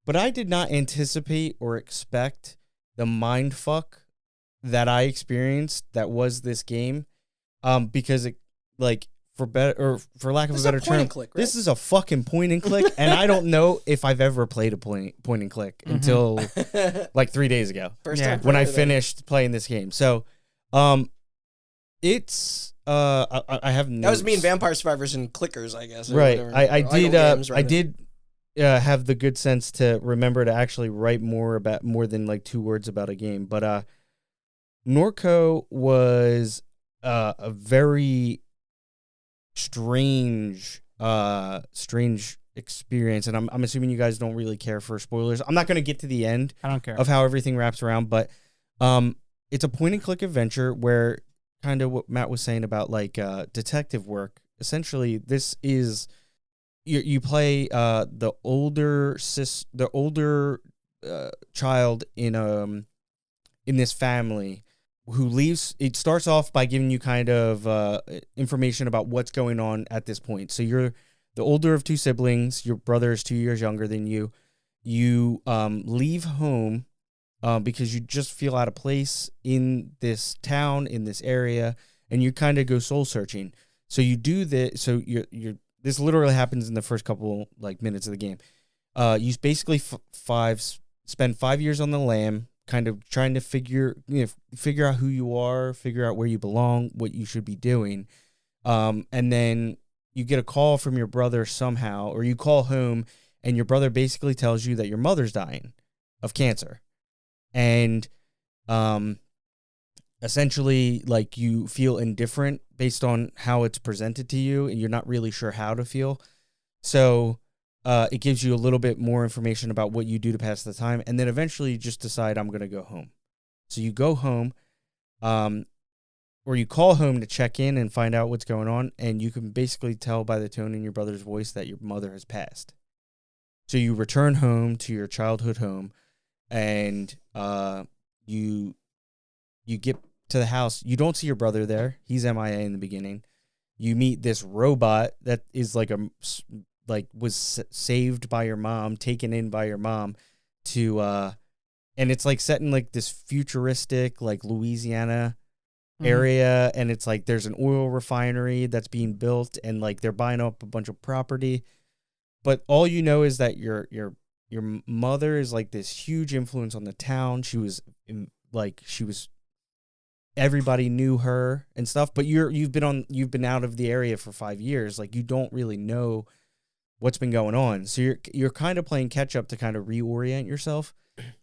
but I did not anticipate or expect the mind fuck that I experienced that was this game. Because it, like, for lack of a better term, this is a fucking point and click, and I don't know if I've ever played a point and click until like 3 days ago. First time when I finished playing this game. So, it's I have notes. That was me and Vampire Survivors and Clickers, I guess. Right. I did have the good sense to remember to actually write more than like 2 words about a game, but Norco was a very strange experience, and I'm assuming you guys don't really care for spoilers. I'm not going to get to the end. I don't care of how everything wraps around, but it's a point and click adventure where kind of what Matt was saying about like detective work. Essentially, this is you play the older child in this family who leaves. It starts off by giving you kind of information about what's going on at this point. So you're the older of 2 siblings. Your brother is 2 years younger than you. You leave home because you just feel out of place in this town, in this area, and you kind of go soul searching. So you do this. So you're this literally happens in the first couple like minutes of the game. You basically spend 5 years on the lam, kind of trying to figure out who you are, figure out where you belong, what you should be doing. And then you get a call from your brother somehow, or you call home and your brother basically tells you that your mother's dying of cancer. And essentially like you feel indifferent based on how it's presented to you, and you're not really sure how to feel. So it gives you a little bit more information about what you do to pass the time, and then eventually you just decide, I'm going to go home. So you go home, or you call home to check in and find out what's going on, and you can basically tell by the tone in your brother's voice that your mother has passed. So you return home to your childhood home, and you get to the house. You don't see your brother there. He's MIA in the beginning. You meet this robot that is was saved by your mom, taken in by your mom to, and it's like set in like this futuristic, like Louisiana area. And it's like, there's an oil refinery that's being built, and like they're buying up a bunch of property. But all you know is that your mother is like this huge influence on the town. She was everybody knew her and stuff, but you've been out of the area for 5 years. Like you don't really know what's been going on. So you're kind of playing catch up to kind of reorient yourself.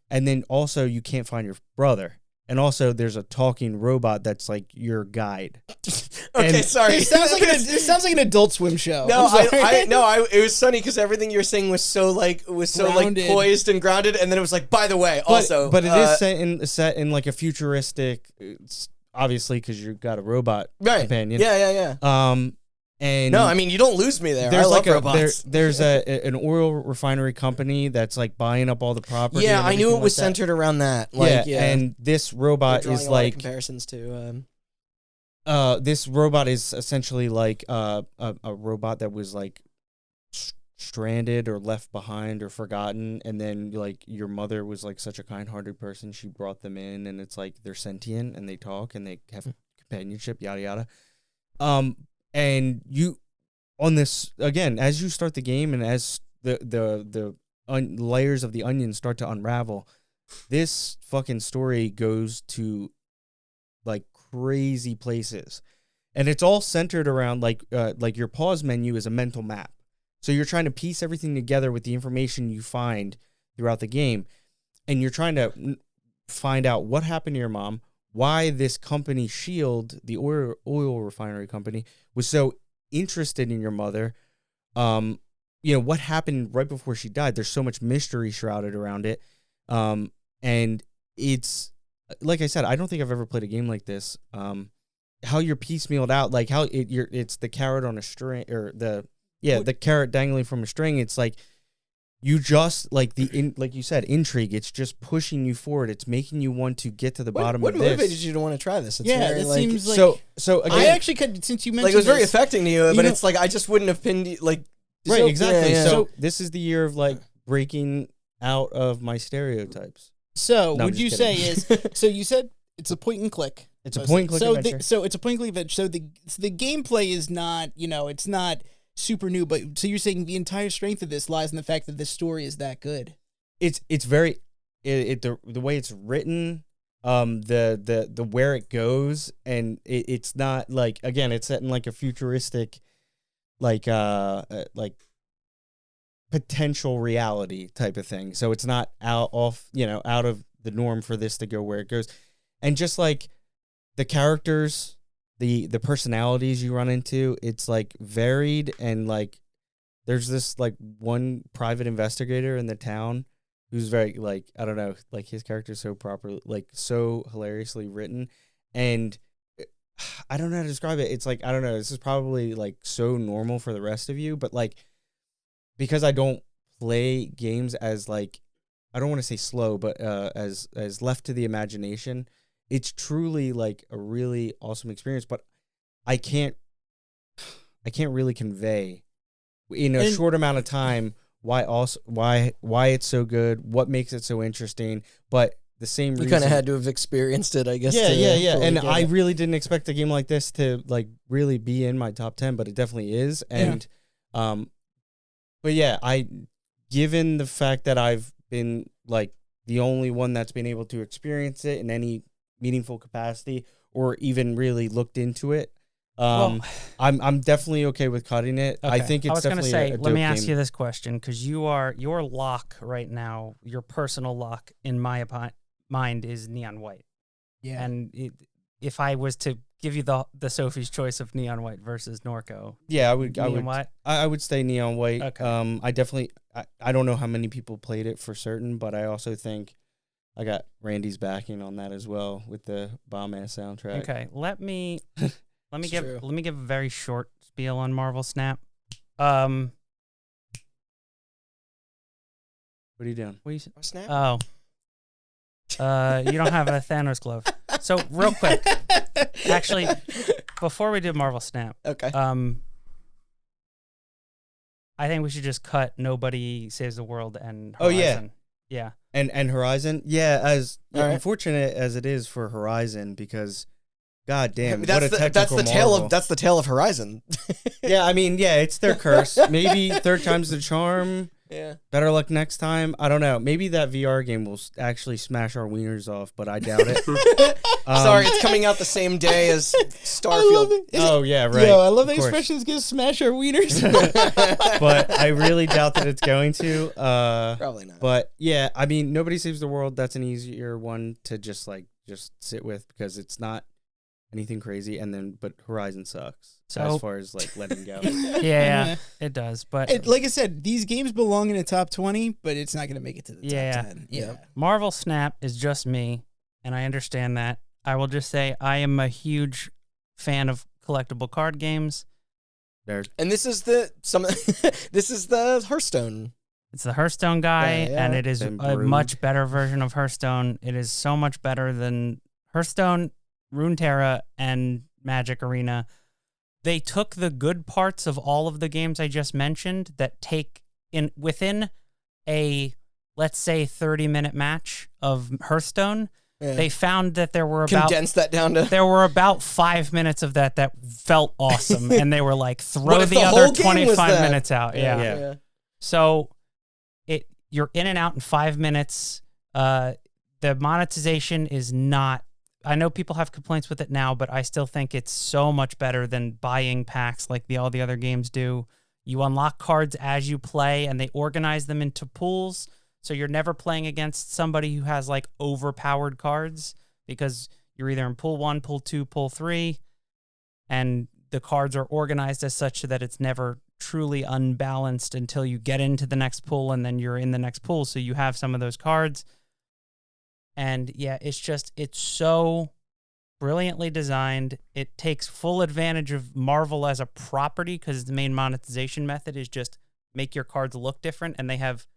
And then also you can't find your brother. And also there's a talking robot that's like your guide. Okay, sorry. It sounds like an Adult Swim show. No, it was funny because everything you're saying was so poised and grounded, and then it was like, by the way, also, but it is set in like a futuristic, obviously because you've got a robot companion. Yeah. And no, I mean, you don't lose me there. I love robots. There's an oil refinery company that's like buying up all the property. Yeah, I knew it was like centered around that. Like, and this robot is like comparisons to. This robot is essentially like a robot that was like stranded or left behind or forgotten, and then like your mother was like such a kind-hearted person, she brought them in, and it's like they're sentient and they talk and they have companionship, yada yada. And you on this again, as you start the game and as the layers of the onion start to unravel, this fucking story goes to like crazy places, and it's all centered around like your pause menu is a mental map. So you're trying to piece everything together with the information you find throughout the game, and you're trying to find out what happened to your mom, why this company, Shield, the oil refinery company, was so interested in your mother. What happened right before she died. There's so much mystery shrouded around it. And it's, like I said, I don't think I've ever played a game like this. How you're piecemealed out, like how it's the carrot on a string, or the carrot dangling from a string. It's like you just like like you said, intrigue. It's just pushing you forward. It's making you want to get to the bottom of this. What motivated you to want to try this? It's it seems like so. Again, I actually could, since you mentioned, like it was very affecting to you, but it's like I just wouldn't have pinned you, like right, exactly. Yeah. So this is the year of like breaking out of my stereotypes. So no, would you say is so you said it's a point and click. It's a point and click adventure. So it's a point and click adventure. So the gameplay is not, it's not super new, but so you're saying the entire strength of this lies in the fact that this story is that good. It's very the way it's written, the where it goes, and it's not like, again, it's set in like a futuristic like potential reality type of thing. So it's not out of the norm for this to go where it goes. And just like the characters, the personalities you run into, it's like varied, and like there's this like one private investigator in the town who's very like, I don't know, like his character's so properly, like so hilariously written, and I don't know how to describe it. It's like, I don't know, this is probably like so normal for the rest of you, but like because I don't play games as like, I don't want to say slow, but as left to the imagination, it's truly like a really awesome experience. But I can't really convey in a short amount of time why it's so good, what makes it so interesting. But the same reason, you kind of had to have experienced it, I guess. Yeah. And I really didn't expect a game like this to like really be in my top 10, but it definitely is. And but yeah, given the fact that I've been like the only one that's been able to experience it in any meaningful capacity or even really looked into it, I'm definitely okay with cutting it. Okay. I think it's definitely a dope let me ask game. you this question, because your lock right now, your personal lock in my mind is Neon White. Yeah. And if I was to give you the Sophie's choice of Neon White versus Norco, yeah, I would stay Neon White. Okay. I definitely I don't know how many people played it for certain, but I also think I got Randy's backing on that as well with the bomb ass soundtrack. Okay, let me give a very short spiel on Marvel Snap. What are you doing? What are you Snap? Oh. You don't have a Thanos glove. So real quick, actually, before we do Marvel Snap, okay. I think we should just cut Nobody Saves the World and Horizon. Oh yeah. Yeah. And Horizon, yeah, as right. unfortunate as it is for Horizon, because God damn, that's what a technical that's the tale of Horizon. Yeah, I mean, yeah, it's their curse. Maybe third time's the charm. Yeah. Better luck next time. I don't know. Maybe that VR game will actually smash our wieners off, but I doubt it. Sorry, it's coming out the same day as Starfield. Oh, yeah, right. Yo, I love the expression, it's going to smash our wieners. But I really doubt that it's going to. Probably not. But yeah, I mean, Nobody Saves the World, that's an easier one to just sit with, because it's not anything crazy. And then, but Horizon sucks. So as far as like letting go. Yeah, it does. But like I said, these games belong in the top 20, but it's not going to make it to the top 10. Yeah. Marvel Snap is just me, and I understand that. I will just say I am a huge fan of collectible card games. And this is the this is the Hearthstone. It's the Hearthstone guy, Yeah, and it is a much better version of Hearthstone. It is so much better than Hearthstone, Runeterra, and Magic Arena. They took the good parts of all of the games I just mentioned that take within a, let's say, 30-minute match of Hearthstone. Yeah. They found that there were condensed that down to there were about 5 minutes of that felt awesome, and they were like, throw the other 25 minutes out. Yeah. So you're in and out in 5 minutes. The monetization is not. I know people have complaints with it now, but I still think it's so much better than buying packs like all the other games do. You unlock cards as you play, and they organize them into pools. So you're never playing against somebody who has like overpowered cards, because you're either in pool 1, pool 2, pool 3, and the cards are organized as such so that it's never truly unbalanced until you get into the next pool, and then you're in the next pool. So you have some of those cards. And yeah, it's so brilliantly designed. It takes full advantage of Marvel as a property, because the main monetization method is just make your cards look different, and they have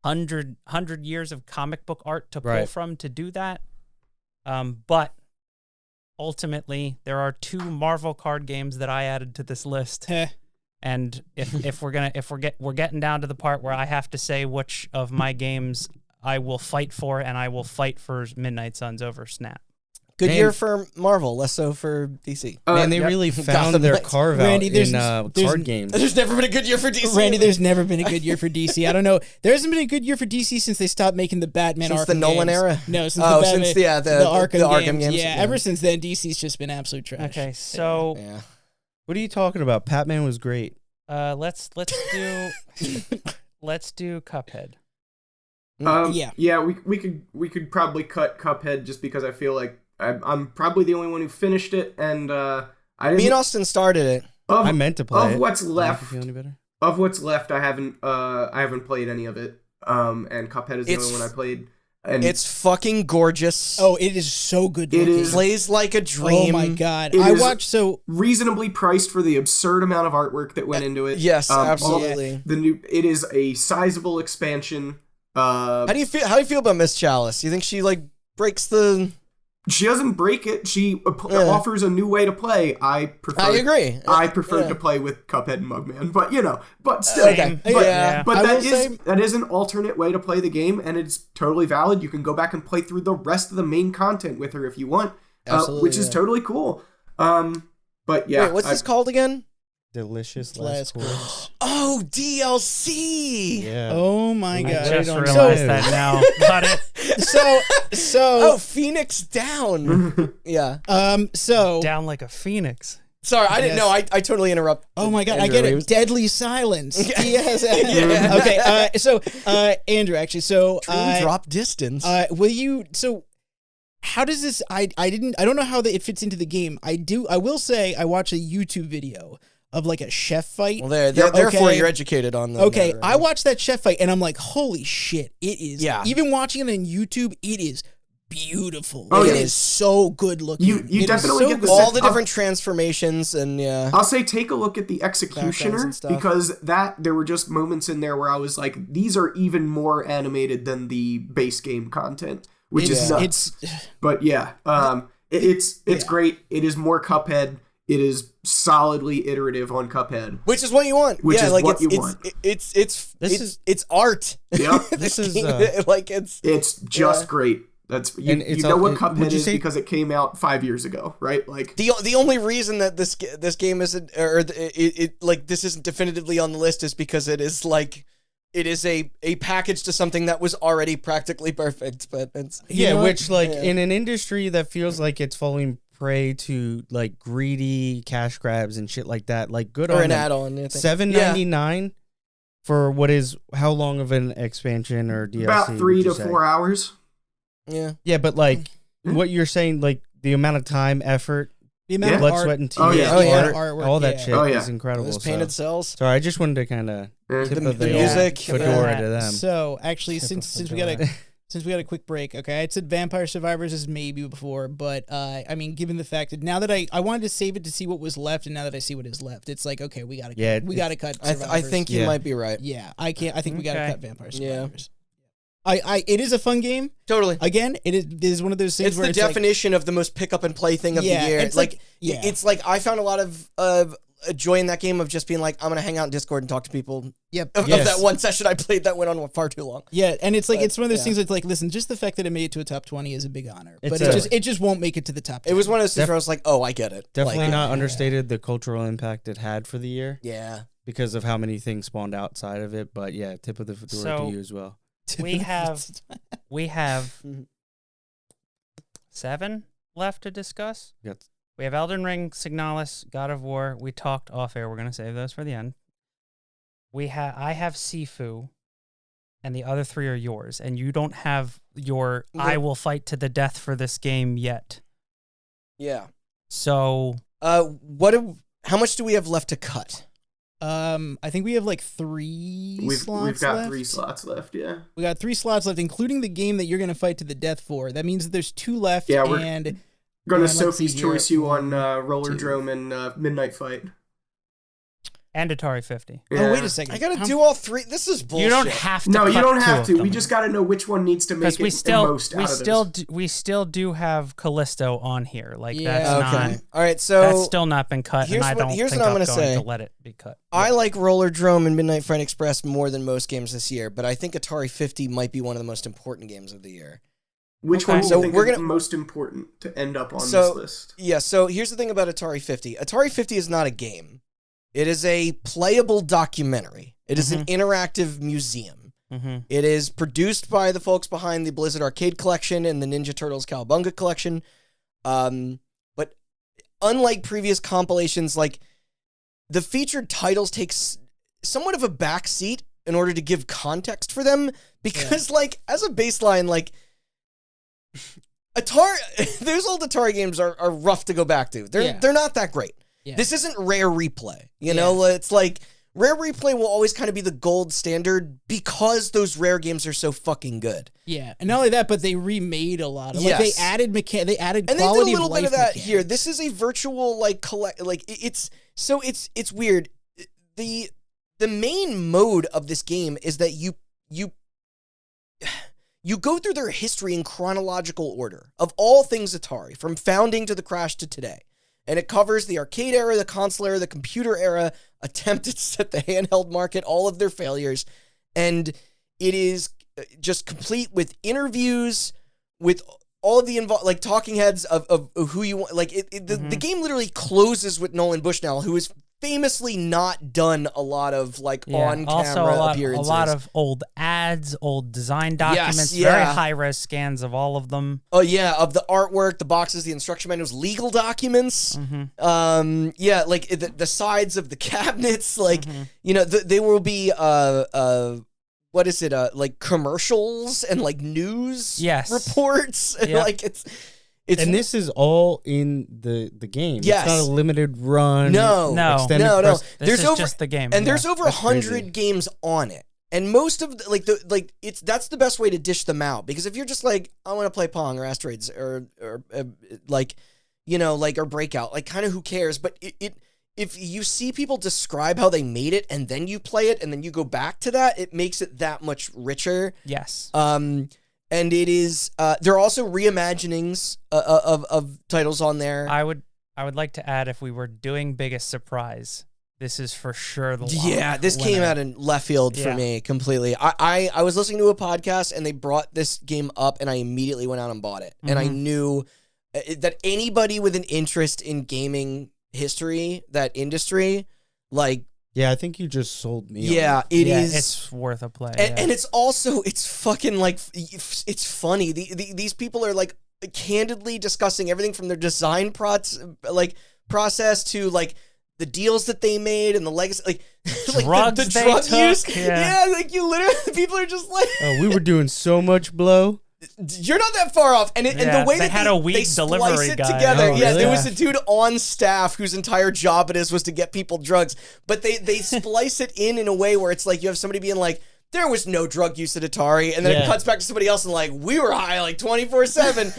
100 years of comic book art to pull from to do that. But ultimately, there are 2 Marvel card games that I added to this list. And if we're getting down to the part where I have to say which of my games I will fight for, and I will fight for Midnight Suns over Snap. Good year for Marvel, less so for DC. Man, they really found their carve out in card games. There's never been a good year for DC. Randy, there's never been a good year for DC. I don't know. There hasn't been a good year for DC since they stopped making the Batman since Arkham the Nolan games. era? No, since the Batman, the Arkham games. Yeah, ever since then, DC's just been absolute trash. Okay, so what are you talking about? Batman was great. Let's do Cuphead. We could probably cut Cuphead just because I feel like I'm probably the only one who finished it, and me and Austin started it. I meant to play it. Of what's left, I haven't played any of it. And Cuphead is the only one I played. And it's fucking gorgeous. Oh, it is so good looking. It plays like a dream. Oh my god! I watched reasonably priced for the absurd amount of artwork that went into it. Yes, absolutely. It is a sizable expansion. How do you feel about Miss Chalice? You think she breaks the? She doesn't break it. She offers a new way to play. I agree. I prefer to play with Cuphead and Mugman, but still. Okay. But that is an alternate way to play the game, and it's totally valid. You can go back and play through the rest of the main content with her if you want, which is totally cool. But yeah. Wait, what's this called again? Delicious Last Course. Oh, DLC. Yeah. Oh my god. I just realized that now. Got it. So Phoenix Down. Yeah. So down like a phoenix. Sorry, I didn't know. I totally interrupt. Oh my god, Andrew, I get it. Deadly Silence. Yes. Yeah. Okay. So Andrew, actually, drop distance. Will you? So. How does this? I don't know how it fits into the game. I will say I watched a YouTube video of like a chef fight. Well, therefore you're educated on that. Okay, matter, right? I watched that chef fight and I'm like, holy shit! It is. Yeah. Even watching it on YouTube, it is beautiful. Oh, it is so good looking. You definitely get all the different transformations, and I'll say take a look at the Executioner, because there were just moments in there where I was like, these are even more animated than the base game content. Which is nuts. But yeah, it's great. It is more Cuphead. It is solidly iterative on Cuphead, which is what you want. What you want. It's art. Yeah, this is it's just great. That's you know what Cuphead is because it came out 5 years ago, right? Like the only reason that this game isn't this isn't definitively on the list is because it is like. It is a package to something that was already practically perfect, but it's in an industry that feels like it's falling prey to like greedy cash grabs and shit like that, like good or on an them. add-on, $7.99 for what is how long of an expansion or DLC? About 3 to 4 hours. Yeah, but like what you're saying, like the amount of time, effort. The amount of blood, art, sweat, and tears, artwork, all that shit is incredible. Those painted cells. Sorry, I just wanted to kind of tip of the music, fedora to them. So actually, since we got since we had a quick break, okay, I said Vampire Survivors is maybe before, but I mean, given the fact that now that I wanted to save it to see what was left, and now that I see what is left, it's like, okay, we gotta cut. I think you might be right. Yeah, I think we gotta cut Vampire Survivors. It is a fun game. Totally. Again, it is one of those things where it's the definition of the most pick up and play thing of the year. It's like I found a lot of joy in that game of just being like, I'm gonna hang out in Discord and talk to people. Yep. Of that one session I played that went on far too long. Yeah, and it's like it's one of those things that's like, listen, just the fact that it made it to a top 20 is a big honor, but it just won't make it to the top 10. It was one of those things where I was like, oh, I get it. Definitely not understated the cultural impact it had for the year. Yeah. Because of how many things spawned outside of it, but yeah, tip of the fedora to you as well. We have 7 left to discuss. Yes. We have Elden Ring, Signalis, God of War. We talked off air. We're going to save those for the end. I have Sifu, and the other 3 are yours. And you don't have your I will fight to the death for this game yet. Yeah. So, how much do we have left to cut? I think we have like 3 slots We've got left. 3 slots left, yeah. We got 3 slots left, including the game that you're going to fight to the death for. That means that there's 2 left. Yeah, we're and going to Sophie's Choice you on Roller Drome and Midnight Fight. and Atari 50. Yeah. Oh, wait a second. I gotta do all 3. This is bullshit. You don't have to. No, you cut don't 2 have of to. them. We just got to know which one needs to make it the most out of this. We still do have Callisto on here. Like Yeah. that's Okay. not. All right, so That's still not been cut, and here's I what- don't here's think what I'm I'm gonna going say. to let it be cut. I like Roller Drome and Midnight Fight Express more than most games this year, but I think Atari 50 might be one of the most important games of the year. Which Okay. one do So you think we're is gonna- most important to end up on this So- list? Yeah, so here's the thing about Atari 50. Atari 50 is not a game. It is a playable documentary. It is an interactive museum. Mm-hmm. It is produced by the folks behind the Blizzard Arcade Collection and the Ninja Turtles Cowabunga Collection. But unlike previous compilations, like, the featured titles take somewhat of a backseat in order to give context for them, because, like, as a baseline, like, Atari, those old Atari games are rough to go back to. They're not that great. Yeah. This isn't Rare Replay. You know, it's like Rare Replay will always kind of be the gold standard because those Rare games are so fucking good. Yeah, and not only that, but they remade a lot of. Yes. Like, they added they added And they quality did a little of life bit of that mechanics. here. This is a virtual it's weird. The main mode of this game is that you go through their history in chronological order of all things Atari, from founding to the crash to today. And it covers the arcade era, the console era, the computer era, attempted to set the handheld market, all of their failures. And it is just complete with interviews, with all of the like talking heads of who you want. Like the game literally closes with Nolan Bushnell, who is famously not done a lot of like on camera appearances. A lot of old ads, old design documents, Yes, yeah. very high res scans of all of them. Oh yeah, of the artwork, the boxes, the instruction manuals, legal documents. Yeah, like the sides of the cabinets, like you know, they will be what is it? Like commercials and like news reports. Yeah. Like it's and this is all in the game. Yes. It's not a limited run. No. Extended No. press. This is just the game. And there's over That's 100 crazy. games on it. And most of that's the best way to dish them out, because if you're just like, I want to play Pong or Asteroids or like, you know, like, or Breakout, like, kind of who cares? But if you see people describe how they made it and then you play it and then you go back to that, it makes it that much richer. Yes. And it is there are also reimaginings of titles on there. I would like to add, if we were doing biggest surprise, this is for sure the Yeah, this came out in left field for me completely. I was listening to a podcast and they brought this game up and I immediately went out and bought it. And I knew that anybody with an interest in gaming history, that industry, like, Yeah, I think you just sold me. yeah, it is. It's worth a play. And it's also, it's fucking like, it's funny. These people are like candidly discussing everything from their design process to like the deals that they made and the legacy, like Drugs the they drug took, use. yeah. Yeah, like you literally, people are just like, Oh, we were doing so much blow. you're not that far off. And the way they that had a weed they splice delivery it guy. together. Oh, Yeah, really? there was a dude on staff whose entire job it was to get people drugs. But they splice it in a way where it's like you have somebody being like, there was no drug use at Atari, and then it cuts back to somebody else and like, we were high like 24/7,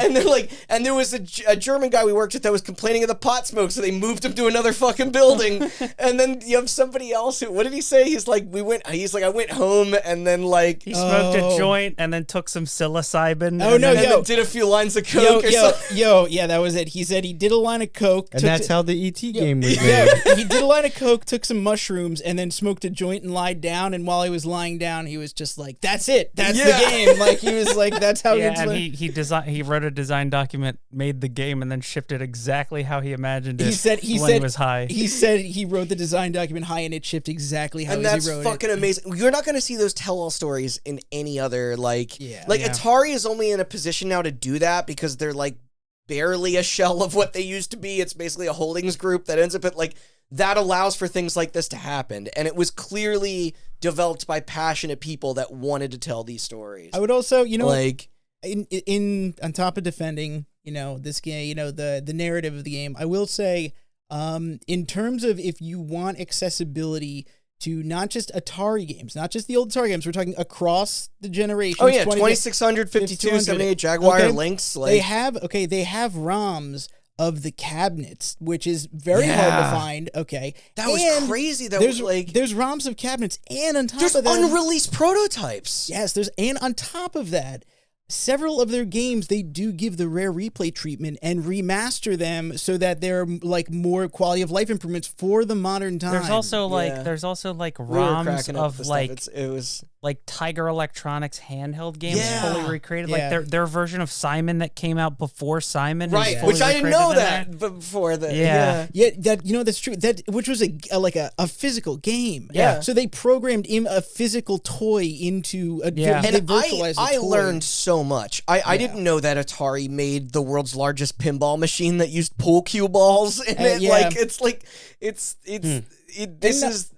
and they're like, and there was a German guy we worked with that was complaining of the pot smoke, so they moved him to another fucking building, and then you have somebody else who, what did he say? He's like, I went home and then like he smoked a joint and then took some psilocybin. And then did a few lines of coke. Yeah, that was it. He said he did a line of coke, and that's how the ET game was made. He did a line of coke, took some mushrooms, and then smoked a joint and lied down. And while he was lying down, he was just like, "That's it. That's the game." Like he was like, "That's how." Yeah, and he wrote a design document, made the game, and then shipped it exactly how he imagined it. He was high. He said he wrote the design document high, and it shipped exactly how he wrote it. And that's fucking amazing. You're not going to see those tell-all stories in any other Atari is only in a position now to do that because they're like barely a shell of what they used to be. It's basically a holdings group that ends up at like that allows for things like this to happen, and it was clearly developed by passionate people that wanted to tell these stories. I would also, like in on top of defending, this game, the narrative of the game, I will say, in terms of if you want accessibility to not just Atari games, not just the old Atari games, we're talking across the generations. Oh yeah, 2600, 52, 78 Jaguar Lynx. Like they have ROMs of the cabinets, which is very hard to find. Okay, that was crazy. There's ROMs of cabinets, and on top of that, there's unreleased prototypes. Yes, and on top of that, several of their games, they do give the rare replay treatment and remaster them so that they're like more quality of life improvements for the modern time. There's also like ROMs of like it was like Tiger Electronics handheld games fully recreated. Like their version of Simon that came out before Simon, right? Which I didn't know that before that. That that's true. That which was a physical game. Yeah. So they programmed in a physical toy into a and I learned so much. I didn't know that Atari made the world's largest pinball machine that used pool cue balls in it. Like this is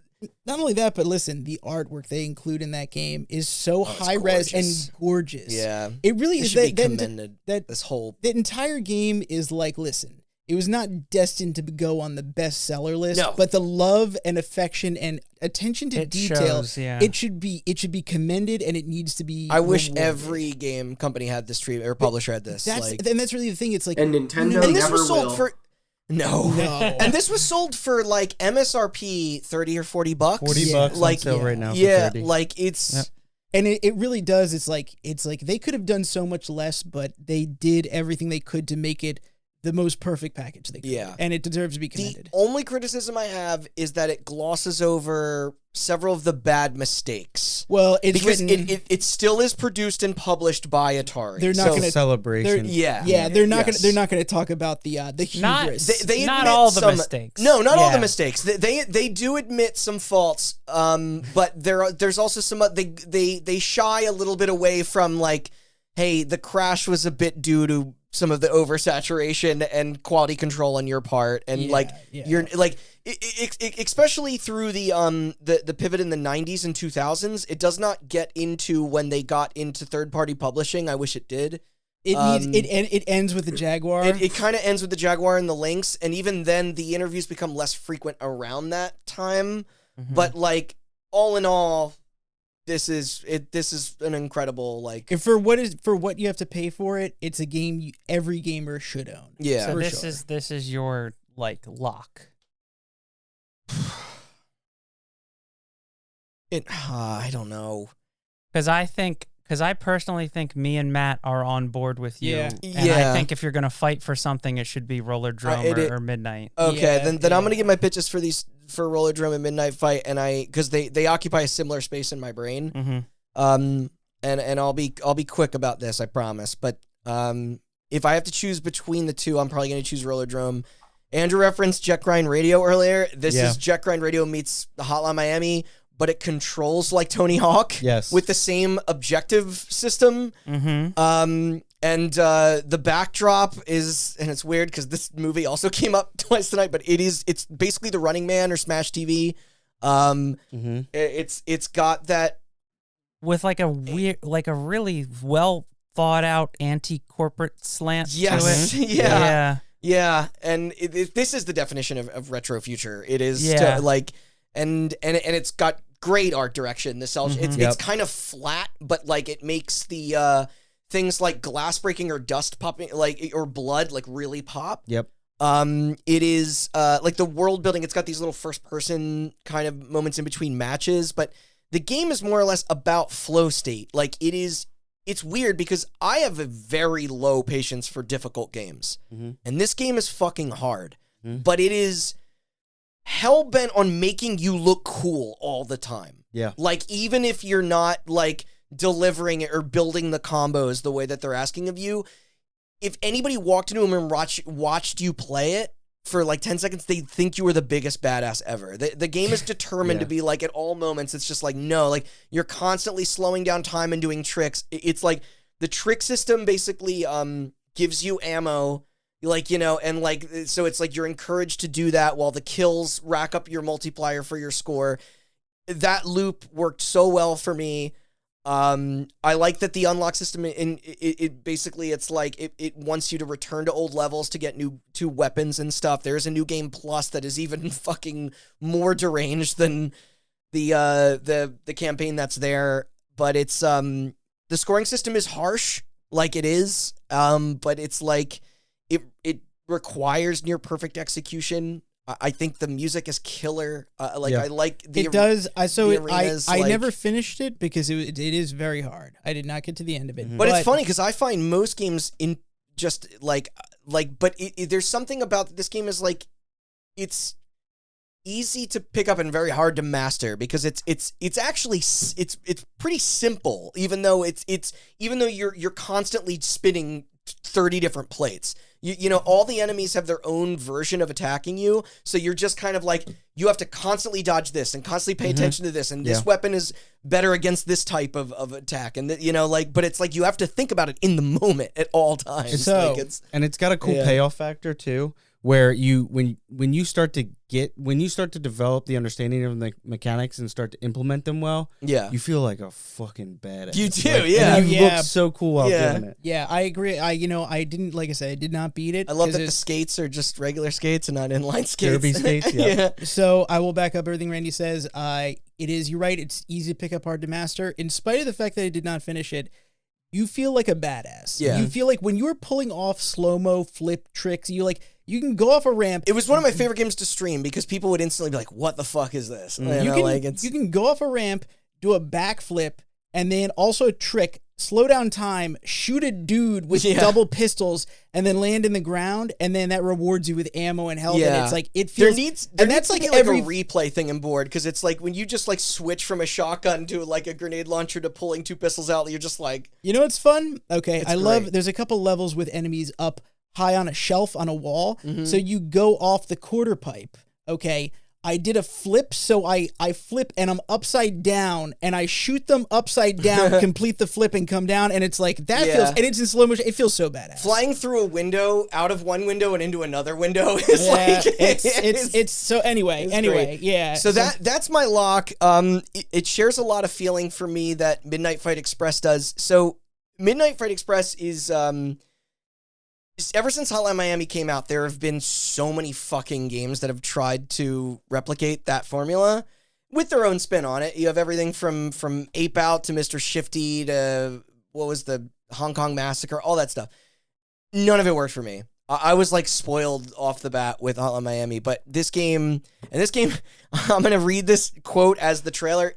not only that, but listen, the artwork they include in that game is so high res and gorgeous. Yeah, it really is. That entire game is like, listen. It was not destined to go on the bestseller list, no. But the love and affection and attention to detail, it should be commended, and it needs to be. I wish every game company had this treatment or publisher had this. And that's really the thing. It's like, and Nintendo and this never was sold will. for. No. And this was sold for like MSRP $30 or $40. $40 like, on sale right now. Yeah, for 30. like it's. Yep. And it really does. It's like they could have done so much less, but they did everything they could to make it the most perfect package they could. Yeah. And it deserves to be commended. The only criticism I have is that it glosses over several of the bad mistakes. Well, it still is produced and published by Atari. They're not going to celebration. They're not going to talk about the hubris. They not admit all the mistakes. No, not all the mistakes. They do admit some faults. But there's also some they shy a little bit away from like, hey, the crash was a bit due to some of the oversaturation and quality control on your part, and you're like, especially through the pivot in the 90s and 2000s, it does not get into when they got into third-party publishing. I wish it did. It ends with the Jaguar. It kind of ends with the Jaguar and the Lynx, and even then, the interviews become less frequent around that time. Mm-hmm. But like, all in all, this is an incredible for what you have to pay for it. It's a game every gamer should own. Yeah. So this is your like lock. I don't know. Because I personally think me and Matt are on board with you. Yeah. And I think if you're gonna fight for something, it should be Roller Drum or Midnight. Okay, then I'm gonna get my pitches for Roller Drum and Midnight Fight, and because they occupy a similar space in my brain. Mm-hmm. And I'll be quick about this, I promise. But if I have to choose between the two, I'm probably gonna choose Roller Drum. Andrew referenced Jet Grind Radio earlier. This is Jet Grind Radio meets Hotline Miami, but it controls like Tony Hawk. Yes. With the same objective system. Mm-hmm. And the backdrop is, and it's weird because this movie also came up twice tonight, but it's basically the Running Man or Smash TV. It's got that with like a weird, like a really well thought out anti-corporate slant to it. Yeah. And this is the definition of retro future. It is and it's got great art direction. This cell it's kind of flat, but like it makes the things like glass breaking or dust popping, like, or blood, like really pop. Yep. It is like the world building. It's got these little first person kind of moments in between matches, but the game is more or less about flow state. Like it's weird because I have a very low patience for difficult games, and this game is fucking hard, but it is hell-bent on making you look cool all the time. Yeah. Like, even if you're not, like, delivering it or building the combos the way that they're asking of you, if anybody walked into a room and watched you play it for, like, 10 seconds, they'd think you were the biggest badass ever. The game is determined to be, like, at all moments, it's just like, no, like, you're constantly slowing down time and doing tricks. It's like, the trick system basically gives you ammo, like, you know, and like, so it's like you're encouraged to do that while the kills rack up your multiplier for your score. That loop worked so well for me. I like that the unlock system it basically, it's like it wants you to return to old levels to get new weapons and stuff. There's a new game plus that is even fucking more deranged than the campaign that's there. But it's the scoring system is harsh, like it is, but it's like it requires near perfect execution. I think the music is killer. I like the it does. I like, never finished it because it is very hard. I did not get to the end of it. But it's funny because I find most games in just like but there's something about this game is like it's easy to pick up and very hard to master because it's actually it's pretty simple, even though even though you're constantly spinning 30 different plates. You know, all the enemies have their own version of attacking you, so you're just kind of like, you have to constantly dodge this and constantly pay attention to this, and this weapon is better against this type of attack, and you know, like, but it's like you have to think about it in the moment at all times. So, like and it's got a cool payoff factor too, where you when you start to develop the understanding of the mechanics and start to implement them well, you feel like a fucking badass. You do, like, and you look so cool while doing it. Yeah, I agree. I didn't, like I said, I did not beat it. I love that the skates are just regular skates and not inline skates. Derby skates, yeah. So I will back up everything Randy says. It is, you're right, it's easy to pick up, hard to master. In spite of the fact that I did not finish it, you feel like a badass. Yeah. You feel like when you're pulling off slow-mo flip tricks, you can go off a ramp. It was one of my favorite games to stream because people would instantly be like, what the fuck is this? You can go off a ramp, do a backflip, and then also a trick, slow down time, shoot a dude with double pistols, and then land in the ground, and then that rewards you with ammo and health. Yeah. And it's like, it feels... That's like every replay thing in board, because it's like when you just like switch from a shotgun to like a grenade launcher to pulling two pistols out, you're just like... You know what's fun? Okay, there's a couple levels with enemies up high on a shelf on a wall, so you go off the quarter pipe. Okay, I did a flip, so I flip and I'm upside down, and I shoot them upside down, complete the flip and come down, and it's like, that feels, and it's in slow motion, it feels so badass. Flying through a window, out of one window and into another window is like... It's so anyway, great. Yeah. So that's my lock. It shares a lot of feeling for me that Midnight Fight Express does. So Midnight Fight Express is... ever since Hotline Miami came out, there have been so many fucking games that have tried to replicate that formula with their own spin on it. You have everything from Ape Out to Mr. Shifty to what was the Hong Kong Massacre, all that stuff. None of it worked for me. I was like spoiled off the bat with Hotline Miami, but this game, I'm going to read this quote as the trailer,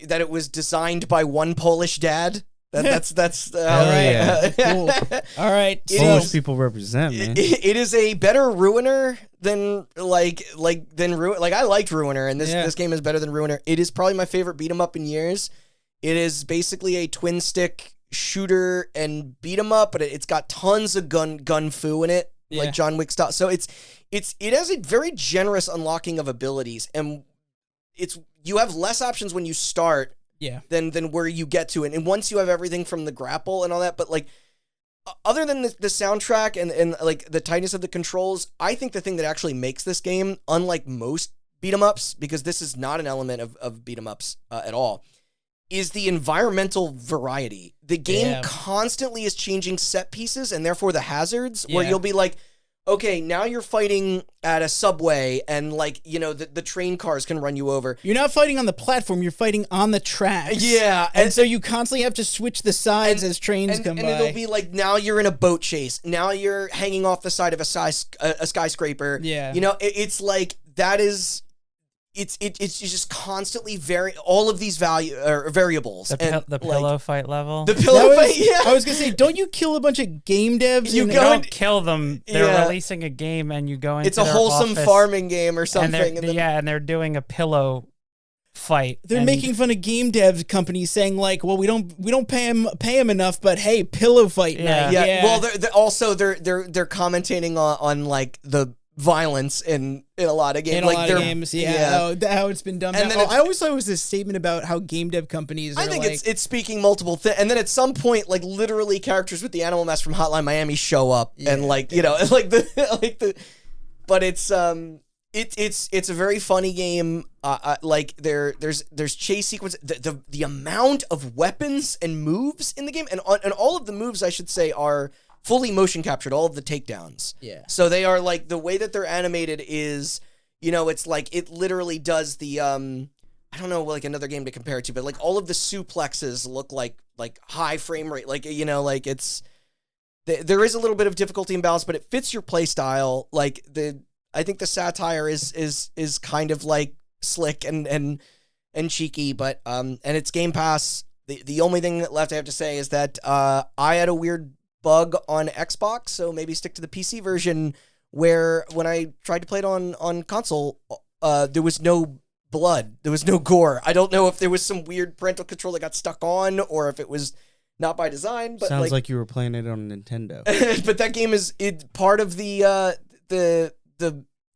that it was designed by one Polish dad. That's all right. Cool. All right. Polish people represent, man. It is a better Ruiner than Ruiner. Like, I liked Ruiner, and this game is better than Ruiner. It is probably my favorite beat 'em up in years. It is basically a twin stick shooter and beat 'em up, but it's got tons of gun fu in it, like John Wick style. So it has a very generous unlocking of abilities, and you have less options when you start. Than where you get to it. And once you have everything from the grapple and all that, but like other than the soundtrack and like the tightness of the controls, I think the thing that actually makes this game, unlike most beat 'em ups, because this is not an element of beat 'em ups at all, is the environmental variety. The game constantly is changing set pieces and therefore the hazards, where you'll be like, okay, now you're fighting at a subway and like, the train cars can run you over. You're not fighting on the platform, you're fighting on the tracks. Yeah. And so you constantly have to switch the sides as trains come by. And it'll be like, now you're in a boat chase. Now you're hanging off the side of a skyscraper. Yeah. It's like, that is... It's just constantly all of these variables. The pillow fight level. The pillow fight, yeah. I was going to say, don't you kill a bunch of game devs? You don't kill them. They're releasing a game and you go into It's a wholesome farming game or something. And they're doing a pillow fight. They're making fun of game dev companies saying like, well, we don't pay them enough, but hey, pillow fight night. Yeah. Well, they're also commentating on like the violence in a lot of games. In a lot of games, yeah. How it's been done. And then I always thought it was a statement about how game dev companies I think it's speaking multiple things. And then at some point, like literally characters with the animal mask from Hotline Miami show up and like, but it's a very funny game. Like there's chase sequence. The amount of weapons and moves in the game, and all of the moves, I should say, are fully motion captured, all of the takedowns. Yeah. So they are like, the way that they're animated is, it's like, it literally does the, I don't know, like another game to compare it to, but like all of the suplexes look like high frame rate. Like, like it's, there is a little bit of difficulty imbalance, but it fits your play style. Like I think the satire is kind of like slick and cheeky, but, and it's Game Pass. The only thing left I have to say is that, I had a weird bug on Xbox, so maybe stick to the PC version, where when I tried to play it on console, there was no blood, there was no gore. I don't know if there was some weird parental control that got stuck on, or if it was not by design. But sounds like you were playing it on Nintendo. But that game is part of the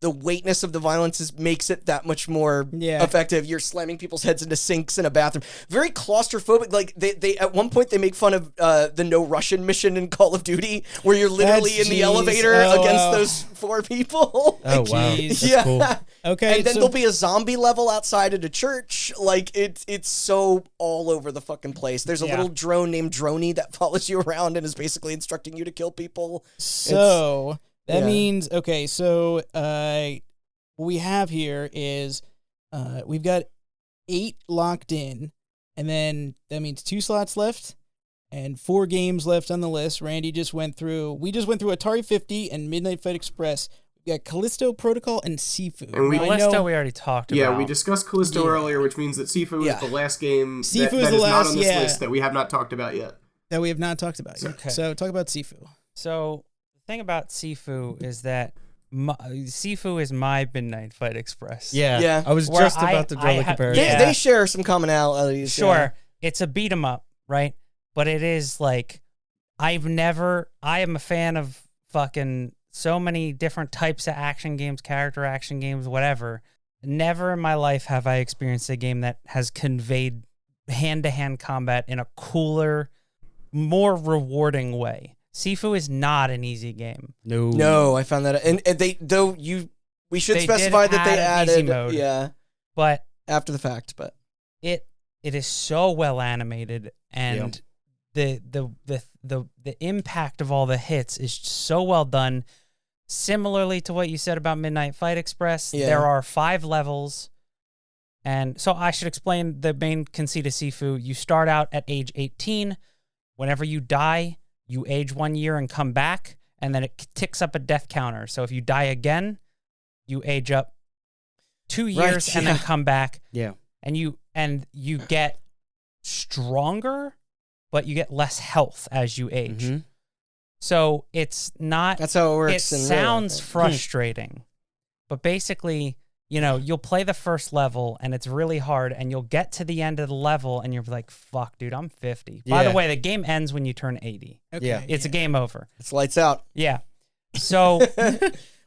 weightness of the violence makes it that much more effective. You're slamming people's heads into sinks in a bathroom. Very claustrophobic. Like they at one point they make fun of the No Russian mission in Call of Duty, where you're literally in the elevator against those 4 people. Oh wow, that's cool. Okay, and then there'll be a zombie level outside at a church. Like it's so all over the fucking place. There's a little drone named Droney that follows you around and is basically instructing you to kill people. So. That means, okay, so what we have here is we've got 8 locked in, and then that means 2 slots left and 4 games left on the list. We just went through Atari 50 and Midnight Fight Express. We got Callisto Protocol and Sifu. And Callisto we already talked about. Yeah, we discussed Callisto earlier, which means that Sifu is the last game that is not on this list that we have not talked about yet. That we have not talked about yet. Okay. So talk about Sifu. So the thing about Sifu is that Sifu is my Midnight Fight Express. Yeah. I was just about to draw the comparison. They share some commonalities. Sure. It's a beat 'em up, right? But it is like, I am a fan of fucking so many different types of action games, character action games, whatever. Never in my life have I experienced a game that has conveyed hand-to-hand combat in a cooler, more rewarding way. Sifu is not an easy game. No, I found that, and we should specify that they added easy mode, but after the fact, but it is so well animated, and the impact of all the hits is so well done. Similarly to what you said about Midnight Fight Express, there are 5 levels. And so I should explain the main conceit of Sifu. You start out at age 18. Whenever you die, you age 1 year and come back, and then it ticks up a death counter. So if you die again, you age up 2 years and then come back. Yeah. And you get stronger, but you get less health as you age. Mm-hmm. So it's not... That's how it works. It sounds frustrating. But basically, you'll play the first level, and it's really hard, and you'll get to the end of the level, and you're like, fuck, dude, I'm 50. By the way, the game ends when you turn 80. Okay. It's a game over. It's lights out. Yeah. So...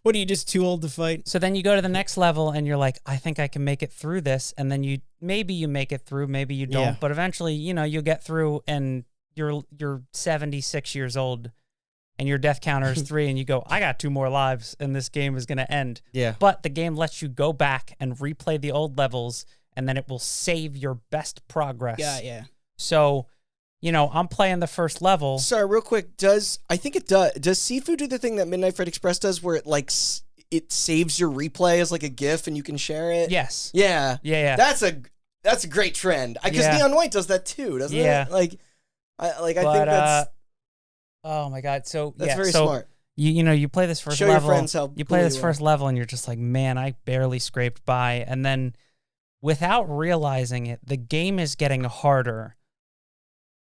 What, are you just too old to fight? So then you go to the next level, and you're like, I think I can make it through this, and then maybe you make it through, maybe you don't, but eventually, you'll get through, and you're 76 years old, and your death counter is 3, and you go, I got 2 more lives, and this game is going to end. Yeah. But the game lets you go back and replay the old levels, and then it will save your best progress. Yeah. So I'm playing the first level. Sorry, real quick. Does Sifu do the thing that Midnight Fight Express does, where it saves your replay as like a GIF and you can share it? Yes. Yeah. Yeah. That's a great trend. Because Neon White does that too, doesn't it? Yeah. I think that's. Oh my god! So that's very smart. You play this first Show level. Your friends how you play this first level, and you're just like, man, I barely scraped by. And then, without realizing it, the game is getting harder.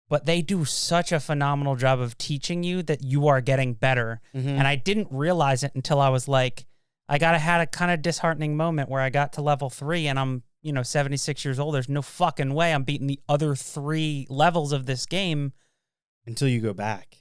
But they do such a phenomenal job of teaching you that you are getting better. Mm-hmm. And I didn't realize it until I was like, had a kind of disheartening moment where I got to level 3 and I'm 76 years old. There's no fucking way I'm beating the other 3 levels of this game. Until you go back.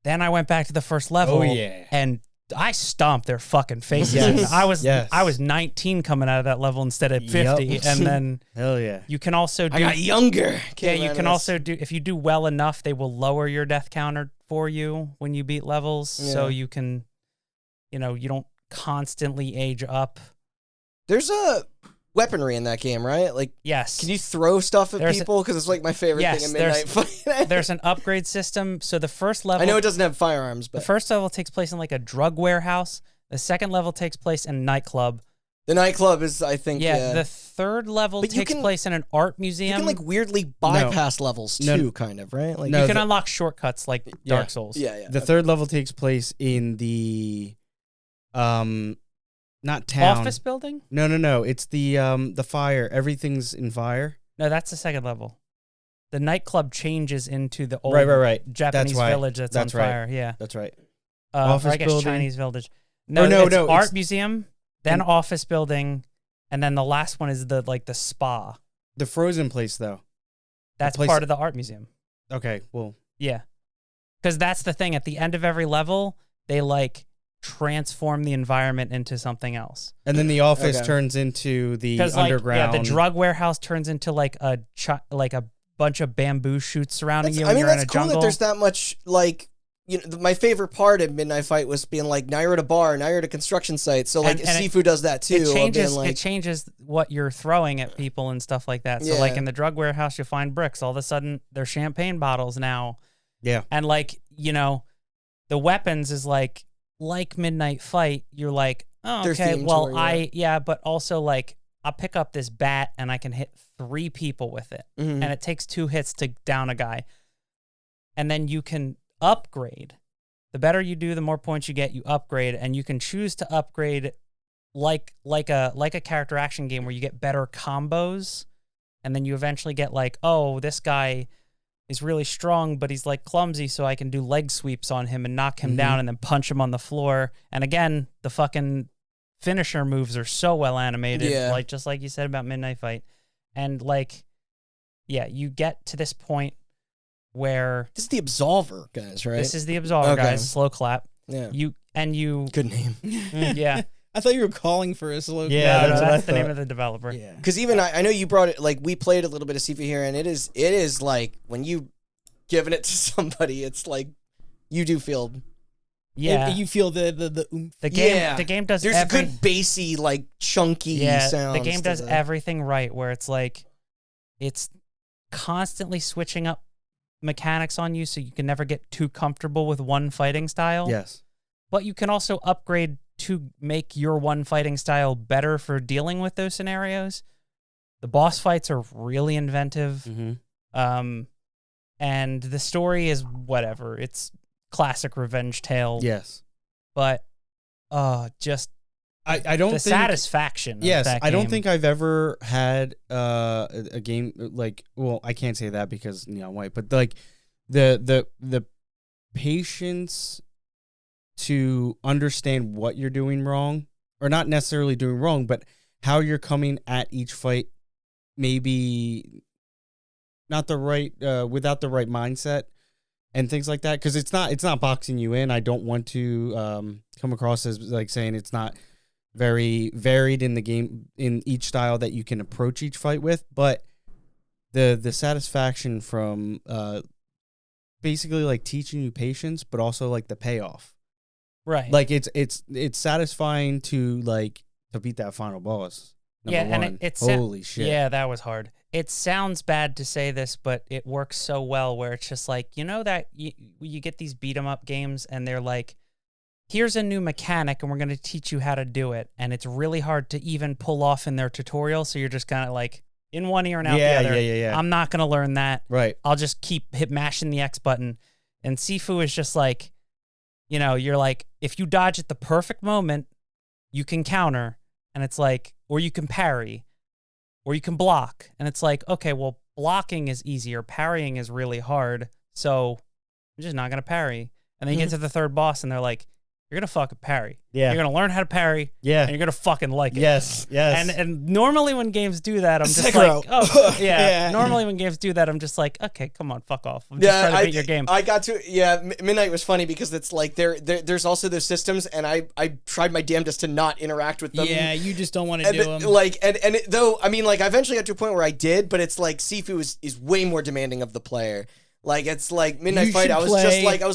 Then I went back to the first level. Oh, yeah. And I stomped their fucking faces. Yes. I was 19 coming out of that level instead of 50. Yep. And then hell yeah. you can also do... I got younger. Yeah, you can also do... If you do well enough, they will lower your death counter for you when you beat levels. Yeah. So you can... you don't constantly age up. There's a weaponry in that game, right? Yes. Can you throw stuff at people? Because it's like my favorite thing in Midnight Fight. There's an upgrade system. So the first level... I know it doesn't have firearms, but... The first level takes place in a drug warehouse. The second level takes place in a nightclub. The nightclub is, I think... Yeah, the third level takes place in an art museum. You can, weirdly bypass levels, too, kind of, right? You can unlock shortcuts like Dark Souls. Yeah. The third level takes place in the... not town. Office building? No. It's the fire. Everything's in fire. No, that's the second level. The nightclub changes into the old right. Japanese village that's on fire. Yeah. That's right. Office I guess building. Chinese village. No, art museum, then office building, and then the last one is the spa. The frozen place, though. That's part of the art museum. Okay, well. Yeah. Because that's the thing. At the end of every level, they transform the environment into something else. And then the office turns into the underground. The drug warehouse turns into a bunch of bamboo shoots surrounding you. I mean, you're in a that's cool jungle. that there's that much my favorite part of Midnight Fight was being now you're at a bar, now you're at a construction site. So Sifu does that too. It changes what you're throwing at people and stuff like that. So in the drug warehouse, you find bricks. All of a sudden, they're champagne bottles now. Yeah. And the weapons is like Midnight Fight. You're like, oh, okay, well, but also I'll pick up this bat and I can hit 3 people with it. Mm-hmm. And it takes 2 hits to down a guy. And then you can upgrade. The better you do, the more points you get, you upgrade, and you can choose to upgrade like a character action game where you get better combos, and then you eventually get this guy is really strong, but he's clumsy, so I can do leg sweeps on him and knock him down and then punch him on the floor. And again, the fucking finisher moves are so well animated, just like you said about Midnight Fight. And you get to this point where this is the Absolver, guys, right? This is the Absolver, guys. Slow clap. Yeah. Good name. Yeah. I thought you were calling for a slow clap. Yeah, that's the name of the developer. Yeah. Because even I know you brought it. We played a little bit of Sifu here, and it is when you giving it to somebody, it's you do feel. Yeah. You feel the oomph. The game does. There's a good bassy, chunky sound. The game does everything right, where it's it's constantly switching up mechanics on you, so you can never get too comfortable with one fighting style. Yes. But you can also upgrade to make your one fighting style better for dealing with those scenarios. The boss fights are really inventive. Mm-hmm. And the story is whatever. It's classic revenge tale. Yes. But I don't think satisfaction. Yes, of that I don't game. think I've ever had a game I can't say that because Neon White, but the patience to understand what you're doing wrong, or not necessarily doing wrong, but how you're coming at each fight, maybe not the right without the right mindset and things like that, because it's not boxing you in. I don't want to come across as saying it's not very varied in the game in each style that you can approach each fight with, but the satisfaction from basically teaching you patience, but also the payoff. Right. It's satisfying to beat that final boss Number yeah, one. and it's Holy shit. Yeah, that was hard. It sounds bad to say this, but it works so well where it's just like, that you get these beat 'em up games and they're like, here's a new mechanic and we're going to teach you how to do it. And it's really hard to even pull off in their tutorial. So you're just kind of like in one ear and out the other. Yeah. I'm not going to learn that. Right. I'll just keep mashing the X button. And Sifu is just like, you're like, if you dodge at the perfect moment, you can counter. And it's like, or you can parry. Or you can block. And it's like, okay, well, blocking is easier. Parrying is really hard. So I'm just not going to parry. And then you get to the third boss and they're like, you're going to fucking parry. Yeah. You're going to learn how to parry. Yeah. And you're going to fucking like it. Yes. And normally when games do that, I'm just Sekiro. like, oh, yeah. Yeah. Normally when games do that, I'm just like, okay, come on, fuck off. I'm just trying to beat your game. I got to Midnight was funny because it's like there's also those systems, and I tried my damnedest to not interact with them. Yeah, you just don't want to do them. Though I mean, like, I eventually got to a point where I did, but it's like Sifu is way more demanding of the player. Like, it's like Midnight Fight. I was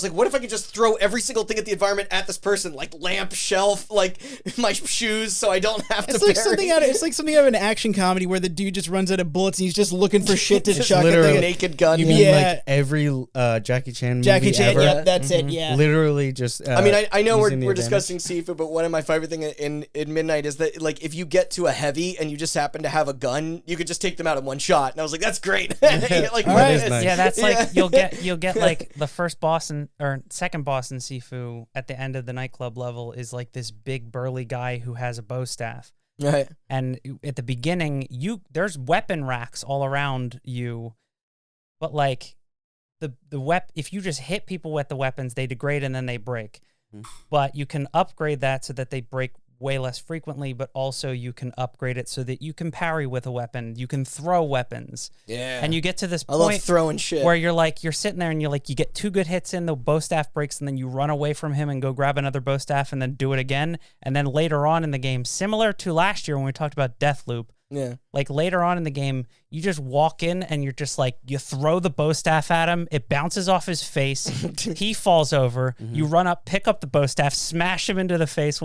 like, what if I could just throw every single thing at the environment at this person, like lamp, shelf, like my shoes, so I don't have to. It's like parry. it's like something out of an action comedy where the dude just runs out of bullets and he's just looking for shit to Just chuck at literally the naked gun. You mean Yeah. like every Jackie Chan movie Jackie Chan. ever? Yeah, that's it. Yeah. Literally just. I mean, I know using the we're advantage. discussing Sifu, but one of my favorite things in Midnight is that, like, if you get to a heavy and you just happen to have a gun, you could just take them out in one shot. And I was like, that's great. Like, That what is is- nice. Yeah, that's like you'll get like the first boss or second boss in Sifu at the end of the nightclub level is like this big burly guy who has a bow staff. Right. And at the beginning, there's weapon racks all around you, but like if you just hit people with the weapons, they degrade and then they break. But you can upgrade that so that they break way less frequently, but also you can upgrade it so that you can parry with a weapon, you can throw weapons. Yeah. And you get to this I love point throwing shit. where you're sitting there and you get 2 good hits in, the bow staff breaks, and then you run away from him and go grab another bow staff and then do it again. And then later on in the game, similar to last year when we talked about Deathloop, Yeah. like later on in the game, you just walk in and you're just like, you throw the bow staff at him, it bounces off his face, he falls over, you run up, pick up the bow staff, smash him in the face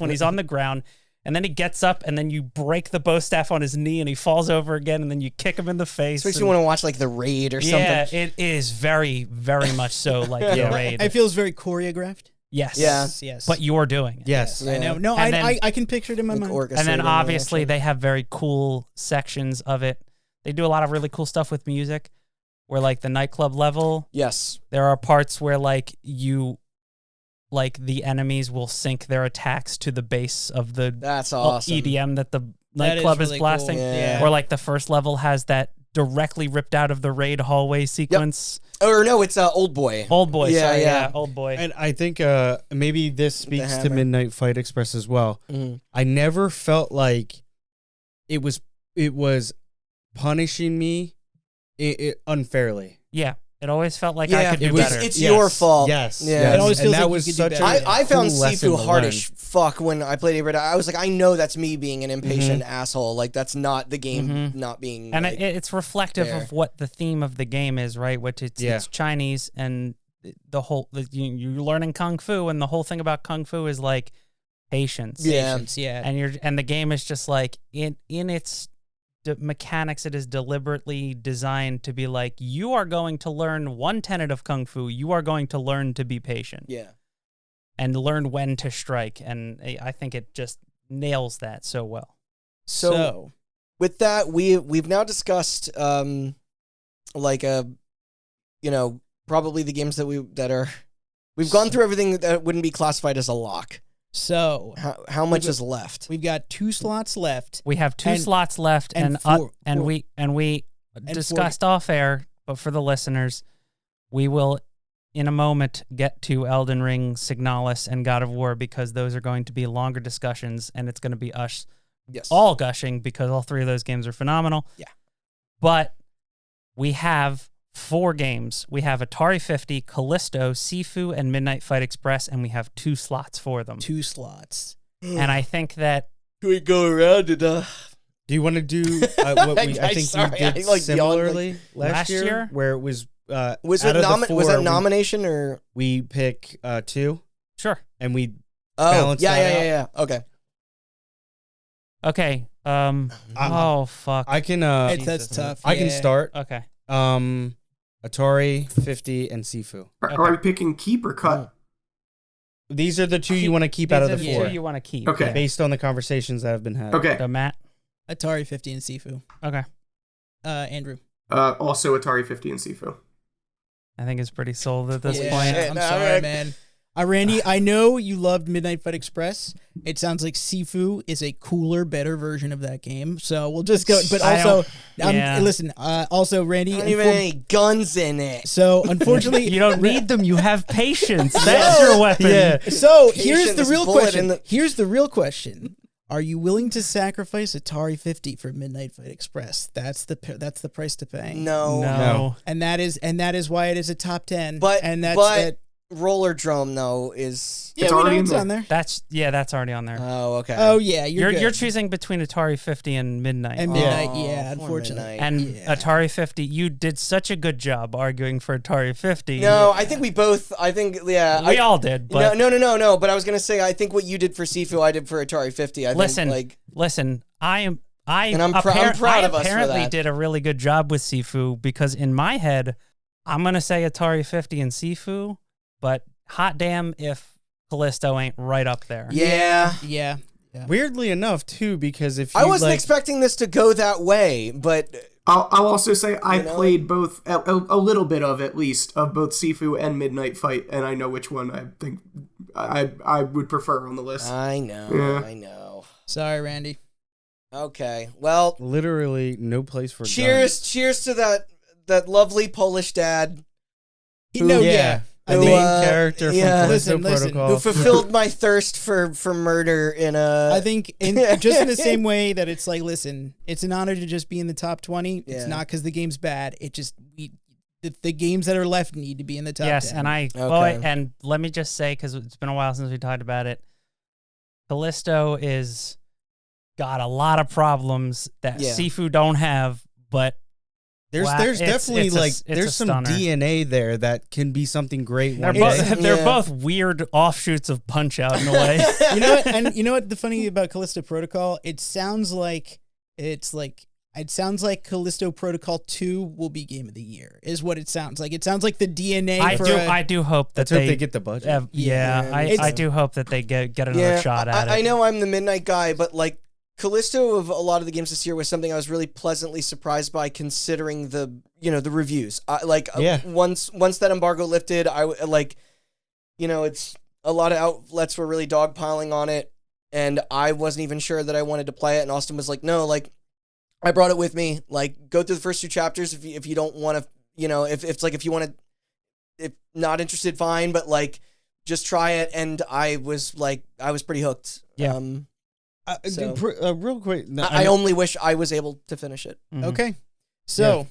when he's on the ground, and then he gets up and then you break the bow staff on his knee and he falls over again and then you kick him in the face. This makes you want to watch, like, The Raid or something. Yeah, it is very, very much so like the Raid. It feels very choreographed. Yes. Yeah. Yes. But you're doing it. Yes. I know. No, And I can picture it in my mind. And then obviously they have very cool sections of it. They do a lot of really cool stuff with music where like the nightclub level, Yes. there are parts where like the enemies will sync their attacks to the bass of the That's awesome. EDM that the That nightclub is really blasting. cool. Yeah. Or like the first level has that directly ripped out of the Raid hallway sequence. Or no, it's Old Boy. Old Boy, Yeah, sorry, yeah. Old Boy. And I think maybe this speaks to hammer. Midnight Fight Express as well. Mhm. I never felt like it was punishing me unfairly. Yeah. It always felt like Yeah, I could do it was- better. it's your fault. Yes. Yeah. yes. It always And feels that like was you could do such better. a I found cool lesson Sifu to hard learn. as fuck when I played Abraham. I was like, I know that's me being an impatient asshole. Like, that's not the game not being. And like, it's reflective fair. of what the theme of the game is, right? Which it's Chinese, and you're learning kung fu, and the whole thing about kung fu is like patience. Yeah. Patience, yeah. And the game is just like in its mechanics, it is deliberately designed to be like, you are going to learn one tenet of kung fu. You are going to learn to be patient. Yeah. And learn when to strike. And I think it just nails that so well. So with that, we've now discussed probably the games that we've gone through everything that wouldn't be classified as a lock. So How much is left? we've got 2 slots left. We have 2 And- slots left, and and we discussed off air, but for the listeners, we will in a moment get to Elden Ring, Signalis, and God of War because those are going to be longer discussions, and it's going to be us Yes. all gushing because all 3 of those games are phenomenal. Yeah. But we have 4 games. We have Atari 50, Callisto, Sifu, and Midnight Fight Express, and we have 2 slots for them. 2 slots. And I think that Can we go around it? Do you want to do what I think sorry, we did I, like, yawned, similarly like- last year, Last year? where it was Was out it of the 4, was that nomination or? we pick 2 sure. and we Oh, balance that out. yeah. Okay. Okay, Oh fuck. I can. That's tough. I can yeah. start. Okay. Atari, 50, and Sifu. Are we picking keep or cut? These are the two you want to keep out of the These are four. two you want to keep. Okay. Yeah. Based on the conversations that have been had. Okay. So Matt. Atari 50 and Sifu. Okay. Andrew. Also Atari 50 and Sifu. I think it's pretty sold at this Yeah, point. I'm sorry, man. Randy, I know you loved Midnight Fight Express. It sounds like Sifu is a cooler, better version of that game. So we'll just go. But also, listen. Also, Randy, Not even any guns in it. so unfortunately, You don't need them. You have patience. That's your weapon. Yeah. So here's the Patience, real bullet question. in the- Here's the real question. Are you willing to sacrifice Atari 50 for Midnight Fight Express? That's the price to pay. No. And that is why it is a top 10. But that's Roller Drum though is. yeah, It's we know already in it's there. on there. That's already on there. Oh, okay. Oh yeah, you're You're good. choosing between Atari 50 and Midnight. And Midnight, Oh, yeah, poor unfortunately. Midnight. And Yeah. Atari 50, you did such a good job arguing for Atari 50. No, I think we both. I think yeah. we all did. But No. But I was gonna say, I think what you did for Sifu, I did for Atari 50. I listen, think, listen. I'm I'm proud of I us for apparently that. did a really good job with Sifu because in my head, I'm gonna say Atari 50 and Sifu, but hot damn if Callisto ain't right up there. yeah. Yeah. Weirdly enough, too, because if you I wasn't like, expecting this to go that way, but I'll also say I You know? played both a little bit of at least of both Sifu and Midnight Fight, and I know which one I think I would prefer on the list. I know. Yeah. I know. Sorry, Randy. Okay. Well, literally no place for cheers to that lovely Polish dad No, guns. yeah. The Who, main uh, character from yeah. Callisto Listen, Protocol. who fulfilled my thirst for murder in a. I think just in the same way that it's like, listen, it's an honor to just be in the top 20. It's Yeah. not because the game's bad. It just the games that are left need to be in the top 10. Okay. And let me just say, because it's been a while since we talked about it, Callisto is got a lot of problems that Yeah. Sifu don't have, but There's wow, there's it's- definitely it's a- like it's a there's some stunner. DNA there that can be something great they're one both day. they're Yeah. both weird offshoots of Punch Out in a way. You know what? And you know what the funny thing about Callisto Protocol? It sounds like Callisto Protocol 2 will be game of the year. Is what it sounds like. It sounds like the DNA for I do hope that Let's hope they get the budget. yeah, Yeah, I do hope that they get another shot at it. I know I'm the Midnight guy, but like Callisto of a lot of the games this year was something I was really pleasantly surprised by, considering the the reviews. Once that embargo lifted, it's a lot of outlets were really dogpiling on it, and I wasn't even sure that I wanted to play it. And Austin was like, "No, like I brought it with me. Like go through the first 2 chapters if you don't want to, if it's like if you want to, if not interested, fine, but like just try it." And I was pretty hooked. Yeah. So- real quick, I only wish I was able to finish it. Mhm. Okay. So,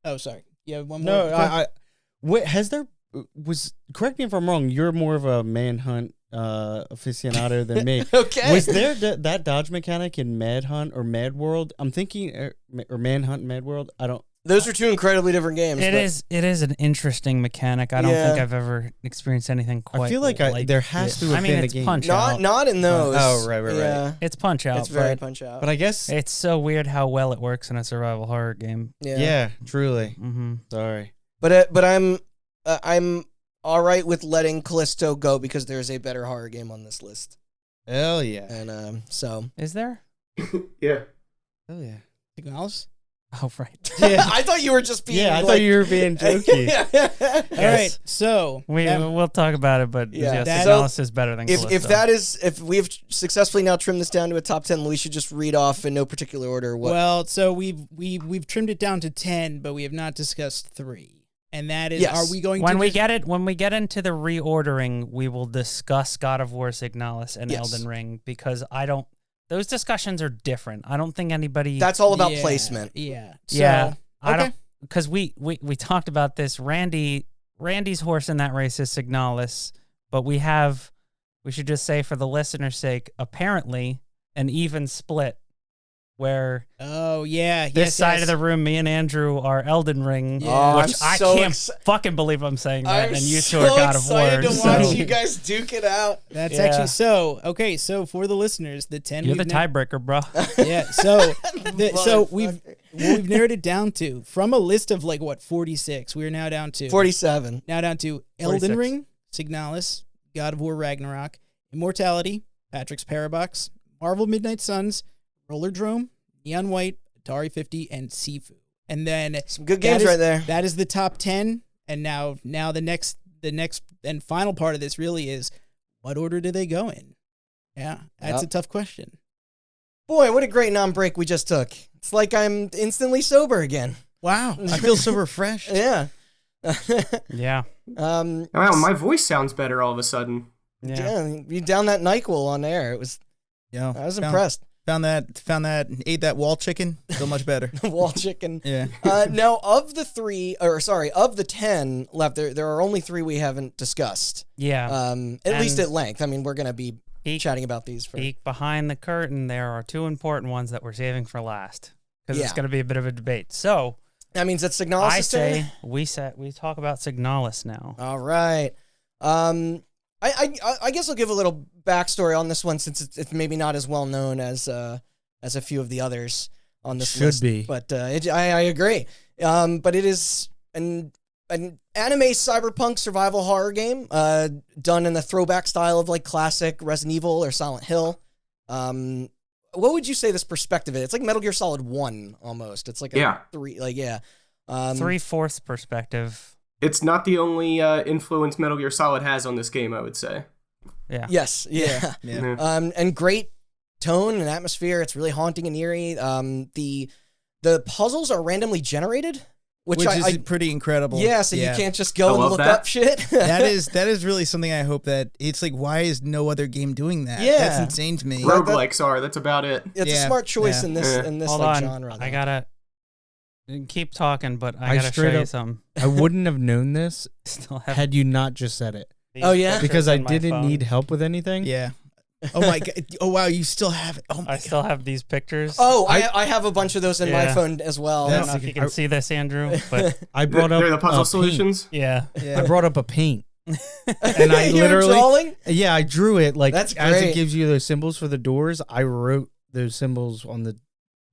oh, sorry. Yeah, one more. no, what has there was? Correct me if I'm wrong. You're more of a manhunt aficionado than me. Okay. Was there that dodge mechanic in Manhunt or Mad World? I'm thinking, or Manhunt, Mad World. I don't. Those are 2 incredibly different games. It is an interesting mechanic. I don't Yeah. think I've ever experienced anything quite. I feel like there has to have I mean, been it's a game. Punch Out. Not in those. Oh, right. Yeah. It's Punch Out. It's very but Punch Out. But I guess, it's so weird how well it works in a survival horror game. yeah, truly. Mm-hmm. Sorry. But I'm all right with letting Callisto go because there's a better horror game on this list. Hell yeah. And so Is there? Yeah. Hell yeah. Anything else? Oh, right. Yeah. I thought you were just being Yeah, I thought you were being jokey. All right. So We'll talk about it, but Yeah. yes, That- Signalis is better than if Callisto. if we've successfully now trimmed this down to a top 10, we should just read off in no particular order what. well, so we've trimmed it down to 10, but we have not discussed 3. And that is, Yes. are we going when to we get into the reordering, we will discuss God of War, Signalis, and Yes. Elden Ring because those discussions are different. I don't think anybody. That's all about Yeah, placement. Yeah. So, Yeah, I okay. don't because we talked about this. Randy's horse in that race is Signalis, but we should just say for the listener's sake, apparently an even split where Oh yeah, this side of the room, me and Andrew are Elden Ring, Yeah. which I'm I so can't fucking believe I'm saying that, I'm and you so two are God of War. excited to watch so- you guys duke it out. That's Yeah. actually so. Okay, so for the listeners, the 10 You're the we've na- tiebreaker, bro. Yeah, so so Motherfucker. we've narrowed it down to from a list of like what 46. We are now down to 47. Now down to Elden 46. Ring, Signalis, God of War Ragnarok, Immortality, Patrick's Parabox, Marvel Midnight Suns, Rollerdrome, Neon White, Atari 50, and Sifu. And then Some good games right there. That is the top 10. And now the next and final part of this really is what order do they go in? Yeah, that's Yep. a tough question. Boy, what a great non-break we just took. It's like I'm instantly sober again. Wow, I feel so refreshed. Yeah. Yeah. Wow, Wow, my voice sounds better all of a sudden. Yeah. you down that NyQuil on air. It was. Yeah, I was impressed. Found that, ate that wall chicken. Feel much better. Wall chicken. Yeah. Now, of the 10 left, there are only 3 we haven't discussed. Yeah. At least at length. I mean, we're gonna be Peek- chatting about these for. Peek behind the curtain, there are 2 important ones that we're saving for last because it's Yeah. going to be a bit of a debate. So That means that Signalis I is turn? say we talk about Signalis now. All right. I guess I'll give a little backstory on this one since it's maybe not as well known as a few of the others on this Should list. be. But I agree. But it is an anime cyberpunk survival horror game done in the throwback style of like classic Resident Evil or Silent Hill. What would you say this perspective is? It's like Metal Gear Solid 1 almost. It's like a 3 like yeah. 3/4 perspective. It's not the only influence Metal Gear Solid has on this game, I would say. Yeah. Yes, yeah. Yeah. And great tone and atmosphere. It's really haunting and eerie. The puzzles are randomly generated, which Which I is pretty incredible. yeah. So you can't just go I and love look that. up shit. that is really something I hope that it's like, why is no other game doing that? Yeah. That's insane to me. Right. Roguelikes are, that's about it. It's a Yeah, smart choice yeah. in this Yeah. Hold like on. genre. I though. gotta keep talking, but I I gotta show straight you up- something. I wouldn't have known this Still have had you not just said it. these Oh, yeah? pictures Because I on my didn't phone. need help with anything. Yeah. Oh my god. Oh wow, you still have it. Oh my I still have these pictures. Oh, I have a bunch of those in my Yeah. phone as well. I don't know That's- if you can see this, Andrew, but I brought up They're the puzzle a solutions. yeah. god. Paint. Yeah. I brought up a paint. And I You were literally, drawing? yeah, I drew it like That's as great. it gives you those symbols for the doors. I wrote those symbols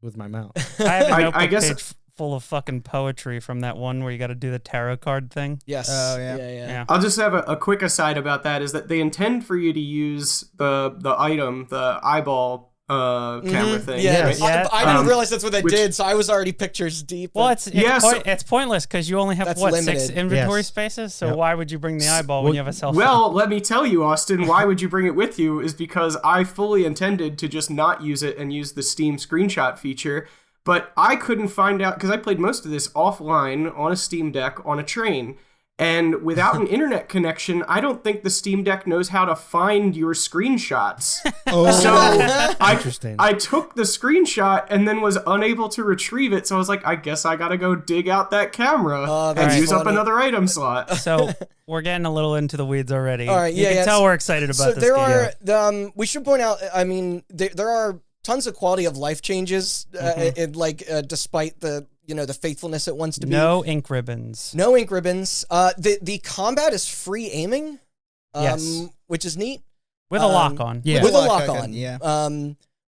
with my mouth. I have a I notebook guess- page full of fucking poetry from that one where you got to do the tarot card thing. Yes. Oh, yeah. Yeah. Yeah. I'll just have a quick aside about that is that they intend for you to use the item, the eyeball camera thing. Yeah. right? Yeah. I didn't Um, realize that's what they which- did, so I was already pictures deep. Well, and- it's pointless because you only have That's what limited. 6 inventory Yes. spaces. So Yep. why would you bring the eyeball when Well, you have a cell phone? Well, let me tell you, Austin, why would you bring it with you is because I fully intended to just not use it and use the Steam screenshot feature, but I couldn't find out because I played most of this offline on a Steam Deck on a train. And without an internet connection, I don't think the Steam Deck knows how to find your screenshots. Oh, So interesting. I took the screenshot and then was unable to retrieve it. So I was like, I guess I gotta go dig out that camera Oh, and that's use up funny. another item slot. So we're getting a little into the weeds already. All right, you yeah, can yeah, tell so- we're excited about So this there game. are we should point out, I mean, there are tons of quality of life changes despite the the faithfulness it wants to be. No ink ribbons. No ink ribbons. The combat is free aiming. Yes. Which is neat. With a lock on. Yeah. With a Lock lock on, on. yeah.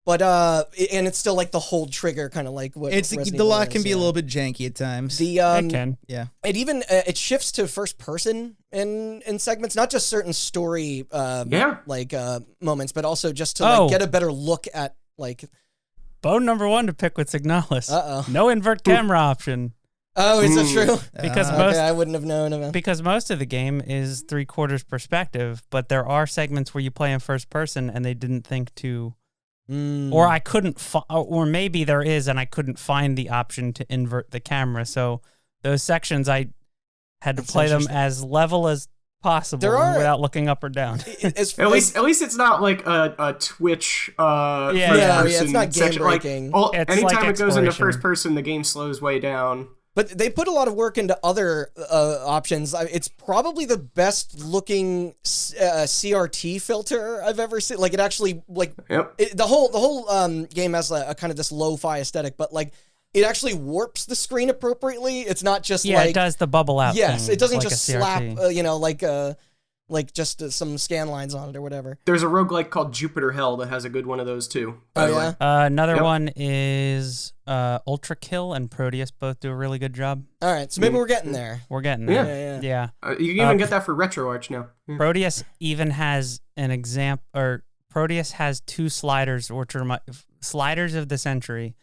But and it's still like the hold trigger kind of like what It's Resident the Evil lock is, can be yeah. a little bit janky at times. The It can. Yeah. it even it shifts to first person in segments, not just certain story moments, but also just to Oh. like get a better look at like Bone number 1 to pick with Signalis. Uh-oh. No invert camera option. oh, is that true? Because Okay, most I wouldn't have known about. because most of the game is 3/4 perspective, but there are segments where you play in first person and they didn't think to or I couldn't or maybe there is and I couldn't find the option to invert the camera. So those sections I had to That's play them interesting. as level as possible There are- without looking up or down. At least it's not like a Twitch Yeah, first yeah, person it's not section. game-breaking. Like, It's anytime like it goes into exploration. first person, the game slows way down. But they put a lot of work into other options. It's probably the best looking CRT filter I've ever seen. Like it actually, like the whole game has a kind of this lo-fi aesthetic, but like it actually warps the screen appropriately. It's not just it does the bubble out. Yes, thing, it doesn't like just slap, like just some scan lines on it or whatever. There's a roguelike called Jupiter Hell that has a good one of those too. By the way. Another one is Ultra Kill and Proteus both do a really good job. All right, so maybe we're getting there. We're getting there. Yeah. You can even get that for RetroArch now. Proteus even has an example, or Proteus has 2 sliders, which are sliders of the century.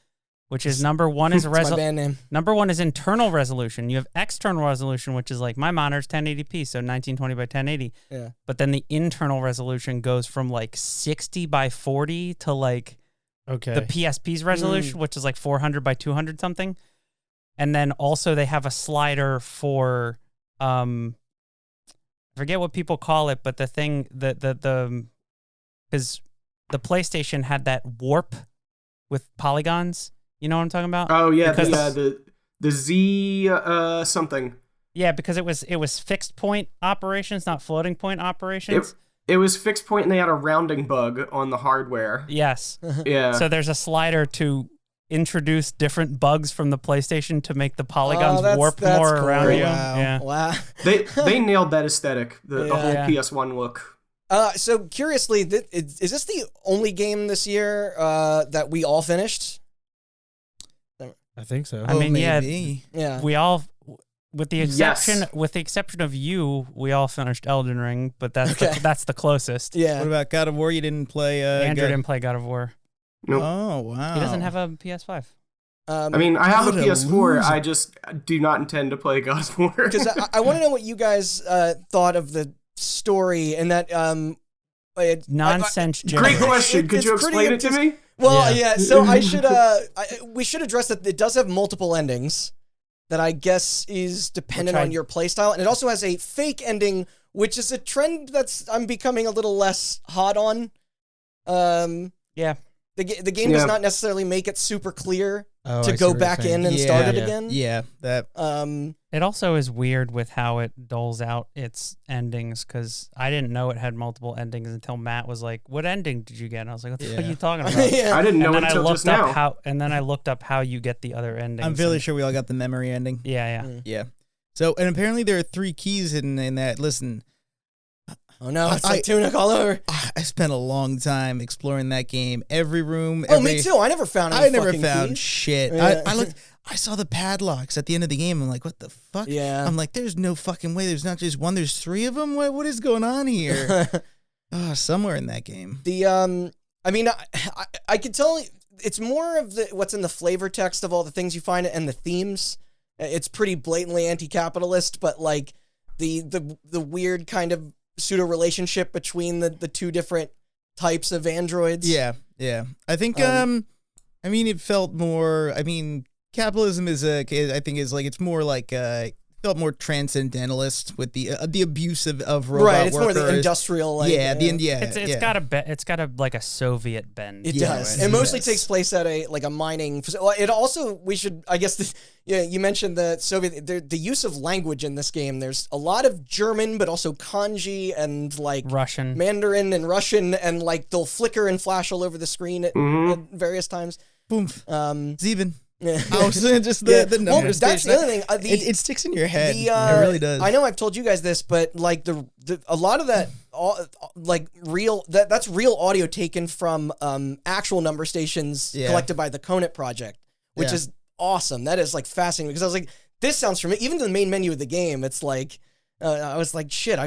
Which is number one is my band name. Number one is internal resolution. You have external resolution, which is like my monitor's 1080p, so 1920 by 1080. Yeah. But then the internal resolution goes from like 60 by 40 to like the PSP's resolution, which is like 400 by 200 something. And then also they have a slider for I forget what people call it, but the thing because the PlayStation had that warp with polygons. You know what I'm talking about? Oh yeah, the Z something. Yeah, because it was fixed point operations, not floating point operations. It was fixed point, and they had a rounding bug on the hardware. Yes. Yeah. So there's a slider to introduce different bugs from the PlayStation to make the polygons warp more cool. around you. Wow. Yeah. Wow. They nailed that aesthetic, the whole PS1 look. So curiously, is this the only game this year that we all finished? I think so. I mean, maybe. Yeah. we all, with the exception of you, we all finished Elden Ring, but that's the closest. Yeah. What about God of War? You didn't play. Andrew didn't play God of War. Nope. Oh wow. He doesn't have a PS5. I mean, I have a What a PS4. loser. I just do not intend to play God of War. Because I want to know what you guys thought of the story and that Nonsense. Great question. Could it's you pretty explain it to me? Well, yeah. So I should we should address that it does have multiple endings that I guess is dependent on your playstyle, and it also has a fake ending, which is a trend I'm becoming a little less hot on. Yeah. The game does not necessarily make it super clear to I go see what back you're in saying. and start it again. Yeah, that. It also is weird with how it doles out its endings, because I didn't know it had multiple endings until Matt was like, "What ending did you get?" And I was like, "What the fuck are you talking about?" Yeah. I didn't know and then until I looked just now. I looked up how you get the other endings. I'm fairly sure we all got the memory ending. Yeah. Yeah. So, and apparently there are 3 keys in that. Listen. Oh no, it's like tunic all over. I spent a long time exploring that game. Every room. Me too. I never found any fucking keys. Shit. Yeah. I looked. I saw the padlocks at the end of the game. I'm like, what the fuck? Yeah. I'm like, there's no fucking way. There's not just one. There's 3 of them. What is going on here? Somewhere in that game. I mean, I could tell it's more of what's in the flavor text of all the things you find and the themes. It's pretty blatantly anti-capitalist, but like the weird kind of pseudo relationship between the 2 different types of androids. Yeah. I think. I mean, it felt more. I mean, capitalism is I think is like it's more like felt more transcendentalist with the abuse of robot right. It's workers. more the industrial. Like, It's got a like a Soviet bend. It does. It mostly takes place at a mining. It also I guess you mentioned the Soviet the use of language in this game. There's a lot of German, but also kanji and like Russian, Mandarin and Russian, and like they'll flicker and flash all over the screen at various times. Boom. Yeah. Even. Just the numbers. Well, that's the other thing. It sticks in your head. It really does. I know I've told you guys this, but like a lot of that, like that's real audio taken from actual number stations collected by the Conant Project, which is awesome. That is like fascinating because I was like, this sounds familiar. Even the main menu of the game, it's like I was like, shit,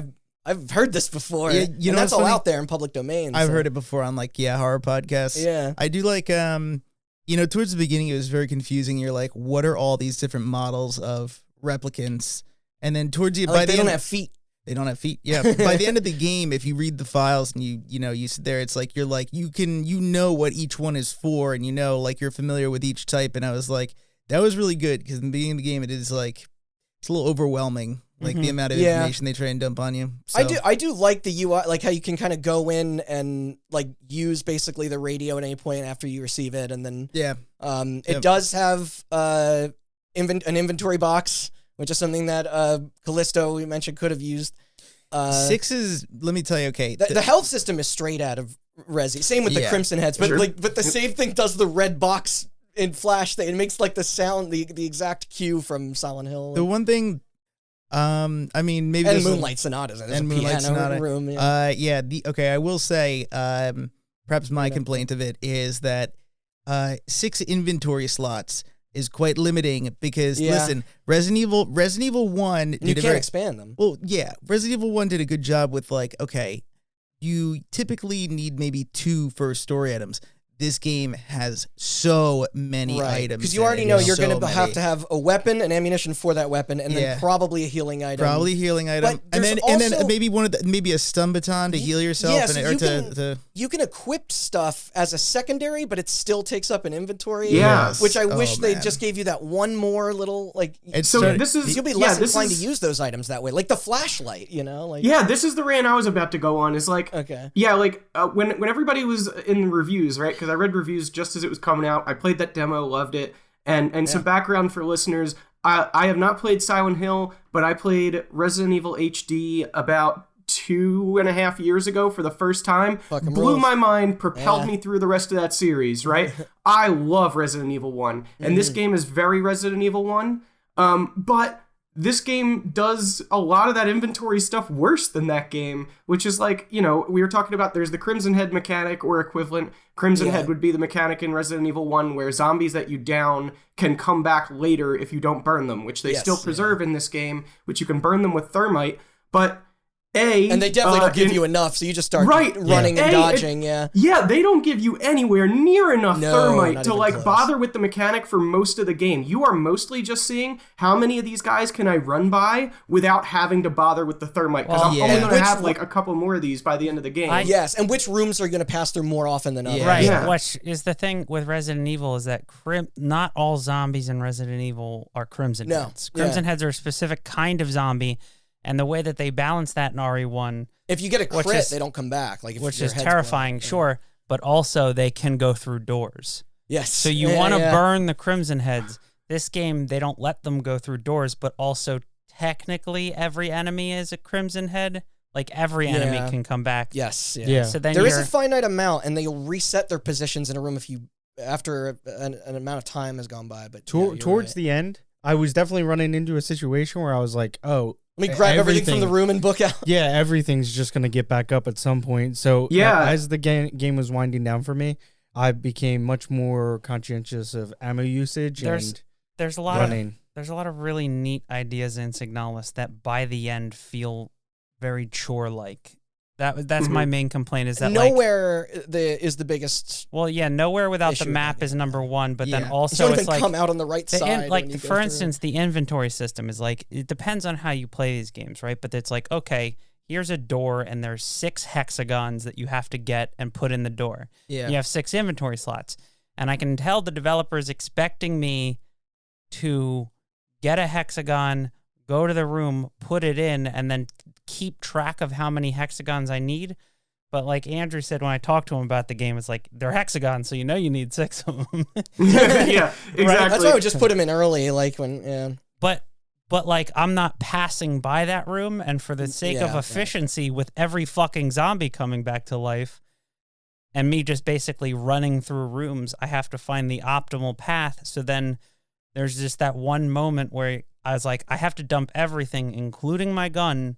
I've heard this before. Yeah, you know, that's all funny? out there in public domain. I've heard it before on like horror podcasts. Yeah, I do like towards the beginning it was very confusing. You're like, what are all these different models of replicants? And then towards the they don't have feet. They don't have feet. Yeah. By the end of the game, if you read the files and you sit there, it's like you're like you know what each one is for, and like you're familiar with each type. And I was like, that was really good because in the beginning of the game, it is like it's a little overwhelming. Like the amount of information they try and dump on you. So. I do like the UI, like how you can kind of go in and like use basically the radio at any point after you receive it, and then it does have an inventory box, which is something that Callisto, we mentioned, could have used. 6 is, let me tell you, okay. The health system is straight out of Resi. Same with the Crimson Heads, but but the save thing does the red box in Flash thing. It makes like the sound, the exact cue from Silent Hill. The one thing, I mean, maybe and Moonlight Sonata. There's a Moonlight Sonata room. Okay, I will say, perhaps my complaint of it is that 6 inventory slots is quite limiting because listen, Resident Evil 1 you can't expand them. Well, yeah, Resident Evil 1 did a good job with like, okay, you typically need maybe 2 first story items. This game has so many items. Because you already know you're going to have to have a weapon and ammunition for that weapon, and then probably a healing item. Probably a healing item. And then maybe maybe a stun baton to heal yourself. You can equip stuff as a secondary, but it still takes up an inventory. Yes. Which I wish they just gave you that one more little, like... You'll be less inclined to use those items that way. Like the flashlight, you know? Like, this is the rant I was about to go on, is like... Okay. Yeah, like, when everybody was in the reviews, right? Because I read reviews just as it was coming out. I played that demo, loved it. And some background for listeners, I have not played Silent Hill, but I played Resident Evil HD about 2.5 years ago for the first time. Blew my mind, propelled me through the rest of that series, right? I love Resident Evil 1, and this game is very Resident Evil 1, but this game does a lot of that inventory stuff worse than that game, which is like, you know, we were talking about there's the Crimson Head mechanic or equivalent. Crimson Head would be the mechanic in Resident Evil 1 where zombies that you down can come back later if you don't burn them, which they still preserve in this game, which you can burn them with thermite, but... and they definitely don't give you enough, so you just start running and dodging, Yeah, they don't give you anywhere near enough thermite to, like, bother with the mechanic for most of the game. You are mostly just seeing how many of these guys can I run by without having to bother with the thermite, because I'm only going to have, like, a couple more of these by the end of the game. And which rooms are you going to pass through more often than others? Which is the thing with Resident Evil is that not all zombies in Resident Evil are Crimson Heads. Crimson Heads are a specific kind of zombie. And the way that they balance that in RE1... If you get a crit, they don't come back. Like, which is terrifying, sure. But also, they can go through doors. Yes. So you want to burn the Crimson Heads. This game, they don't let them go through doors, but also, technically, every enemy is a Crimson Head. Like, every enemy can come back. Yes. So then there is a finite amount, and they'll reset their positions in a room after an amount of time has gone by. But towards the end, I was definitely running into a situation where I was like, oh... Let me grab everything from the room and book out. Yeah, everything's just going to get back up at some point. So as the game was winding down for me, I became much more conscientious of ammo usage there's a lot of really neat ideas in Signalis that by the end feel very chore-like. That's my main complaint is that nowhere is the biggest. Well, nowhere without the map is number one, but then also it's like come out on the right side. For instance, the inventory system is like it depends on how you play these games, right? But it's like okay, here's a door and there's 6 hexagons that you have to get and put in the door. Yeah, you have 6 inventory slots, and I can tell the developers expecting me to get a hexagon, go to the room, put it in, and then keep track of how many hexagons I need. But like Andrew said when I talked to him about the game, it's like, they're hexagons, so you know you need 6 of them. Yeah, exactly. Right? That's why I would just put them in early, like when, But like, I'm not passing by that room, and for the sake of efficiency, with every fucking zombie coming back to life, and me just basically running through rooms, I have to find the optimal path. So then there's just that one moment where I was like, I have to dump everything, including my gun,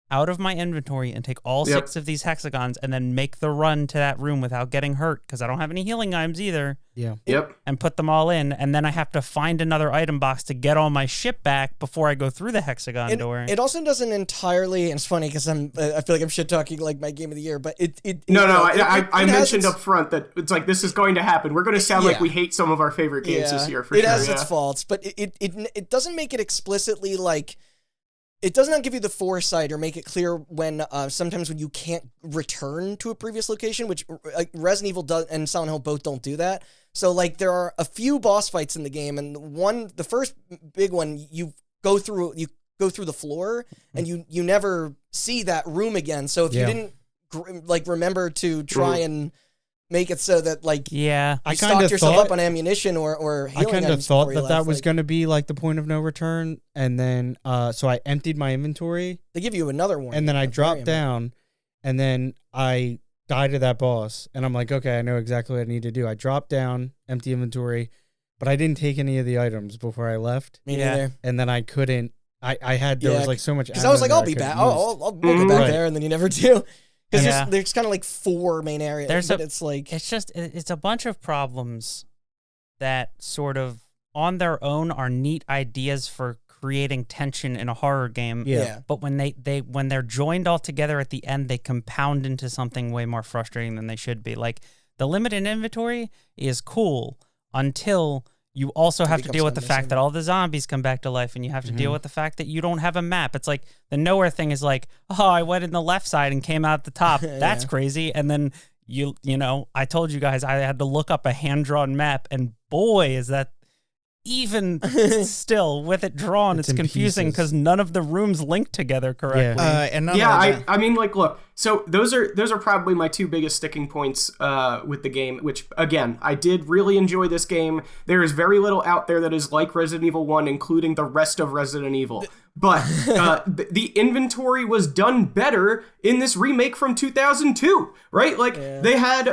out of my inventory and take all 6 of these hexagons and then make the run to that room without getting hurt because I don't have any healing items either. Yeah. Yep. And put them all in, and then I have to find another item box to get all my shit back before I go through the hexagon door. It also doesn't entirely, and it's funny because I feel like I'm shit talking like my game of the year, but I mentioned up front that it's like this is going to happen. We're going to sound like we hate some of our favorite games this year for sure. It has its faults, but it doesn't make it explicitly like. It does not give you the foresight or make it clear when sometimes when you can't return to a previous location, which Resident Evil does and Silent Hill both don't do that. So like there are a few boss fights in the game, and the first big one you go through the floor and you never see that room again. So if you didn't remember to try and make it so that like Yeah. you I kind stocked of yourself thought up on ammunition or I healing kind of items thought before you that that left. was Like, going to be like the point of no return, and then so I emptied my inventory, they give you another one, and then I dropped down, and then I died to that boss, and I'm like, okay, I know exactly what I need to do. I dropped down, empty inventory, but I didn't take any of the items before I left, Me Yeah. neither. and then I couldn't. I had there was like so much Because I was like, ammo I'll that be could back. use. We'll go back Right. there, and then you never do. Because Yeah. there's kind of like 4 main areas. But it's like It's a bunch of problems that sort of on their own are neat ideas for creating tension in a horror game. Yeah. But when when they're joined all together at the end, they compound into something way more frustrating than they should be. Like the limited inventory is cool until you also have to deal with the fact that all the zombies come back to life, and you have to deal with the fact that you don't have a map. It's like the nowhere thing is like, oh, I went in the left side and came out the top. That's crazy. And then you know, I told you guys I had to look up a hand-drawn map, and boy, is that even still with it drawn, it's in confusing pieces. because none of the rooms link together correctly. And not Yeah, only that- I mean, like, look. So those are probably my 2 biggest sticking points with the game. Which again, I did really enjoy this game. There is very little out there that is like Resident Evil 1, including the rest of Resident Evil. But the inventory was done better in this remake from 2002, right? Like they had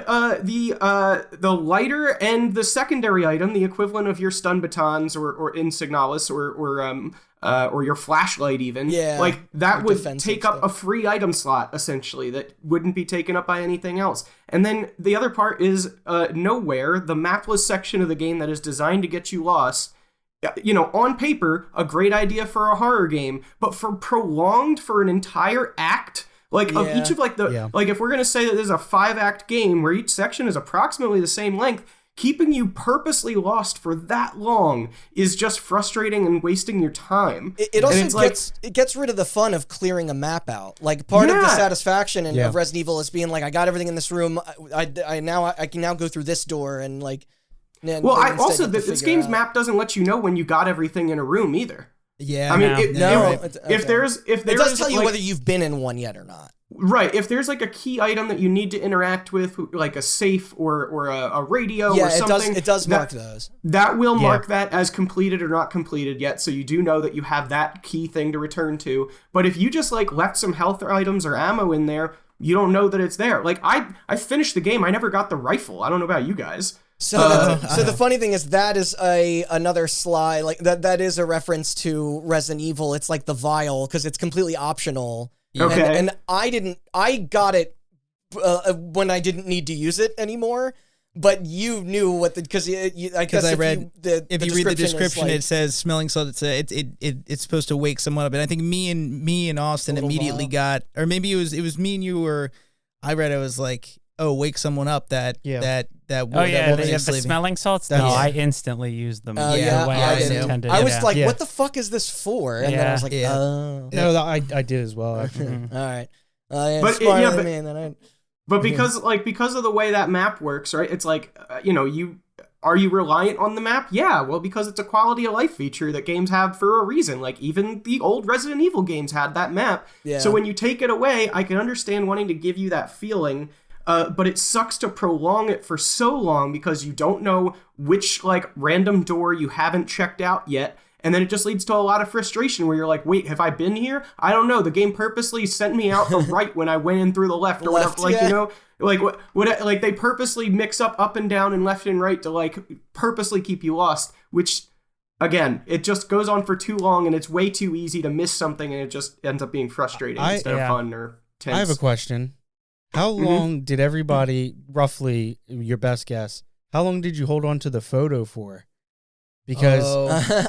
the lighter and the secondary item, the equivalent of your stun batons or insignalis or your flashlight even. Yeah, like that or would defensive take up stuff. a free item slot essentially that wouldn't be taken up by anything else. And then the other part is nowhere, the mapless section of the game that is designed to get you lost. You know, on paper, a great idea for a horror game, but for an entire act, like of each of like like if we're gonna say that there's a 5-act game where each section is approximately the same length, keeping you purposely lost for that long is just frustrating and wasting your time. It also gets rid of the fun of clearing a map out. Like part of the satisfaction of Resident Evil is being like, I got everything in this room. I can now go through this door and like. Well, this game's map doesn't let you know when you got everything in a room either. Yeah, I mean, it does tell you like, whether you've been in one yet or not. Right, if there's like a key item that you need to interact with, like a safe or a radio or something. it does mark those. That will mark that as completed or not completed yet, so you do know that you have that key thing to return to. But if you just like left some health items or ammo in there, you don't know that it's there. Like I finished the game, I never got the rifle. I don't know about you guys. So the funny thing is that is another sly, like that is a reference to Resident Evil. It's like the vial because it's completely optional. Okay. And I got it when I didn't need to use it anymore. But you knew what because I read if you read the description, it says smelling salt. It's supposed to wake someone up, and I think me and Austin immediately got, or maybe it was me and you, or I read it was like, oh, wake someone up that the smelling salts. No, I instantly used them. I was like, what the fuck is this for? And then I was like, oh. No, I did as well. Actually. All right. But because of the way that map works, right? It's like, are you reliant on the map? Yeah, well, because it's a quality of life feature that games have for a reason. Like even the old Resident Evil games had that map. Yeah. So when you take it away, I can understand wanting to give you that feeling. But it sucks to prolong it for so long because you don't know which like random door you haven't checked out yet. And then it just leads to a lot of frustration where you're like, wait, have I been here? I don't know. The game purposely sent me out the right when I went in through the left or whatever. Like, like they purposely mix up and down and left and right to like purposely keep you lost, which again, it just goes on for too long and it's way too easy to miss something and it just ends up being frustrating instead of fun or tense. I have a question. How long did everybody, roughly, your best guess, how long did you hold on to the photo for? Because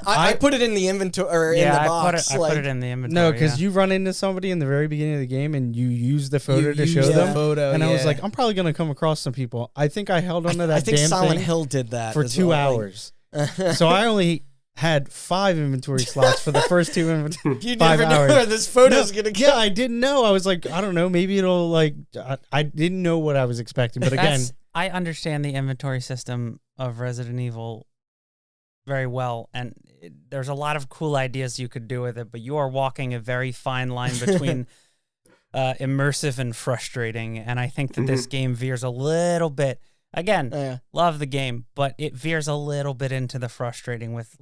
I put it in the inventory or in the box. I put it in the inventory. No, because you run into somebody in the very beginning of the game and you use the photo to show them. And I was like, I'm probably going to come across some people. I think I held on to that I think damn Silent thing Hill did that for 2 hours. So I only had 5 inventory slots for the first 2 inventory. You never know where this photo's going to go. Yeah, I didn't know. I was like, I don't know. Maybe it'll like, I didn't know what I was expecting. But again, I understand the inventory system of Resident Evil very well, and there's a lot of cool ideas you could do with it, but you are walking a very fine line between immersive and frustrating, and I think that this game veers a little bit Again, love the game, but it veers a little bit into the frustrating with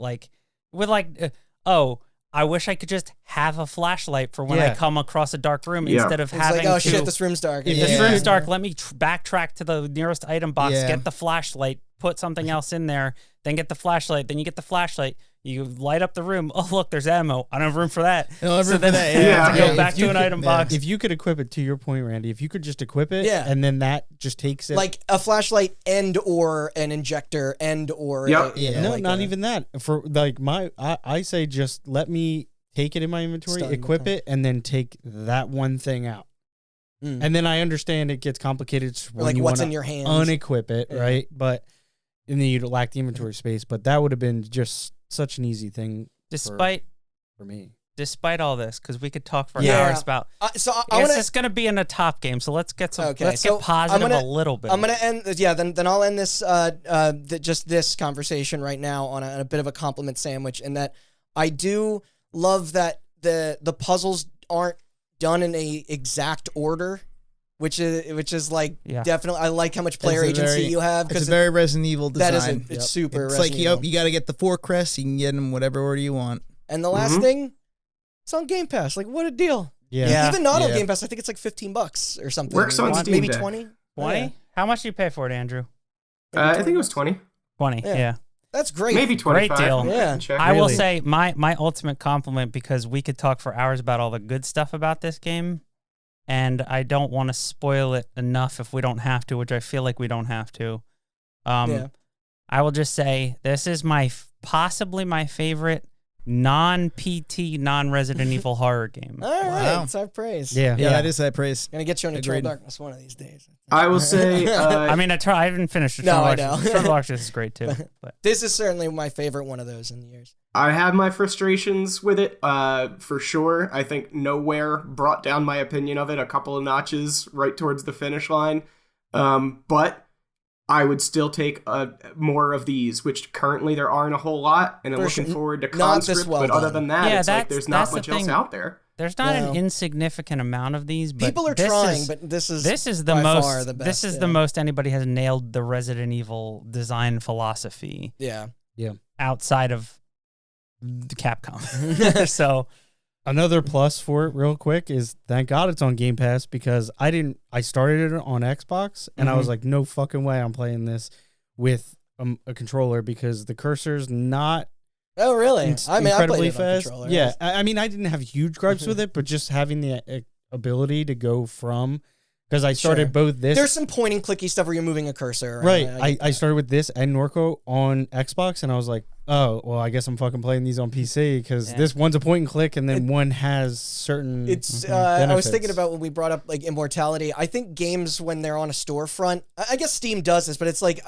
I wish I could just have a flashlight for when I come across a dark room instead of having like, shit, this room's dark. If this room's dark, let me backtrack to the nearest item box, get the flashlight, put something else in there, then get the flashlight, then you get the flashlight, you light up the room. Oh, look, there's ammo. I don't have room for that. Go back to an item box. If you could equip it, to your point, Randy, if you could just equip it, and then that just takes it. Like a flashlight and or an injector and or. Not even that. For like I say just let me take it in my inventory, equip it, and then take that one thing out. And then I understand it gets complicated when like you what's in your hands. Unequip it, right? But and then you lack the inventory space. But that would have been just such an easy thing for me. Despite all this, because we could talk for hours about. It's going to be in a top game, so let's get some. Okay, let's get positive a little bit. I'm going to end. Then I'll end this just this conversation right now on a bit of a compliment sandwich, in that I do love that the puzzles aren't done in a exact order. Which is like definitely, I like how much player agency you have, because it's a very Resident Evil design. It's super. It's Resident Evil. You got to get the 4 crests. You can get them whatever order you want. And the last thing, it's on Game Pass. Like, what a deal! Even not on Game Pass, I think it's like $15 or something. Works on Steam maybe Deck. 20. 20? How much do you pay for it, Andrew? I think it was 20. 20. Yeah. That's great. Maybe 25. Great deal. Yeah. I will say my ultimate compliment, because we could talk for hours about all the good stuff about this game. And I don't want to spoil it enough if we don't have to, which I feel like we don't have to. I will just say this is possibly my favorite non-PT, non-Resident Evil horror game. All right, it's high praise. Yeah, that is high praise. Gonna get you on Eternal Darkness one of these days. I will say. I haven't finished it. No, I know. Eternal Darkness is great too. But. This is certainly my favorite one of those in the years. I have my frustrations with it, for sure. I think Nowhere brought down my opinion of it a couple of notches right towards the finish line. But I would still take more of these, which currently there aren't a whole lot, and I'm looking forward to Conscript. But other than that, it's like there's not much else out there. There's not an insignificant amount of these. But people are trying, but this is the by most. Far the best, this is the most anybody has nailed the Resident Evil design philosophy. Yeah. Outside of the Capcom. So another plus for it real quick is thank God it's on Game Pass, because I started it on Xbox and I was like, no fucking way I'm playing this with a controller, because the cursor's not really incredibly I fast. On yeah, I didn't have huge gripes with it, but just having the ability to go from, because I started both this. There's some point and clicky stuff where you're moving a cursor. Right. I started with this and Norco on Xbox, and I was like, oh, well, I guess I'm fucking playing these on PC, because this one's a point and click, and then one has certain. I was thinking about when we brought up like immortality. I think games, when they're on a storefront, I guess Steam does this, but it's like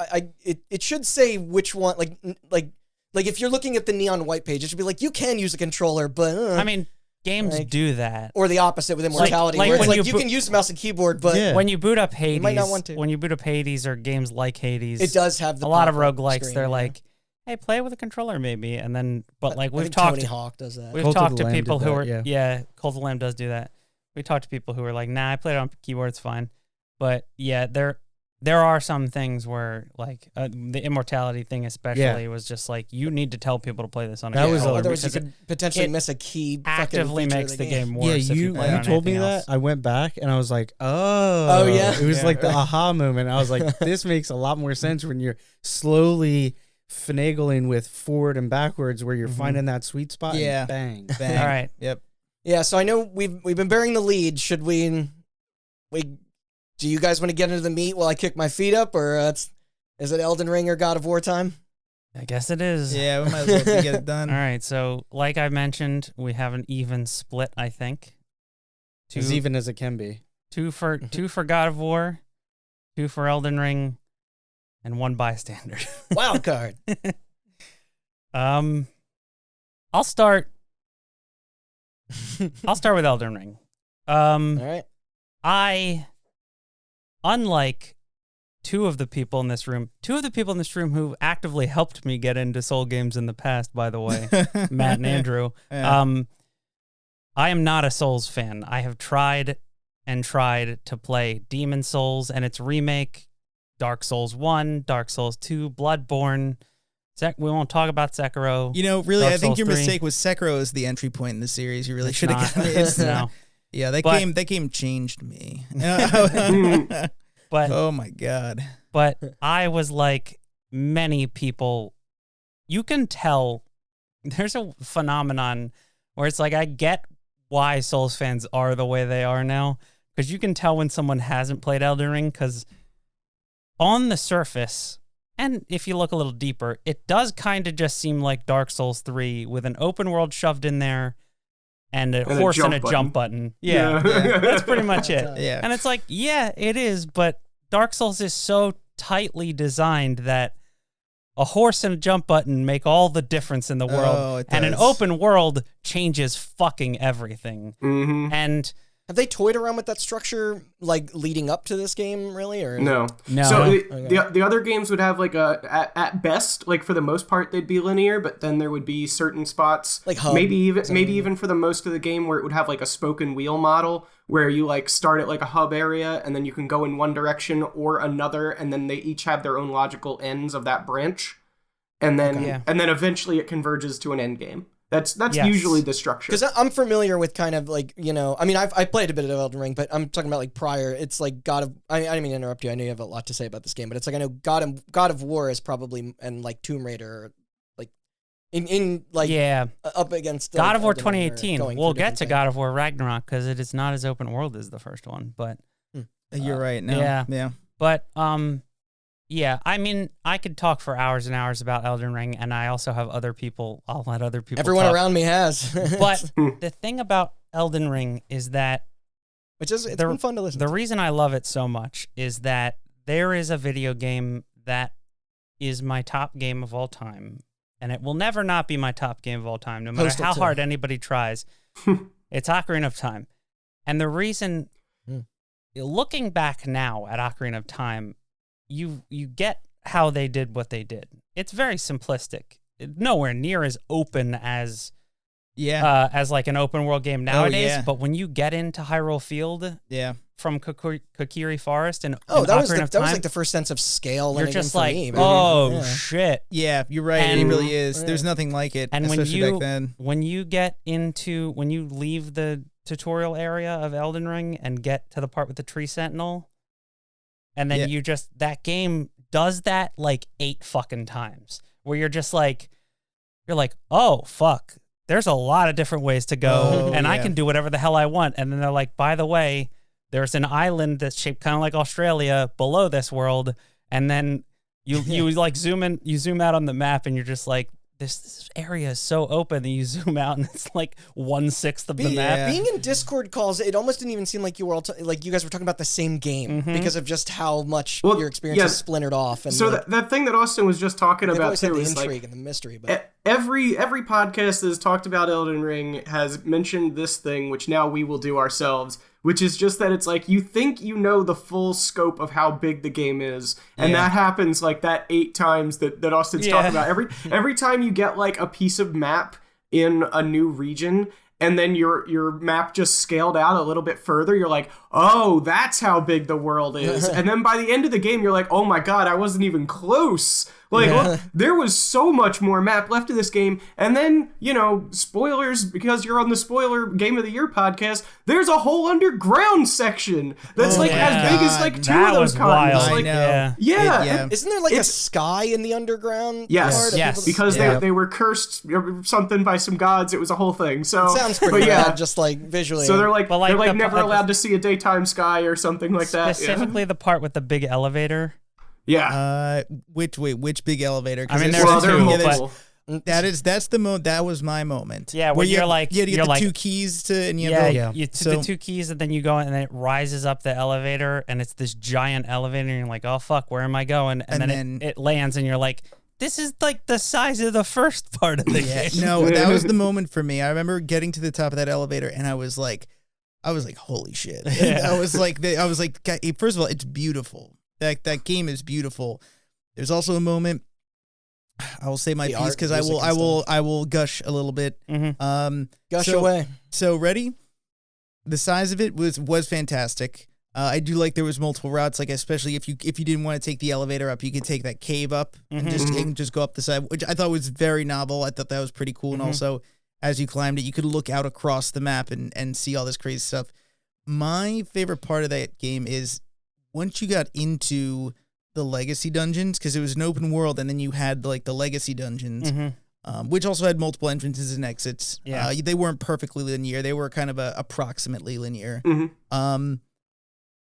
it should say which one. Like if you're looking at the neon white page, it should be like you can use a controller, but games do that. Or the opposite with immortality, where it's like you can use mouse and keyboard, but when you boot up Hades, you might not want to. When you boot up Hades or games like Hades, it does have a lot of roguelikes. They're like, hey, play with a controller maybe, and then we've talked. Tony Hawk does that. We've talked to people who are Cult of the Lamb does do that. We talked to people who are like, nah, I played it on keyboard, it's fine. But yeah, there are some things where like the immortality thing especially was just like, you need to tell people to play this on a controller, otherwise you could potentially miss a key. Actively makes the game worse. Yeah, you told me that. I went back and I was like, oh yeah, it was like the aha moment. I was like, this makes a lot more sense when you're slowly finagling with forward and backwards, where you're finding that sweet spot. And bang. All right. Yep. Yeah. So I know we've been bearing the lead. Should we? Do you guys want to get into the meat while I kick my feet up, or is it Elden Ring or God of War time? I guess it is. Yeah, we might as well get it done. All right. So, like I mentioned, we have an even split. I think as even as it can be. Two for God of War, 2 for Elden Ring, and 1 bystander. Wild card. I'll start with Elden Ring. All right. Unlike two of the people in this room who actively helped me get into Soul games in the past, by the way, Matt and Andrew, I am not a Souls fan. I have tried to play Demon Souls and its remake Dark Souls 1, Dark Souls 2, Bloodborne. We won't talk about Sekiro. You know, really, Dark I think Souls your 3. mistake was Sekiro is the entry point in the series. You really It's should have not. gotten it. No. Yeah, that game changed me. But oh my God. But I was like many people, you can tell there's a phenomenon where it's like, I get why Souls fans are the way they are now, because you can tell when someone hasn't played Elden Ring, because on the surface, and if you look a little deeper, it does kind of just seem like Dark Souls 3 with an open world shoved in there and a horse and a jump button. Yeah. That's pretty much it. Yeah. And it's like, yeah, it is, but Dark Souls is so tightly designed that a horse and a jump button make all the difference in the world. And an open world changes fucking everything. Mm-hmm. And have they toyed around with that structure, like, leading up to this game, really? Or No. So the other games would have, like, at best, like, for the most part, they'd be linear, but then there would be certain spots, like hub, maybe even for the most of the game, where it would have, like, a spoken wheel model, where you, like, start at, like, a hub area, and then you can go in one direction or another, and then they each have their own logical ends of that branch, and then eventually it converges to an end game. That's usually the structure. Because I'm familiar with kind of like, you know, I mean, I played a bit of Elden Ring, but I'm talking about like prior. It's like I didn't mean to interrupt you. I know you have a lot to say about this game, but it's like I know God of War is probably, and like Tomb Raider, like in like up against God of War 2018. We'll get to God of War Ragnarok because it is not as open world as the first one, but you're right. No. Yeah. But yeah, I mean, I could talk for hours and hours about Elden Ring, and I also have other people. I'll let other people Everyone talk. around me has. But the thing about Elden Ring is that it's been fun to listen to. The reason I love it so much is that there is a video game that is my top game of all time, and it will never not be my top game of all time, no matter how hard anybody tries. It's Ocarina of Time. And the reason, looking back now at Ocarina of Time, you get how they did what they did. It's very simplistic. Nowhere near as open as like an open world game nowadays. But when you get into Hyrule Field, from Kokiri Forest and that was like the first sense of scale. You're just like, me, shit. Yeah, you're right. And it really is. There's nothing like it. And especially back then. when you leave the tutorial area of Elden Ring and get to the part with the tree sentinel. And then that game does that like 8 fucking times where you're like, oh, fuck, there's a lot of different ways to go and I can do whatever the hell I want. And then they're like, by the way, there's an island that's shaped kind of like Australia below this world. And then you like zoom out on the map and you're just like, this area is so open that you zoom out and it's like 1/6 of the map. Being in Discord calls, it almost didn't even seem like you were like you guys were talking about the same game because of just how much your experience is splintered off. And so that thing that Austin was just talking about too is the intrigue like and the mystery. But every podcast that has talked about Elden Ring has mentioned this thing, which now we will do ourselves. Which is just that it's like you think you know the full scope of how big the game is, and that happens like that 8 times that Austin's talking about. Every time you get like a piece of map in a new region, and then your map just scaled out a little bit further, you're like, oh, that's how big the world is. And then by the end of the game, you're like, oh my god, I wasn't even close. Like, look, there was so much more map left of this game. And then, spoilers, because you're on the Spoiler Game of the Year podcast, there's a whole underground section that's as big as like 2 of those continents. Like, yeah. Isn't there like a sky in the underground? Yes, because they were cursed or something by some gods. It was a whole thing. So it sounds pretty bad, just like visually. So they're never allowed to see a daytime sky or something like that. Specifically the part with the big elevator. Yeah. Which big elevator? I mean, there's multiple. That was my moment. Yeah, where you're like, you get the 2 keys to, and you have the 2 keys, and then you go, and then it rises up the elevator, and it's this giant elevator, and you're like, oh fuck, where am I going? And then it lands, and you're like, this is like the size of the first part of the game. No, that was the moment for me. I remember getting to the top of that elevator, and I was like, holy shit. I was like, first of all, it's beautiful. That game is beautiful. There's also a moment. I will say my piece because I will gush a little bit. Gush away. So ready? The size of it was fantastic. I do like there was multiple routes, like especially if you didn't want to take the elevator up, you could take that cave up and just go up the side, which I thought was very novel. I thought that was pretty cool. And also, as you climbed it, you could look out across the map and see all this crazy stuff. My favorite part of that game is once you got into the legacy dungeons, because it was an open world, and then you had like the legacy dungeons, which also had multiple entrances and exits. Yeah. They weren't perfectly linear. They were kind of approximately linear.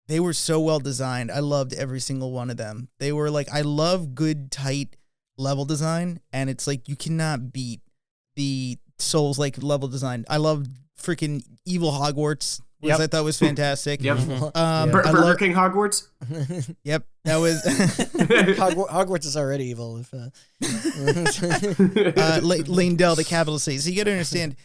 They were so well designed. I loved every single one of them. They were like, I love good, tight level design, and it's like you cannot beat the Souls like level design. I love freaking Evil Hogwarts, which I thought was fantastic. Burger King Hogwarts. Yep, that was Hogwarts is already evil. Lane Dell, the capital city. So you got to understand.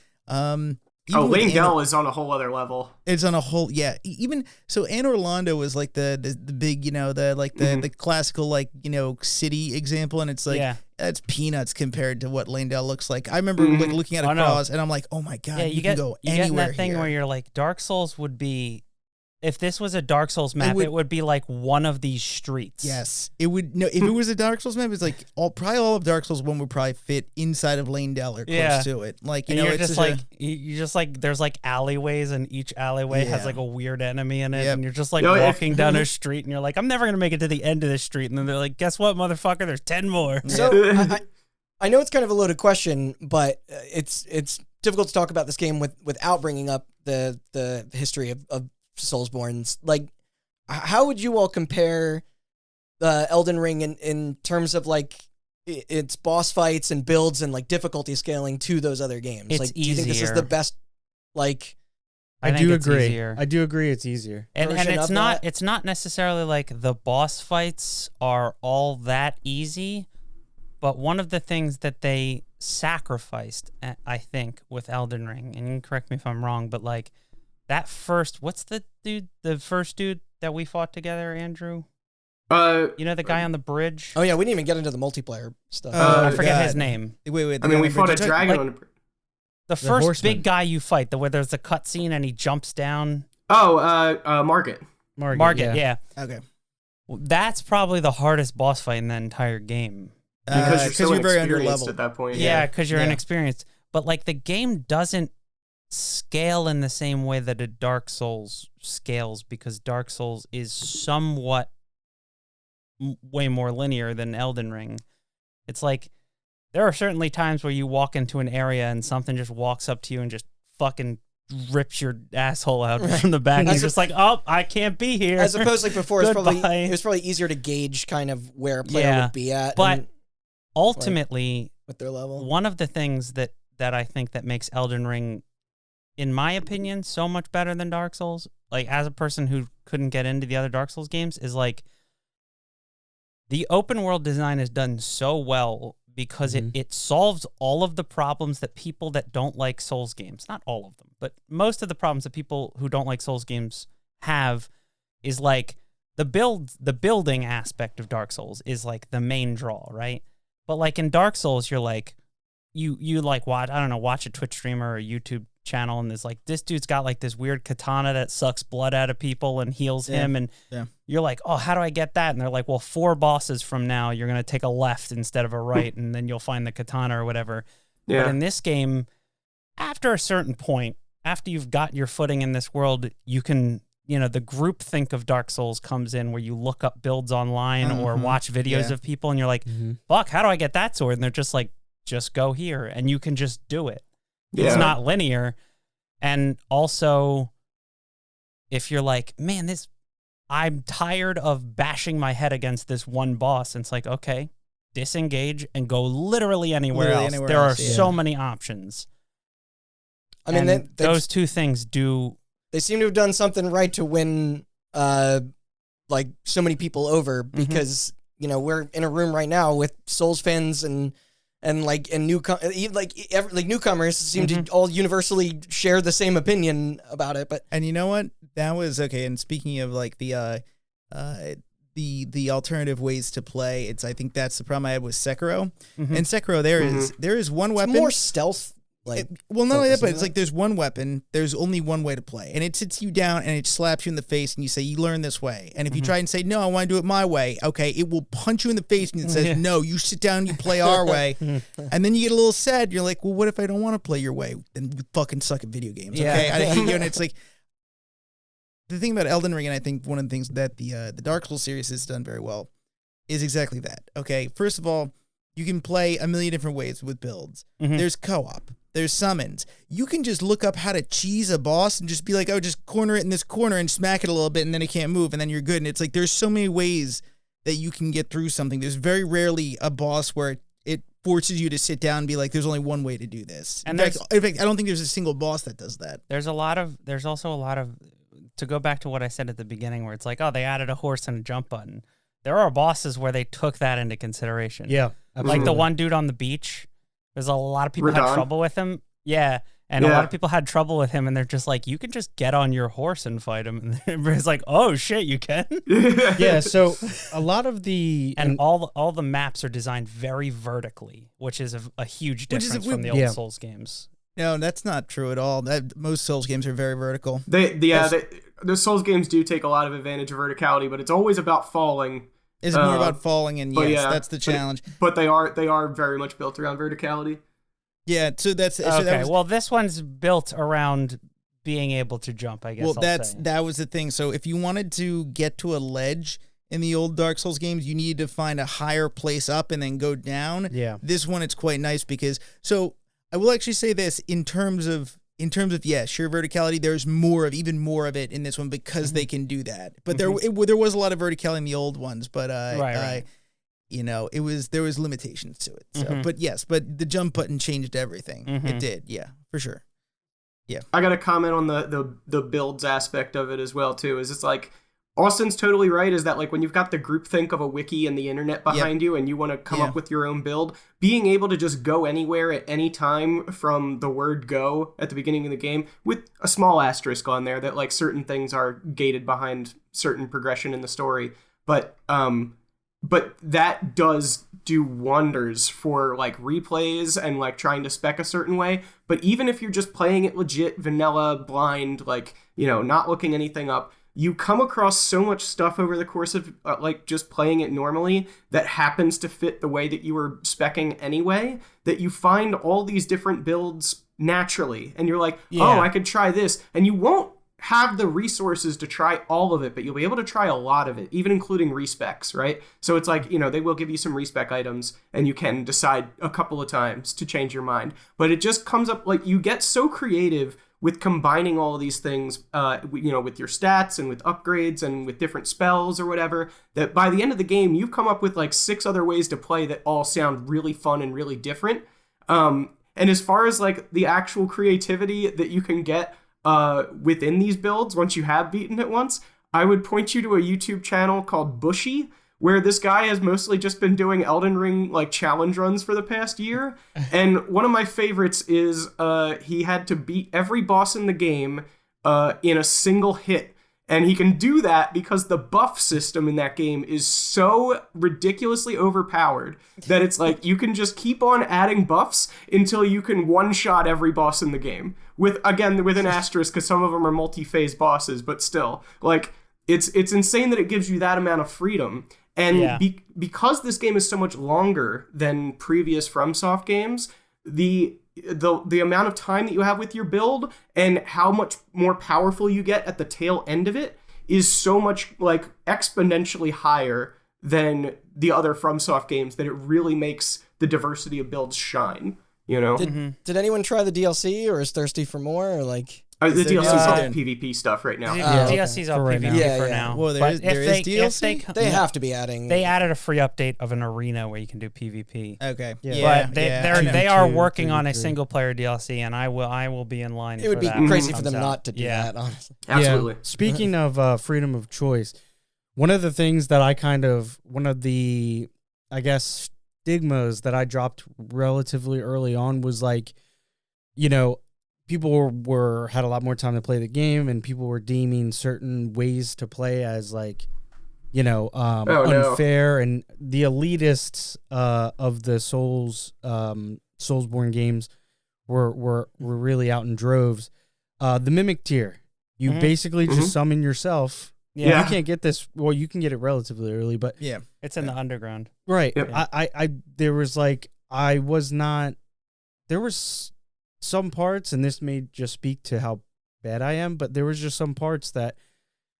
Lane Dell is on a whole other level. It's on a whole, even so. Anne Orlando was like the big, the classical city example, and it's like that's peanuts compared to what Lane Dell looks like. I remember like looking at across, and I'm like, oh my god, you can go anywhere. You get that thing here. where you're like, Dark Souls would be. If this was a Dark Souls map, it would be like one of these streets. Yes, it would. No, if it was a Dark Souls map, it's like probably all of Dark Souls 1 would probably fit inside of Lane Dell or close to it. Like you're just like there's like alleyways, and each alleyway has like a weird enemy in it, and you're just like walking down a street, and you're like, I'm never gonna make it to the end of this street, and then they're like, guess what, motherfucker? There's 10 more. So I know it's kind of a loaded question, but it's difficult to talk about this game without bringing up the history of Soulsborne's. Like, how would you all compare Elden Ring in terms of like its boss fights and builds and like difficulty scaling to those other games? It's like, do you think this is the best? Like, I do agree. I do agree. It's easier, and it's not necessarily like the boss fights are all that easy, but one of the things that they sacrificed, I think, with Elden Ring, and you can correct me if I'm wrong, but like. That first, what's the first dude that we fought together, Andrew? You know the guy on the bridge? Oh yeah, we didn't even get into the multiplayer stuff. I forget his name. Wait. I mean, we fought a dragon on a bridge. The first big guy you fight, where there's a cutscene and he jumps down. Margit. Margit, yeah. Okay. Well, that's probably the hardest boss fight in the entire game. Because you're very underleveled at that point. Yeah, because you're inexperienced. But like the game doesn't scale in the same way that a Dark Souls scales, because Dark Souls is somewhat way more linear than Elden Ring. It's like there are certainly times where you walk into an area and something just walks up to you and just fucking rips your asshole out from the back. And you're just like, oh, I can't be here. As opposed to like before, it was probably easier to gauge kind of where a player would be at. But ultimately, like, with their level, one of the things that I think that makes Elden Ring, in my opinion, so much better than Dark Souls, like as a person who couldn't get into the other Dark Souls games, is like the open world design is done so well because it solves all of the problems that people that don't like Souls games, not all of them, but most of the problems that people who don't like Souls games have is like the building aspect of Dark Souls is like the main draw, right? But like in Dark Souls, you're like, you like watch a Twitch streamer or a YouTube channel, and there's like, this dude's got like this weird katana that sucks blood out of people and heals him, and you're like, oh, how do I get that? And they're like, well, 4 bosses from now you're gonna take a left instead of a right, and then you'll find the katana or whatever. But in this game, after a certain point, after you've got your footing in this world, you can, the group think of Dark Souls comes in where you look up builds online or watch videos of people, and you're like, fuck, how do I get that sword? And they're just like, just go here, and you can just do it. It's not linear. And also, if you're like, man, I'm tired of bashing my head against this one boss, and it's like, okay, disengage and go literally anywhere else. There are so many options. I mean, those two things do. They seem to have done something right to win, like so many people over, because we're in a room right now with Souls fans and newcomers seem to all universally share the same opinion about it. But and you know what? That was okay. And speaking of like the alternative ways to play, I think that's the problem I had with Sekiro. And Sekiro, there is one weapon, more stealth. Well, not only that, focus but on it's that? like there's one weapon, there's only one way to play, and it sits you down and it slaps you in the face, and you say, you learn this way. And if you try and say, no, I want to do it my way, okay, it will punch you in the face and it says, no, you sit down, you play our way. And then you get a little sad. You're like, well, what if I don't want to play your way? Then you fucking suck at video games, okay? And it's like, the thing about Elden Ring, and I think one of the things that the Dark Souls series has done very well, is exactly that, okay? First of all, you can play a million different ways with builds. There's co-op. There's summons. You can just look up how to cheese a boss and just be like, oh, just corner it in this corner and smack it a little bit and then it can't move and then you're good. And it's like there's so many ways that you can get through something. There's very rarely a boss where it forces you to sit down and be like, there's only one way to do this. And in fact, I don't think there's a single boss that does that. There's also a lot of, to go back to what I said at the beginning where it's like, oh, they added a horse and a jump button. There are bosses where they took that into consideration. Yeah. Absolutely. Like the one dude on the beach. There's a lot of people had Radon? trouble with him. Yeah. And a lot of people had trouble with him, and they're just like, you can just get on your horse and fight him. And everybody's like, oh, shit, you can? Yeah, so a lot of the... And all the maps are designed very vertically, which is a huge difference from the old Souls games. No, that's not true at all. Most Souls games are very vertical. The Souls games do take a lot of advantage of verticality, but it's always about falling. It's more about falling, and yes, that's the challenge. But they are very much built around verticality. Yeah, so that's okay. Well, this one's built around being able to jump, I guess. Well, that was the thing. So if you wanted to get to a ledge in the old Dark Souls games, you needed to find a higher place up and then go down. Yeah. This one, it's quite nice because I will actually say this in terms of sheer verticality. There's even more of it in this one because they can do that. But there was a lot of verticality in the old ones, but there was limitations to it. So, but the jump button changed everything. It did, yeah, for sure. Yeah, I got to comment on the builds aspect of it as well too. Is it's like Austin's totally right. Is that like when you've got the groupthink of a wiki and the internet behind you, and you want to come up with your own build, being able to just go anywhere at any time from the word go at the beginning of the game with a small asterisk on there that like certain things are gated behind certain progression in the story, but that does do wonders for like replays and like trying to spec a certain way. But even if you're just playing it legit vanilla blind, like, not looking anything up, you come across so much stuff over the course of like just playing it normally that happens to fit the way that you were specking anyway, that you find all these different builds naturally. And you're like, oh, I could try this. And you won't have the resources to try all of it, but you'll be able to try a lot of it, even including respecs, right? So it's like, they will give you some respec items and you can decide a couple of times to change your mind. But it just comes up like you get so creative with combining all of these things, with your stats and with upgrades and with different spells or whatever, that by the end of the game, you've come up with like 6 other ways to play that all sound really fun and really different. And as far as like the actual creativity that you can get within these builds, once you have beaten it once, I would point you to a YouTube channel called Bushy, where this guy has mostly just been doing Elden Ring like challenge runs for the past year. And one of my favorites is he had to beat every boss in the game in a single hit. And he can do that because the buff system in that game is so ridiculously overpowered that it's like you can just keep on adding buffs until you can one-shot every boss in the game. With an asterisk, because some of them are multi-phase bosses, but still, like, it's insane that it gives you that amount of freedom. And because this game is so much longer than previous FromSoft games, the amount of time that you have with your build and how much more powerful you get at the tail end of it is so much like exponentially higher than the other FromSoft games that it really makes the diversity of builds shine. Did anyone try the DLC or is thirsty for more or like? The DLC's all PvP stuff right now. DLC's all PvP for now. Well, there is DLC? They have to be adding. They added a free update of an arena where you can do PvP. Okay. But they are working on a single player DLC, and I will be in line. It would be crazy for them not to do that, honestly. Absolutely. Speaking of freedom of choice, one of the things that one of the, I guess, stigmas that I dropped relatively early on was like, people had a lot more time to play the game, and people were deeming certain ways to play as like, unfair. And the elitists of the Soulsborne games were really out in droves. The Mimic tier, you basically just summon yourself. Yeah. You can't get this. Well, you can get it relatively early, but It's in the underground. right. Yep. There was there was some parts, and this may just speak to how bad I am, but there was just some parts that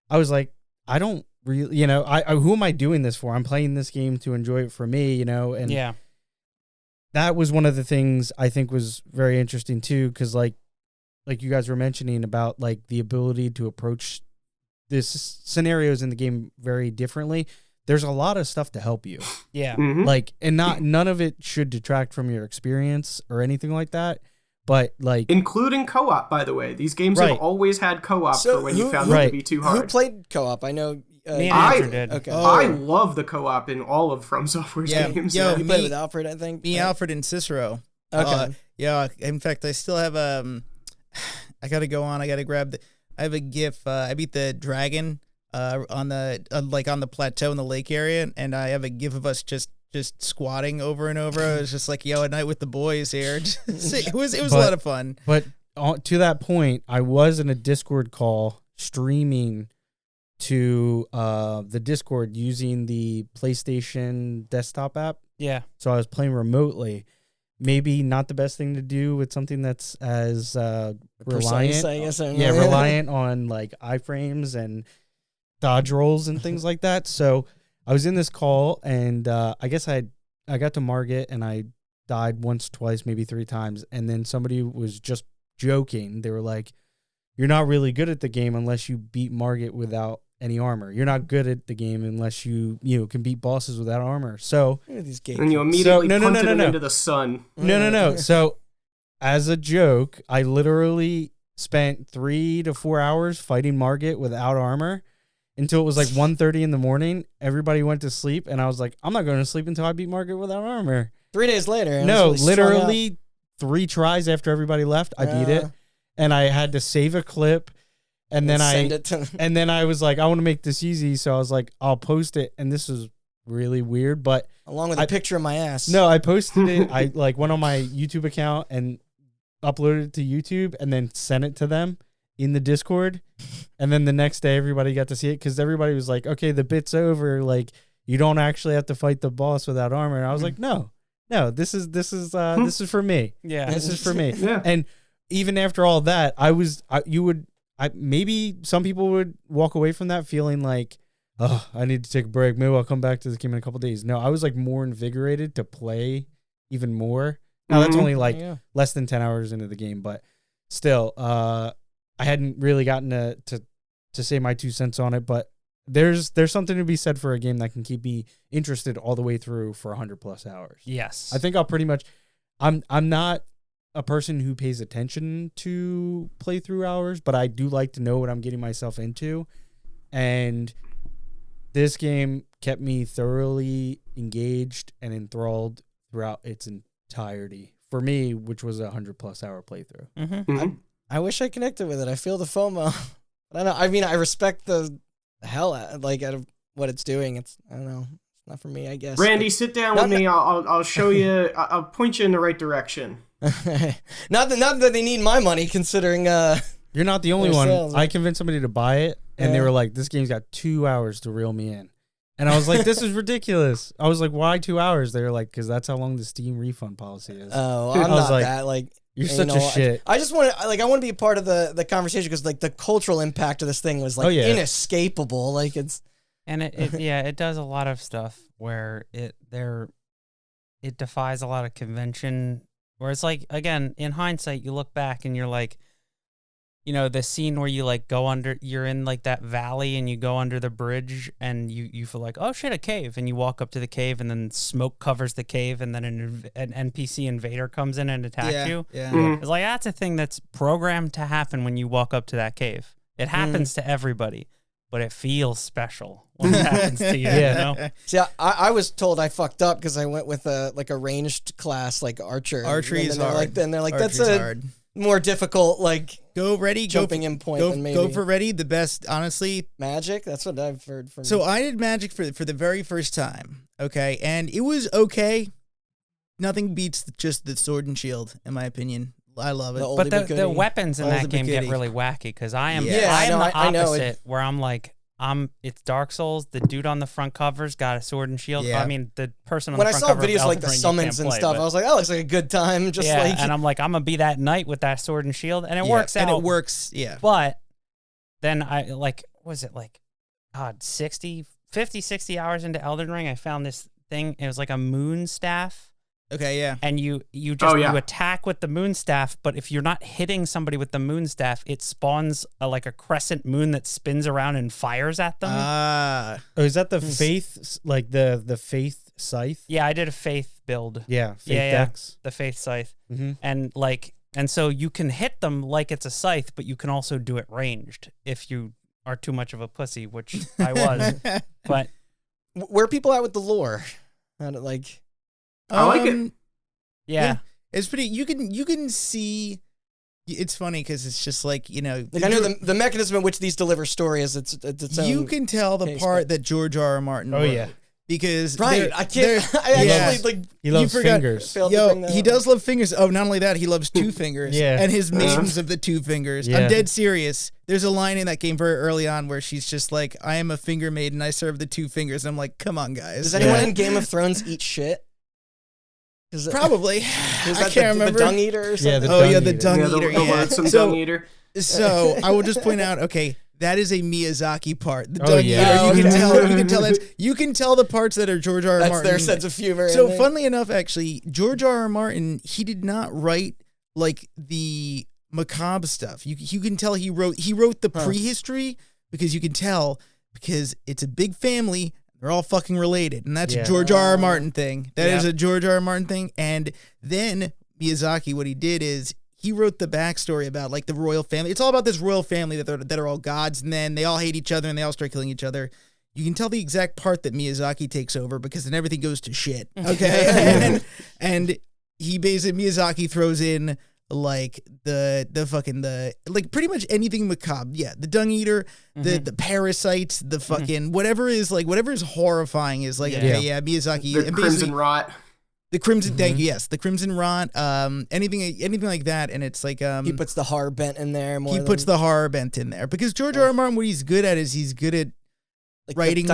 I was like, I don't really, who am I doing this for? I'm playing this game to enjoy it for me, and that was one of the things I think was very interesting too, because like you guys were mentioning about like the ability to approach this scenarios in the game very differently. There's a lot of stuff to help you. Yeah. Like, and none of it should detract from your experience or anything like that. But like, including co-op, by the way, these games have always had co-op for when you found it to be too hard. Who played co-op? I know. Me and Andrew did. Okay. I love the co-op in all of From Software's games. You played with Alfred, I think. Me, Alfred, and Cicero. Okay. In fact, I still have I gotta go on. I gotta grab I have a GIF. I beat the dragon on the plateau in the lake area, and I have a GIF of us just squatting over and over. It was just like, a night with the boys here. It was a lot of fun. But to that point, I was in a Discord call streaming to the Discord using the PlayStation desktop app. Yeah. So I was playing remotely. Maybe not the best thing to do with something that's as reliant. I guess. Reliant on like iframes and dodge rolls and things like that. So I was in this call, and I guess I got to Margit, and I died once, twice, maybe 3 times. And then somebody was just joking. They were like, "You're not really good at the game unless you beat Margit without any armor. You're not good at the game unless you can beat bosses without armor." So these games. And you immediately punted him into the sun. No. So as a joke, I literally spent 3 to 4 hours fighting Margit without armor until it was like 1:30 in the morning. Everybody went to sleep, and I was like, I'm not going to sleep until I beat Margit without armor. 3 days later. No, literally 3 tries after everybody left, I beat it, and I had to save a clip. And then I was like, I want to make this easy, so I was like, I'll post it. And this is really weird, but along with a picture of my ass. No, I posted it. I like went on my YouTube account and uploaded it to YouTube, and then sent it to them in the Discord. And then the next day, everybody got to see it because everybody was like, "Okay, the bit's over. Like, you don't actually have to fight the boss without armor." And I was like, "No, this is for me. Yeah, this is for me." Yeah. And even after all that, maybe some people would walk away from that feeling like, oh, I need to take a break. Maybe I'll come back to this game in a couple of days. No, I was like more invigorated to play even more. Now that's only like less than 10 hours into the game, but still, I hadn't really gotten to say my 2 cents on it. But there's something to be said for a game that can keep me interested all the way through for 100+ hours. Yes, I think I'll pretty much. I'm not a person who pays attention to playthrough hours, but I do like to know what I'm getting myself into. And this game kept me thoroughly engaged and enthralled throughout its entirety for me, which was 100+ hour playthrough. I wish I connected with it. I feel the FOMO. I don't know. I mean, I respect the hell out of what it's doing. I don't know. It's not for me, I guess. Randy, sit down with me. I'll show you. I'll point you in the right direction. not that they need my money, considering you're not the only one. Sales, I convinced somebody to buy it, and they were like, "This game's got 2 hours to reel me in," and I was like, "This is ridiculous." I was like, "Why 2 hours?" They were like, "Because that's how long the Steam refund policy is." Oh, I'm not like, that like. You're such a shit. I just want to I want to be a part of the conversation because like the cultural impact of this thing was like inescapable. Like it's and it does a lot of stuff where it defies a lot of convention. Where it's like, again, in hindsight, you look back and you're like, the scene where you like you're in like that valley and you go under the bridge and you feel like, oh shit, a cave, and you walk up to the cave and then smoke covers the cave and then an NPC invader comes in and attacks you. Yeah. It's like, that's a thing that's programmed to happen when you walk up to that cave. It happens to everybody, but it feels special when it happens to you. See, I was told I fucked up because I went with a ranged class like archer. Archery is hard. Then they're like, Archery's that's hard. More difficult, like go ready, jumping in point than maybe go for ready. The best, honestly. Magic. That's what I've heard from. So I did magic for the very first time. Okay, and it was okay. Nothing beats just the sword and shield, in my opinion. I love it. But the weapons in that game get really wacky because I am the opposite where I'm like, it's Dark Souls. The dude on the front cover's got a sword and shield. Yeah. I mean, the person on the front cover. When I saw videos like the summons and stuff, I was like, that looks like a good time. And I'm like, I'm gonna be that knight with that sword and shield, and it works out. And it works, yeah. But then I was it like, God, 50, 60 hours into Elden Ring, I found this thing. It was like a moon staff. Okay, yeah. And you you attack with the moon staff, but if you're not hitting somebody with the moon staff, it spawns like a crescent moon that spins around and fires at them. Is that the faith, like the faith scythe? Yeah, I did a faith build. Yeah, faith dex. The faith scythe. And so you can hit them like it's a scythe, but you can also do it ranged if you are too much of a pussy, which I was. But where are people at with the lore? I like it. Yeah. It's pretty. You can see. It's funny because it's just like I know the mechanism in which these deliver story is its own. You can tell the part that George R. Martin. Oh yeah. Because I can't. I actually he loves fingers. He does love fingers. Oh, not only that, he loves two fingers. And his maidens of the two fingers. I'm dead serious. There's a line in that game very early on where she's just like, "I am a finger maiden. I serve the two fingers." And I'm like, "Come on, guys." Does anyone in Game of Thrones eat shit? Probably. I can't remember. The dung eater or something? The dung eater. The dung eater. So I will just point out, okay, that is a Miyazaki part. The dung eater. You can tell the parts that are George R. R. Martin. That's their sense of humor. So funnily enough, actually, George R. R. Martin, he did not write like the macabre stuff. You can tell he wrote the prehistory because you can tell because it's a big family. They're all fucking related, and that's a George R. R. Martin thing. That is a George R. R. Martin thing. And then Miyazaki, what he did is he wrote the backstory about like the royal family. It's all about this royal family that are all gods, and then they all hate each other and they all start killing each other. You can tell the exact part that Miyazaki takes over because then everything goes to shit. Okay, and he basically Miyazaki throws in like the pretty much anything macabre. Yeah, the dung eater, the parasites, the fucking whatever is horrifying is like Miyazaki. The crimson rot. The crimson, thank you. Yes, the crimson rot. Anything like that, and it's like he puts the horror bent in there. Puts the horror bent in there because George R. R. Martin, what he's good at is he's good at writing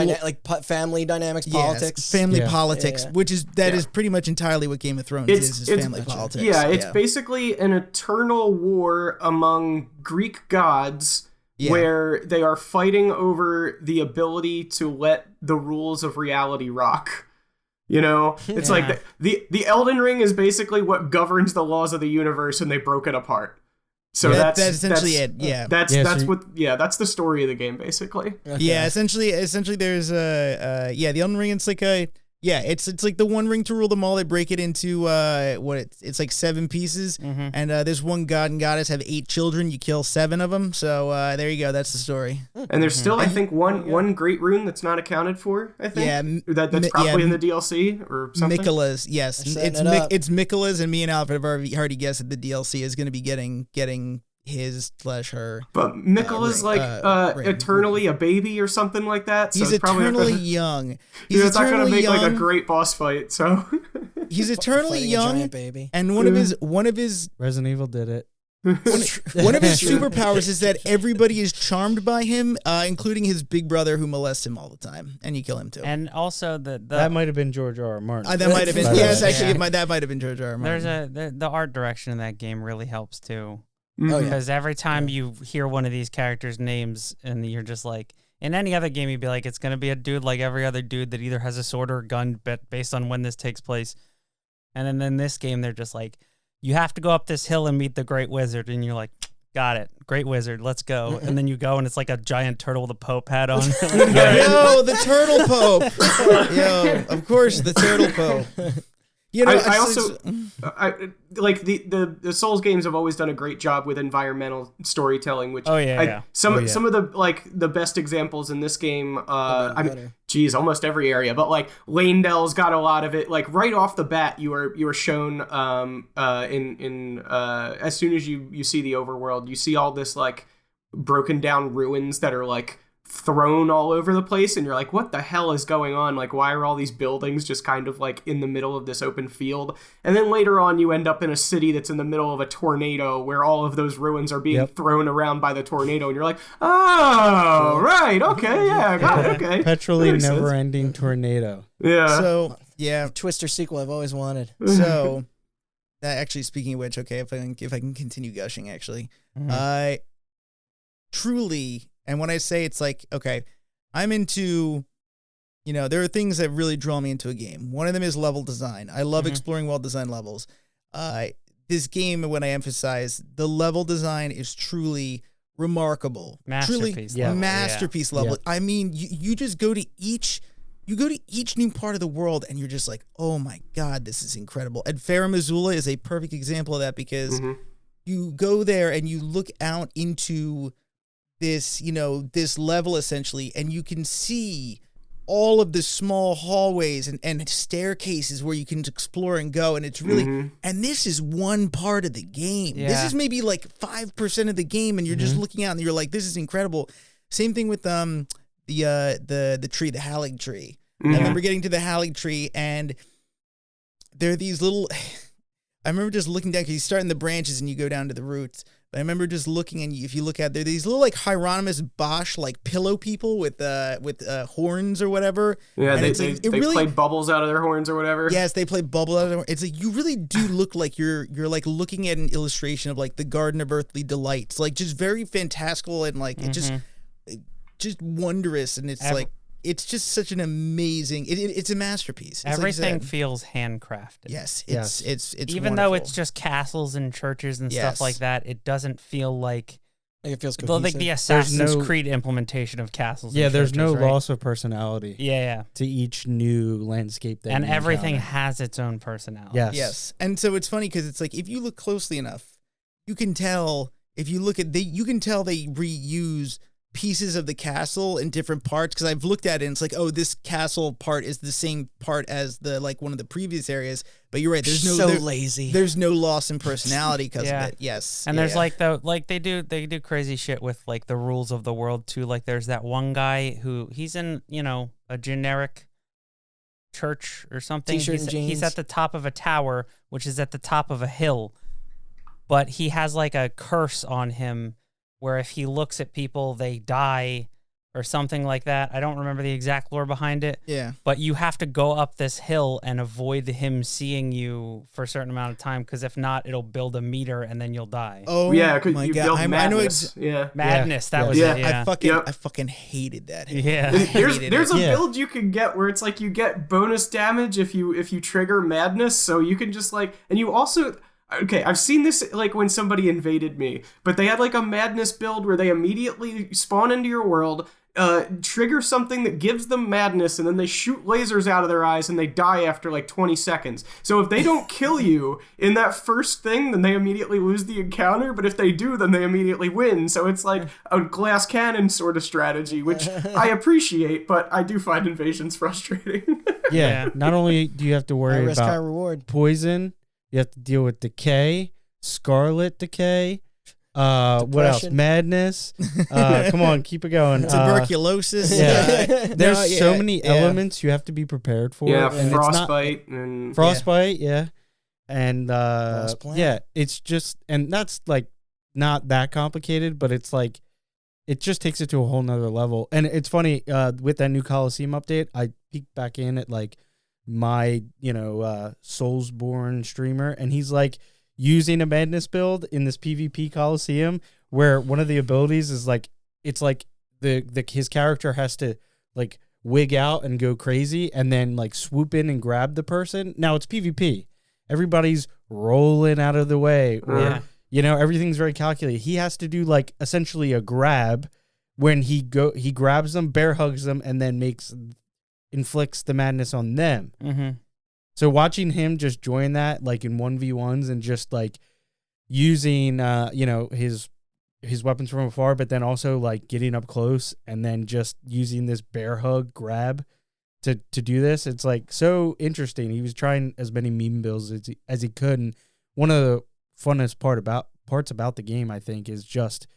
family dynamics, politics, politics, which is pretty much entirely what Game of Thrones is family politics. Yeah, it's basically an eternal war among Greek gods where they are fighting over the ability to let the rules of reality rock. It's like the Elden Ring is basically what governs the laws of the universe, and they broke it apart. So that's essentially it. Yeah, that's the story of the game basically. Okay. Yeah, essentially there's the Elden Ring. It's like it's like the one ring to rule them all. They break it into it's like 7 pieces, and there's one god and goddess have 8 children. You kill 7 of them. So there you go. That's the story. And there's still I think one great rune that's not accounted for. I think that's probably in the DLC or something. Miquella's, yes, it's Miquella's, and me and Alfred have already guessed that the DLC is going to be getting his/her. But Miquella's eternally a baby or something like that. So he's eternally young. He's not going to make like a great boss fight. So he's eternally young, baby. And one of his Resident Evil did it. One of his superpowers is that everybody is charmed by him, including his big brother who molests him all the time, and you kill him too. And also that might have been George R. R. Martin. That might have been that might have been George R. R. Martin. There's the art direction in that game really helps too. Because every time you hear one of these characters' names, and you're just like, in any other game, you'd be like, it's gonna be a dude like every other dude that either has a sword or a gun, based on when this takes place. And then in this game, they're just like, you have to go up this hill and meet the Great Wizard, and you're like, got it, Great Wizard, let's go. And then you go, and it's like a giant turtle with a Pope hat on. Yo, the Turtle Pope. Yo, of course, the Turtle Pope. I also like the Souls games have always done a great job with environmental storytelling, which some of the best examples in this game. Almost every area, but like Lanedell's got a lot of it. Like right off the bat, you are shown as soon as you see the overworld, you see all this like broken down ruins that are like thrown all over the place, and you're like, what the hell is going on? Like, why are all these buildings just kind of like in the middle of this open field? And then later on you end up in a city that's in the middle of a tornado where all of those ruins are being thrown around by the tornado, and you're like, oh, right, okay, yeah, got it, okay. Perpetually never-ending tornado. Yeah. So, yeah. Twister sequel I've always wanted. So, actually, speaking of which, okay, if I can continue gushing, actually, I truly, and when I say it's like, okay, I'm into, there are things that really draw me into a game. One of them is level design. I love exploring well-designed levels. This game, when I emphasize, the level design is truly remarkable. Masterpiece truly level. Masterpiece level. Yeah. I mean, you just go to each new part of the world and you're just like, oh my God, this is incredible. And Farum Azula is a perfect example of that, because you go there and you look out into this, this level essentially, and you can see all of the small hallways and staircases where you can explore and go. And it's really, and this is one part of the game. Yeah. This is maybe like 5% of the game, and you're just looking out and you're like, this is incredible. Same thing with the tree, the Hallig tree. I remember getting to the Hallig tree, and there are these little, I remember just looking down, because you start in the branches and you go down to the roots. But I remember just looking, and if you look at, there are these little like Hieronymus Bosch like pillow people with horns or whatever. Yeah, they play bubbles out of their horns or whatever. Yes, they play bubbles out of their horns. It's like you really do look like you're like looking at an illustration of like the Garden of Earthly Delights, like just very fantastical and like it just wondrous, and it's just such an amazing. It's a masterpiece. It's everything feels handcrafted. Yes, it's even wonderful. though it's just castles and churches and stuff like that. It doesn't feel like it feels cohesive. Like the Assassin's Creed implementation of castles. Yeah, and there's churches, no loss of personality. Yeah. To each new landscape that and you everything encounter. has its own personality. Yes. And so it's funny because it's like if you look closely enough, you can tell. If you look at you can tell they reuse pieces of the castle in different parts, because I've looked at it and it's like, oh, this castle part is the same part as the like one of the previous areas, but you're right, there's lazy, there's no loss in personality because of it. Yes. And there's like they do crazy shit with like the rules of the world too. Like there's that one guy who he's in a generic church or something. T-shirt and jeans. He's at the top of a tower, which is at the top of a hill, but he has like a curse on him where if he looks at people, they die or something like that. I don't remember the exact lore behind it. Yeah. But you have to go up this hill and avoid him seeing you for a certain amount of time, because if not, it'll build a meter and then you'll die. Oh, yeah, because you God. build madness. Madness, that was it. Yeah. I fucking hated that hill. Yeah. There's a build you can get where it's like you get bonus damage if you trigger madness, so you can just like, and you also... Okay, I've seen this like when somebody invaded me, but they had like a madness build where they immediately spawn into your world, trigger something that gives them madness, and then they shoot lasers out of their eyes and they die after like 20 seconds. So if they don't kill you in that first thing, then they immediately lose the encounter, but if they do, then they immediately win. So it's like a glass cannon sort of strategy, which I appreciate, but I do find invasions frustrating. Yeah, not only do you have to worry risk, high about reward. poison, you have to deal with decay, scarlet decay, what else? Madness. Come on, keep it going. Tuberculosis. Yeah. There's so many elements you have to be prepared for. Yeah, and frostbite. Frostbite, yeah. And it's just, and that's like not that complicated, but it's like, it just takes it to a whole nother level. And it's funny, with that new Coliseum update, I peeked back in at like my Soulsborne streamer, and he's like using a madness build in this PvP Coliseum where one of the abilities is like, it's like his character has to like wig out and go crazy and then like swoop in and grab the person. Now it's PvP, everybody's rolling out of the way, or everything's very calculated. He has to do like essentially a grab when he grabs them, bear hugs them, and then inflicts the madness on them. Mm-hmm. So watching him just join that like in 1v1s and just like using his weapons from afar, but then also like getting up close and then just using this bear hug grab to do this, it's like so interesting. He was trying as many meme builds as he could, and one of the funnest parts about the game, I think, is just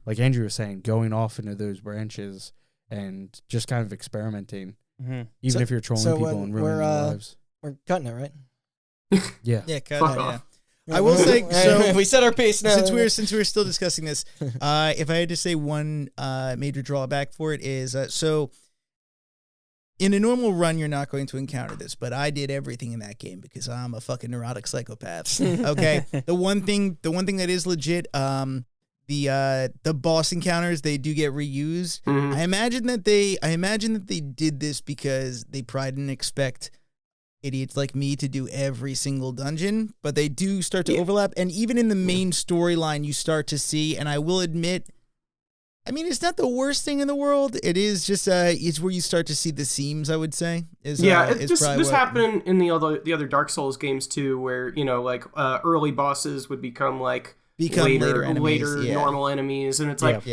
like Andrew was saying, going off into those branches and just kind of experimenting, Mm-hmm. even if you're trolling people and ruining their lives. We're cutting it, right? Yeah. Yeah, cut Fuck it, off. yeah. I will say, so we set our pace now. since we're still discussing this, if I had to say one major drawback for it is so in a normal run you're not going to encounter this, but I did everything in that game because I'm a fucking neurotic psychopath. Okay, the one thing that is legit, the boss encounters, they do get reused. Mhm. I imagine that they did this because they probably didn't expect idiots like me to do every single dungeon, but they do start to overlap. And even in the main storyline, you start to see, and I will admit, I mean, it's not the worst thing in the world. It is just, it's where you start to see the seams, I would say. This happened in the other Dark Souls games too, where, you know, like early bosses would become later enemies, normal enemies, and it's like,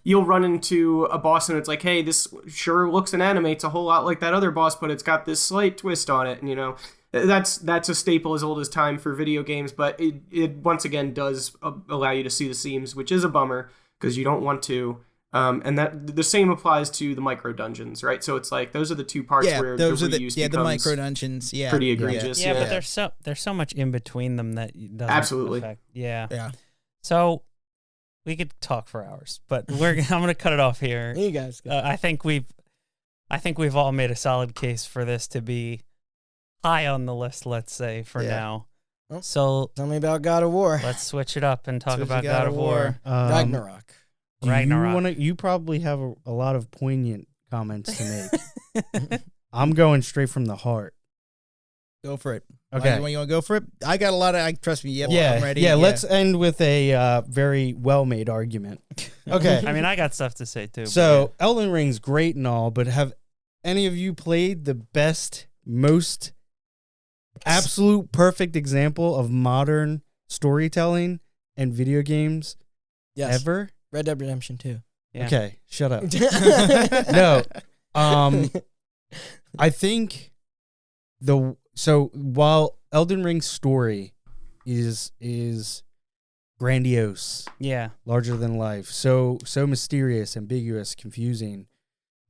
you'll run into a boss and it's like, hey, this sure looks and animates a whole lot like that other boss, but it's got this slight twist on it, and you know, that's a staple as old as time for video games, but it once again does allow you to see the seams, which is a bummer because you don't want to. And that the same applies to the micro dungeons, right? So it's like those are the two parts where those the are reuse the micro dungeons, pretty egregious. Yeah, but there's so much in between them that doesn't Absolutely affect. Yeah. Yeah. So we could talk for hours, but I'm gonna cut it off here. You guys go. I think we've all made a solid case for this to be high on the list. Let's say for now. Well, so tell me about God of War. let's switch it up and talk about God of War. Ragnarok. You probably have a lot of poignant comments to make. I'm going straight from the heart. Go for it. Okay. You want to go for it? I got a lot of, trust me, I'm ready. Yeah, let's end with a very well-made argument. Okay. I mean, I got stuff to say too. So, Elden Ring's great and all, but have any of you played the best, most absolute perfect example of modern storytelling and video games ever? Red Dead Redemption 2. Yeah. Okay, shut up. No. I think while Elden Ring's story is grandiose, larger than life, so mysterious, ambiguous, confusing,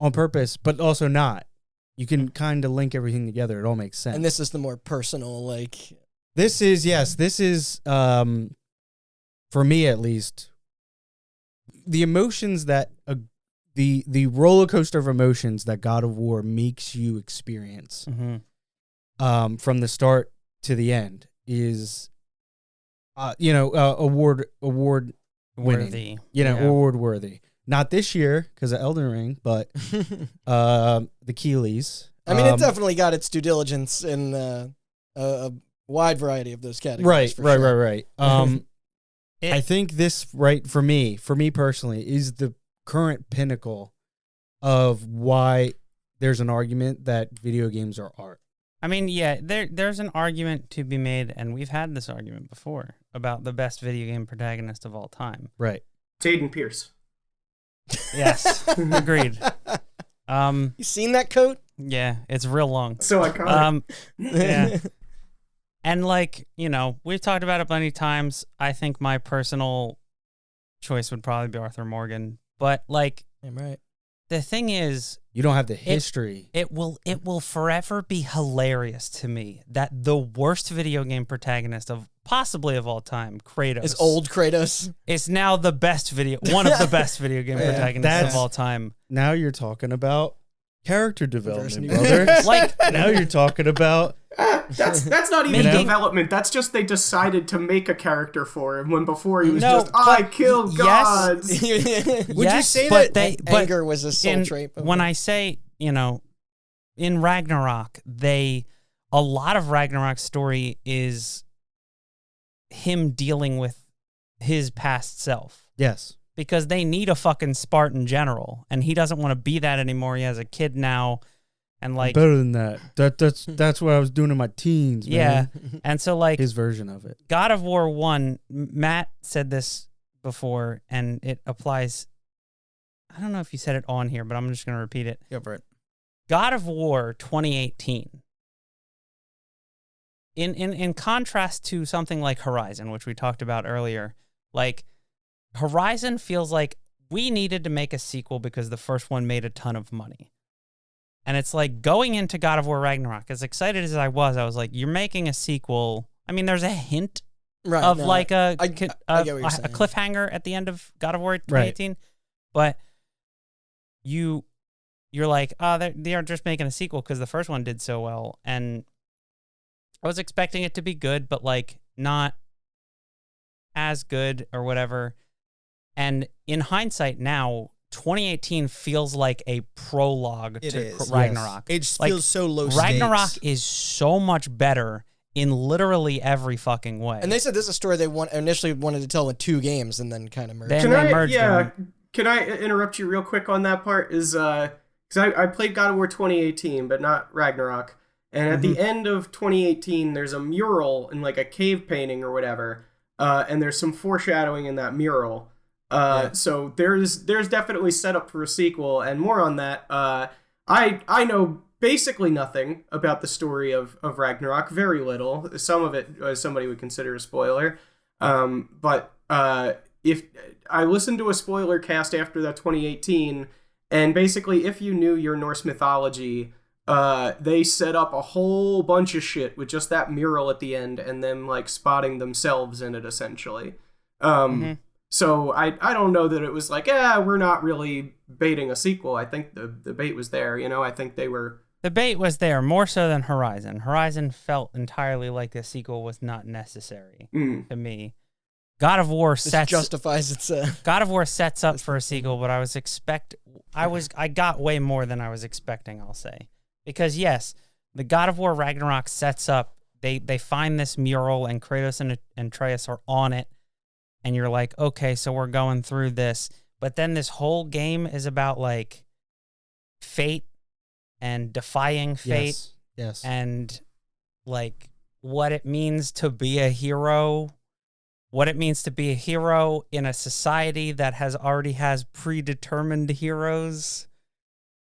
on purpose, but also not. You can kind of link everything together. It all makes sense. And this is the more personal, This is for me at least, the emotions that the roller coaster of emotions that God of War makes you experience, from the start to the end is, award winning, award worthy. Not this year because of Elden Ring, but the Keeleys. I mean, it definitely got its due diligence in a wide variety of those categories. Right. I think this, for me personally, is the current pinnacle of why there's an argument that video games are art. I mean, there's an argument to be made, and we've had this argument before about the best video game protagonist of all time. Right. Aiden Pierce. Yes, agreed. You seen that coat? Yeah, it's real long. So iconic. Yeah. And we've talked about it plenty of times. I think my personal choice would probably be Arthur Morgan. But I'm right. The thing is, you don't have the history. It will forever be hilarious to me that the worst video game protagonist possibly of all time, Kratos, is old Kratos. Is now one of the best video game protagonists of all time. Now you're talking about character development, brother. Now you're talking about that's not even development. That's just they decided to make a character for him when before he was I kill gods. Would you say that anger was a soul trait? When I say, in Ragnarok, a lot of Ragnarok's story is him dealing with his past self. Yes. Because they need a fucking Spartan general, and he doesn't want to be that anymore. He has a kid now, and better than that. That's what I was doing in my teens, man. Yeah, and so his version of it. God of War 1, Matt said this before, and it applies. I don't know if you said it on here, but I'm just going to repeat it. Go for it. God of War 2018. In contrast to something like Horizon, which we talked about earlier, Horizon feels like we needed to make a sequel because the first one made a ton of money. And it's like going into God of War Ragnarok, as excited as I was like, you're making a sequel. I mean, there's a hint of like a cliffhanger at the end of God of War 2018, but you're like, oh, they are just making a sequel because the first one did so well. And I was expecting it to be good, but like not as good or whatever. And in hindsight now, 2018 feels like a prologue to Ragnarok. It just feels so low Ragnarok stakes. is so much better in literally every fucking way. And they said this is a story they initially wanted to tell in 2 games and then kind of merged. Then they merged them. Can I interrupt you real quick on that part? Because I played God of War 2018, but not Ragnarok. And at the end of 2018, there's a mural in like a cave painting or whatever, and there's some foreshadowing in that mural. So there's definitely setup for a sequel, and more on that. I know basically nothing about the story of Ragnarok, very little. Some of it somebody would consider a spoiler. But if I listened to a spoiler cast after that 2018, and basically if you knew your Norse mythology, they set up a whole bunch of shit with just that mural at the end and them like spotting themselves in it essentially. So I don't know that it was like, we're not really baiting a sequel. I think the bait was there, I think they were... The bait was there, more so than Horizon. Horizon felt entirely like a sequel was not necessary to me. God of War justifies its... God of War sets up for a sequel, but I got way more than I was expecting, I'll say. Because yes, the God of War Ragnarok sets up, they find this mural and Kratos and Atreus are on it. And you're like, okay, so we're going through this. But then this whole game is about, like, fate and defying fate. Yes. And, like, what it means to be a hero. What it means to be a hero in a society that already has predetermined heroes.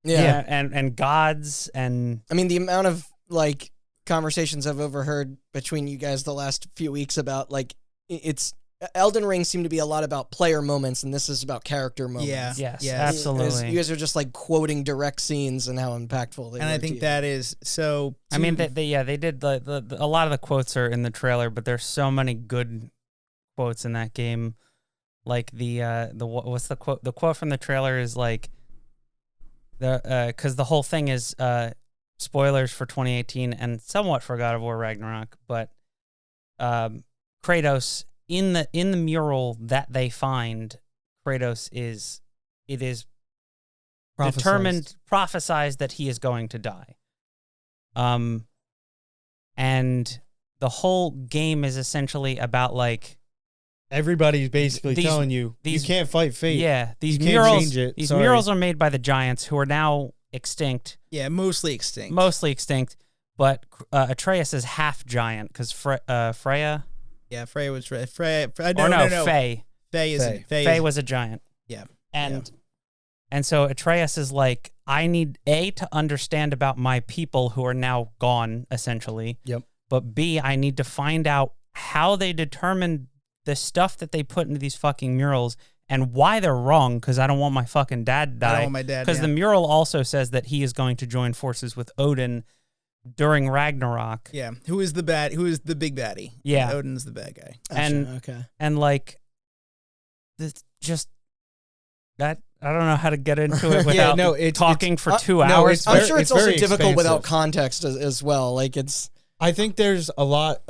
Yeah. And gods. And I mean, the amount of, like, conversations I've overheard between you guys the last few weeks about, like, it's... Elden Ring seemed to be a lot about player moments, and this is about character moments. Yes, absolutely. You guys are just like quoting direct scenes and how impactful they are. And I think that is so. I mean, they did a lot of the quotes are in the trailer, but there's so many good quotes in that game. Like what's the quote? The quote from the trailer is like because the whole thing is spoilers for 2018 and somewhat for God of War Ragnarok, but Kratos. In the mural that they find, Kratos is prophesized that he is going to die. And the whole game is essentially about like everybody's basically telling you can't fight fate. Yeah, these you murals. Can't change it. These Sorry. murals are made by the giants who are now extinct. Yeah, mostly extinct. But Atreus is half giant because Freya. Yeah, Freya was Freya. No. Faye. Faye was a giant. Yeah. And so Atreus is like, I need A, to understand about my people who are now gone, essentially. Yep. But B, I need to find out how they determined the stuff that they put into these fucking murals and why they're wrong, because I don't want my fucking dad to die. I don't want my dad. Because the mural also says that he is going to join forces with Odin during Ragnarok. Yeah. Who is the big baddie? Yeah. Odin's the bad guy. And like, it's just that I don't know how to get into it without talking for 2 hours. I'm sure it's also difficult expansive. without context as well. Like I think there's a lot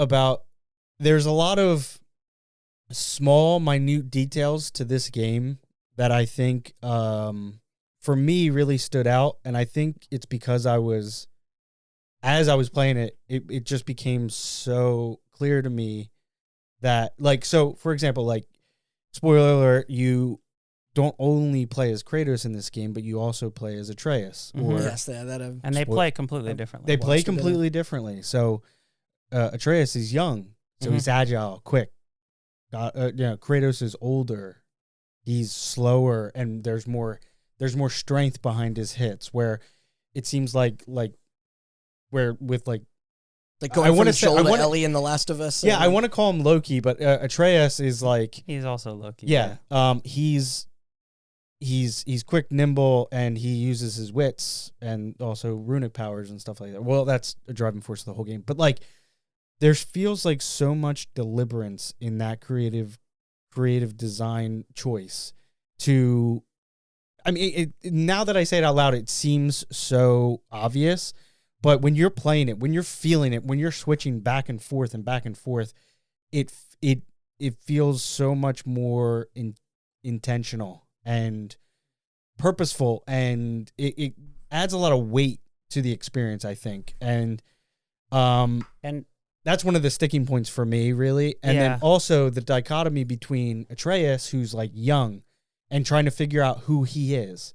of small, minute details to this game that I think, for me, really stood out. And I think it's because as I was playing it, it just became so clear to me that, like, so, for example, like, spoiler alert, you don't only play as Kratos in this game, but you also play as Atreus. And they play completely differently. They play completely differently. So Atreus is young, so he's agile, quick. Kratos is older, he's slower, and there's more strength behind his hits. Where it seems like where with like going from Joel to Ellie in The Last of Us. Yeah, I want to call him Loki, but Atreus is like he's also Loki. Yeah, he's he's quick, nimble, and he uses his wits and also runic powers and stuff like that. Well, that's a driving force of the whole game. But like, there feels like so much deliberance in that creative design choice. Now that I say it out loud, it seems so obvious. But when you're playing it, when you're feeling it, when you're switching back and forth, it feels so much more intentional and purposeful, and it adds a lot of weight to the experience, I think. And that's one of the sticking points for me, really. And then also the dichotomy between Atreus, who's like young and trying to figure out who he is.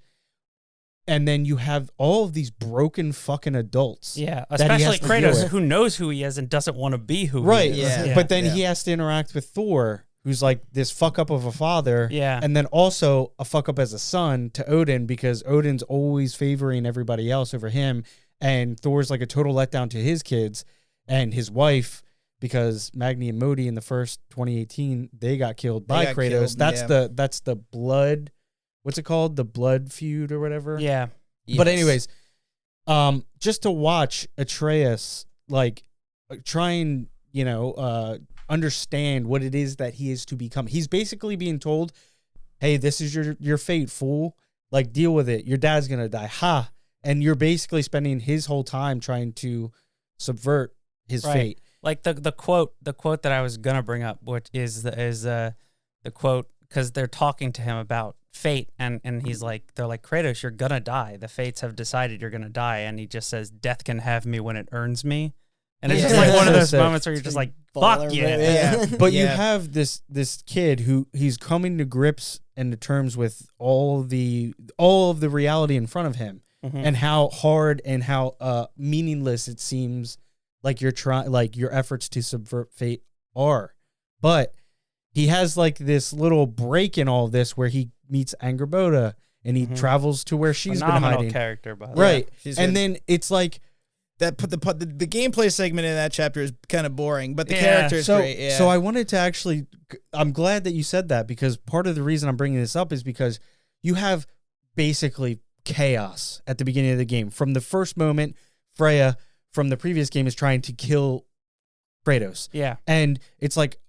And then you have all of these broken fucking adults. Yeah, especially Kratos, who knows who he is and doesn't want to be who he is. Yeah. But then he has to interact with Thor, who's like this fuck up of a father. Yeah. And then also a fuck up as a son to Odin, because Odin's always favoring everybody else over him. And Thor's like a total letdown to his kids and his wife, because Magni and Modi in the first 2018, they got killed by Kratos. That's the blood. What's it called? The blood feud or whatever. Yeah. But anyways, just to watch Atreus like try and understand what it is that he is to become. He's basically being told, "Hey, this is your fate, fool. Like, deal with it. Your dad's gonna die." Ha! And you're basically spending his whole time trying to subvert his fate. Like the quote that I was gonna bring up, which is the quote, because they're talking to him about fate, and he's like, they're like, "Kratos, you're gonna die. The fates have decided you're gonna die," and he just says, "Death can have me when it earns me." And it's just like one of those moments where you're just like, "Fuck yeah!" But you have this kid who he's coming to grips and to terms with all of the reality in front of him, and how hard and how meaningless it seems like your efforts to subvert fate are. But he has like this little break in all of this where he meets Angerboda and he travels to where she's been hiding. Character, by the way. Right. And then it's like that the gameplay segment in that chapter is kind of boring, but the character is great. Yeah. So I wanted to actually, I'm glad that you said that, because part of the reason I'm bringing this up is because you have basically chaos at the beginning of the game. From the first moment, Freya from the previous game is trying to kill Kratos. Yeah. And it's like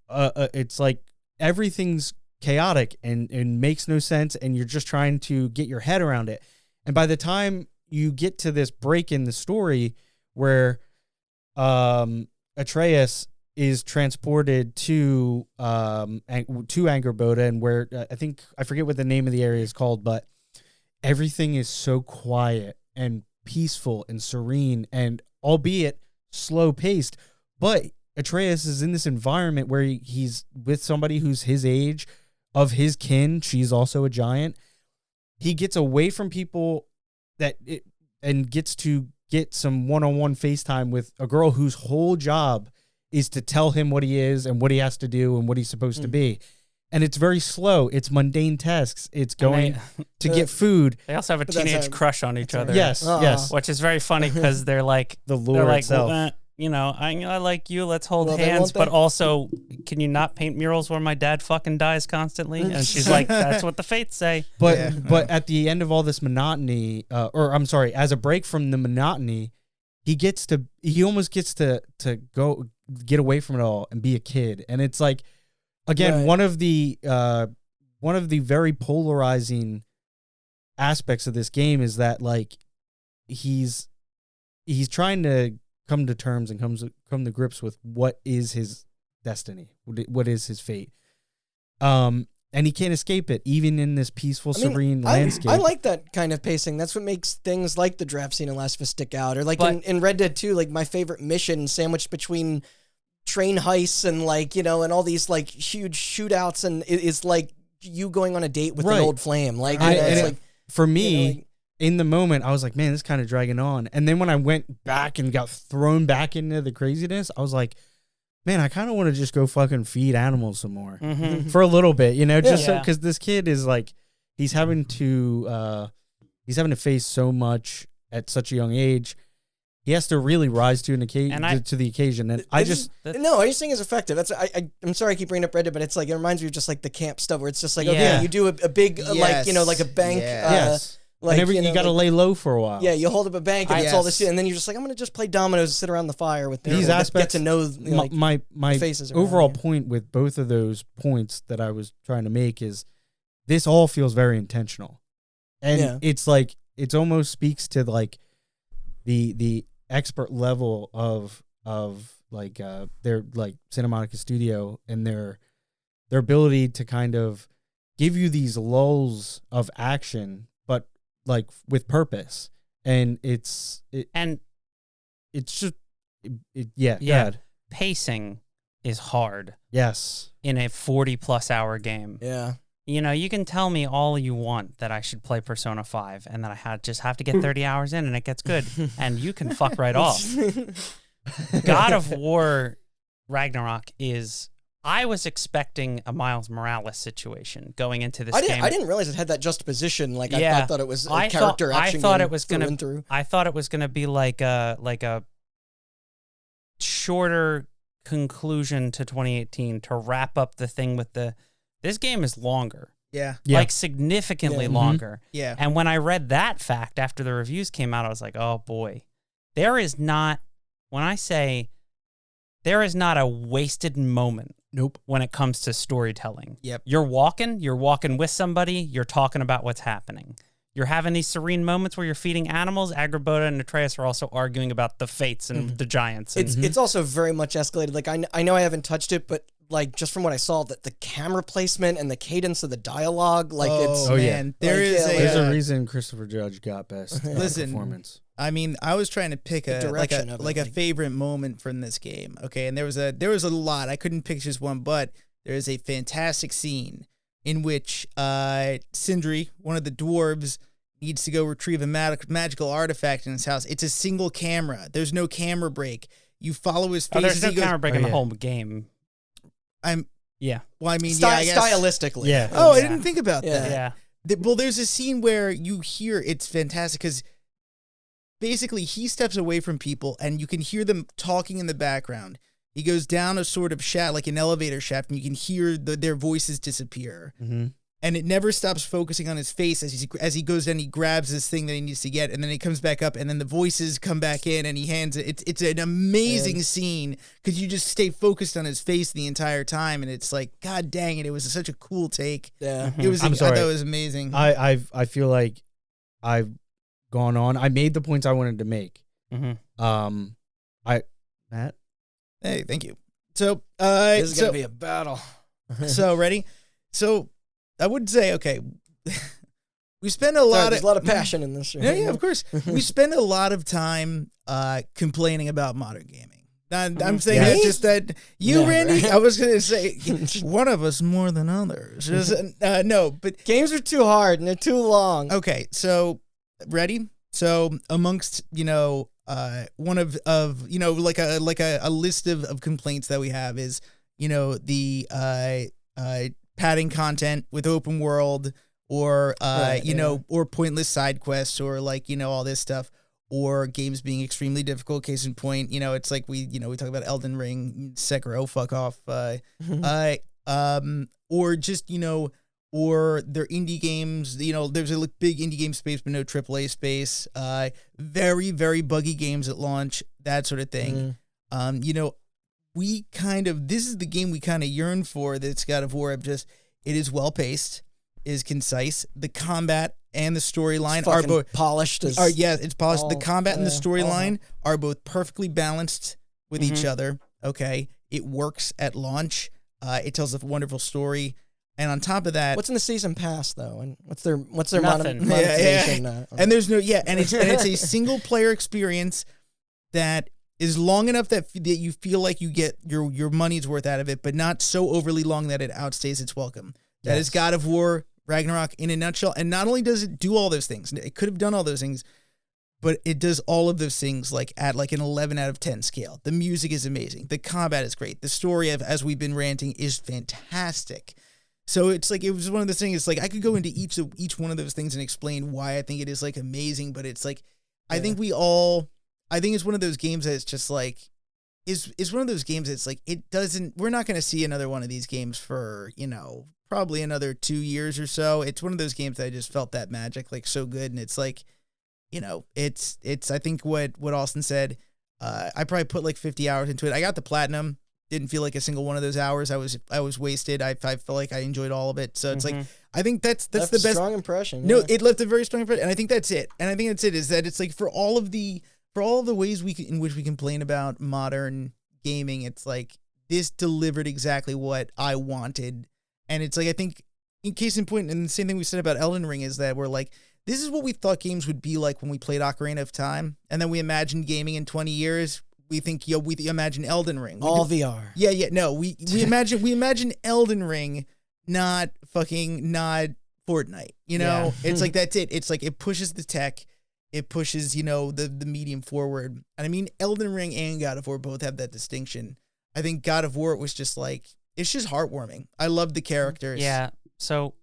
everything's chaotic and makes no sense, and you're just trying to get your head around it. And by the time you get to this break in the story where Atreus is transported to Angerboda, and where I forget what the name of the area is called, but everything is so quiet and peaceful and serene, and albeit slow paced, but Atreus is in this environment where he's with somebody who's his age, of his kin. She's also a giant. He gets away from people and gets to get some one-on-one FaceTime with a girl whose whole job is to tell him what he is and what he has to do and what he's supposed to be. And it's very slow. It's mundane tasks. It's going to get food. They also have a teenage crush on each other. Yes, yes. Which is very funny because they're like the lure itself. Well, I like you. Let's hold hands. But also, can you not paint murals where my dad fucking dies constantly? And she's like, that's what the fates say. But at the end of all this monotony, as a break from the monotony, he almost gets to go get away from it all and be a kid. And it's like, again, one of the very polarizing aspects of this game is that like he's trying to come to terms and come to grips with what is his destiny, what is his fate, and he can't escape it, even in this peaceful, serene landscape. I like that kind of pacing. That's what makes things like the draft scene in Last of Us stick out, or like in Red Dead 2, like my favorite mission sandwiched between train heists and and all these like huge shootouts, and it is like you going on a date with an old flame. For me, in the moment, I was like, man, this is kind of dragging on. And then when I went back and got thrown back into the craziness, I was like, man, I kind of want to just go fucking feed animals some more for a little bit, because this kid is like, he's having to face so much at such a young age. he has to really rise to to the occasion. And I think it's effective. That's I'm sorry I keep bringing up Red Dead, but it's like it reminds me of just like the camp stuff where it's just like okay, you do a big like like a bank. Yes. Like and you got to lay low for a while. Yeah, you hold up a bank and it's all this shit, and then you're just like, I'm gonna just play dominoes and sit around the fire with these aspects. Get to know my faces. Overall point with both of those points that I was trying to make is this all feels very intentional, and it's like it almost speaks to like the expert level of like their like Santa Monica Studio and their ability to kind of give you these lulls of action, but like with purpose. And it's just pacing is hard. Yes. In a 40+ hour game. Yeah. You know, you can tell me all you want that I should play Persona 5 and that I just have to get 30 hours in and it gets good. And you can fuck right off. God of War Ragnarok is... I was expecting a Miles Morales situation going into this game. I didn't realize it had that juxtaposition. Like I thought it was a character action. I thought it was gonna be like a shorter conclusion to 2018 to wrap up the thing with the. This game is longer. Yeah. Like significantly longer. Yeah. And when I read that fact after the reviews came out, I was like, oh boy, there is not. When I say there is not a wasted moment. Nope. When it comes to storytelling. Yep. You're walking with somebody, you're talking about what's happening. You're having these serene moments where you're feeding animals. Agrabota and Atreus are also arguing about the fates and the giants. And it's also very much escalated. Like I know I haven't touched it, but like just from what I saw, that the camera placement and the cadence of the dialogue, like there's a reason Christopher Judge got best performance. I mean, I was trying to pick a favorite moment from this game. Okay, and there was a lot. I couldn't pick just one, but there is a fantastic scene in which Sindri, one of the dwarves, needs to go retrieve a magical artifact in his house. It's a single camera. There's no camera break. You follow his face. There's no camera break in the whole game. Well, I mean, I guess stylistically. Yeah. Oh, I didn't think about that. Yeah. Well, there's a scene where you hear it's fantastic because basically he steps away from people and you can hear them talking in the background. He goes down a sort of shaft, like an elevator shaft, and you can hear their voices disappear. Mm-hmm. And it never stops focusing on his face as he goes down. He grabs this thing that he needs to get, and then he comes back up, and then the voices come back in, and he hands it. It's an amazing scene because you just stay focused on his face the entire time, and it's like, God dang it! It was such a cool take. Yeah, it was. I thought it was amazing. I feel like I've gone on. I made the points I wanted to make. Mm-hmm. Matt. Hey, thank you. So this is gonna be a battle. So ready? So. I would say, okay, we spend there's a lot of passion in this. Right? Yeah, of course. We spend a lot of time complaining about modern gaming. I'm saying that just that you, Randy, I was going to say one of us more than others. No, but games are too hard and they're too long. Okay, so ready? So amongst, one of like a list of complaints that we have is, the padding content with open world or or pointless side quests or all this stuff, or games being extremely difficult. Case in point, it's like we talk about Elden Ring, Sekiro, fuck off, or just or they're indie games. There's a big indie game space but no AAA space. Very, very buggy games at launch, that sort of thing. This is the game we kind of yearn for. That's God of War. It is well paced, is concise. The combat and the storyline are both polished. It's polished. The combat and the storyline are both perfectly balanced with each other. Okay, it works at launch. It tells a wonderful story, and on top of that, what's in the season pass though, and what's their Nothing. monetization? And there's no and it's a single player experience that is long enough that you feel like you get your money's worth out of it, but not so overly long that it outstays its welcome. That is God of War Ragnarok in a nutshell. And not only does it do all those things, it could have done all those things, but it does all of those things at an 11 out of 10 scale. The music is amazing. The combat is great. The story, as we've been ranting, is fantastic. So it's like, it was one of those things. It's like I could go into each one of those things and explain why I think it is amazing, but it's like I think we all I think it's one of those games that it's just like, is one of those games that's like, we're not going to see another one of these games for, probably another 2 years or so. It's one of those games that I just felt that magic, like so good. And it's like, it's I think what Austin said, I probably put like 50 hours into it. I got the platinum. Didn't feel like a single one of those hours I was wasted. I felt like I enjoyed all of it. So it's like, I think that's the best. Strong impression. No, it left a very strong impression, and I think that's it. And I think that's it. Is that it's like for all of the ways in which we complain about modern gaming, it's like this delivered exactly what I wanted. And it's like, I think in case in point, and the same thing we said about Elden Ring is that we're like, this is what we thought games would be like when we played Ocarina of Time, and then we imagined gaming in 20 years. We think, we imagine Elden Ring. All VR. Yeah. No, we imagine Elden Ring, not Fortnite. Yeah. It's like, that's it. It's like, it pushes the tech. It pushes, the medium forward. And I mean, Elden Ring and God of War both have that distinction. I think God of War was just like, it's just heartwarming. I love the characters. Yeah. So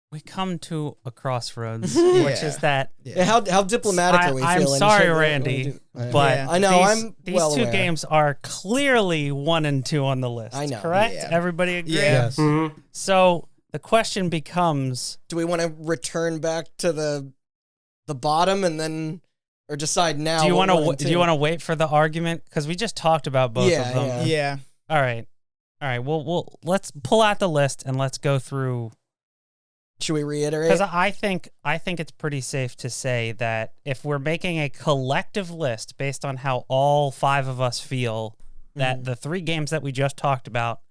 we come to a crossroads, which is that. Yeah, how diplomatic are we I'm feeling? sorry, Randy, but I know these two games are clearly 1 and 2 on the list. I know. Correct? Yeah. Everybody agree? Yes. Mm-hmm. So the question becomes: do we want to return back to the bottom and then, or decide now? Do you want to wait for the argument? Because we just talked about both of them. Yeah. All right. Well, let's pull out the list and let's go through. Should we reiterate? Because I think it's pretty safe to say that if we're making a collective list based on how all 5 of us feel, that the 3 games that we just talked about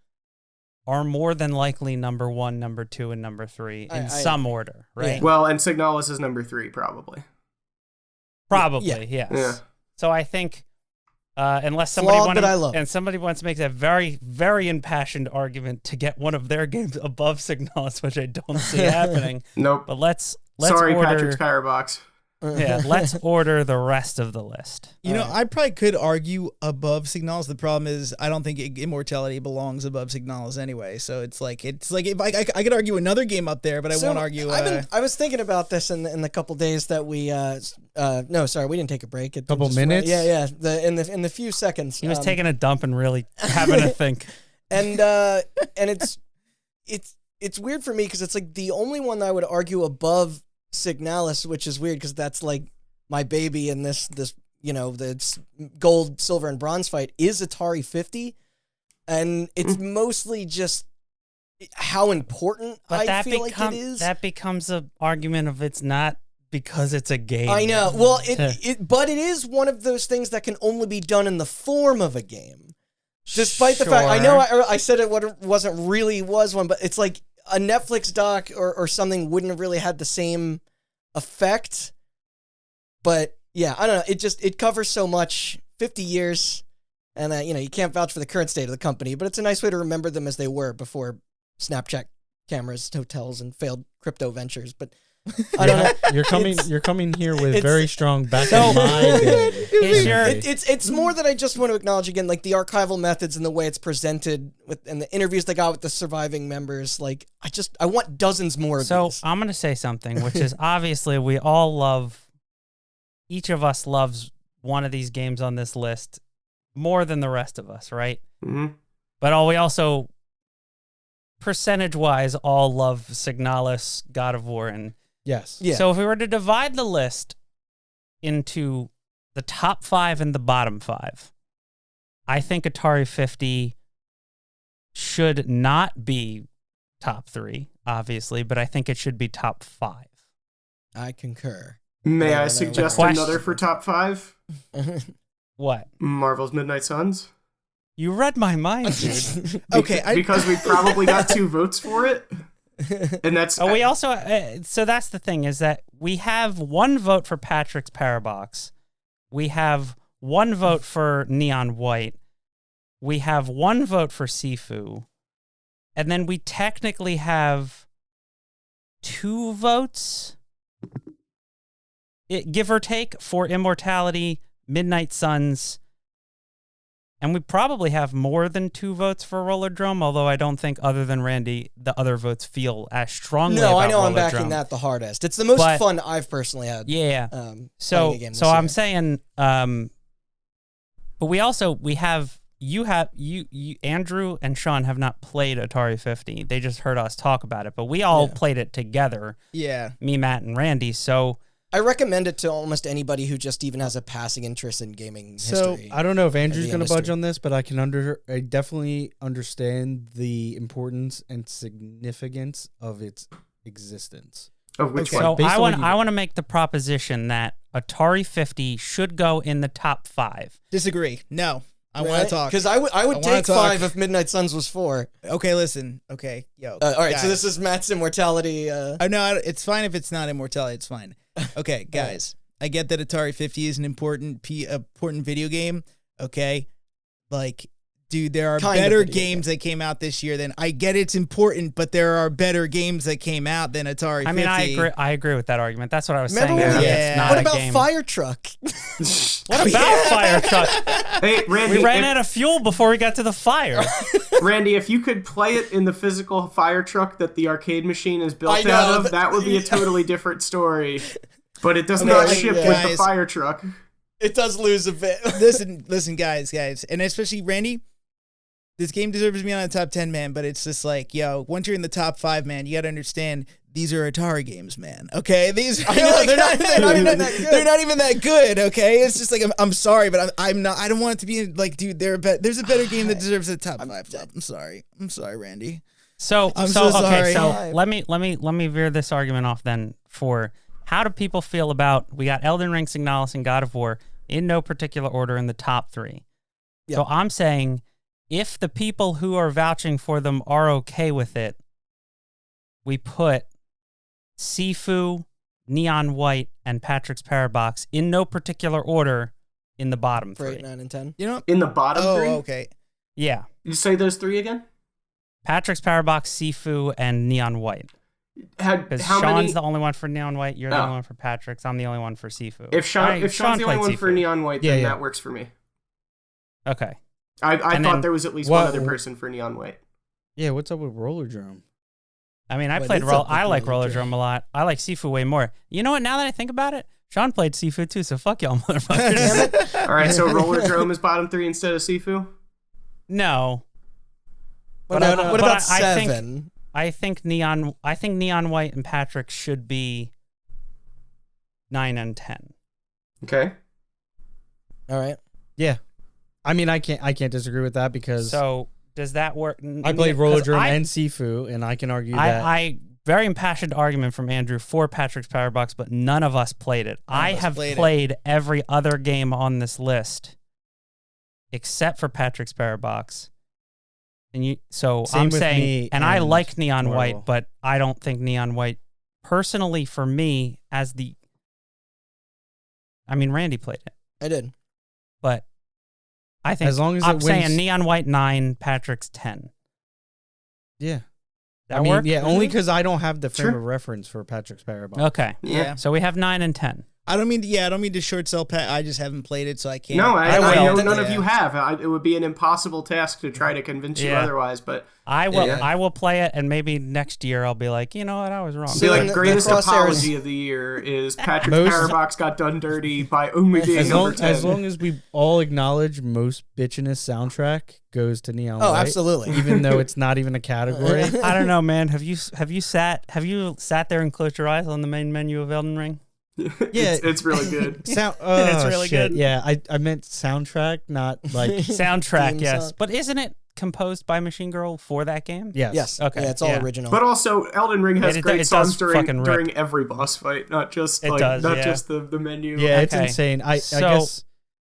are more than likely number 1, number 2, and number 3 in some order, right? Yeah. Well, and Signalis is number 3, probably. Probably, yes. Yeah. So I think unless somebody wants to make that very, very impassioned argument to get one of their games above Signalis, which I don't see happening. Nope. But let's Sorry, order, Patrick's Firebox. Yeah, let's order the rest of the list. I probably could argue above Signalis. The problem is I don't think Immortality belongs above Signalis anyway. So it's like if I could argue another game up there, but I won't argue. I was thinking about this in the couple days that we no, sorry, we didn't take a break. Couple minutes? Yeah. In the few seconds. He was taking a dump and really having to think. And it's weird for me because it's like the only one that I would argue above Signalis, which is weird because that's like my baby in this the gold, silver, and bronze fight is Atari 50, and it's mostly just how important I feel like it is. That becomes an argument of it's not because it's a game. I know. Well, but it is one of those things that can only be done in the form of a game. Despite the fact, I know I said it wasn't really was one, but it's like a Netflix doc or something wouldn't have really had the same effect. But yeah, I don't know. It covers so much, 50 years, and you can't vouch for the current state of the company, but it's a nice way to remember them as they were before Snapchat cameras, hotels, and failed crypto ventures. But I don't know. You're coming here with very strong back in mind. It's more that I just want to acknowledge again, like the archival methods and the way it's presented and the interviews they got with the surviving members. Like I want dozens more of these. So I'm going to say something, which is obviously each of us loves one of these games on this list more than the rest of us, right? Mm-hmm. But we also, percentage-wise, all love Signalis, God of War, and Yes. Yeah. So if we were to divide the list into the top 5 and the bottom 5, I think Atari 50 should not be top 3, obviously, but I think it should be top 5. I concur. May I suggest another for top 5? What? Marvel's Midnight Suns. You read my mind, dude. Okay, because we probably got 2 votes for it. And that's we also so that's the thing is that we have 1 vote for Patrick's Parabox, we have 1 vote for Neon White, we have 1 vote for Sifu, and then we technically have 2 votes, give or take, for Immortality, Midnight Suns. And we probably have more than 2 votes for Roller Drum, although I don't think, other than Randy, the other votes feel as strongly about I know Roller I'm backing Drum. that the hardest. It's the most fun I've personally had. Yeah. Playing a game So this I'm year. saying But we have Andrew and Sean have not played Atari 50. They just heard us talk about it, but we all played it together. Yeah. Me, Matt, and Randy. So I recommend it to almost anybody who just even has a passing interest in gaming history. I don't know if Andrew's going to budge on this, but I definitely understand the importance and significance of its existence. Of which So one? I want to make the proposition that Atari 50 should go in the top 5. Disagree. No. I want to talk. Because I would take 5 if Midnight Suns was 4. Okay, listen. Okay, yo. All right, guys. so this is Matt's immortality. No, it's fine if it's not immortality. It's fine. Okay, guys. I get that Atari 50 is an important video game. Okay, like, dude, there are better games that came out this year than. I get it's important, but there are better games that came out than Atari 50. I mean, I agree with that argument. That's what I was Remember saying. when- It's not What a about game. Fire Truck? What about Fire Truck? Hey, Randy, We ran out of fuel before we got to the fire. Randy, if you could play it in the physical fire truck that the arcade machine is built I know, out of, that would be a totally different story. But it does not ship with the guys. fire truck. It does lose a bit. listen, guys, and especially Randy. This game deserves to be on the top 10, man, but it's just like, yo, once you're in the top 5, man, you got to understand these are Atari games, man. Okay? These are they're not even that good. They're not even that good, okay? It's just like I'm sorry, but I'm not I don't want it to be like, dude, there's a better game that deserves a top 5. I'm sorry. I'm sorry, Randy. So I'm so okay, sorry. so let me veer this argument off then for how do people feel about we got Elden Ring, Signalis, and God of War in no particular order in the top 3. Yeah. So I'm saying if the people who are vouching for them are okay with it, we put Sifu, Neon White, and Patrick's Parabox in no particular order in the bottom For 3. 8, 9, and 10. You know? In the bottom three? Okay. Yeah. You say those 3 again? Patrick's Parabox, Sifu, and Neon White. Because How Sean's many? the only one for Neon White, you're the only one for Patrick's, I'm the only one for Sifu. If Sean's the only played one for Sifu. Neon White, then that works for me. Okay. I And thought then- there was at least What- one other person for Neon White. Yeah, what's up with Roller Drum? I mean, I What played is up I with like Roller Roller Drum? Drum a lot. I like Sifu way more. You know what? Now that I think about it, Sean played Sifu too, so fuck y'all motherfuckers. All right, so Roller Drome is bottom 3 instead of Sifu? No. What But about, I- what but about I think- 7? I think Neon White and Patrick should be 9 and 10. Okay. All right. Yeah, I mean, I can't disagree with that because So does that work? I played Roller 'Cause Drum I- and Sifu, and I can argue that. I very impassioned argument from Andrew for Patrick's Powerbox, but none of us played it. I us have played every other game on this list except for Patrick's Powerbox. And Same I'm with saying, me and I and like Neon Marvel. White, but I don't think Neon White, personally for me, Randy played it, I did. but I think As long as I'm it saying wins- Neon White 9, Patrick's 10. yeah, That I mean, work? yeah, only because I don't have the frame Sure. of reference for Patrick's Parabox. Okay. Yeah. So we have 9 and 10. I don't mean to short sell Pat. I just haven't played it, so I can't. No, I will. know none of Yeah. you have. It would be an impossible task to try to convince you Yeah. otherwise, but I will. Yeah. I will play it, and maybe next year I'll be like, you know what, I was wrong. be So like, then the greatest crosshairs- apology of the year is Patrick's Most- Parabox got done dirty by only being As number long, 10. as long as we all acknowledge most bitchiness soundtrack goes to Neon Oh, White, absolutely. even though it's not even a category. I don't know, man. Have you sat there and closed your eyes on the main menu of Elden Ring? it's really good. Sound, It's really shit. good. Yeah, I meant soundtrack, not like Soundtrack, Theme yes. song. But isn't it composed by Machine Girl for that game? yes. Yes. Okay, Yeah, it's all yeah. original. But also, Elden Ring has It great does songs fucking rip. during every boss fight, not just It does, not yeah. just the menu. Yeah, it's Okay. insane. I So- guess.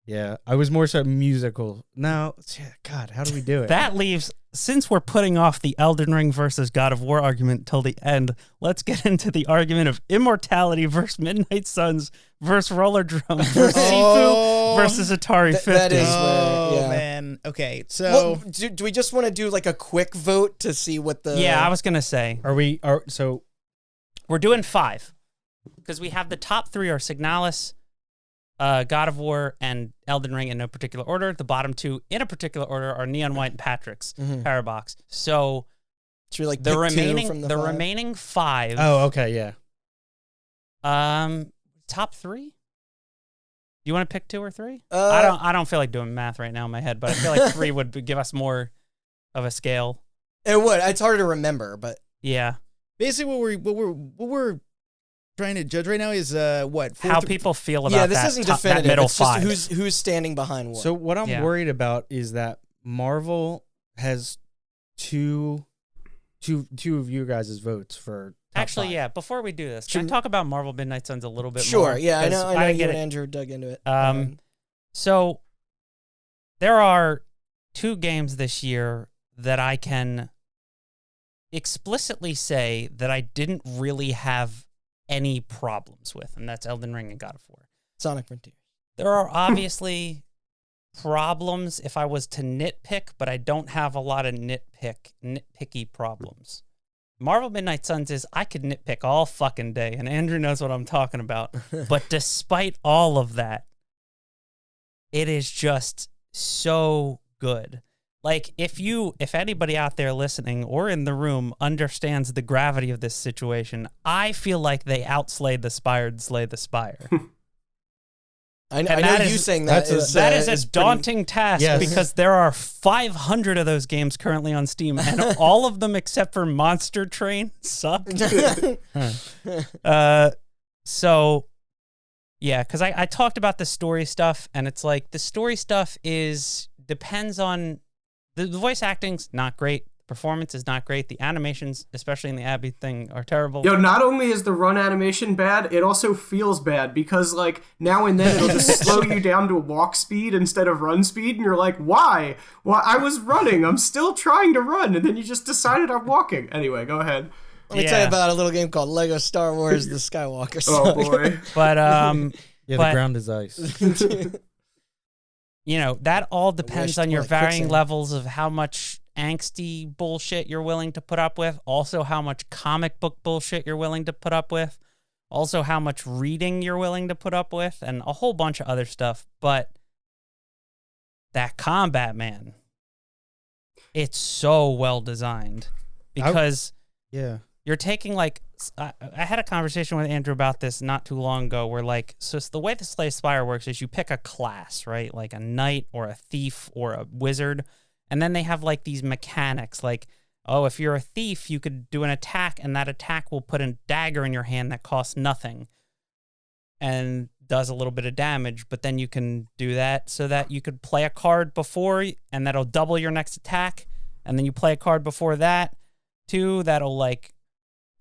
Yeah, I was more so musical. No, God, how do we do it? That leaves, since we're putting off the Elden Ring versus God of War argument till the end, let's get into the argument of Immortality versus Midnight Suns versus Roller Drum versus Sifu versus Atari 50. that is- Oh where- yeah. man. Okay, so Well, do we just want to do like a quick vote to see what the? Yeah, I was going to say. So We're doing 5 because we have the top 3 are Signalis, God of War, and Elden Ring in no particular order. The bottom 2 in a particular order are Neon White and Patrick's Parabox. So should we like the pick two remaining from the the five? remaining 5. oh, okay, yeah. Top 3. You want to pick 2 or 3? Uh, I don't feel like doing math right now in my head, but I feel like 3 would give us more of a scale. It would. It's hard to remember, but Yeah. Basically, what we're trying to judge right now is what How people feel about this that, isn't that definitive. middle It's just 5. who's standing behind what. So what I'm Yeah. worried about is that Marvel has two of you guys' votes for top Actually, 5. yeah, before we do this, can I talk about Marvel Midnight Suns a little bit Sure, more? yeah, I 'Cause know didn't you get and it. Andrew dug into it. So there are 2 games this year that I can explicitly say that I didn't really have any problems with, and that's Elden Ring and God of War. Sonic Frontier. There are obviously problems if I was to nitpick, but I don't have a lot of nitpicky problems. Marvel Midnight Suns is I could nitpick all fucking day, and Andrew knows what I'm talking about. But despite all of that, it is just so good. Like, if anybody out there listening or in the room understands the gravity of this situation, I feel like they outslayed the Spire to slay the Spire. I know you saying that That is a pretty- daunting task Yes. because there are 500 of those games currently on Steam, and all of them except for Monster Train suck. So, yeah, because I talked about the story stuff, and it's like the story stuff depends on the voice acting's not great, the performance is not great, the animations, especially in the Abby thing, are terrible. Yo, not only is the run animation bad, it also feels bad because, like, now and then it'll just slow you down to walk speed instead of run speed, and you're like, why? Well, I was running. I'm still trying to run, and then you just decided I'm walking. Anyway, go ahead. Let me tell you about a little game called Lego Star Wars: The Skywalker Oh, Saga. boy. But Yeah, but- the ground is ice. you know, that all depends on your like varying quicksand. levels of how much angsty bullshit you're willing to put up with, also how much comic book bullshit you're willing to put up with, also how much reading you're willing to put up with, and a whole bunch of other stuff. But that combat, man, it's so well designed because Yeah. you're taking like I had a conversation with Andrew about this not too long ago where like so the way the Slay Spire works is you pick a class, right? Like a knight or a thief or a wizard, and then they have like these mechanics like, oh, if you're a thief, you could do an attack and that attack will put a dagger in your hand that costs nothing and does a little bit of damage, but then you can do that so that you could play a card before and that'll double your next attack, and then you play a card before that too that'll like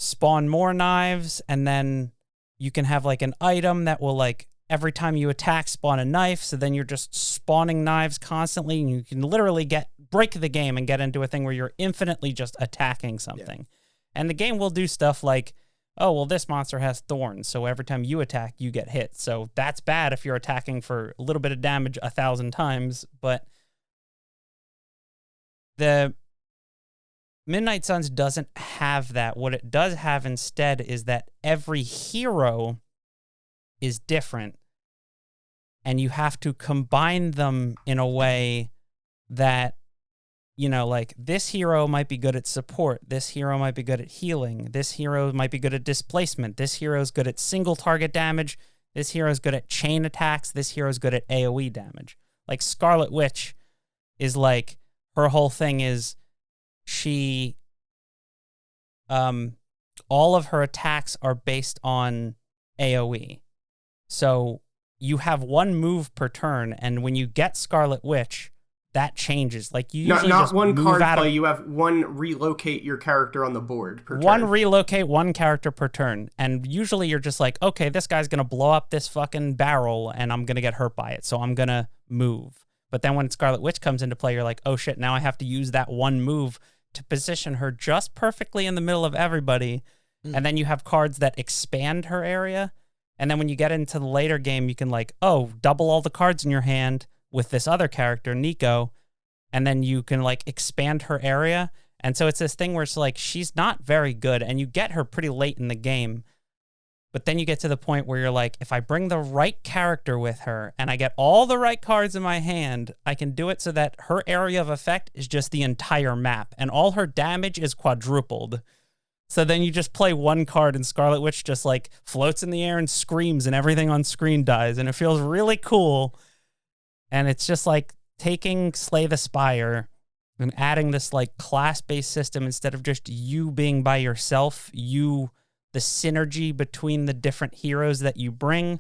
spawn more knives, and then you can have like an item that will like every time you attack spawn a knife, so then you're just spawning knives constantly, and you can literally break the game and get into a thing where you're infinitely just attacking something. And the game will do stuff like, oh, well, this monster has thorns, so every time you attack you get hit, so that's bad if you're attacking for a little bit of damage 1,000 times. But the Midnight Suns doesn't have that. What it does have instead is that every hero is different, and you have to combine them in a way that, you know, like this hero might be good at support, this hero might be good at healing, this hero might be good at displacement, this hero is good at single target damage, this hero is good at chain attacks, this hero is good at AoE damage. Like Scarlet Witch is like, her whole thing is she, all of her attacks are based on AoE. So you have one move per turn, and when you get Scarlet Witch, that changes. Like you usually Not just one move card out of play. You have one relocate your character on the board per one turn. relocate one character per turn, and usually you're just like, okay, this guy's gonna blow up this fucking barrel, and I'm gonna get hurt by it, so I'm gonna move. But then when Scarlet Witch comes into play, you're like, oh shit, now I have to use that one move to position her just perfectly in the middle of everybody. And then you have cards that expand her area. And then when you get into the later game, you can like, oh, double all the cards in your hand with this other character, Nico. And then you can like expand her area. And so it's this thing where it's like, she's not very good, and you get her pretty late in the game. But then you get to the point where you're like, if I bring the right character with her and I get all the right cards in my hand, I can do it so that her area of effect is just the entire map and all her damage is quadrupled. So then you just play one card and Scarlet Witch just like floats in the air and screams and everything on screen dies. And it feels really cool. And it's just like taking Slay the Spire and adding this like class-based system instead of just you being by yourself, the synergy between the different heroes that you bring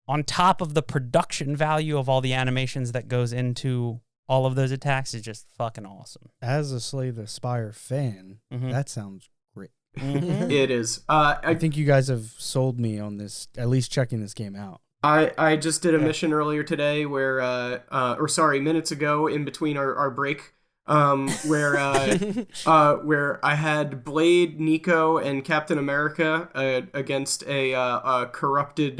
on top of the production value of all the animations that goes into all of those attacks is just fucking awesome. As a Slay the Spire fan, that sounds great. It is. I think you guys have sold me on this, at least checking this game out. I just did a mission earlier today where, minutes ago in between our break, where I had Blade, Nico, and Captain America against a corrupted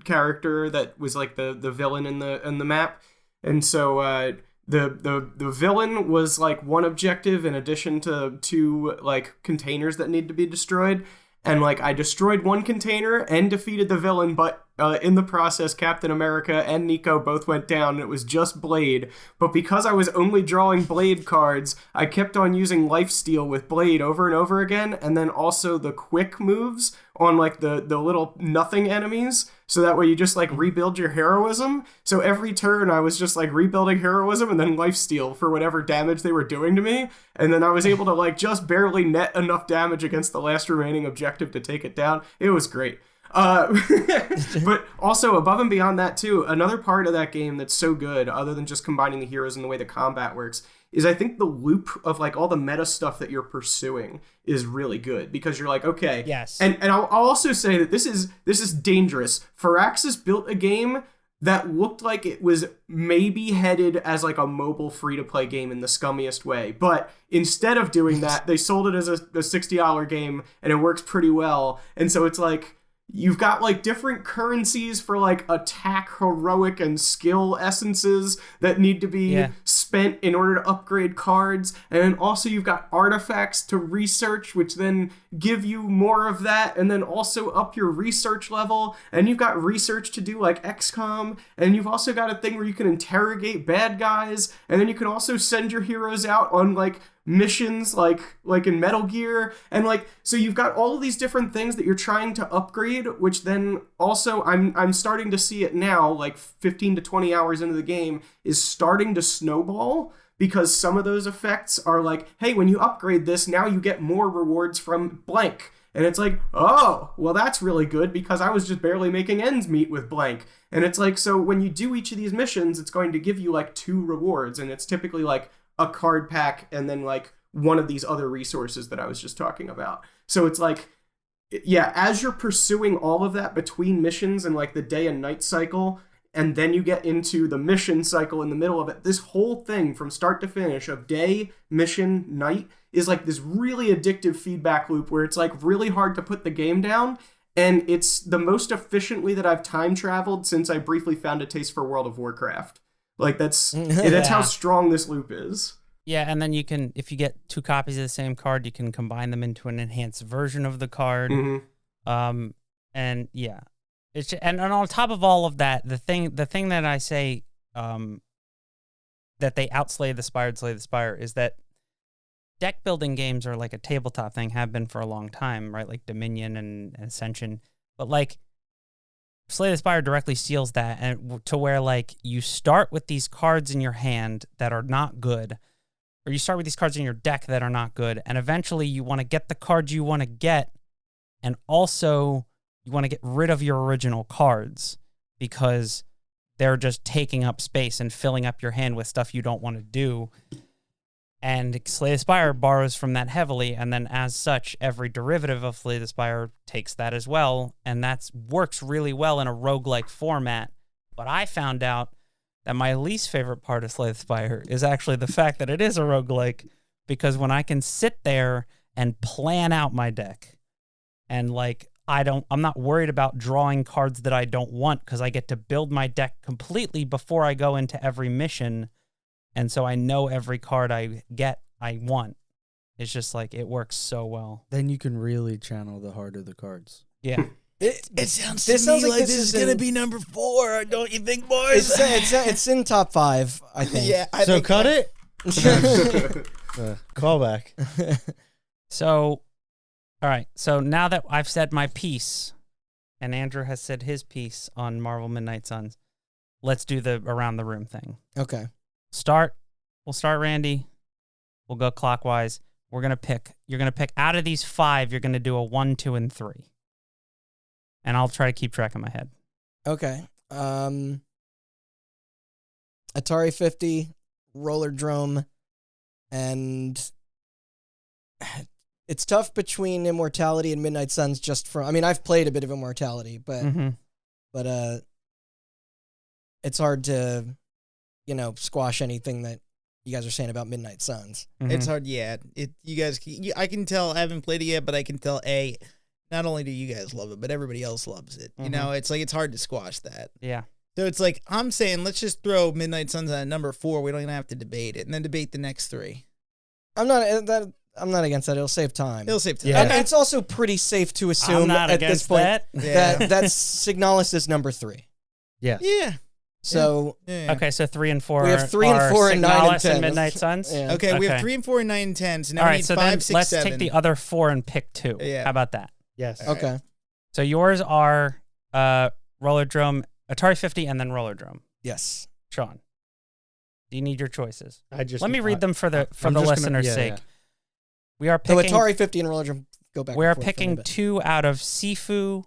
character that was like the villain in the map, and so the villain was like one objective in addition to two like containers that need to be destroyed. And, like, I destroyed one container and defeated the villain, but in the process, Captain America and Nico both went down, and it was just Blade. But because I was only drawing Blade cards, I kept on using Lifesteal with Blade over and over again, and then also the quick moves on, like, the little nothing enemies, so that way you just, like, rebuild your heroism. So every turn, I was just, like, rebuilding heroism and then Lifesteal for whatever damage they were doing to me, and then I was able to, like, just barely net enough damage against the last remaining objective to take it down. It was great. But also above and beyond that too, another part of that game that's so good, other than just combining the heroes and the way the combat works, is I think the loop of like all the meta stuff that you're pursuing is really good, because you're like, okay, yes, and I'll also say that this is dangerous. Firaxis built a game that looked like it was maybe headed as like a mobile free-to-play game in the scummiest way. But instead of doing that, they sold it as a $60 game, and it works pretty well. And so it's like, you've got like different currencies for like attack, heroic, and skill essences that need to be spent in order to upgrade cards. And then also you've got artifacts to research, which then give you more of that, and then also up your research level. And you've got research to do like XCOM, and you've also got a thing where you can interrogate bad guys, and then you can also send your heroes out on like missions like in Metal Gear, and like, so you've got all of these different things that you're trying to upgrade, which then also I'm starting to see it now, like 15 to 20 hours into the game, is starting to snowball, because some of those effects are like, hey, when you upgrade this, now you get more rewards from blank. And it's like, oh, well, that's really good, because I was just barely making ends meet with blank. And it's like, so when you do each of these missions, it's going to give you like 2 rewards, and it's typically like a card pack and then like one of these other resources that I was just talking about. So it's like, yeah, as you're pursuing all of that between missions and like the day and night cycle, and then you get into the mission cycle in the middle of it, this whole thing from start to finish of day, mission, night is like this really addictive feedback loop where it's like really hard to put the game down. And it's the most efficiently that I've time traveled since I briefly found a taste for World of Warcraft. Like that's how strong this loop is. Yeah, and then you can, if you get 2 copies of the same card, you can combine them into an enhanced version of the card. And yeah, it's just, and on top of all of that, the thing that I say that they outslay the Spire is that deck building games are like a tabletop thing, have been for a long time, right? Like Dominion and Ascension, but like Slay the Spire directly steals that, and to where like you start with these cards in your hand that are not good, or you start with these cards in your deck that are not good, and eventually you want to get the cards you want to get, and also you want to get rid of your original cards because they're just taking up space and filling up your hand with stuff you don't want to do. And Slay the Spire borrows from that heavily, and then as such, every derivative of Slay the Spire takes that as well, and that works really well in a roguelike format. But I found out that my least favorite part of Slay the Spire is actually the fact that it is a roguelike, because when I can sit there and plan out my deck, and like I'm not worried about drawing cards that I don't want, because I get to build my deck completely before I go into every mission. And so I know every card I want. It's just like, it works so well. Then you can really channel the heart of the cards. Yeah. It sounds to me like this is going to be number 4, don't you think, boys? It's in top 5, I think. Yeah. So cut it? Callback. So All right. So now that I've said my piece, and Andrew has said his piece on Marvel Midnight Suns, let's do the around the room thing. Okay. We'll start Randy. We'll go clockwise. You're going to pick out of these 5, you're going to do a 1, 2, and 3. And I'll try to keep track in my head. Okay. Atari 50, Rollerdrome, and it's tough between Immortality and Midnight Suns I've played a bit of Immortality, but it's hard to, squash anything that you guys are saying about Midnight Suns. It's hard, yeah. I can tell, I haven't played it yet, but I can tell, not only do you guys love it, but everybody else loves it. It's like, it's hard to squash that. Yeah. So it's like, I'm saying, let's just throw Midnight Suns on number 4. We don't even have to debate it, and then debate the next 3. I'm not against that. It'll save time. It'll save time. Yeah. And it's also pretty safe to assume at this point that Signalis is number 3. Yeah. Yeah. So okay, so 3 and 4. we have 3 and 4 and 9 and 10. And Midnight Suns. Yeah. Okay, we have 3 and 4 and 9 and 10. So now all we right, need so 5, then 6, let's 7. take the other 4 and pick 2. Yeah. How about that? Yes. Okay. So yours are Rollerdrome, Atari 50, and then Rollerdrome. Yes. Sean, do you need your choices? Let me read them for the listener's sake. Yeah. We are So picking Atari 50 and Rollerdrome go back. We are picking 2 out of Sifu,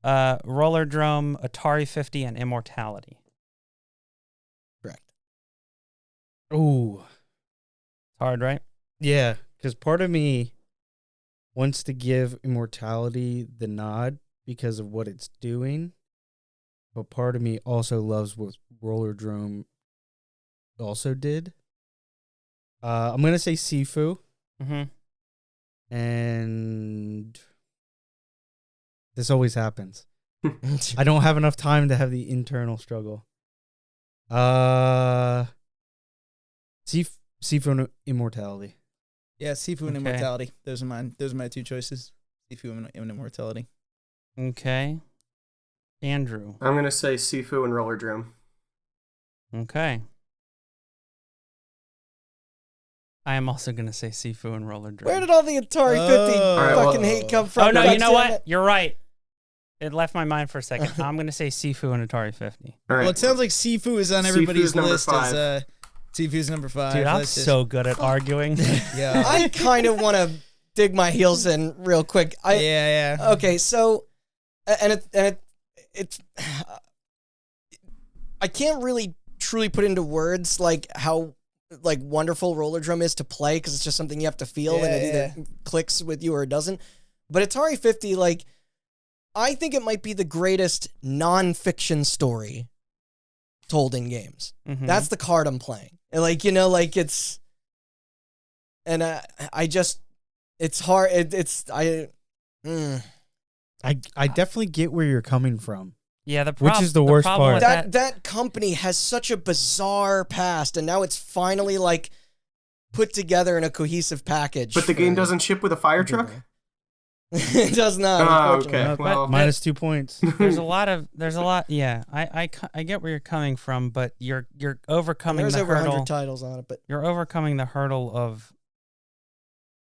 Rollerdrome, Atari 50, and Immortality. Correct. Ooh. It's hard, right? Yeah, because part of me wants to give Immortality the nod because of what it's doing, but part of me also loves what Rollerdrome also did. I'm going to say Sifu. Mm-hmm. And this always happens. I don't have enough time to have the internal struggle. Sifu and Immortality. Yeah, Sifu and Okay. Immortality. Those are mine. Those are my 2 choices. Sifu and Immortality. Okay. Andrew. I'm going to say Sifu and Rollerdrome. Okay. I am also going to say Sifu and Rollerdrome. Where did all the Atari 50 fucking hate come from? Oh, no, God you know damn what? it. You're right. It left my mind for a second. I'm going to say Sifu and Atari 50. All right. Well, it sounds like Sifu is on everybody's number list 5. as Sifu's number 5. Dude, I'm That's just- so good at arguing. Yeah. I kind of want to dig my heels in real quick. Yeah. Okay, so it's I can't really truly put into words like how like wonderful Rollerdrome is to play because it's just something you have to feel and it either clicks with you or it doesn't. But Atari 50, like, I think it might be the greatest non-fiction story told in games. Mhm. That's the card I'm playing. And like, it's, and I just, it's hard. I definitely get where you're coming from. Yeah, Which is the worst problem part. with That company has such a bizarre past, and now it's finally like put together in a cohesive package. But the game doesn't ship with a fire truck? It does not. Oh, unfortunately. okay. Well, Minus 2 points. there's a lot. Yeah, I get where you're coming from, but you're overcoming There's the over hurdle. 100 titles on it, but You're overcoming the hurdle of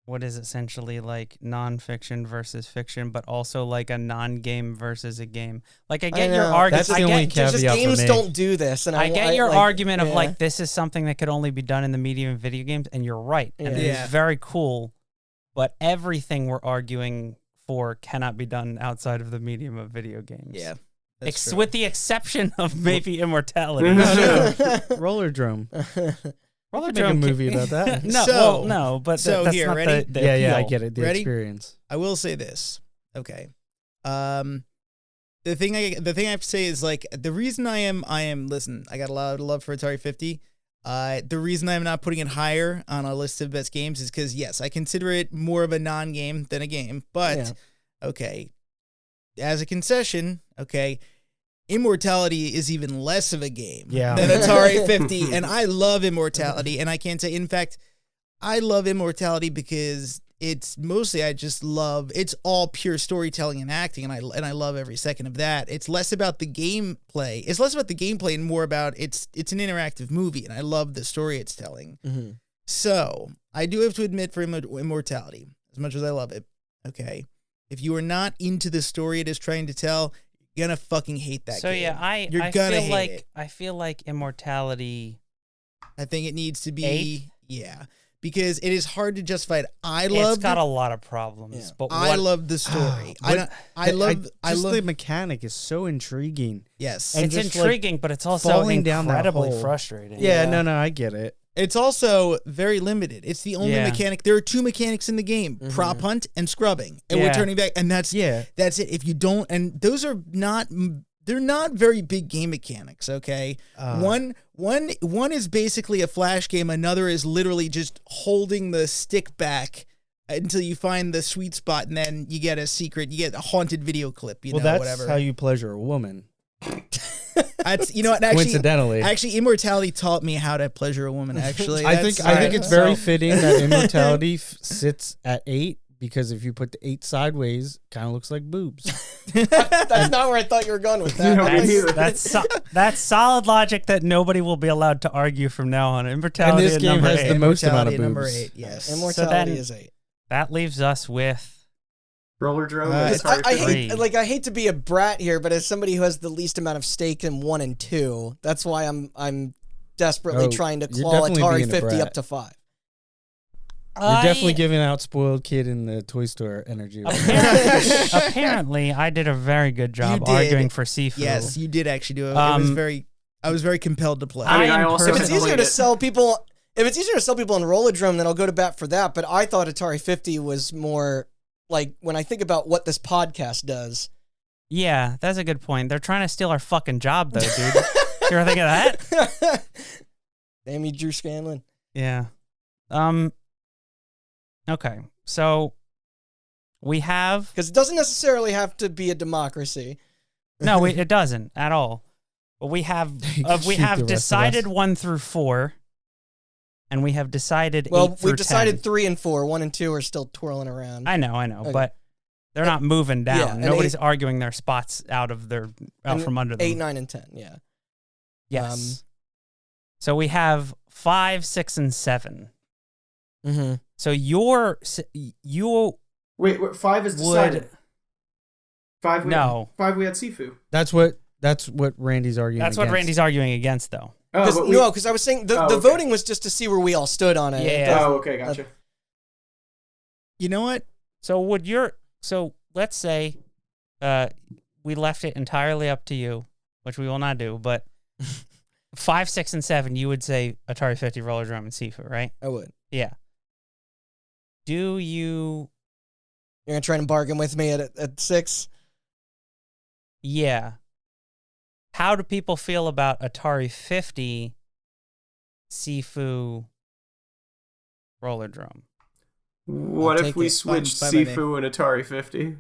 what is essentially like non-fiction versus fiction, but also like a non-game versus a game. Like I get your know. argument. That's the only it's just caveat for games me. don't do this, and I get your like, argument of yeah. like this is something that could only be done in the medium of video games, and you're right, and it Yeah. is very cool. But everything we're arguing for cannot be done outside of the medium of video games. Yeah. With the exception of maybe Immortality. Rollerdrome. Make a Rollerdrome movie about that. No, but So that's here, not ready? the Yeah, I appeal. get it. The Ready? experience. I will say this. Okay. The thing I have to say is like the reason I am listen, I got a lot of love for Atari 50. The reason I'm not putting it higher on a list of best games is because yes, I consider it more of a non-game than a game. But okay, as a concession, okay, Immortality is even less of a game Yeah. than Atari 50, and I love Immortality, and I can't say. In fact, I love Immortality because it's mostly it's all pure storytelling and acting, and I love every second of that. It's less about the gameplay. It's less about the gameplay and more about it's an interactive movie, and I love the story it's telling. Mhm. So I do have to admit for Immortality, as much as I love it, okay, if you are not into the story it is trying to tell, you're gonna fucking hate that game. yeah, I feel like Immortality. I think it needs to be 8th? Yeah, because it is hard to justify it. It's got a lot of problems, but I love the story. I love the mechanic is so intriguing. Yes, it's intriguing, but it's also falling down that incredibly hole. frustrating. Yeah, no, I get it. it's also very limited. It's the only mechanic. There are 2 mechanics in the game: prop hunt and scrubbing, and we're turning back, and that's it. If you don't, and those are not. They're not very big game mechanics, okay? One is basically a flash game. Another is literally just holding the stick back until you find the sweet spot, and then you get a secret. You get a haunted video clip. That's whatever. how you pleasure a woman. That's Coincidentally, Immortality taught me how to pleasure a woman. Actually, I think it's very fitting that Immortality sits at 8. Because if you put the 8 sideways, kind of looks like boobs. That's not where I thought you were going with that. That's solid logic that nobody will be allowed to argue from now on. Immortality and this game has 8. the most amount of boobs. Number 8, yes. Immortality is 8. That leaves us with Roller Drone. I hate to be a brat here, but as somebody who has the least amount of stake in 1 and 2, that's why I'm desperately trying to claw Atari 50 up to 5. You're definitely giving out spoiled kid in the toy store energy. Apparently, I did a very good job arguing for Sifu. Yes, you did actually do it. I was very compelled to play. If it's easier to sell people in Rollodrome, then I'll go to bat for that. But I thought Atari 50 was more like when I think about what this podcast does. Yeah, that's a good point. They're trying to steal our fucking job, though, dude. You ever think of that? Damn you, Drew Scanlon. Yeah. Okay, so we have... Because it doesn't necessarily have to be a democracy. No, it doesn't at all. But we have decided 1 through 4, and we have decided 8 through 10. We've decided 3 and 4. 1 and 2 are still twirling around. I know, okay. But they're not moving down. Nobody's arguing their spots out from under them. 8, 9, and 10, yeah. Yes. So we have 5, 6, and 7. Mm-hmm. So you wait, 5 is decided. 5 we had Sifu. That's what Randy's arguing. That's against. what Randy's arguing against, though. Because I was saying the voting was just to see where we all stood on it. Yeah. Oh, okay, gotcha. You know what? So let's say we left it entirely up to you, which we will not do, but 5, 6, and 7, you would say Atari 50, Roller Drum, and Sifu, right? I would. Yeah. You're gonna try and bargain with me at 6? Yeah. How do people feel about Atari 50, Sifu, Roller Drum? What if we switched Sifu and Atari 50?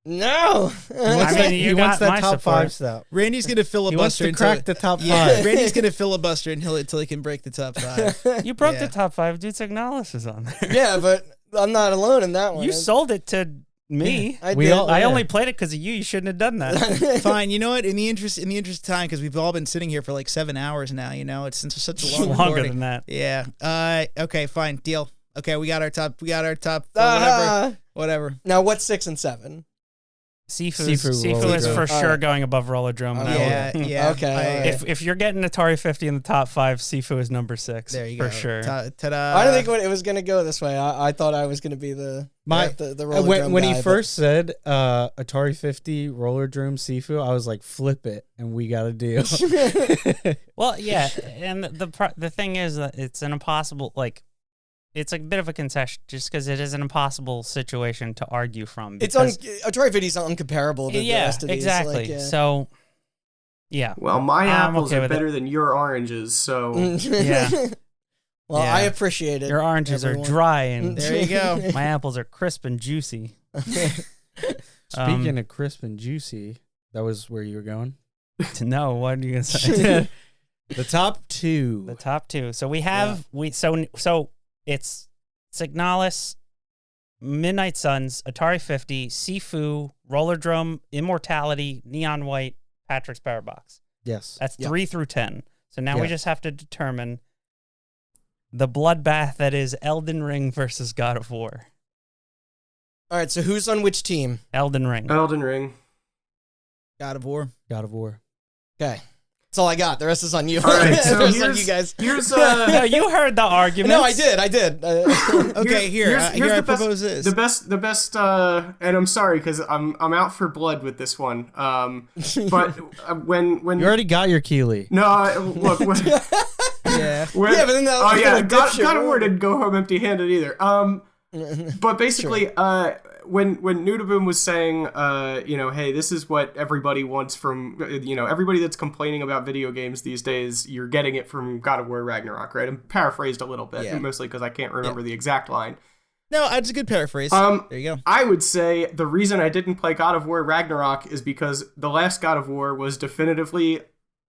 No. He wants that top 5 stuff. Randy's gonna filibuster. He wants to crack the top 5. Randy's gonna filibuster until he can break the top 5. You broke the top 5. Dude, Signalis is on there. Yeah, but I'm not alone in that one. You sold it to me. I did. I only played it because of you. You shouldn't have done that. Fine. You know what? In the interest of time, because we've all been sitting here for like 7 hours now. You know, it's such a long longer recording. than that. Yeah. Okay. Fine. Deal. Okay. We got our top. Whatever. Now, what's 6 and 7? Sifu is for sure going above Roller Drum. Yeah. Okay. If you're getting Atari 50 in the top 5, Sifu is number 6. There you for go. Sure. Ta-da. I didn't think it was going to go this way. I thought I was going to be the Roller Drum when guy, he first said Atari 50, Roller Drum, Sifu, I was like, flip it, and we got a deal. Well, yeah, and the thing is that it's an impossible, it's a bit of a concession just because it is an impossible situation to argue from. Atari 50 is uncomparable to the rest of these. Exactly. So, yeah. Well, my apples are better than your oranges, so... Yeah. Well, I appreciate it. Your oranges are dry, and there you go. My apples are crisp and juicy. Speaking of crisp and juicy, that was where you were going? No, what are you going to say? The top 2. The top 2. So we have... So it's Signalis, Midnight Suns, Atari 50, Sifu, Roller Drum, Immortality, Neon White, Patrick's Power Box. Yes. That's 3 through 10. So now we just have to determine the bloodbath that is Elden Ring versus God of War. All right, so who's on which team? Elden Ring. Elden Ring. God of War. God of War. Okay. That's all I got. The rest is on you. All right, The so rest is on you guys. here's No, you heard the argument. No, I did. Okay, here I propose this. the best. And I'm sorry because I'm out for blood with this one. But when You already got your Keeley. no, look. When, Yeah. when, Yeah, but then that oh was yeah, kinda dipshit. God of War didn't go home empty-handed either. But basically, when Nudaboom was saying, hey, this is what everybody wants from, everybody that's complaining about video games these days, you're getting it from God of War Ragnarok, right? I'm paraphrased a little bit, mostly because I can't remember the exact line. No, it's a good paraphrase. There you go. I would say the reason I didn't play God of War Ragnarok is because the last God of War was definitively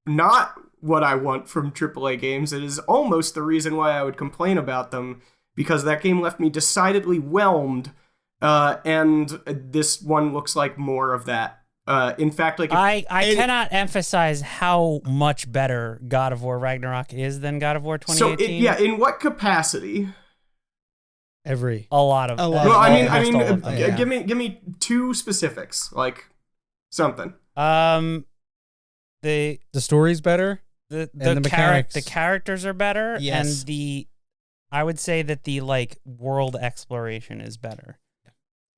not what I want from AAA games. It is almost the reason why I would complain about them, because that game left me decidedly whelmed, and this one looks like more of that. In fact, like I cannot emphasize how much better God of War Ragnarok is than God of War 2018. So in what capacity? A lot of A lot. Well, almost I mean, all of them, yeah. give me two specifics, like something. The story's better. the mechanics. the characters are better, Yes. and I would say that the world exploration is better.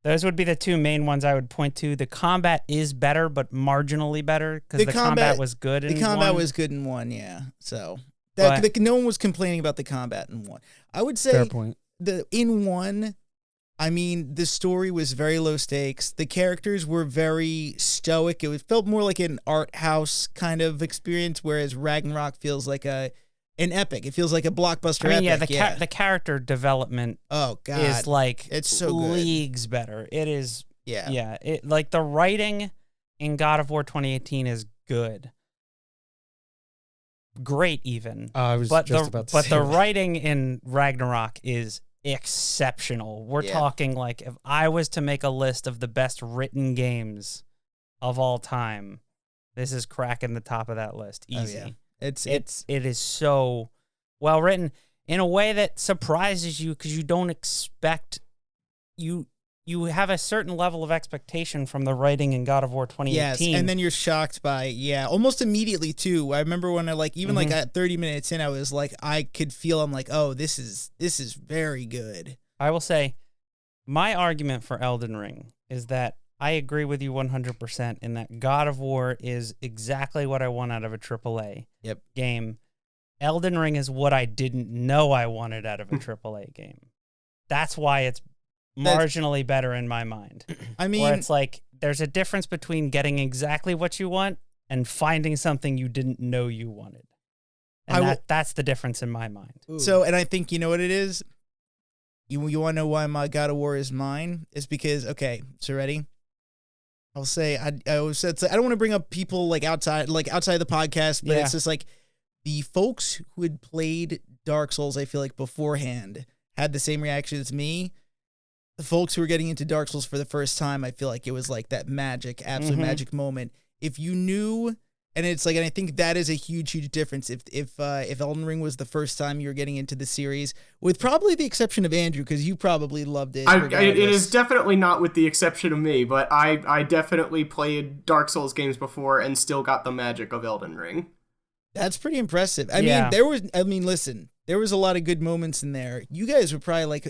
Those would be the two main ones I would point to. The combat is better, but marginally better, because the combat was good. The combat was good in 1, yeah. So no one was complaining about the combat in 1. I would say Fair point. in 1, I mean, the story was very low stakes. The characters were very stoic. It felt more like an art house kind of experience, whereas Ragnarok feels like an epic. It feels like a blockbuster epic. The character development oh god, is it's so good. leagues better. It is Yeah. It the writing in God of War 2018 is good. Great even. I was just about to say the that. writing in Ragnarok is exceptional. We're talking if I was to make a list of the best written games of all time, this is cracking the top of that list. Easy. Oh, yeah. It is so well written in a way that surprises you, because you don't expect you have a certain level of expectation from the writing in God of War 2018. Yes, and then you're shocked by almost immediately too. I remember when I at 30 minutes in, I was like, I could feel, I'm like, oh, this is very good. I will say, my argument for Elden Ring is that I agree with you 100% in that God of War is exactly what I want out of a AAA game. Elden Ring is what I didn't know I wanted out of a AAA game. That's why it's marginally better in my mind. I mean, where it's like there's a difference between getting exactly what you want and finding something you didn't know you wanted. And that's the difference in my mind. So, and I think you know what it is? You want to know why my God of War is mine? It's because, okay, so ready? I'll say, I don't want to bring up people outside the podcast, but it's just the folks who had played Dark Souls, I feel like beforehand, had the same reaction as me. The folks who were getting into Dark Souls for the first time, I feel like it was that magic, absolute magic moment. If you knew, and it's and I think that is a huge, huge difference. If Elden Ring was the first time you were getting into the series, with probably the exception of Andrew, because you probably loved it. It is definitely not with the exception of me, but I definitely played Dark Souls games before and still got the magic of Elden Ring. That's pretty impressive. I mean, listen, there was a lot of good moments in there. You guys were probably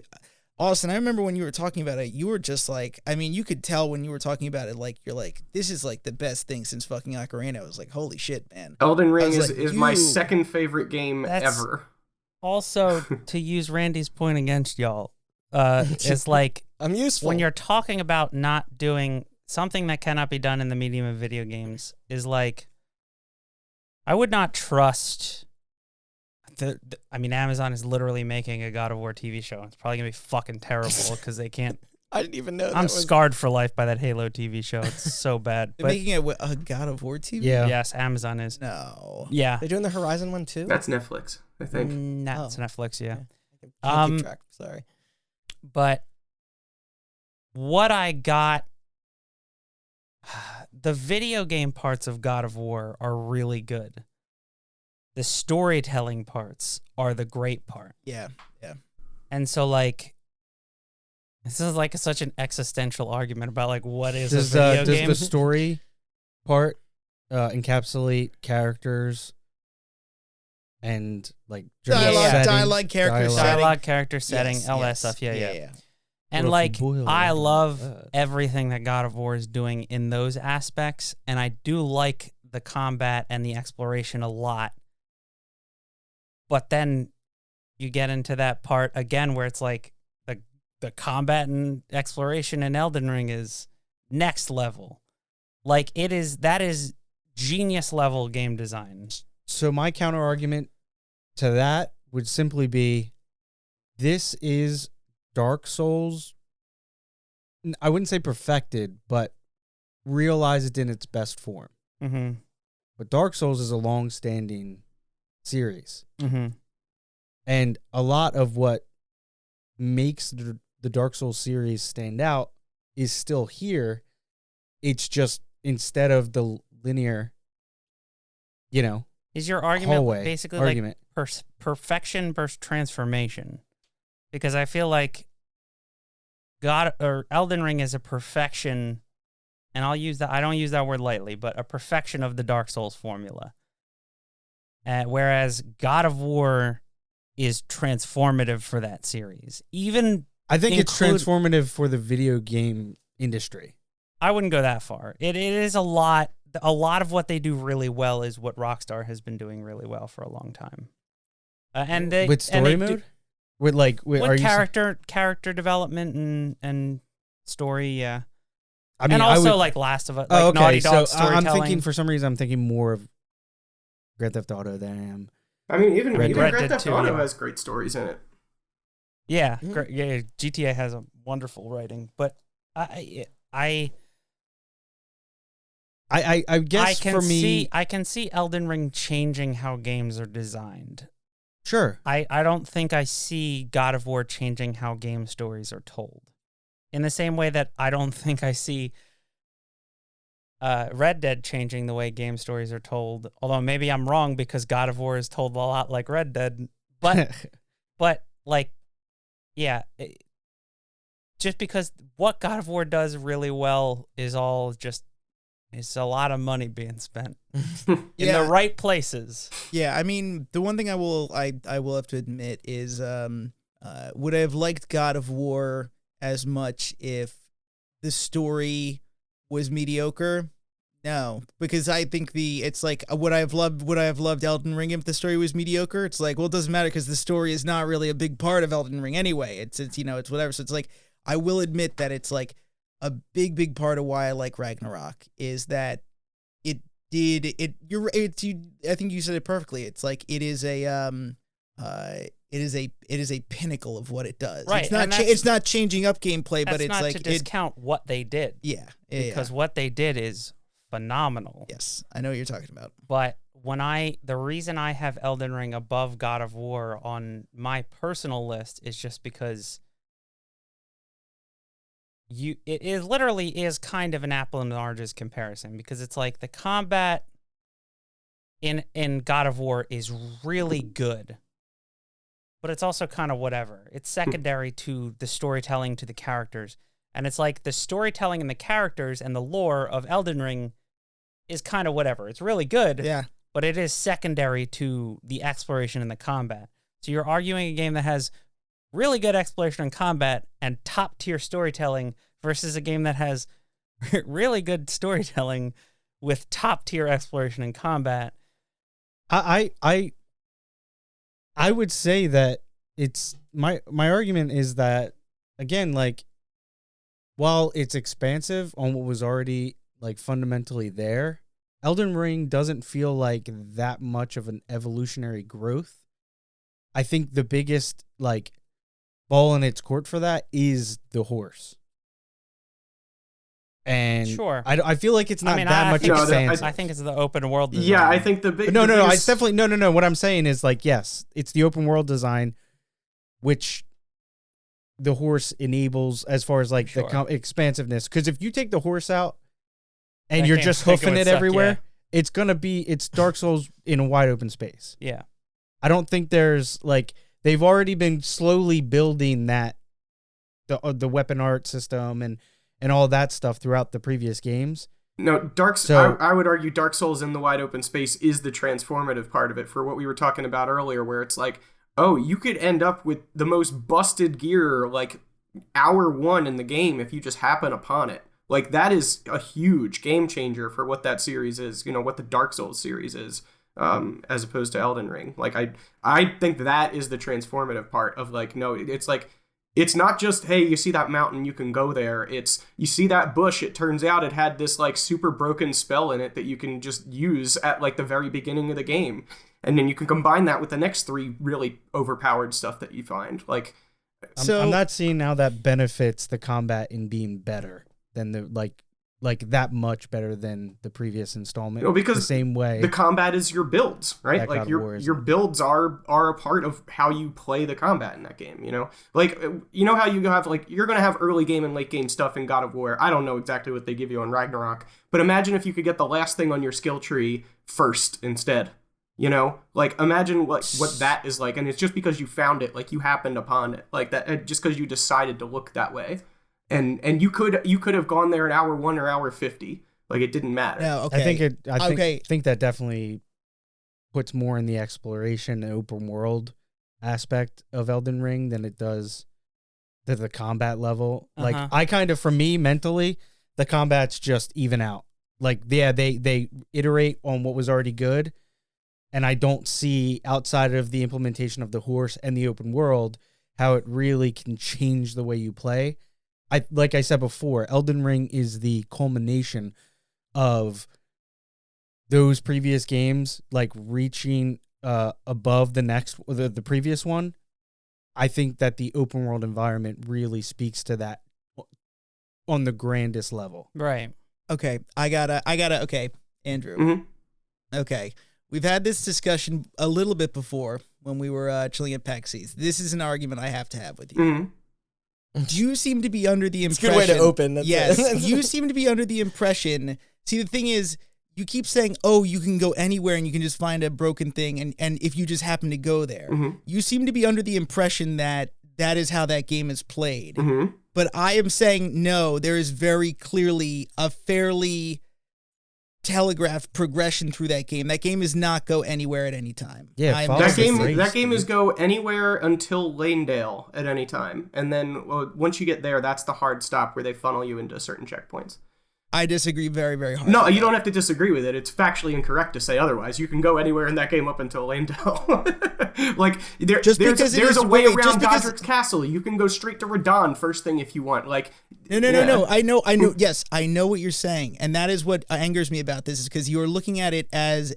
Austin, I remember when you were talking about it, you were just you could tell when you were talking about it, you're this is the best thing since fucking Ocarina. I was like, holy shit, man. Elden Ring is my second favorite game ever. Also, to use Randy's point against y'all, it's I'm useful. When you're talking about not doing something that cannot be done in the medium of video games, is I would not trust. Amazon is literally making a God of War TV show. It's probably gonna be fucking terrible because they can't. I didn't even know. I'm scarred for life by that Halo TV show. It's so bad. They're making a God of War TV. Yeah. Yes, Amazon is. No. Yeah. They're doing the Horizon one too. That's Netflix, I think. That's Netflix. Yeah. Okay. I can't keep track. Sorry. But what I got, the video game parts of God of War are really good. The storytelling parts are the great part. Yeah, yeah. And so, This is like such an existential argument about like what is Does, a video game. Does the story part encapsulate characters and like dialogue, character setting. Dialogue, character setting, Yes, all that yes. stuff. Yeah. And What if like, you boil I it love like that? everything that God of War is doing in those aspects, and I do like the combat and the exploration a lot. But then you get into that part again where it's like the combat and exploration in Elden Ring is next level. Like that is genius level game design. So my counter argument to that would simply be, this is Dark Souls. I wouldn't say perfected, but realized in its best form. Mm-hmm. But Dark Souls is a long-standing series. Mm-hmm. And a lot of what makes the Dark Souls series stand out is still here. It's just, instead of the linear, Is your argument hallway basically argument. like perfection versus transformation? Because I feel like Elden Ring is a perfection, and I don't use that word lightly, but a perfection of the Dark Souls formula. Whereas God of War is transformative for that series. I think it's transformative for the video game industry. I wouldn't go that far. It is a lot. A lot of what they do really well is what Rockstar has been doing really well for a long time. With story mode? With character development and story, yeah. I mean, and also like Last of Us, like Naughty Dog storytelling. I'm thinking, for some reason, I'm thinking more of Grand Theft Auto than I am. I mean, even Red Grand Dead Theft 2, Auto yeah. has great stories in it. Yeah, yeah. GTA has a wonderful writing, but I guess for me, I can see Elden Ring changing how games are designed. Sure. I don't think I see God of War changing how game stories are told. In the same way that I don't think I see Red Dead changing the way game stories are told. Although maybe I'm wrong, because God of War is told a lot like Red Dead. But like, yeah, just because what God of War does really well is all just, it's a lot of money being spent in the right places. Yeah, I mean, the one thing I will have to admit is, would I have liked God of War as much if the story was mediocre? No, because I think it's like, would I have loved Elden Ring if the story was mediocre? It's like, well, it doesn't matter because the story is not really a big part of Elden Ring anyway. It's it's whatever. So it's like, I will admit that it's like a big part of why I like Ragnarok is that I think you said it perfectly. It's like it is a pinnacle of what it does. Right. It's not changing up gameplay, but it's not like to discount what they did. Yeah. Because what they did is phenomenal. Yes, I know what you're talking about. But the reason I have Elden Ring above God of War on my personal list is just because it literally is kind of an apple and oranges comparison, because it's like the combat in God of War is really good, but it's also kind of whatever. It's secondary to the storytelling, to the characters. And it's like the storytelling and the characters and the lore of Elden Ring is kind of whatever. It's really good, Yeah. but it is secondary to the exploration and the combat. So you're arguing a game that has really good exploration and combat and top-tier storytelling versus a game that has really good storytelling with top-tier exploration and combat. I would say that it's my argument is that, again, like, while it's expansive on what was already like fundamentally there, Elden Ring doesn't feel like that much of an evolutionary growth. I think the biggest like ball in its court for that is the horse. And Sure. I feel like it's not I that much think expansive. I think it's the open world design. Yeah, I think the big... No, the it's biggest- definitely no. What I'm saying is, like, yes, it's the open world design, which the horse enables as far as like Sure. the expansiveness. Because if you take the horse out and That you're game- just that game hoofing would it suck, everywhere, it's Dark Souls in a wide open space. Yeah. I don't think there's like, they've already been slowly building that the weapon art system and all that stuff throughout the previous games. No, I would argue Dark Souls in the wide open space is the transformative part of it for what we were talking about earlier, where it's like, oh, you could end up with the most busted gear like hour 1 in the game if you just happen upon it. Like, that is a huge game changer for what that series is, what the Dark Souls series is, as opposed to Elden Ring. Like, I think that is the transformative part of, like, no, it's like, it's not just, hey, you see that mountain, you can go there. It's, you see that bush, it turns out it had this, like, super broken spell in it that you can just use at, like, the very beginning of the game. And then you can combine that with the next 3 really overpowered stuff that you find. Like, I'm not seeing how that benefits the combat in being better than the, like that much better than the previous installment. No, because the same way the combat is your builds, right? Like your builds are a part of how you play the combat in that game. Like how you have, like, you're gonna have early game and late game stuff in God of War. I don't know exactly what they give you on Ragnarok, but imagine if you could get the last thing on your skill tree first instead. Like, imagine what that is like, and it's just because you found it, like, you happened upon it, like that, just because you decided to look that way. And you could have gone there at hour 1 or hour 50. Like, it didn't matter. No, okay. I think that definitely puts more in the exploration and open world aspect of Elden Ring than it does to the combat level. Like, I kind of, for me, mentally, the combat's just even out. Like, yeah, they iterate on what was already good, and I don't see, outside of the implementation of the horse and the open world, how it really can change the way you play. Like I said before, Elden Ring is the culmination of those previous games, like, reaching above the previous one. I think that the open world environment really speaks to that on the grandest level. Right. Okay, I gotta. Okay, Andrew. Mm-hmm. Okay, we've had this discussion a little bit before when we were chilling at PAX East. This is an argument I have to have with you. Mm-hmm. You seem to be under the impression... It's a good way to open. Yes, you seem to be under the impression... See, the thing is, you keep saying, oh, you can go anywhere and you can just find a broken thing, and if you just happen to go there. Mm-hmm. You seem to be under the impression that that is how that game is played. Mm-hmm. But I am saying, no, there is very clearly a fairly telegraphed progression through that game. That game is not go anywhere at any time. Yeah, that game is go anywhere until Lanedale at any time, and then once you get there, that's the hard stop where they funnel you into certain checkpoints. I disagree very, very hard. No, you don't have to disagree with it. It's factually incorrect to say otherwise. You can go anywhere in that game up until Lanedale. Like, there's a way around Godric's Castle. You can go straight to Radon first thing if you want. Like, no. I know. Yes, I know what you're saying, and that is what angers me about this, is because you're looking at it as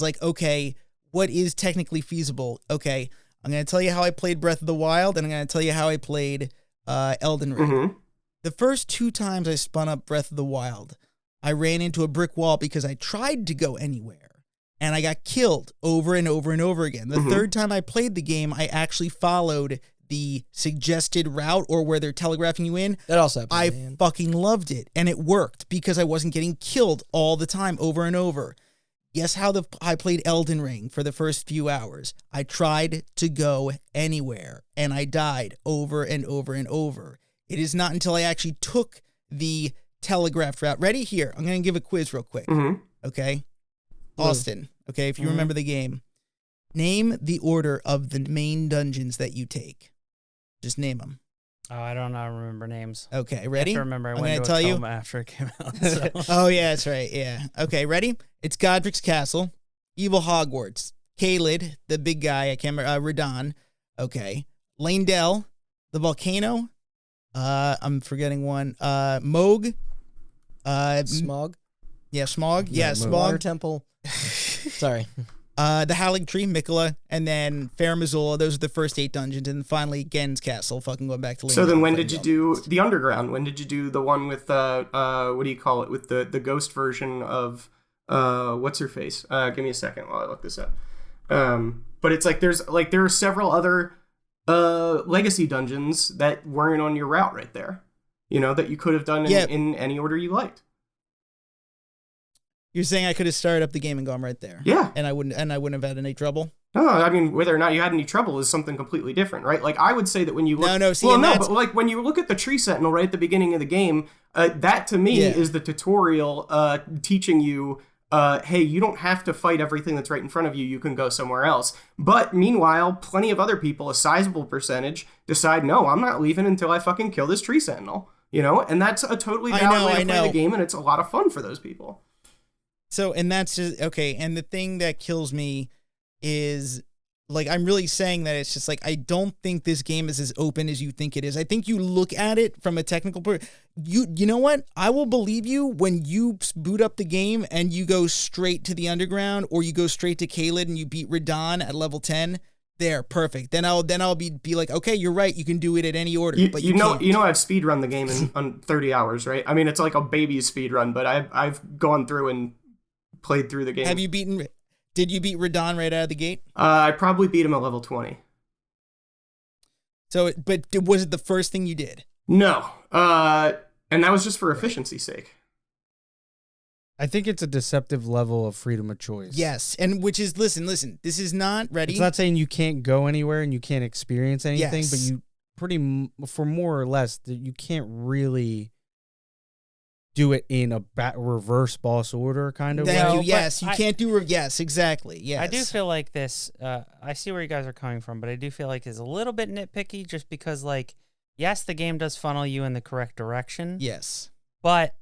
like, okay, what is technically feasible? Okay, I'm going to tell you how I played Breath of the Wild, and I'm going to tell you how I played Elden Ring. Mm-hmm. The first 2 times I spun up Breath of the Wild, I ran into a brick wall because I tried to go anywhere, and I got killed over and over and over again. The third time I played the game, I actually followed the suggested route, or where they're telegraphing you in. That also happened. I fucking loved it, and it worked because I wasn't getting killed all the time over and over. Guess how I played Elden Ring for the first few hours? I tried to go anywhere, and I died over and over and over. It is not until I actually took the telegraphed route. Ready? Here, I'm going to give a quiz real quick. Mm-hmm. Okay? Austin, okay, if you remember the game, name the order of the main dungeons that you take. Just name them. Oh, I don't know. Remember names. Okay, ready? I have to remember. I I'm went gonna to tell a you. coma after it came out. So. Oh, yeah, that's right. Yeah. Okay, ready? It's Godric's Castle, Evil Hogwarts, Caelid, the big guy, I can't remember, Radon. Okay. Lanedale, the volcano. I'm forgetting one. Moog. Smog. Yeah, Smog. Yeah, Smog. Water Temple. Sorry. The Howling Tree, Mikola, and then Fair Missoula. Those are the first 8 dungeons, and then finally Gen's Castle. Fucking going back to. So then, when did you do the Underground? When did you do the one with what do you call it? With the ghost version of what's her face? Give me a second while I look this up. But it's like there are several other legacy dungeons that weren't on your route right there, that you could have done in any order you liked. You're saying I could have started up the game and gone right there? Yeah. And I wouldn't have had any trouble? No, I mean, whether or not you had any trouble is something completely different, right? Like, I would say that when you look... but like, when you look at the tree sentinel right at the beginning of the game, that to me is the tutorial teaching you, hey, you don't have to fight everything that's right in front of you. You can go somewhere else. But meanwhile, plenty of other people, a sizable percentage, decide, no, I'm not leaving until I fucking kill this tree sentinel. You know? And that's a totally valid way to play the game, and it's a lot of fun for those people. So, and that's just... Okay, and the thing that kills me is, like, I'm really saying that it's just like, I don't think this game is as open as you think it is. I think you look at it from a technical point. You know what? I will believe you when you boot up the game and you go straight to the underground, or you go straight to Caelid and you beat Radahn at level 10. There, perfect. Then I'll be like, okay, you're right. You can do it at any order. But you know I've speed run the game on 30 hours, right? I mean, it's like a baby's speed run, but I've gone through and played through the game. Did you beat Radahn right out of the gate? I probably beat him at level 20. So, but was it the first thing you did? No. And that was just for efficiency's sake. I think it's a deceptive level of freedom of choice. Yes, and which is, listen, this is not ready. It's not saying you can't go anywhere and you can't experience anything, but you for more or less, you can't really do it in a reverse boss order kind of way. Thank you. Yes, you can't do... Yes, exactly. Yes. I do feel like this... I see where you guys are coming from, but I do feel like it's a little bit nitpicky just because, like, yes, the game does funnel you in the correct direction. Yes. But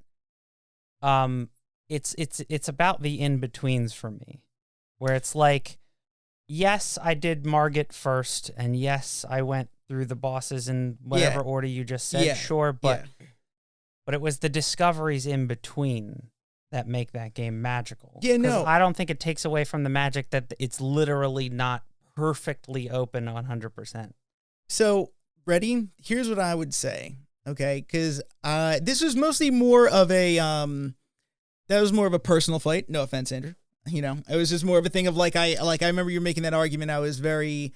it's about the in-betweens for me, where it's like, yes, I did Margit first, and yes, I went through the bosses in whatever order you just said, sure, but... But it was the discoveries in between that make that game magical. Yeah, no. I don't think it takes away from the magic that it's literally not perfectly open 100%. So, ready? Here's what I would say, okay? Because this was mostly more of a... that was more of a personal fight. No offense, Andrew. You know, it was just more of a thing of I remember you making that argument. I was very...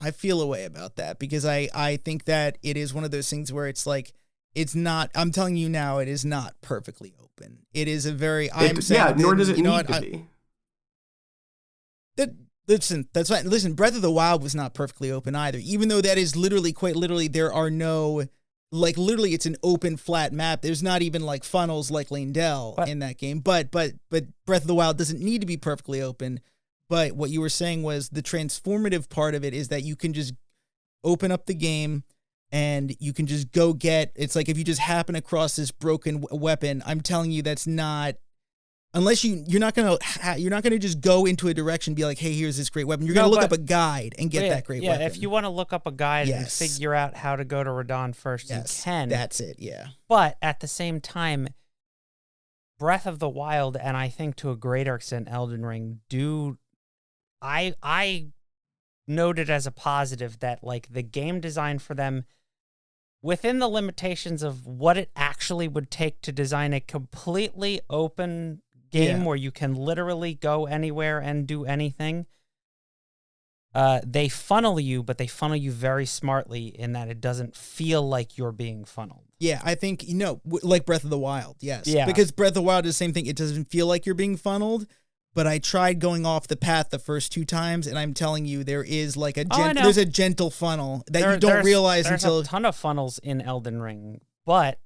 I feel a way about that because I think that it is one of those things where it's like, it's not, I'm telling you now, it is not perfectly open. It is a very, nor does it need to be. Listen, that's right. Listen, Breath of the Wild was not perfectly open either, even though that is literally, quite literally, there are no, like, literally it's an open flat map. There's not even like funnels like Leyndell in that game, but Breath of the Wild doesn't need to be perfectly open. But what you were saying was the transformative part of it is that you can just open up the game and you can just go get, it's like if you just happen across this broken weapon, I'm telling you that's not, unless you're not going to just go into a direction and be like, hey, here's this great weapon. You're going to look up a guide and get that great weapon. Yeah, if you want to look up a guide and figure out how to go to Radahn first, you can. That's it, yeah. But at the same time, Breath of the Wild, and I think to a greater extent Elden Ring, I noted as a positive that, like, the game design for them, within the limitations of what it actually would take to design a completely open game where you can literally go anywhere and do anything, they funnel you, but they funnel you very smartly in that it doesn't feel like you're being funneled. Yeah, I think, like Breath of the Wild, yes. Yeah. Because Breath of the Wild is the same thing. It doesn't feel like you're being funneled. But I tried going off the path the first 2 times, and I'm telling you, there is like there's a gentle funnel that you don't realize until... There's a ton of funnels in Elden Ring, but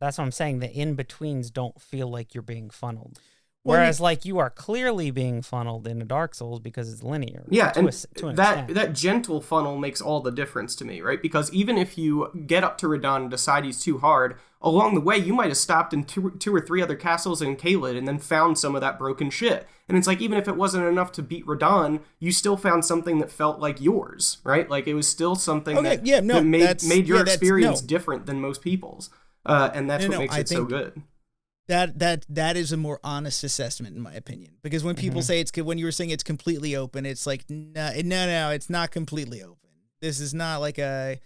that's what I'm saying. The in-betweens don't feel like you're being funneled. Whereas, like, you are clearly being funneled in a Dark Souls because it's linear. Yeah, and that gentle funnel makes all the difference to me, right? Because even if you get up to Radahn and decide he's too hard, along the way, you might have stopped in two or three other castles in Caelid and then found some of that broken shit. And it's like, even if it wasn't enough to beat Radahn, you still found something that felt like yours, right? Like, it was still something that made your experience different than most people's. And that's what makes it so good. That is a more honest assessment, in my opinion, because when people say when you were saying it's completely open, it's like, no, it's not completely open. This is not like I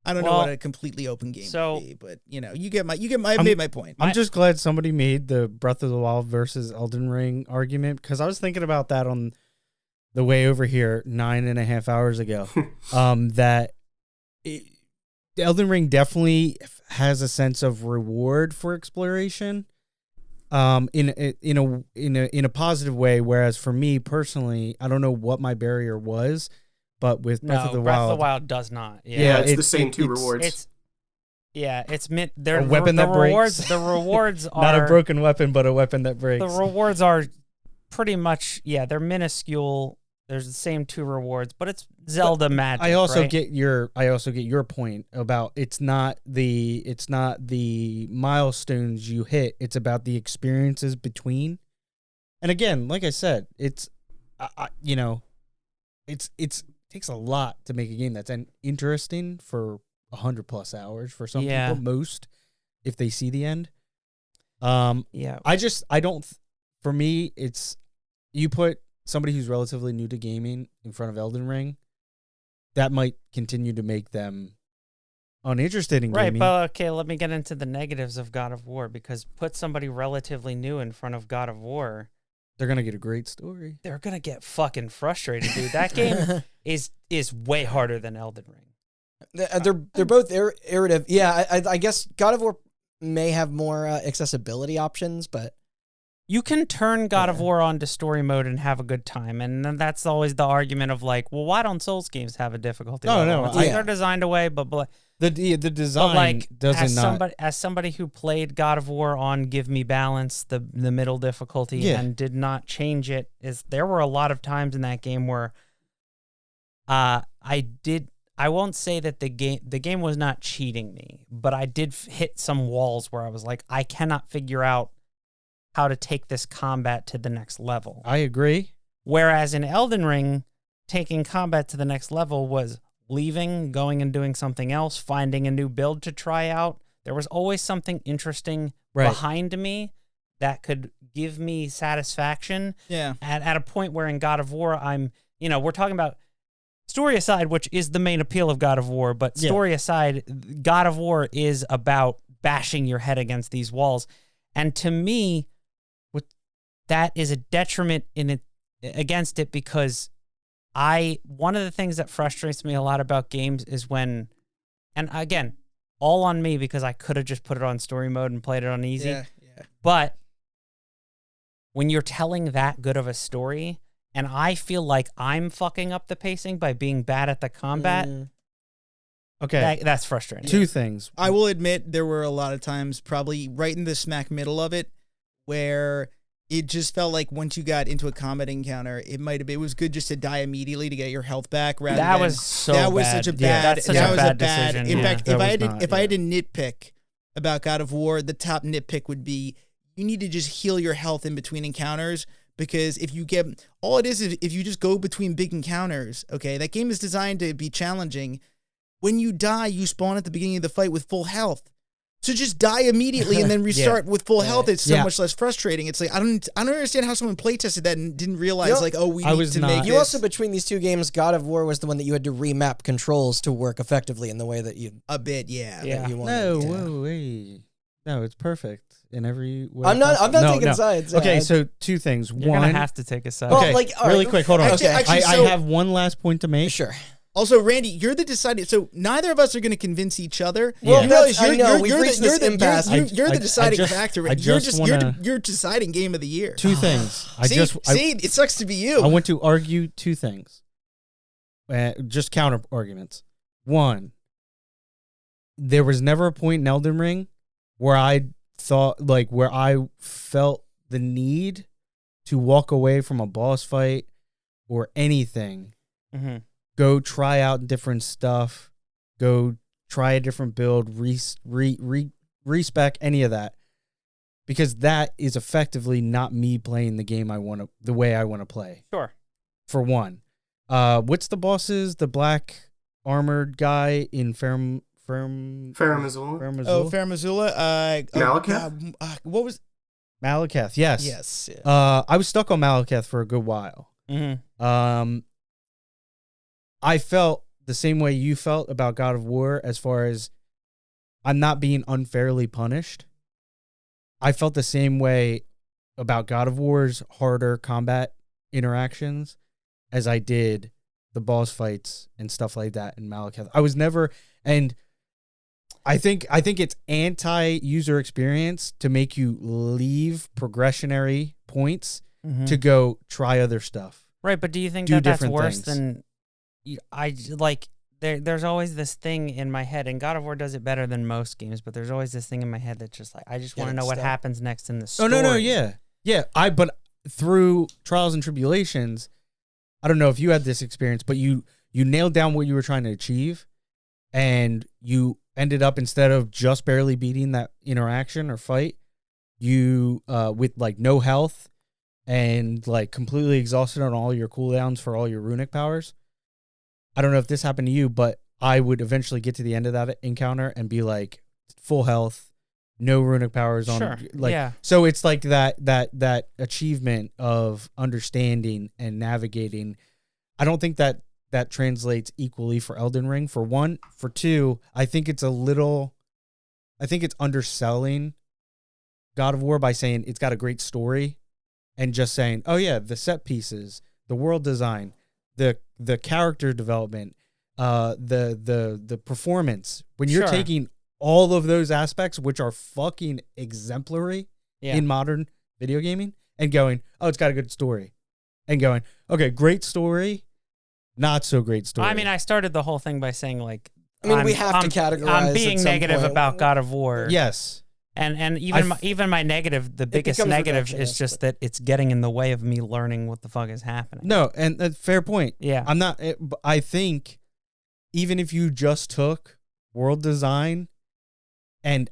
don't know what a completely open game would be, but I made my point. I'm just glad somebody made the Breath of the Wild versus Elden Ring argument, because I was thinking about that on the way over here 9.5 hours ago. Elden Ring definitely has a sense of reward for exploration. in a positive way. Whereas for me personally, I don't know what my barrier was, but with Breath of the Breath Wild, of the Wild does not. Yeah, it's the same two rewards. It's meant they're a weapon the that rewards. breaks. The rewards are not a broken weapon, but a weapon that breaks. The rewards are pretty much they're minuscule. There's the same two rewards, but it's Zelda magic. I also right? get your point about it's not the milestones you hit. It's about the experiences between. And again, like I said, it takes a lot to make a game that's interesting for 100+ hours for some people, most, if they see the end. For me, it's you put somebody who's relatively new to gaming in front of Elden Ring, that might continue to make them uninterested in gaming. Right, but okay, let me get into the negatives of God of War, because put somebody relatively new in front of God of War, they're going to get a great story. They're going to get fucking frustrated, dude. That game is way harder than Elden Ring. They're both iterative. Yeah, I guess God of War may have more accessibility options, but you can turn God of War on to story mode and have a good time, and then that's always the argument of like, well, why don't Souls games have a difficulty level? It's like they're designed away, but the design like, doesn't as somebody who played God of War on Give Me Balance, the middle difficulty, and did not change it, there were a lot of times in that game where I won't say that the game was not cheating me, but I did hit some walls where I was like, I cannot figure out how to take this combat to the next level. I agree. Whereas in Elden Ring, taking combat to the next level was leaving, going and doing something else, finding a new build to try out. There was always something interesting behind me that could give me satisfaction. Yeah. At a point where in God of War, we're talking about story aside, which is the main appeal of God of War, but story aside, God of War is about bashing your head against these walls. And to me, that is a detriment against it, because one of the things that frustrates me a lot about games is when, and again, all on me because I could have just put it on story mode and played it on easy. Yeah. But when you're telling that good of a story, and I feel like I'm fucking up the pacing by being bad at the combat, that's frustrating. Two things. I will admit there were a lot of times, probably right in the smack middle of it, where it just felt like once you got into a combat encounter, it was good just to die immediately to get your health back. That was such a bad decision. In fact, if I had to nitpick about God of War, the top nitpick would be you need to just heal your health in between encounters, because if you if you just go between big encounters, okay, that game is designed to be challenging. When you die, you spawn at the beginning of the fight with full health. So just die immediately and then restart with full health. It's so much less frustrating. It's like I don't understand how someone play tested that and didn't realize we need to make you also, between these two games, God of War was the one that you had to remap controls to work effectively in the way that you that you wanted. No, it's perfect in every way. I'm not taking sides. Okay, so two things. You're gonna have to take a side. Okay, really quick, hold on. Actually, I have one last point to make. Sure. Also, Randy, you're the deciding. So neither of us are going to convince each other. Well, we've reached this impasse. You're the deciding factor. You're deciding game of the year. Two things. It sucks to be you. I want to argue two things. Just counter arguments. One, there was never a point in Elden Ring where I felt the need to walk away from a boss fight or anything. Mm-hmm. Go try out different stuff. Go try a different build. Respec any of that, because that is effectively not me playing the game the way I want to play. Sure. For one, what's the bosses? The black armored guy in Farum Faramazula. Oh, Faramazula. Malekith. What was Malekith? Yes. Yes. I was stuck on Malekith for a good while. Mm-hmm. I felt the same way you felt about God of War, as far as I'm not being unfairly punished. I felt the same way about God of War's harder combat interactions as I did the boss fights and stuff like that in Malekith. I was never, and I think it's anti-user experience to make you leave progressionary points to go try other stuff. Right, but do you think Do that's different worse things. than there's always this thing in my head, and God of War does it better than most games, but there's always this thing in my head that's just like, I just want to know what happens next in the story. Oh, no, yeah. But through trials and tribulations, I don't know if you had this experience, but you nailed down what you were trying to achieve, and you ended up, instead of just barely beating that interaction or fight, you with like no health and like completely exhausted on all your cooldowns for all your runic powers. I don't know if this happened to you, but I would eventually get to the end of that encounter and be like full health, no runic powers on. Sure. Like, yeah. So it's like that achievement of understanding and navigating. I don't think that translates equally for Elden Ring, for one. For two, I think it's underselling God of War by saying it's got a great story and just saying, oh yeah, the set pieces, the world design, the character development, the performance. When you're taking all of those aspects, which are fucking exemplary in modern video gaming, and going, oh, it's got a good story, and going, okay, great story, not so great story. I mean, I started the whole thing by saying, like, we have to categorize. I'm being negative point. about God of War. Yes. And even my negative, the biggest negative is just that it's getting in the way of me learning what the fuck is happening. No, and fair point. Yeah. I think even if you just took world design and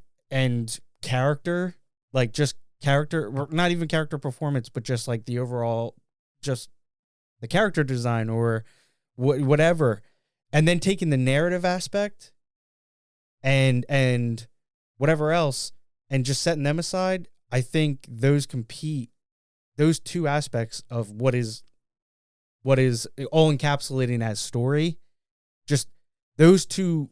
character, like just character, not even character performance, but just like the overall, just the character design or whatever, and then taking the narrative aspect and whatever else, and just setting them aside, I think those compete. Those two aspects of what is all encapsulating as story, just those two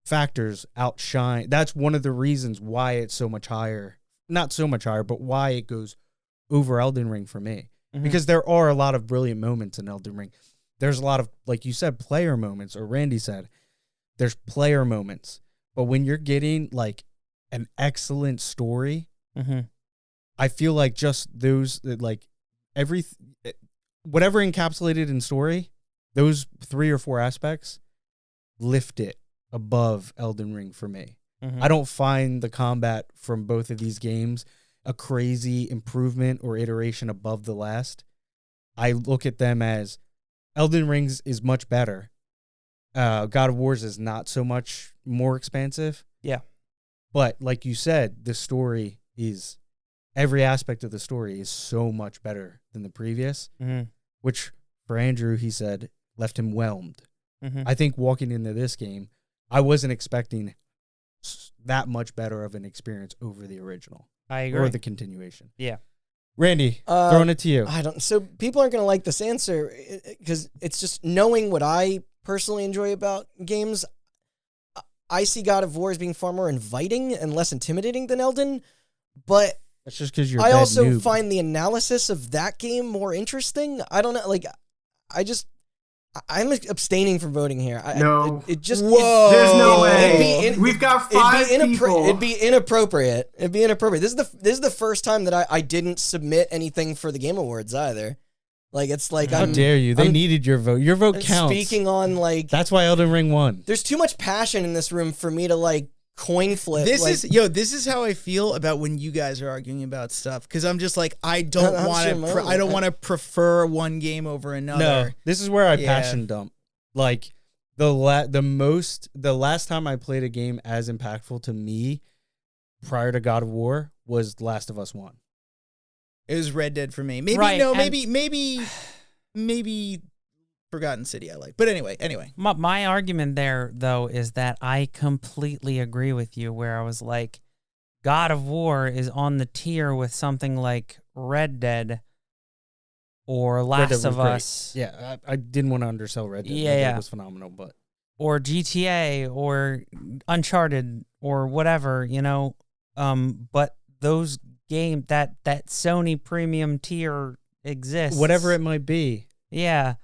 factors outshine. That's one of the reasons why it's so much higher. Not so much higher, but why it goes over Elden Ring for me. Mm-hmm. Because there are a lot of brilliant moments in Elden Ring. There's a lot of, like you said, player moments, or Randy said, there's player moments. But when you're getting like an excellent story, I feel like just those, like whatever encapsulated in story, those 3 or 4 aspects lift it above Elden Ring for me. I don't find the combat from both of these games a crazy improvement or iteration above the last. I look at them as Elden Ring's is much better. God of War's is not so much more expansive. Yeah. But like you said, the story is, every aspect of the story is so much better than the previous, which for Andrew, he said, left him whelmed. I think walking into this game, I wasn't expecting that much better of an experience over the original. I agree. Or the continuation. Yeah. Randy, throwing it to you. So people aren't going to like this answer because it's just knowing what I personally enjoy about games. I see God of War as being far more inviting and less intimidating than Elden, but that's just because you're I also noob. find the analysis of that game more interesting. I don't know, like, I'm abstaining from voting here. No. It just... Whoa. There's no way. We've got 5 people. It'd be inappropriate. This is the first time that I didn't submit anything for the Game Awards either. Like, it's like How dare you? They needed your vote. Your vote counts. Speaking on, like... That's why Elden Ring won. There's too much passion in this room for me to, like, coin flip. This is how I feel about when you guys are arguing about stuff, because I'm just like, I don't want to prefer one game over another. No, this is where I passion dump. Like the last time I played a game as impactful to me prior to God of War was Last of Us 1. It was Red Dead for me. Maybe maybe Forgotten City I like. But anyway. My argument there, though, is that I completely agree with you, where I was like, God of War is on the tier with something like Red Dead or Last of Us. Yeah, I didn't want to undersell Red Dead. Yeah, Red Dead was phenomenal, but... Or GTA or Uncharted or whatever, you know. But those games, that Sony premium tier exists. Whatever it might be. Yeah.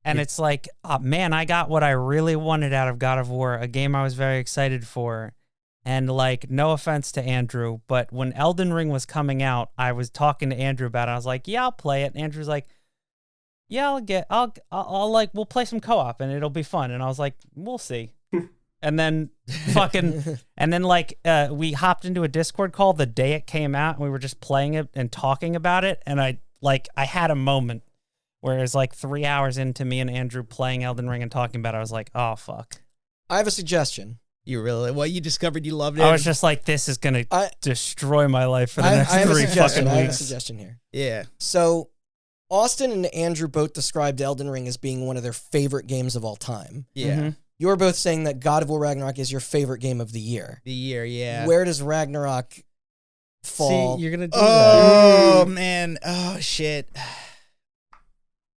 And it's like, oh, man, I got what I really wanted out of God of War, a game I was very excited for. And like, no offense to Andrew, but when Elden Ring was coming out, I was talking to Andrew about it. I was like, yeah, I'll play it. And Andrew's like, yeah, I'll like, we'll play some co-op and it'll be fun. And I was like, we'll see. And then we hopped into a Discord call the day it came out and we were just playing it and talking about it. And I had a moment where it was like 3 hours into me and Andrew playing Elden Ring and talking about it. I was like, oh, fuck. I have a suggestion. You really? Well, you discovered you loved it. I was just like, this is going to destroy my life for the next 3 fucking weeks. I have a suggestion here. Yeah. So, Austin and Andrew both described Elden Ring as being one of their favorite games of all time. Yeah. Mm-hmm. You're both saying that God of War Ragnarok is your favorite game of the year. The year, yeah. Where does Ragnarok fall? See, you're going to do that. Oh, man. Oh, shit.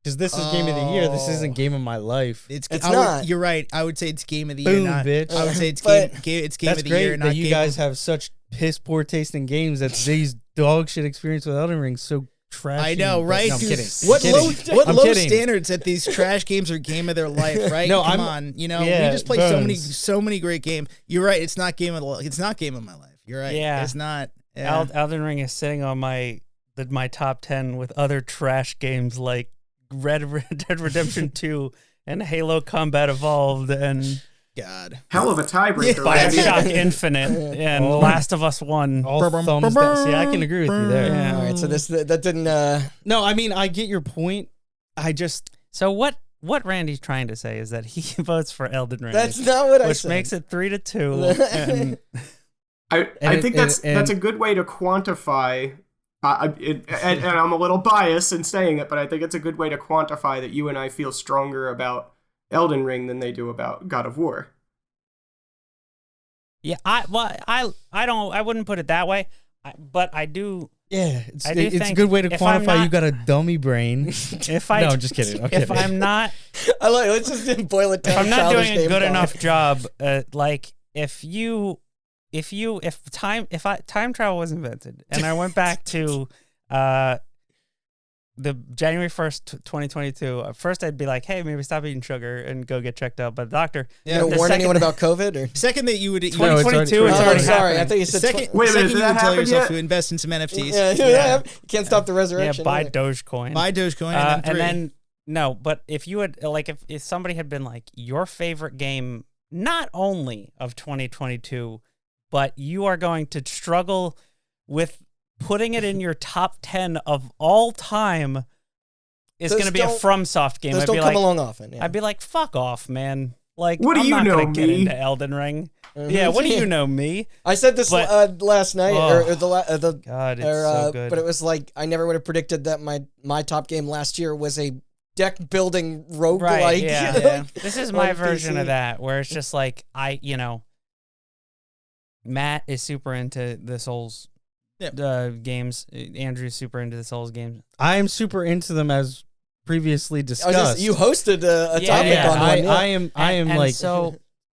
Because this is game of the year. This isn't game of my life. It's not. You're right. I would say it's game of the Boom, year. Not, bitch. I would say it's game of the year. That's great that you guys have such piss poor taste in games that these dog shit experience with Elden Ring so trashy. I know, right? No, I'm kidding. What I'm low kidding. standards that these trash games are game of their life, right? No, Come on, you know, we just play so many great games. You're right. It's not game of my life. You're right. Yeah, it's not. Yeah. Elden Ring is sitting on my top 10 with other trash games like Red Dead Redemption 2 and Halo Combat Evolved and God, hell of a tiebreaker. BioShock Infinite and Last of Us 1. All thumbs down. See, I can agree with you there. Yeah. All right, so that didn't. No, I mean I get your point. So what Randy's trying to say is that he votes for Elden Ring. That's not what I Which said. makes it 3-2. I think that's a good way to quantify. And I'm a little biased in saying it, but I think it's a good way to quantify that you and I feel stronger about Elden Ring than they do about God of War. Yeah, I wouldn't put it that way, but I do. Yeah, it's a good way to quantify. You got a dummy brain. No, I'm just kidding. If I'm not, let's just boil it down. If I'm not doing a good enough job, like if time travel was invented and I went back to the January 1st, 2022, at first I'd be like, hey, maybe stop eating sugar and go get checked out by the doctor. You don't warn anyone about COVID? Or? Second that you would... 2022, it's already sorry. happening. I thought you said... Second you would tell yourself yet? to invest in some NFTs. Yeah. You can't stop the resurrection. Yeah, buy Dogecoin. Buy Dogecoin and then... No, but if you had... Like, if somebody had been like, your favorite game, not only of 2022, but you are going to struggle with putting it in your top 10 of all time... It's going to be a FromSoft game. Those don't come along often. Yeah. I'd be like, fuck off, man. Like, what do I'm you not know gonna get me? into Elden Ring. Yeah, what do you know me? I said this last night, God, it's so good. But it was like I never would have predicted that my top game last year was a deck building roguelike. Right, yeah. This is my version of that, where it's just like Matt is super into the Souls games. Andrew's super into the Souls games. I am super into them as previously discussed. You hosted a topic on one. I am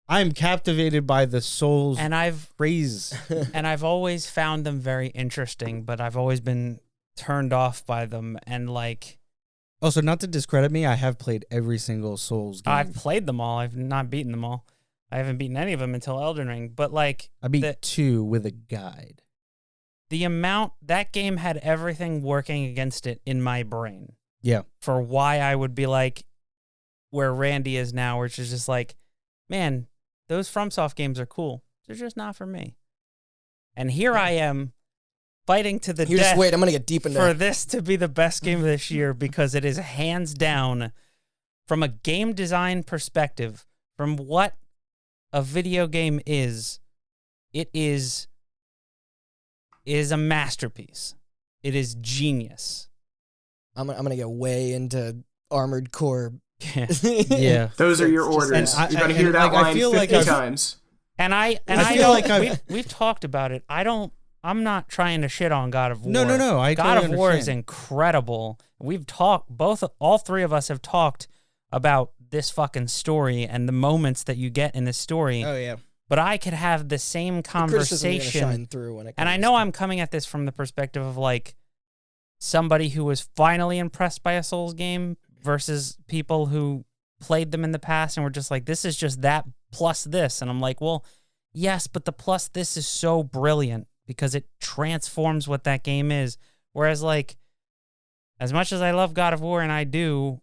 I am captivated by the Souls phrase. And I've always found them very interesting, but I've always been turned off by them. And like, also, not to discredit me, I have played every single Souls game. I've played them all. I've not beaten them all. I haven't beaten any of them until Elden Ring. But like, I beat 2 with a guide. The amount that game had everything working against it in my brain. Yeah. For why I would be like where Randy is now, which is just like, man, those FromSoft games are cool. They're just not for me. And here I am fighting to the death. Just wait, I'm going to get deep into for this to be the best game of this year because it is hands down from a game design perspective, from what a video game is, it is a masterpiece. It is genius. I'm gonna get way into Armored Core. Yeah, those are your orders. You're gonna hear that line 50 times. And I feel like we've talked about it. I'm not trying to shit on God of War. No. God of War is incredible. We've talked all three of us have talked about this fucking story and the moments that you get in this story. Oh yeah. But I could have the same conversation. Shine through when it and I know I'm coming at this from the perspective of like somebody who was finally impressed by a Souls game versus people who played them in the past and were just like, this is just that plus this. And I'm like, well, Yes, but the plus this is so brilliant because it transforms what that game is. Whereas, like, as much as I love God of War, and I do,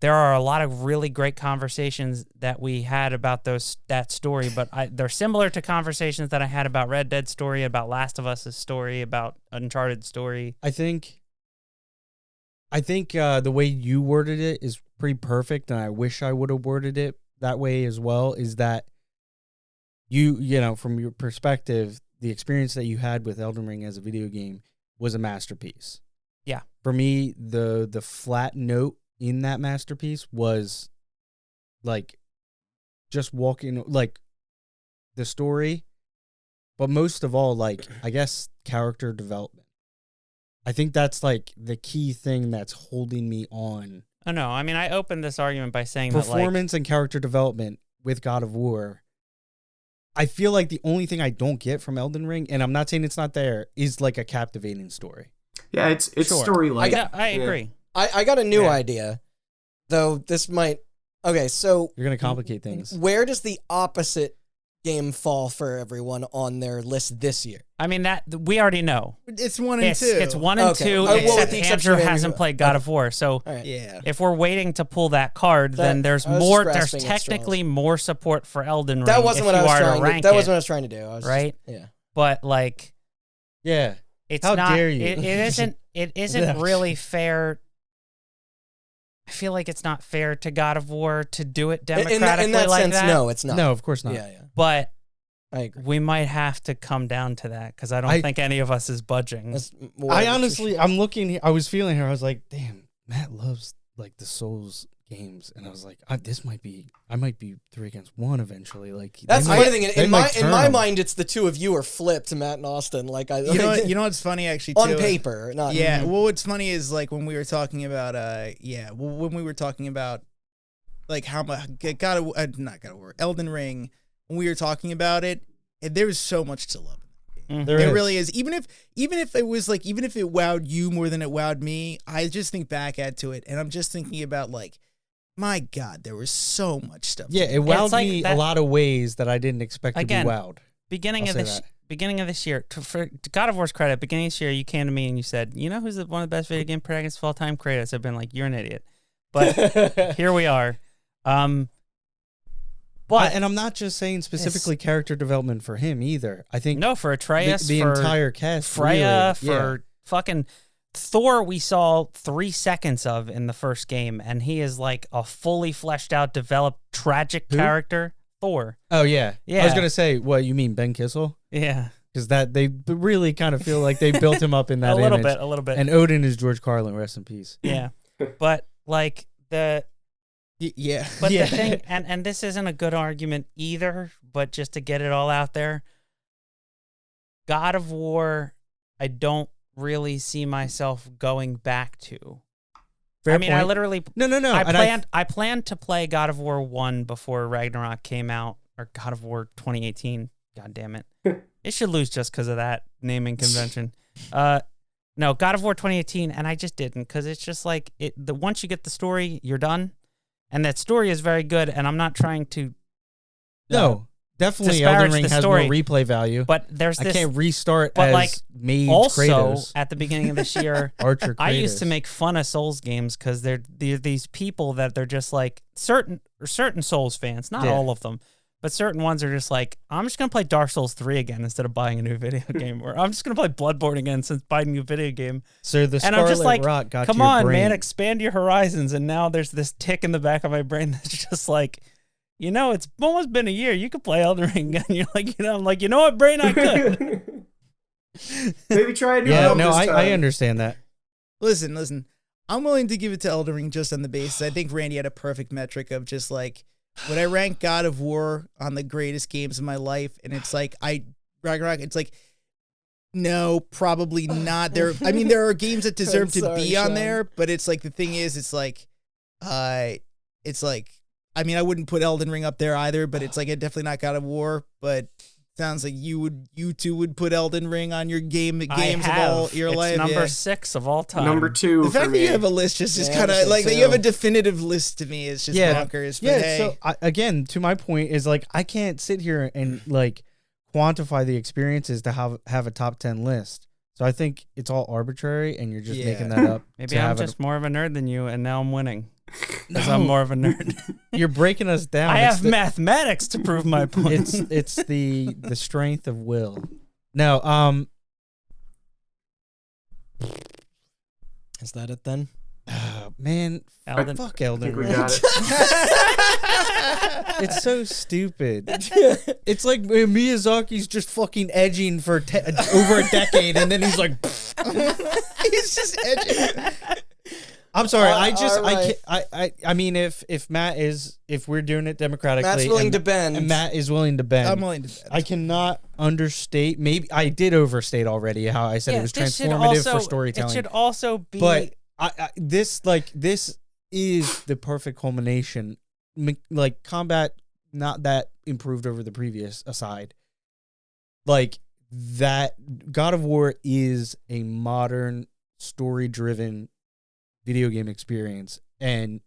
there are a lot of really great conversations that we had about that story, but they're similar to conversations that I had about Red Dead story, about Last of Us' story, about Uncharted story. I think the way you worded it is pretty perfect, and I wish I would have worded it that way as well, is that you know, from your perspective, the experience that you had with Elden Ring as a video game was a masterpiece. Yeah. For me, the flat note in that masterpiece was like just walking, like the story, but most of all, like, I guess character development. I think that's like the key thing that's holding me on. Oh no, I mean, I opened this argument by saying performance and character development with God of War. I feel like the only thing I don't get from Elden Ring, and I'm not saying it's not there, is like a captivating story. Yeah, it's Sure. story-like. I agree. I got a new idea, though this might... Okay, so... You're going to complicate things. Where does the opposite game fall for everyone on their list this year? I mean, that we already know. It's 1 and 2. It's 1 and Okay. 2, Well, with except the exception Andrew of hasn't played God of War. So All right. Yeah. if we're waiting to pull that card, then there's I was more. just There's grasping at technically more support for Elden Ring. That wasn't if what I you was are to trying to... rank That it, wasn't what I was trying to do. I was right? Yeah. But like, Yeah. it's How not. dare you. It isn't. It isn't Yeah. really fair. I feel like it's not fair to God of War to do it democratically In that like sense, that. no, it's not. No, of course not. Yeah, yeah. But I agree. we might have to come down to that because I don't think any of us is budging. That's more I of a honestly, I'm looking here. I was feeling here. I was like, damn, Matt loves like the Souls games. And I was like, I might be 3 against 1 eventually. Like, That's the they funny might- thing. they In might my turn. mind, it's the two of you are flipped, Matt and Austin. Like You know what's funny actually too? on paper, not Yeah. Well, what's funny is like when we were talking about when we were talking about like how much not God of War, Elden Ring, when we were talking about it, there was so much to love. There It is. really is. Even if it was like, even if it wowed you more than it wowed me, I just think back to it and I'm just thinking about like, my God, there was so much stuff. Yeah, it wowed like me that- a lot of ways that I didn't expect Again, to be wowed. Beginning I'll of say this, that. beginning of this year, to God of War's credit, beginning of this year, you came to me and you said, "You know who's one of the best video game protagonists of all time?" Kratos. I've been like, "You're an idiot," but here we are. But And I'm not just saying specifically character development for him either. I think no, for Atreus, the for entire cast, Freya, really, for fucking Thor, we saw 3 seconds of in the first game, and he is like a fully fleshed out, developed, tragic character. Thor. Oh yeah, Yeah. I was gonna say, what you mean, Ben Kissel? Yeah, Because that they really kind of feel like they built him up in that a little image. bit, a little bit. And Odin is George Carlin, rest in peace. Yeah, but like the. Yeah. But Yeah. the thing, and this isn't a good argument either, but just to get it all out there, God of War, I don't really see myself going back to. Fair I mean, I point. literally, No. I planned to play God of War 1 before Ragnarok came out, or God of War 2018. God damn it. It should lose just because of that naming convention. No, God of War 2018, and I just didn't, because it's just like, once you get the story, you're done. And that story is very good, and I'm not trying to No, definitely disparage Elden Ring the has story, more replay value. but there's I this. can't restart but as like, made also, Kratos, at the beginning of this year, Archer Kratos. I used to make fun of Souls games because they're these people that they're just like certain Souls fans, not Yeah. all of them, but certain ones are just like, I'm just gonna play Dark Souls 3 again instead of buying a new video game, or I'm just gonna play Bloodborne again since buying a new video game. So the And Scarlet I'm just like, Rot got come to your on, brain. man, expand your horizons. And now there's this tick in the back of my brain that's just like, it's almost been a year. You could play Elden Ring again. You're like, I'm like, you know what, brain, I could. Maybe try a new Yeah, build no, this I time. understand that. Listen. I'm willing to give it to Elden Ring just on the basis. I think Randy had a perfect metric of just like, would I rank God of War on the greatest games of my life? And it's like, Ragnarok, it's like, no, probably not. There are games that deserve I'm sorry, to be on Sean. there, but it's like, the thing is, it's like, I wouldn't put Elden Ring up there either, but it's like, definitely not God of War, but Sounds like you two would put Elden Ring on your games I of have. all your It's life. number yeah. 6 of all time. Number 2 The for fact that me. you have a list just is Yeah, kind I'm of like that saying you have a too. definitive list to me. It's just Yeah. bonkers. But Yeah, hey, so again, to my point is like I can't sit here and like quantify the experiences to have a top 10 list. So I think it's all arbitrary, and you're just Yeah. making that up. Maybe to I'm have it- just more of a nerd than you, and now I'm winning. Because No. I'm more of a nerd. You're breaking us down. I It's have the- mathematics to prove my point. It's the strength of will. No, Is that it then? man, Elden- fuck I Elden think we Ring. got it. It's so stupid. It's like Miyazaki's just fucking edging for over a decade, and then he's like, he's just edging. "I'm sorry, I alright. can't. I mean, if we're doing it democratically, Matt's willing and, to bend. and Matt is willing to bend. I'm willing to. I cannot understate. Maybe I did overstate already how I said it was this should transformative also- for storytelling. It should also be. But this is the perfect culmination. Like combat, not that improved over the previous aside. Like that, God of War is a modern story-driven video game experience, and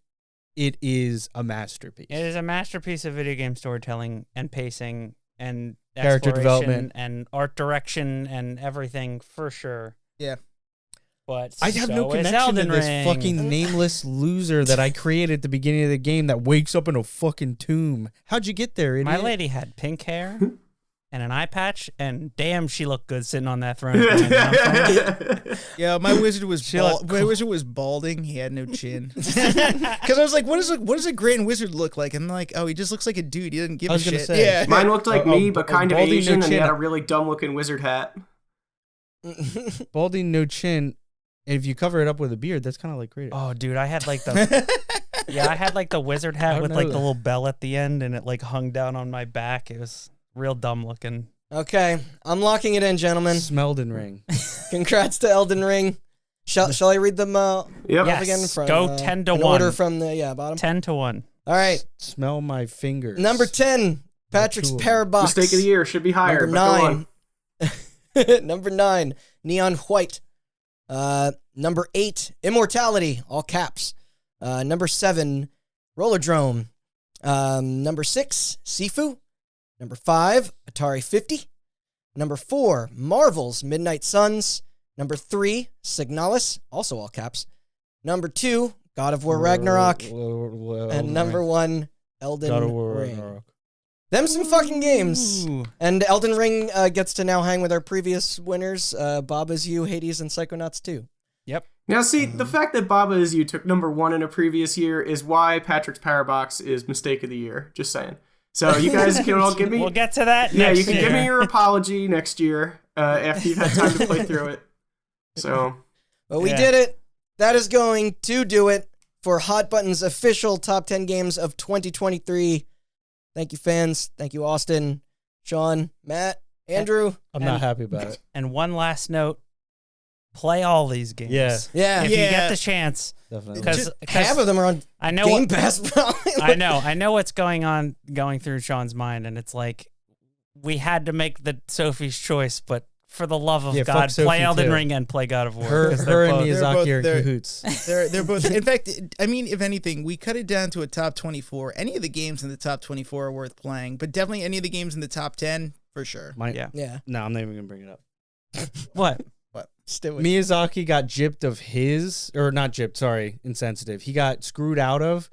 it is a masterpiece. It is a masterpiece of video game storytelling and pacing and Character exploration development. and art direction and everything for sure. Yeah. But I have no so is connection to Elden this Ring. fucking nameless loser that I created at the beginning of the game that wakes up in a fucking tomb. How'd you get there, idiot? My lady had pink hair and an eye patch, and damn, she looked good sitting on that throne. You know what I'm saying? Yeah, my wizard was She looked my wizard was balding. He had no chin. Because I was like, what does a grand wizard look like? And I'm like, oh, he just looks like a dude. He doesn't give I a was gonna shit. say. Yeah. Mine looked like me, but kind of balding, no Asian, and he chin. had a really dumb-looking wizard hat. Balding, no chin. If you cover it up with a beard, that's kind of like Kratos. Oh, dude, I had like the I had like the wizard I hat don't with know like that. the little bell at the end, and it like hung down on my back. It was real dumb looking. Okay, I'm locking it in, gentlemen. Smeldon ring. Congrats to Elden Ring. Shall I read them Yep. Yes. again from Go 10 to in 1. order from the bottom? 10-1. All right, Smell my fingers. number 10, Patrick's Cool. Parabox. Mistake of the year should be higher. Number but go 9. on. Number 9, Neon White. Number 8, Immortality, all caps. Number 7, Rollerdrome. Number 6, Sifu. Number 5, Atari 50. Number 4, Marvel's Midnight Suns. Number 3, Signalis, also all caps. Number 2, God of War Ragnarok. And number 1, Elden God of War Ring. Ragnarok. Them some fucking games. Ooh. And Elden Ring gets to now hang with our previous winners, Bob Is You, Hades, and Psychonauts 2. Yep. Now, see, the fact that Baba Is You took number 1 in a previous year is why Patrick's Parabox is Mistake of the Year. Just saying. So you guys can all give me... We'll get to that. yeah, next you can year. give me your apology next year after you've had time to play through it. So, But we Yeah. did it. That is going to do it for Hot Button's official top 10 games of 2023. Thank you, fans. Thank you, Austin, Sean, Matt, Andrew. I'm not happy about it. And one last note: play all these games. Yeah. Yeah. If you Yeah. get the chance, Definitely. because Half of them are on I know Game what, Pass, probably. I know what's going through Sean's mind, and it's like we had to make the Sophie's choice, but for the love of Yeah, fuck God, Sophie play Elden too. Ring and play God of War. her 'cause they're and both- Miyazaki are in they're- cahoots. They're both. In fact, I mean, if anything, we cut it down to a top 24. Any of the games in the top 24 are worth playing, but definitely any of the games in the top 10 for sure. Yeah. Yeah. No, I'm not even gonna bring it up. What? Still with Miyazaki got gypped of his, or not gypped, sorry, insensitive. He got screwed out of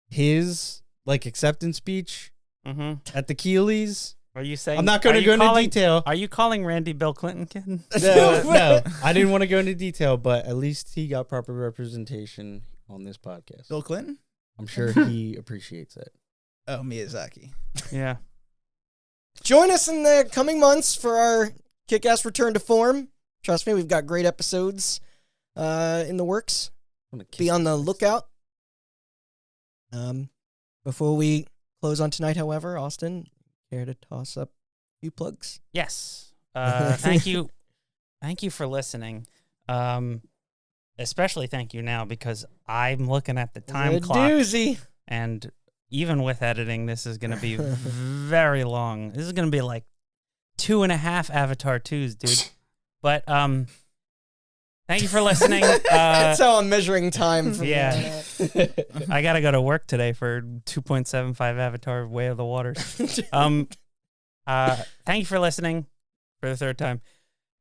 his like acceptance speech Mm-hmm. at the Keeleys. Are you saying? I'm not going are to you go into calling- detail. Are you calling Randy Bill Clinton kid? No, I didn't want to go into detail, but at least he got proper representation on this podcast. Bill Clinton? I'm sure he appreciates it. Oh, Miyazaki. Yeah. Join us in the coming months for our kick-ass return to form. Trust me, we've got great episodes in the works. I'm gonna kiss Be on the his- lookout. Before we close on tonight, however, Austin, care to toss up a few plugs? Yes. Thank you. Thank you for listening. Especially thank you now because I'm looking at the time A clock, doozy. and even with editing, this is going to be very long. This is going to be like 2.5 Avatar 2s, dude. But thank you for listening. That's how I'm measuring time. From yeah. I gotta go to work today for 2.75 Avatar Way of the Waters. Thank you for listening for the third time.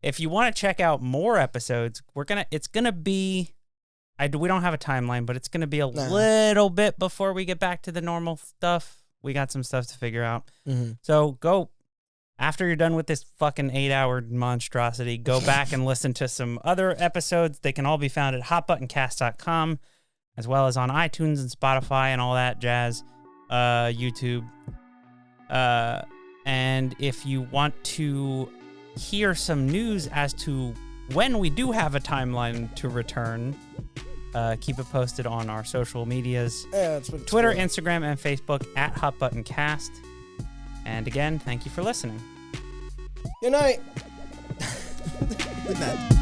If you want to check out more episodes, it's gonna be. We don't have a timeline, but it's gonna be a little bit before we get back to the normal stuff. We got some stuff to figure out. Mm-hmm. So go. After you're done with this fucking 8-hour monstrosity, go back and listen to some other episodes. They can all be found at hotbuttoncast.com, as well as on iTunes and Spotify and all that jazz, YouTube. And if you want to hear some news as to when we do have a timeline to return, keep it posted on our social medias. Yeah, that's what Twitter, Instagram, and Facebook at HotButtonCast. And again, thank you for listening. Good night. Good night.